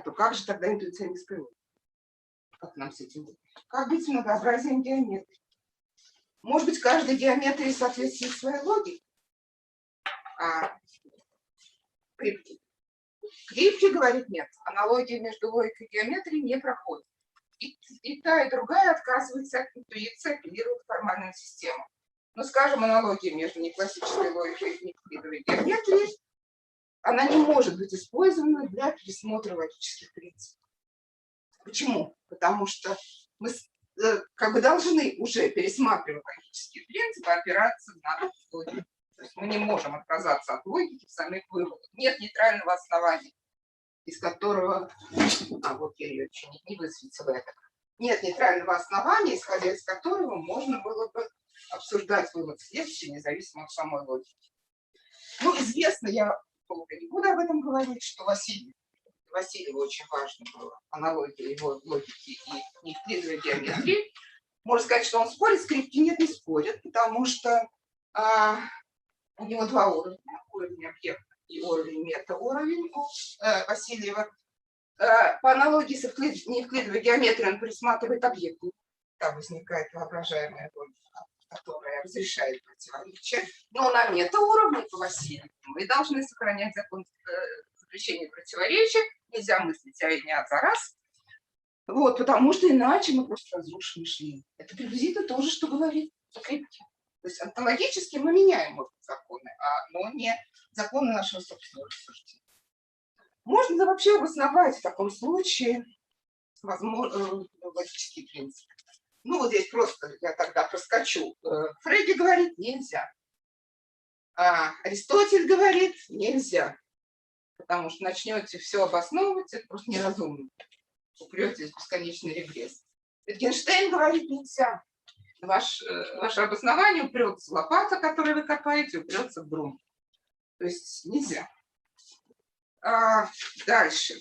то как же тогда интуиционистская логика? Как нам с этим быть? Как быть с многообразием геометрии? Может быть, каждой геометрии соответствует своей логике? Крипки говорит нет. Аналогия между логикой и геометрией не проходит. И та, и другая отказывается от интуиции, апеллирует к формальным системам. Но, скажем, аналогия между неклассической логикой и неевклидовой геометрией, она не может быть использована для пересмотра логических принципов. Почему? Потому что мы как бы должны уже пересматривать логические принципы, опираться на логику. То есть мы не можем отказаться от логики в самих выводах. Нет нейтрального основания, из которого... вот я ее еще не высветила. Это. Нет нейтрального основания, исходя из которого можно было бы обсуждать вывод следующий, независимо от самой логики. Ну, известно, я долго не буду об этом говорить, что Васильеву очень важно было аналогия его логики и неевклидовой геометрии. Можно сказать, что он спорит, скрипки нет, не спорят, потому что у него два уровня. Уровень объекта и уровень метауровень у Васильева. По аналогии с неевклидовой геометрией он пересматривает объекты. Там возникает воображаемая логика, которая разрешает противоречия. Но на метауровне по Васильеву мы должны сохранять закон запрещения противоречия. Нельзя мыслить а и не за раз. Вот, потому что иначе мы просто разрушим мышление. Это приблизительно то же, что говорит Крипке. То есть онтологически мы меняем, может быть, законы, но не законы нашего собственного рассуждения. Можно ли вообще обосновать в таком случае логические принципы? Ну, вот здесь просто я тогда проскочу. Фрейди говорит, нельзя. Аристотель говорит, нельзя. Потому что начнете все обосновывать, это просто неразумно. Упретесь в бесконечный регресс. Wittgenstein говорит, нельзя. Ваше обоснование упрется в лопату, которую вы копаете, упрется в грунт. То есть нельзя. Дальше.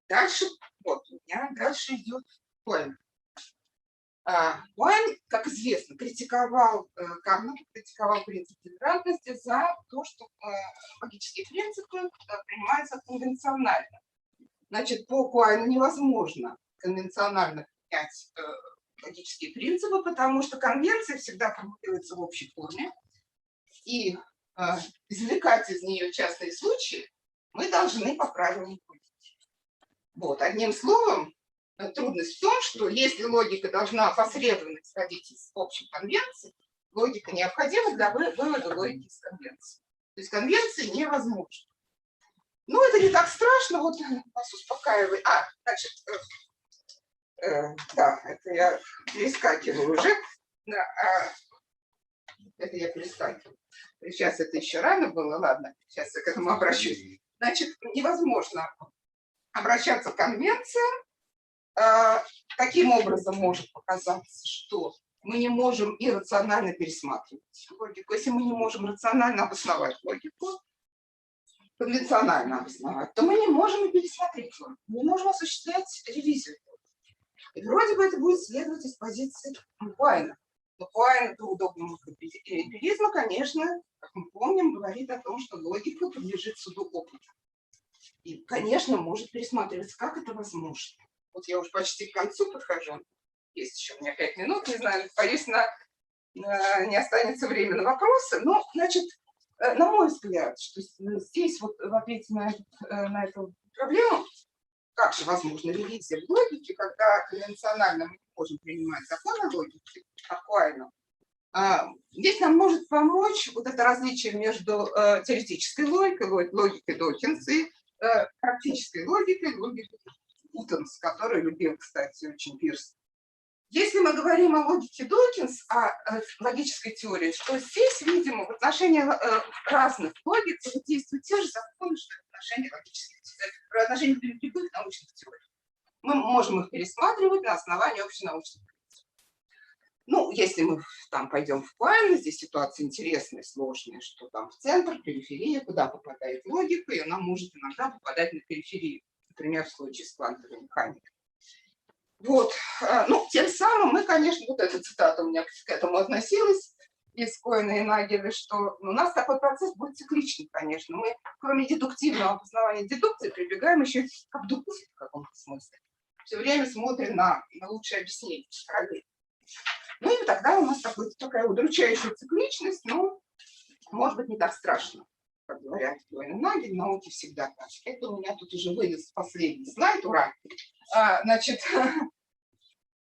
Дальше, вот у меня дальше идет Уайн. Уайн, как известно, критиковал принцип толерантности за то, что логические принципы принимаются конвенционально. Значит, по Уайну невозможно конвенционально принять логические принципы, потому что конвенция всегда формулируется в общей форме, и извлекать из нее частные случаи мы должны по правилам логики. Вот, одним словом, трудность в том, что если логика должна опосредованно исходить из общей конвенции, логика необходима для вывода логики из конвенции. То есть конвенции невозможно. Ну, это не так страшно, вот вас успокаивает. Значит, да, это я перескакиваю уже. Это я перескакиваю. Сейчас это еще рано было, ладно, сейчас я к этому обращусь. Значит, невозможно обращаться к конвенциям. Таким образом может показаться, что мы не можем иррационально пересматривать логику. Если мы не можем рационально обосновать логику, конвенционально обосновать, то мы не можем и пересмотреть логику. Мы не можем осуществлять ревизию. И вроде бы это будет следовать из позиции Уайна. Но Уайн до удобного эмпиризма, конечно, как мы помним, говорит о том, что логика подлежит суду опыта. И, конечно, может пересматриваться, как это возможно. Вот я уже почти к концу подхожу. Есть еще у меня 5 минут, не знаю, боюсь, не останется времени на вопросы. Но, значит, на мой взгляд, что здесь вот в ответе на эту проблему, как же возможна ревизия в логике, когда конвенционально мы не можем принимать законы логики, аквайно. Здесь нам может помочь вот это различие между теоретической логикой Докинса и практической логикой Утенс, который любил, кстати, очень Пирс. Если мы говорим о логике Докинс, о логической теории, то здесь, видимо, в отношении разных логик действуют те же законы, что и в отношении логических теорий, в отношении любых научных теорий. Мы можем их пересматривать на основании общенаучных принципов. Ну, если мы там пойдем в план, здесь ситуация интересная, сложная, что там в центр, периферия, куда попадает логика, и она может иногда попадать на периферию, например, в случае с квантовой механикой. Вот, ну, тем самым мы, конечно, вот эта цитата у меня к этому относилась, из Коэна и Нагеля, что у нас такой процесс будет цикличный, конечно. Мы, кроме дедуктивного обоснования дедукции, прибегаем еще к абдукции в каком-то смысле. Все время смотрим на лучшее объяснение. Ну и тогда у нас такая удручающая цикличность, но, может быть, не так страшно, как говорят Коэн и Нагель, в науке всегда так. Это у меня тут уже вылез последний слайд, ура! Значит,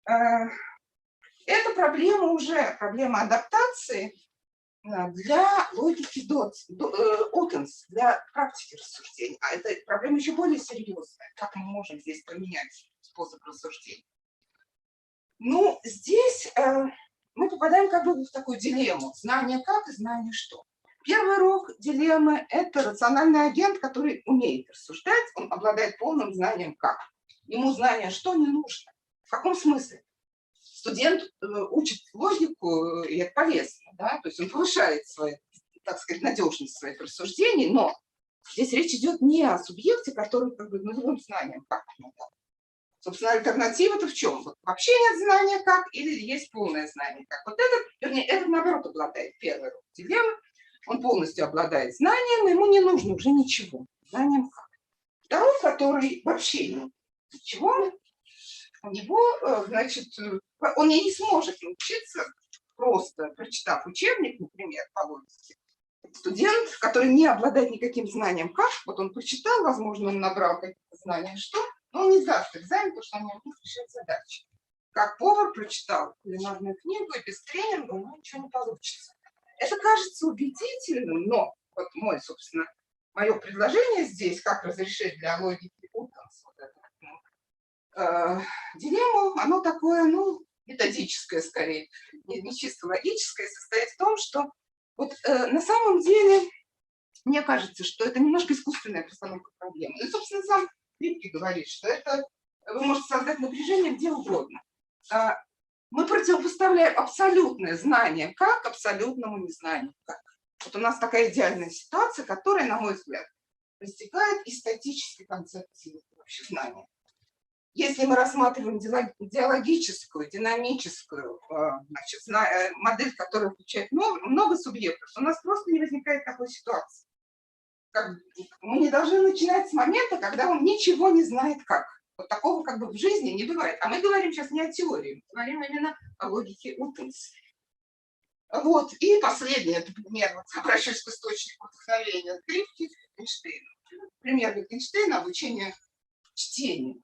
это проблема адаптации для логики Утенс, для практики рассуждения. А это проблема еще более серьезная. Как мы можем здесь поменять способ рассуждения? Ну, здесь мы попадаем как бы в такую дилемму. Знание как и знание что. Первый рог дилеммы – это рациональный агент, который умеет рассуждать, он обладает полным знанием как. Ему знание что не нужно. В каком смысле? Студент учит логику, и это полезно, да? То есть он повышает свою, так сказать, надежность своих рассуждений, но здесь речь идет не о субъекте, который как бы назовем знанием как. Собственно, альтернатива-то в чем? Вот вообще нет знания как или есть полное знание как. Вот это, вернее, это наоборот обладает первый род дилеммы. Он полностью обладает знанием, ему не нужно уже ничего. Знанием как. Второй, который вообще ничего, у него, значит, он не сможет научиться, просто прочитав учебник, например, по логике. Студент, который не обладает никаким знанием как, вот он прочитал, возможно, он набрал какие-то знания что, Но он не сдаст экзамен, потому что он не умеет решать задачи. Как повар прочитал кулинарную книгу, и без тренинга у него ничего не получится. Это кажется убедительным, но вот собственно, мое предложение здесь, как разрешить для логики Утанс вот эту дилемму, оно такое, методическое скорее, не чисто логическое, состоит в том, что вот на самом деле мне кажется, что это немножко искусственная постановка проблемы. И, собственно, сам Липки говорит, что это вы можете создать напряжение где угодно. Мы противопоставляем абсолютное знание как абсолютному незнанию как. Вот у нас такая идеальная ситуация, которая, на мой взгляд, проистекает из статической концепции вообще знания. Если мы рассматриваем диалогическую, динамическую модель, которая включает много субъектов, у нас просто не возникает такой ситуации. Мы не должны начинать с момента, когда он ничего не знает как. Вот такого как бы в жизни не бывает. А мы говорим сейчас не о теории, мы говорим именно о логике Утанс. Вот. И последний, это пример, вот, обращаюсь к источнику вдохновения, Крипки Wittgenstein. Пример Wittgenstein обучение чтению.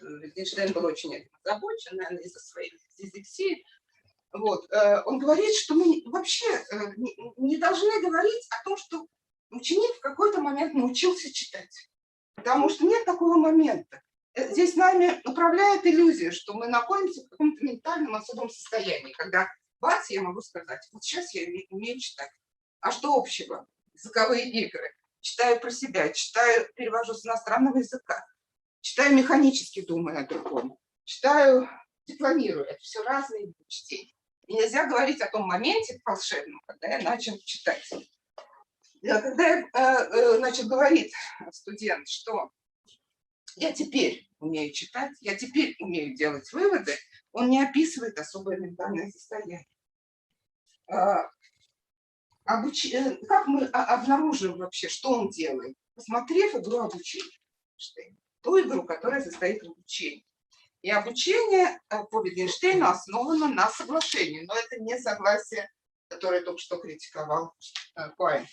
Wittgenstein был очень этим озабочен, наверное, из-за своей дислексии. Вот. Он говорит, что мы вообще не должны говорить о том, что ученик в какой-то момент научился читать. Потому что нет такого момента. Здесь нами управляет иллюзия, что мы находимся в каком-то ментальном особом состоянии, когда бац, я могу сказать, вот сейчас я умею читать. А что общего? Языковые игры. Читаю про себя, читаю, перевожу с иностранного языка, читаю механически, думая о другом, читаю, декламирую. Это все разные виды чтения. И нельзя говорить о том моменте волшебном, когда я начал читать. Когда говорит студент, что я теперь умею читать, я теперь умею делать выводы, он не описывает особое ментальное состояние. Как мы обнаружим вообще, что он делает, посмотрев игру обучения, ту игру, которая состоит в обучении. И обучение по Wittgensteinu основано на соглашении, но это не согласие, которое только что критиковал Куайн.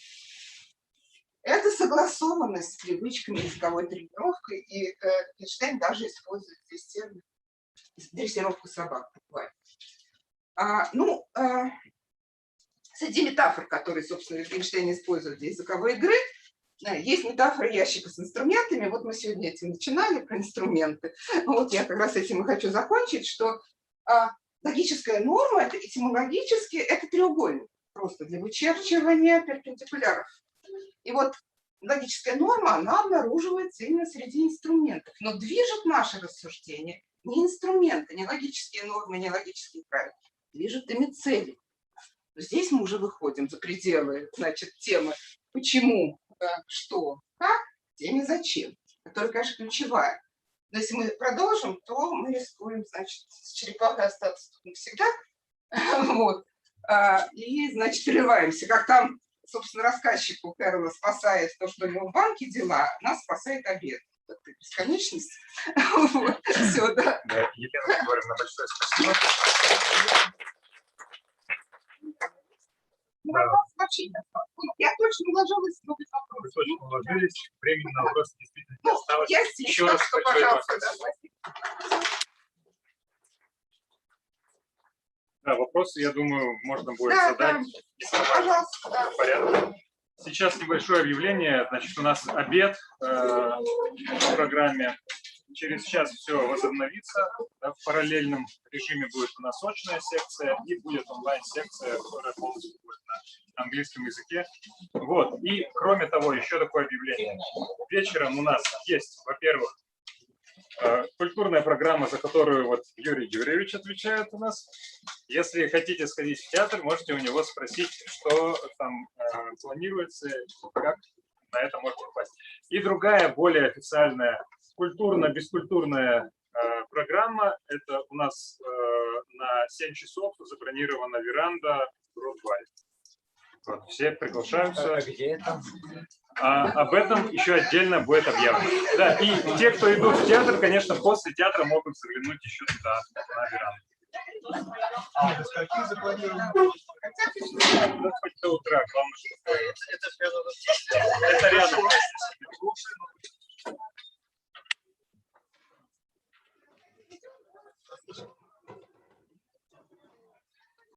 Это согласованность с привычками, языковой тренировкой, и Wittgenstein даже использует здесь термин дрессировку собак. Среди метафор, которые, собственно, Wittgenstein использует для языковой игры, есть метафора ящика с инструментами. Вот мы сегодня этим начинали, про инструменты. Вот я как раз этим и хочу закончить, что логическая норма, это этимологически, это треугольник просто для вычерчивания перпендикуляров. И вот логическая норма, она обнаруживается именно среди инструментов. Но движет наше рассуждение не инструменты, не логические нормы, не логические правила. Движет ими цели. Здесь мы уже выходим за пределы, темы почему, что, как, теме зачем, которая, конечно, ключевая. Но если мы продолжим, то мы рискуем, с черепахой остаться тут навсегда. Вот. И, прерываемся. Как там, собственно, рассказчику Кэрла спасает то, что у него в банке дела, нас спасает обед. Это бесконечность. Все, да. Елена Григорьевна, большое спасибо. Я точно уложилась в много вопросов. Вы точно уложились. Времени на вопрос действительно не осталось. Я здесь, еще раз что, пожалуйста, да, вопросы, я думаю, можно будет задать. Да, пожалуйста, да. В порядке. Сейчас небольшое объявление. Значит, у нас обед в программе. Через час все возобновится. В параллельном режиме будет у нас очная секция и будет онлайн-секция, которая полностью будет на английском языке. Вот. И кроме того, еще такое объявление. Вечером у нас есть, во-первых, культурная программа, за которую вот Юрий Юрьевич отвечает у нас. Если хотите сходить в театр, можете у него спросить, что там планируется, как на это можно попасть. И другая, более официальная, культурно-бескультурная программа. Это у нас на 7 часов забронирована веранда в Ротбаре. Вот, все приглашаются. А где это? Об этом еще отдельно будет объявлено. Да, и те, кто идут в театр, конечно, после театра могут заглянуть еще туда, на веранду. До скольки запланировано? Хоть до утра, главное, что... Это в 5